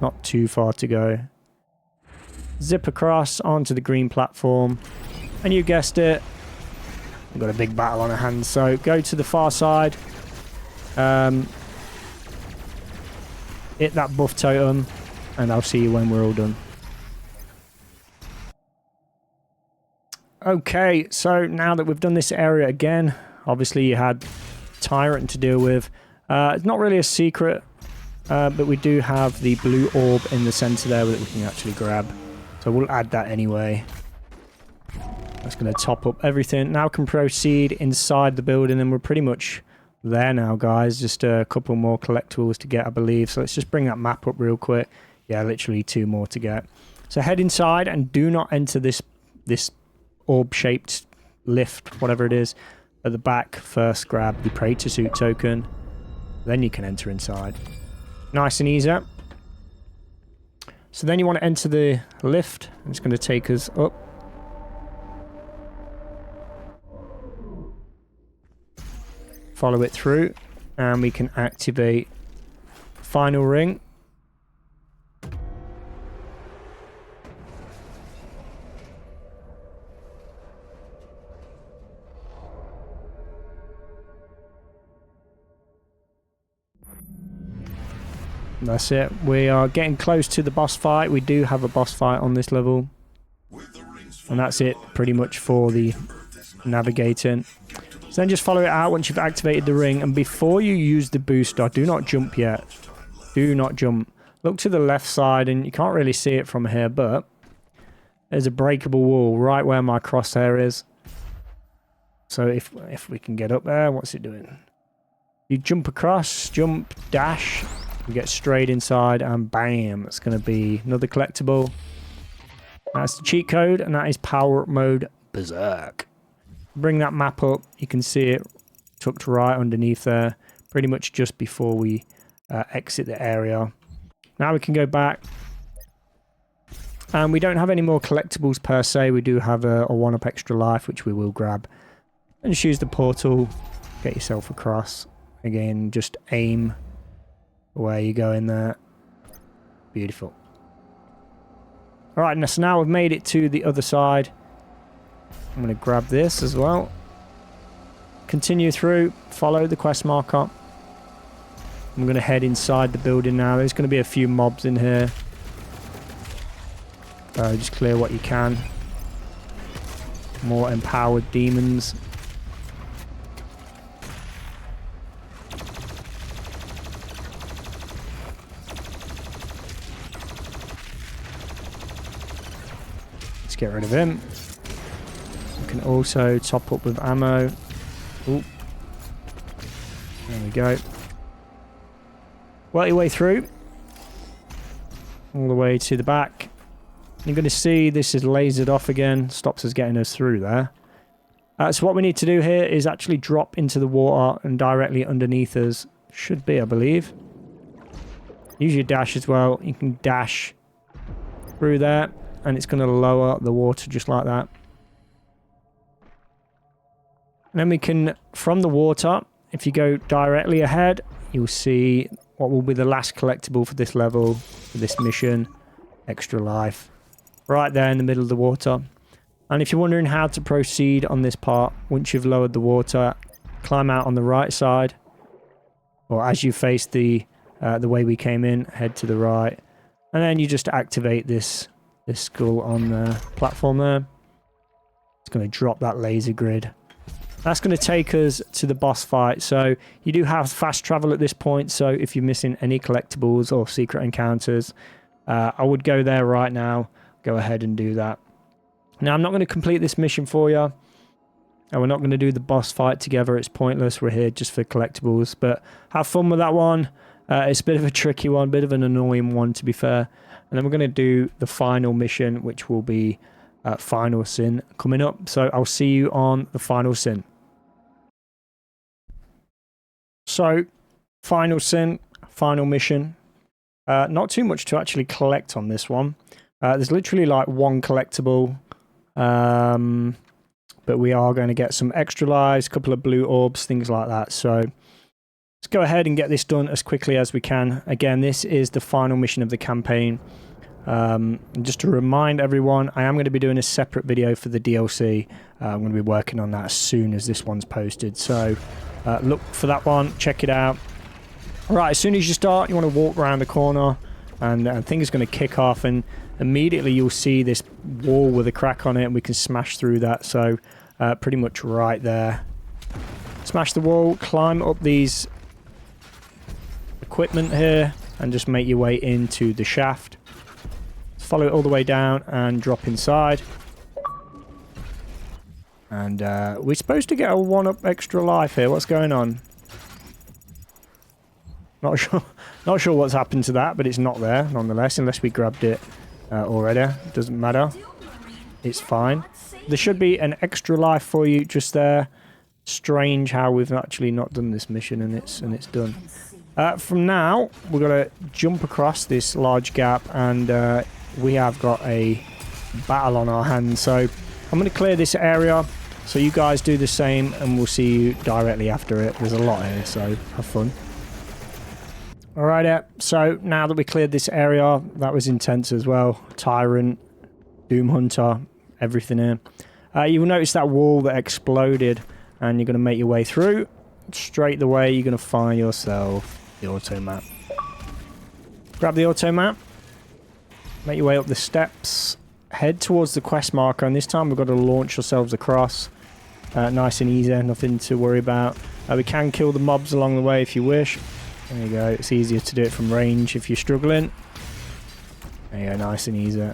Not too far to go. Zip across onto the green platform, and you guessed it, we've got a big battle on our hands. So go to the far side, hit that buff totem, and I'll see you when we're all done. Okay, so now that we've done this area again, obviously you had Tyrant to deal with. It's not really a secret, but we do have the blue orb in the center there that we can actually grab. So we'll add that anyway. That's going to top up everything. Now can proceed inside the building, and we're pretty much there now, guys. Just a couple more collectibles to get, I believe. So let's just bring that map up real quick. Yeah, literally 2 more to get. So head inside and do not enter this orb-shaped lift, whatever it is, at the back. First grab the Praetor Suit token, then you can enter inside. Nice and easy. So then you want to enter the lift. It's going to take us up. Follow it through, and we can activate final ring. That's it. We are getting close to the boss fight. We do have a boss fight on this level. And that's it pretty much for the navigating. So then just follow it out once you've activated the ring. And before you use the booster, do not jump yet. Do not jump. Look to the left side, and you can't really see it from here, but there's a breakable wall right where my crosshair is. So if we can get up there, what's it doing? You jump across, jump, dash. You get straight inside, and bam, it's going to be another collectible. That's the cheat code, and that is power mode berserk. Bring that map up. You can see it tucked right underneath there, pretty much just before we exit the area. Now we can go back, and we don't have any more collectibles per se. We do have a 1-up extra life, which we will grab, and just use the portal. Get yourself across. Again, just aim where you go in there. Beautiful. Alright, so now we've made it to the other side. I'm going to grab this as well. Continue through. Follow the quest marker. I'm going to head inside the building now. There's going to be a few mobs in here. Just clear what you can. More empowered demons. Get rid of him. We can also top up with ammo. Ooh. There we go. Work your way through. All the way to the back. You're going to see this is lasered off again. Stops us getting us through there. So what we need to do here is actually drop into the water, and directly underneath us should be, I believe. Use your dash as well. You can dash through there, and it's going to lower the water just like that. And then we can, from the water, if you go directly ahead, you'll see what will be the last collectible for this level, for this mission, Extra Life. Right there in the middle of the water. And if you're wondering how to proceed on this part, once you've lowered the water, climb out on the right side. Or as you face the way we came in, head to the right. And then you just activate this skull on the platform there. It's going to drop that laser grid. That's going to take us to the boss fight. So you do have fast travel at this point. So if you're missing any collectibles or secret encounters, I would go there right now. Go ahead and do that. Now, I'm not going to complete this mission for you. And we're not going to do the boss fight together. It's pointless. We're here just for collectibles. But have fun with that one. It's a bit of a tricky one. A bit of an annoying one, to be fair. And then we're going to do the final mission, which will be Final Sin coming up. So I'll see you on the Final Sin. So, Final Sin, final mission. Not too much to actually collect on this one. There's literally like one collectible. But we are going to get some extra lives, a couple of blue orbs, things like that. So let's go ahead and get this done as quickly as we can. Again, this is the final mission of the campaign. And just to remind everyone, I am going to be doing a separate video for the DLC. I'm going to be working on that as soon as this one's posted. So look for that one, check it out. All right, as soon as you start, you want to walk around the corner, and things are going to kick off, and immediately you'll see this wall with a crack on it, and we can smash through that. So pretty much right there. Smash the wall, climb up these equipment here, and just make your way into the shaft. Follow it all the way down and drop inside. And we're supposed to get a 1-up extra life here. What's going on? Not sure what's happened to that, but it's not there nonetheless, unless we grabbed it already. It doesn't matter. It's fine. There should be an extra life for you just there. Strange how we've actually not done this mission, and it's done. From now, we're gonna jump across this large gap, and we have got a battle on our hands. So I'm gonna clear this area, so you guys do the same, and we'll see you directly after it. There's a lot here, so have fun. Alright, so now that we cleared this area, that was intense as well. Tyrant, Doom Hunter, everything here. You will notice that wall that exploded, and you're going to make your way through. Straight the way, you're going to find yourself the Automap. Grab the Automap, make your way up the steps, head towards the quest marker, and this time we've got to launch ourselves across. Nice and easy, nothing to worry about. We can kill the mobs along the way if you wish. There you go, it's easier to do it from range if you're struggling. There you go, nice and easy. And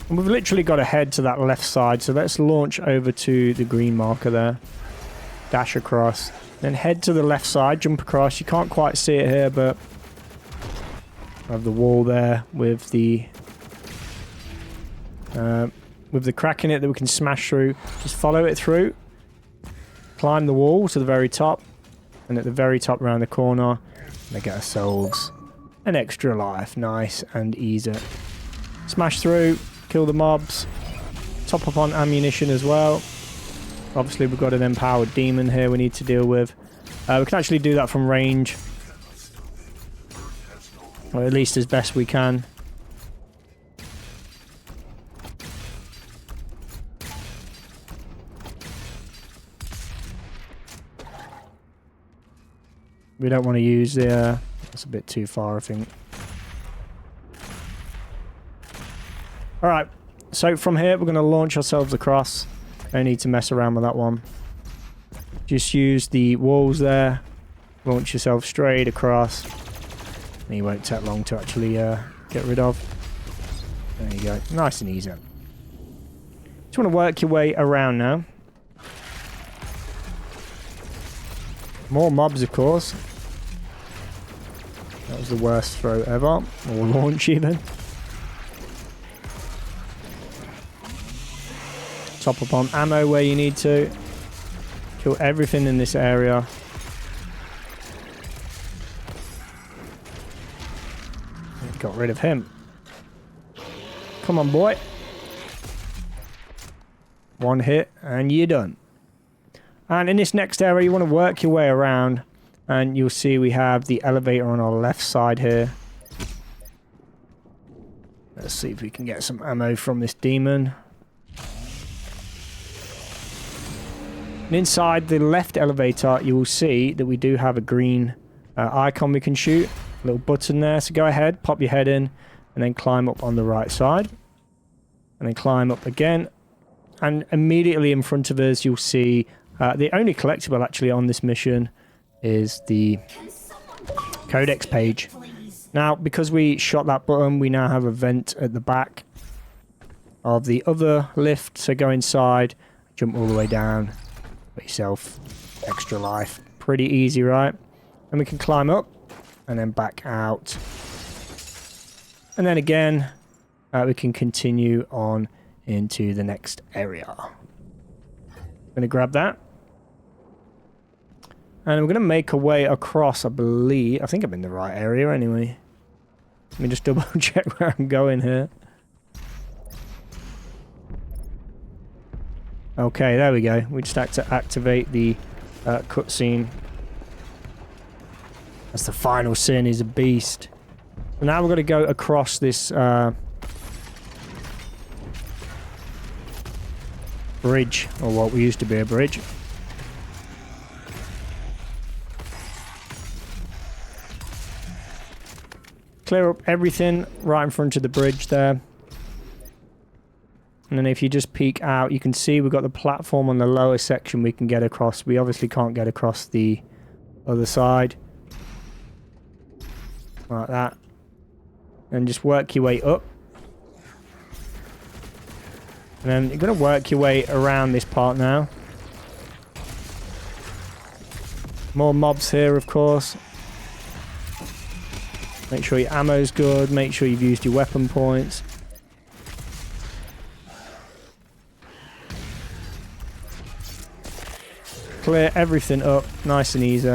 we've literally got to head to that left side, so let's launch over to the green marker there. Dash across, then head to the left side, jump across. You can't quite see it here, but I have the wall there with the crack in it that we can smash through. Just follow it through. Climb the wall to the very top. And at the very top around the corner, they get ourselves an extra life. Nice and easy. Smash through, kill the mobs, top up on ammunition as well. Obviously we've got an empowered demon here we need to deal with. We can actually do that from range. Or at least as best we can. We don't want to use the... that's a bit too far, I think. Alright, so from here we're going to launch ourselves across. No need to mess around with that one. Just use the walls there. Launch yourself straight across. And you won't take long to actually get rid of. There you go. Nice and easy. Just want to work your way around now. More mobs, of course. That was the worst throw ever. Or launch, even. Top up on ammo where you need to. Kill everything in this area. Got rid of him. Come on, boy. One hit and you're done. And in this next area, you want to work your way around. And you'll see we have the elevator on our left side here. Let's see if we can get some ammo from this demon. And inside the left elevator, you will see that we do have a green icon we can shoot. A little button there. So go ahead, pop your head in, and then climb up on the right side. And then climb up again. And immediately in front of us, you'll see the only collectible actually on this mission is the Codex page. Now, because we shot that button, we now have a vent at the back of the other lift. So go inside, jump all the way down, get yourself extra life. Pretty easy, right? And we can climb up and then back out. And then again, we can continue on into the next area. I'm going to grab that. And we're going to make our way across, I believe. I think I'm in the right area anyway. Let me just double check where I'm going here. Okay, there we go. We just have to activate the cutscene. That's the final sin, is a beast. So now we're going to go across this bridge, or what we used to be a bridge. Clear up everything right in front of the bridge there. And then if you just peek out, you can see we've got the platform on the lower section we can get across. We obviously can't get across the other side. Like that. And just work your way up. And then you're going to work your way around this part now. More mobs here, of course. Make sure your ammo's good. Make sure you've used your weapon points. Clear everything up nice and easy.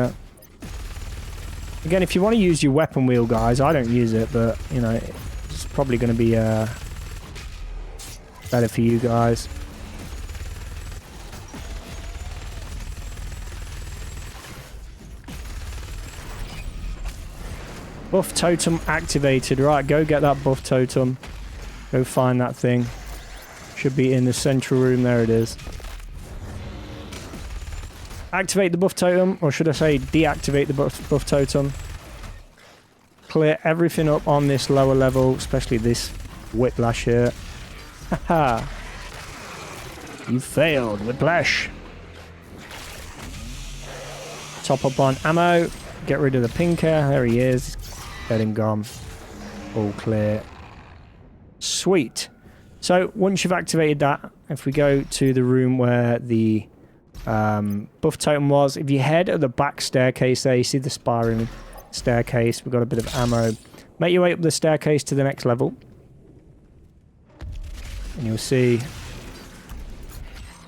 Again, if you want to use your weapon wheel, guys, I don't use it, but, you know, it's probably going to be better for you guys. Buff totem activated. Right, go get that buff totem. Go find that thing. Should be in the central room. There it is. Activate the buff totem, or should I say deactivate the buff totem. Clear everything up on this lower level, especially this whiplash here. Haha. You failed, whiplash. Top up on ammo. Get rid of the pinker. There he is. Dead and gone. All clear. Sweet. So once you've activated that, if we go to the room where the buff totem was, if you head at the back staircase there, you see the spiraling staircase. We've got a bit of ammo. Make your way up the staircase to the next level. And you'll see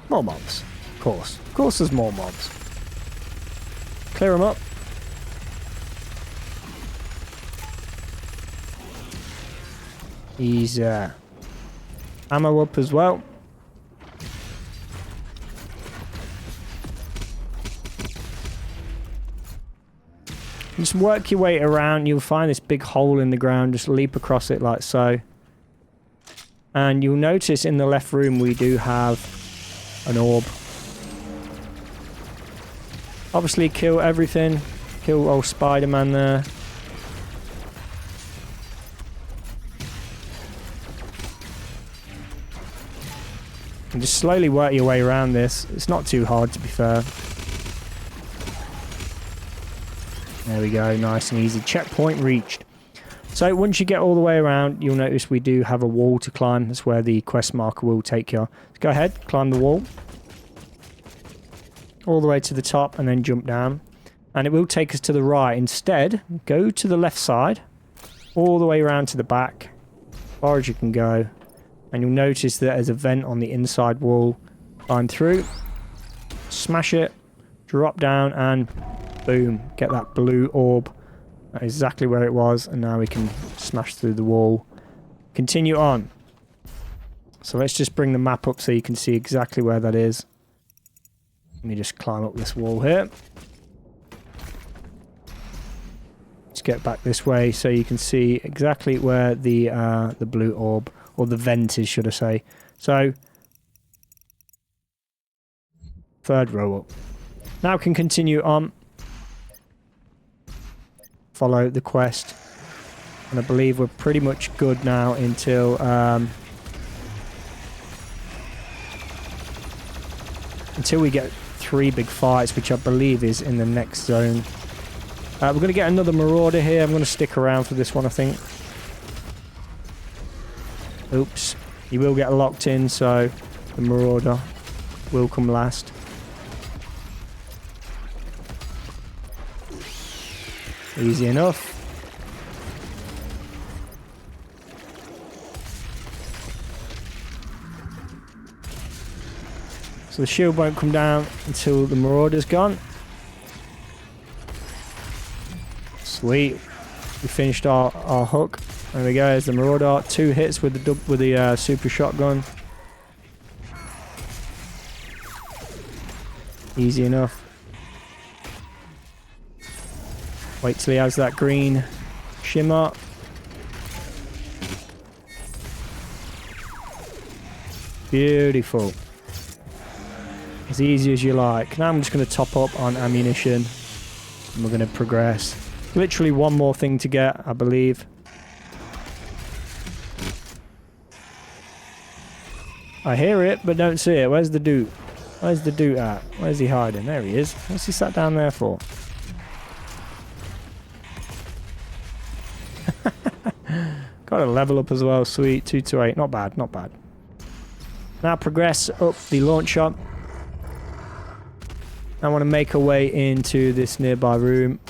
more mobs. Of course. Of course there's more mobs. Clear them up. He's ammo up as well. Just work your way around. You'll find this big hole in the ground. Just leap across it like so. And you'll notice in the left room we do have an orb. Obviously kill everything. Kill old Spider-Man there. And just slowly work your way around this. It's not too hard, to be fair. There we go, nice and easy. Checkpoint reached. So once you get all the way around, you'll notice we do have a wall to climb. That's where the quest marker will take you. So go ahead, climb the wall. All the way to the top and then jump down. And it will take us to the right. Instead, go to the left side. All the way around to the back. As far as you can go. And you'll notice that there's a vent on the inside wall Climb through. Smash it. Drop down and boom. Get that blue orb. That's exactly where it was. And now we can smash through the wall. Continue on. So let's just bring the map up so you can see exactly where that is. Let me just climb up this wall here. Let's get back this way so you can see exactly where the blue orb, or the vent is, should I say. So, third row up. Now we can continue on. Follow the quest. And I believe we're pretty much good now until we get 3 big fights, which I believe is in the next zone. We're going to get another Marauder here. I'm going to stick around for this one, I think. Oops. He will get locked in, so the Marauder will come last. Easy enough. So the shield won't come down until the Marauder's gone. Sweet. We finished our hook. There we go. There's the Marauder. 2 hits with the super shotgun. Easy enough. Wait till he has that green shimmer. Beautiful. As easy as you like. Now I'm just going to top up on ammunition. And we're going to progress. Literally one more thing to get, I believe. I hear it, but don't see it. Where's the dude? Where's the dude at? Where's he hiding? There he is. What's he sat down there for? Got a level up as well. Sweet. 2 to 8. Not bad. Not bad. Now progress up the launcher. I want to make our way into this nearby room.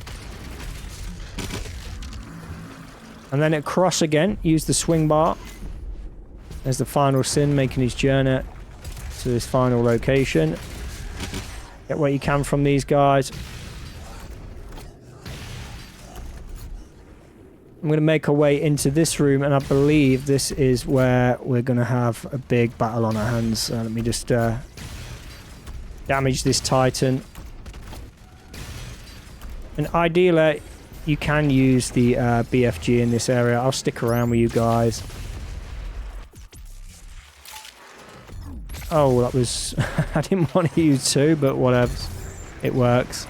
And then across again. Use the swing bar. There's the final sin making his journey to this final location. Get what you can from these guys. I'm going to make our way into this room, and I believe this is where we're going to have a big battle on our hands. Let me just damage this Titan. And ideally, you can use the BFG in this area. I'll stick around with you guys. Oh, that was... I didn't want to use 2, but whatever. It works.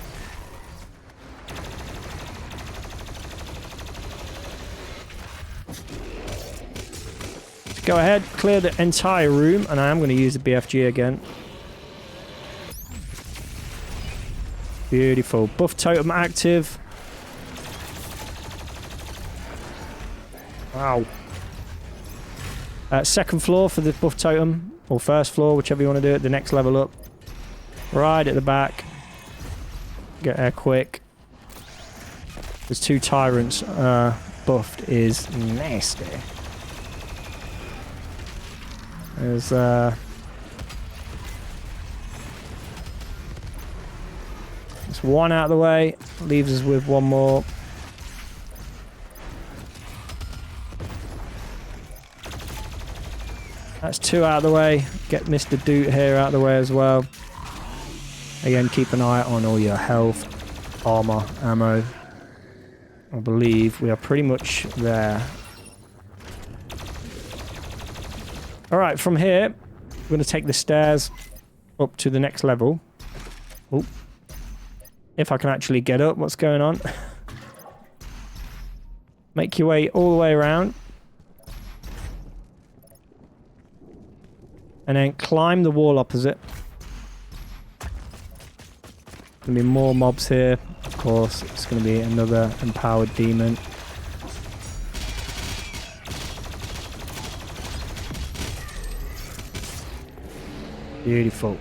Go ahead, clear the entire room, and I am going to use the BFG again. Beautiful. Buff totem active. Wow. Second floor for the buff totem. Or first floor, whichever you want to do it. The next level up. Right at the back. Get there quick. There's 2 tyrants. Buffed is nasty. There's one out of the way. Leaves us with 1 more. That's 2 out of the way. Get Mr. Doot here out of the way as well. Again, keep an eye on all your health, armor, ammo. I believe we are pretty much there. Alright, from here, we're going to take the stairs up to the next level. Oh. If I can actually get up, what's going on? Make your way all the way around. And then climb the wall opposite. There'll be more mobs here. Of course, it's going to be another empowered demon. Beautiful.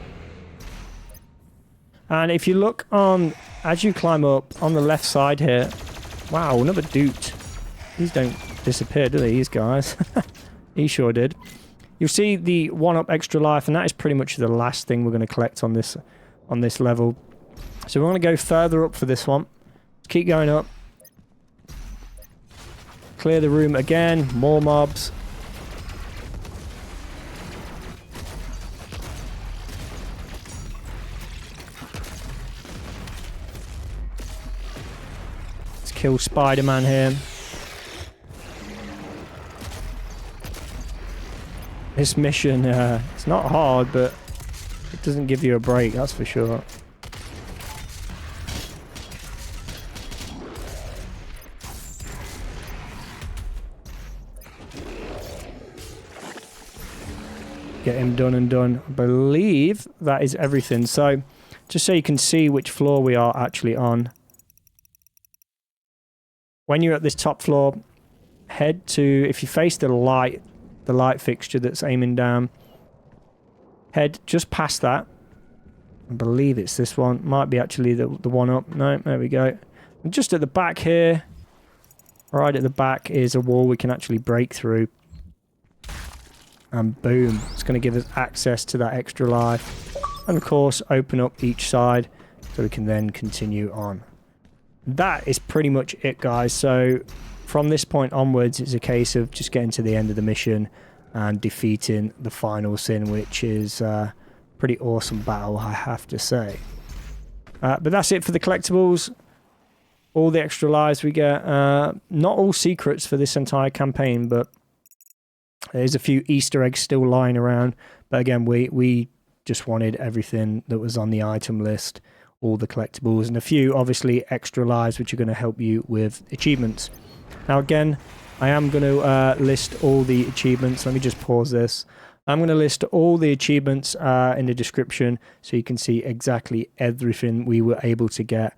And if you look on, as you climb up, on the left side here, wow, another Doot. These don't disappear, do they, these guys? He sure did. you'll see the 1-up extra life, and that is pretty much the last thing we're going to collect on this level. So we want to go further up for this one. Keep going up. Clear the room again. More mobs. Let's kill Spider-Man here. This mission, it's not hard, but it doesn't give you a break, that's for sure. Get him done and done. I believe that is everything. So, just so you can see which floor we are actually on. When you're at this top floor, head to, if you face the light fixture that's aiming down, head just past that. I believe it's this one. Might be actually the one up. No, there we go. And just at the back here, right at the back, is a wall we can actually break through. And boom, it's going to give us access to that extra life. And of course, open up each side so we can then continue on. That is pretty much it, guys. So from this point onwards, it's a case of just getting to the end of the mission and defeating the final sin, which is a pretty awesome battle, I have to say. But that's it for the collectibles. All the extra lives we get. Not all secrets for this entire campaign, but there's a few Easter eggs still lying around. But again, we just wanted everything that was on the item list, all the collectibles, and a few, obviously, extra lives, which are going to help you with achievements. Now, again, I am going to list all the achievements. Let me just pause this. I'm going to list all the achievements in the description so you can see exactly everything we were able to get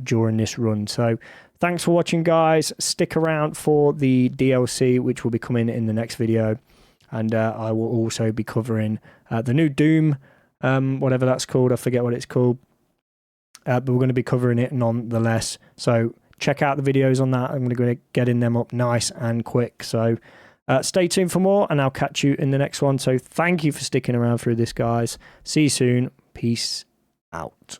during this run. So thanks for watching, guys. Stick around for the DLC, which will be coming in the next video. And I will also be covering the new Doom, whatever that's called. I forget what it's called. But we're going to be covering it nonetheless. So check out the videos on that. I'm going to getting them up nice and quick. So stay tuned for more, and I'll catch you in the next one. So thank you for sticking around through this, guys. See you soon. Peace out.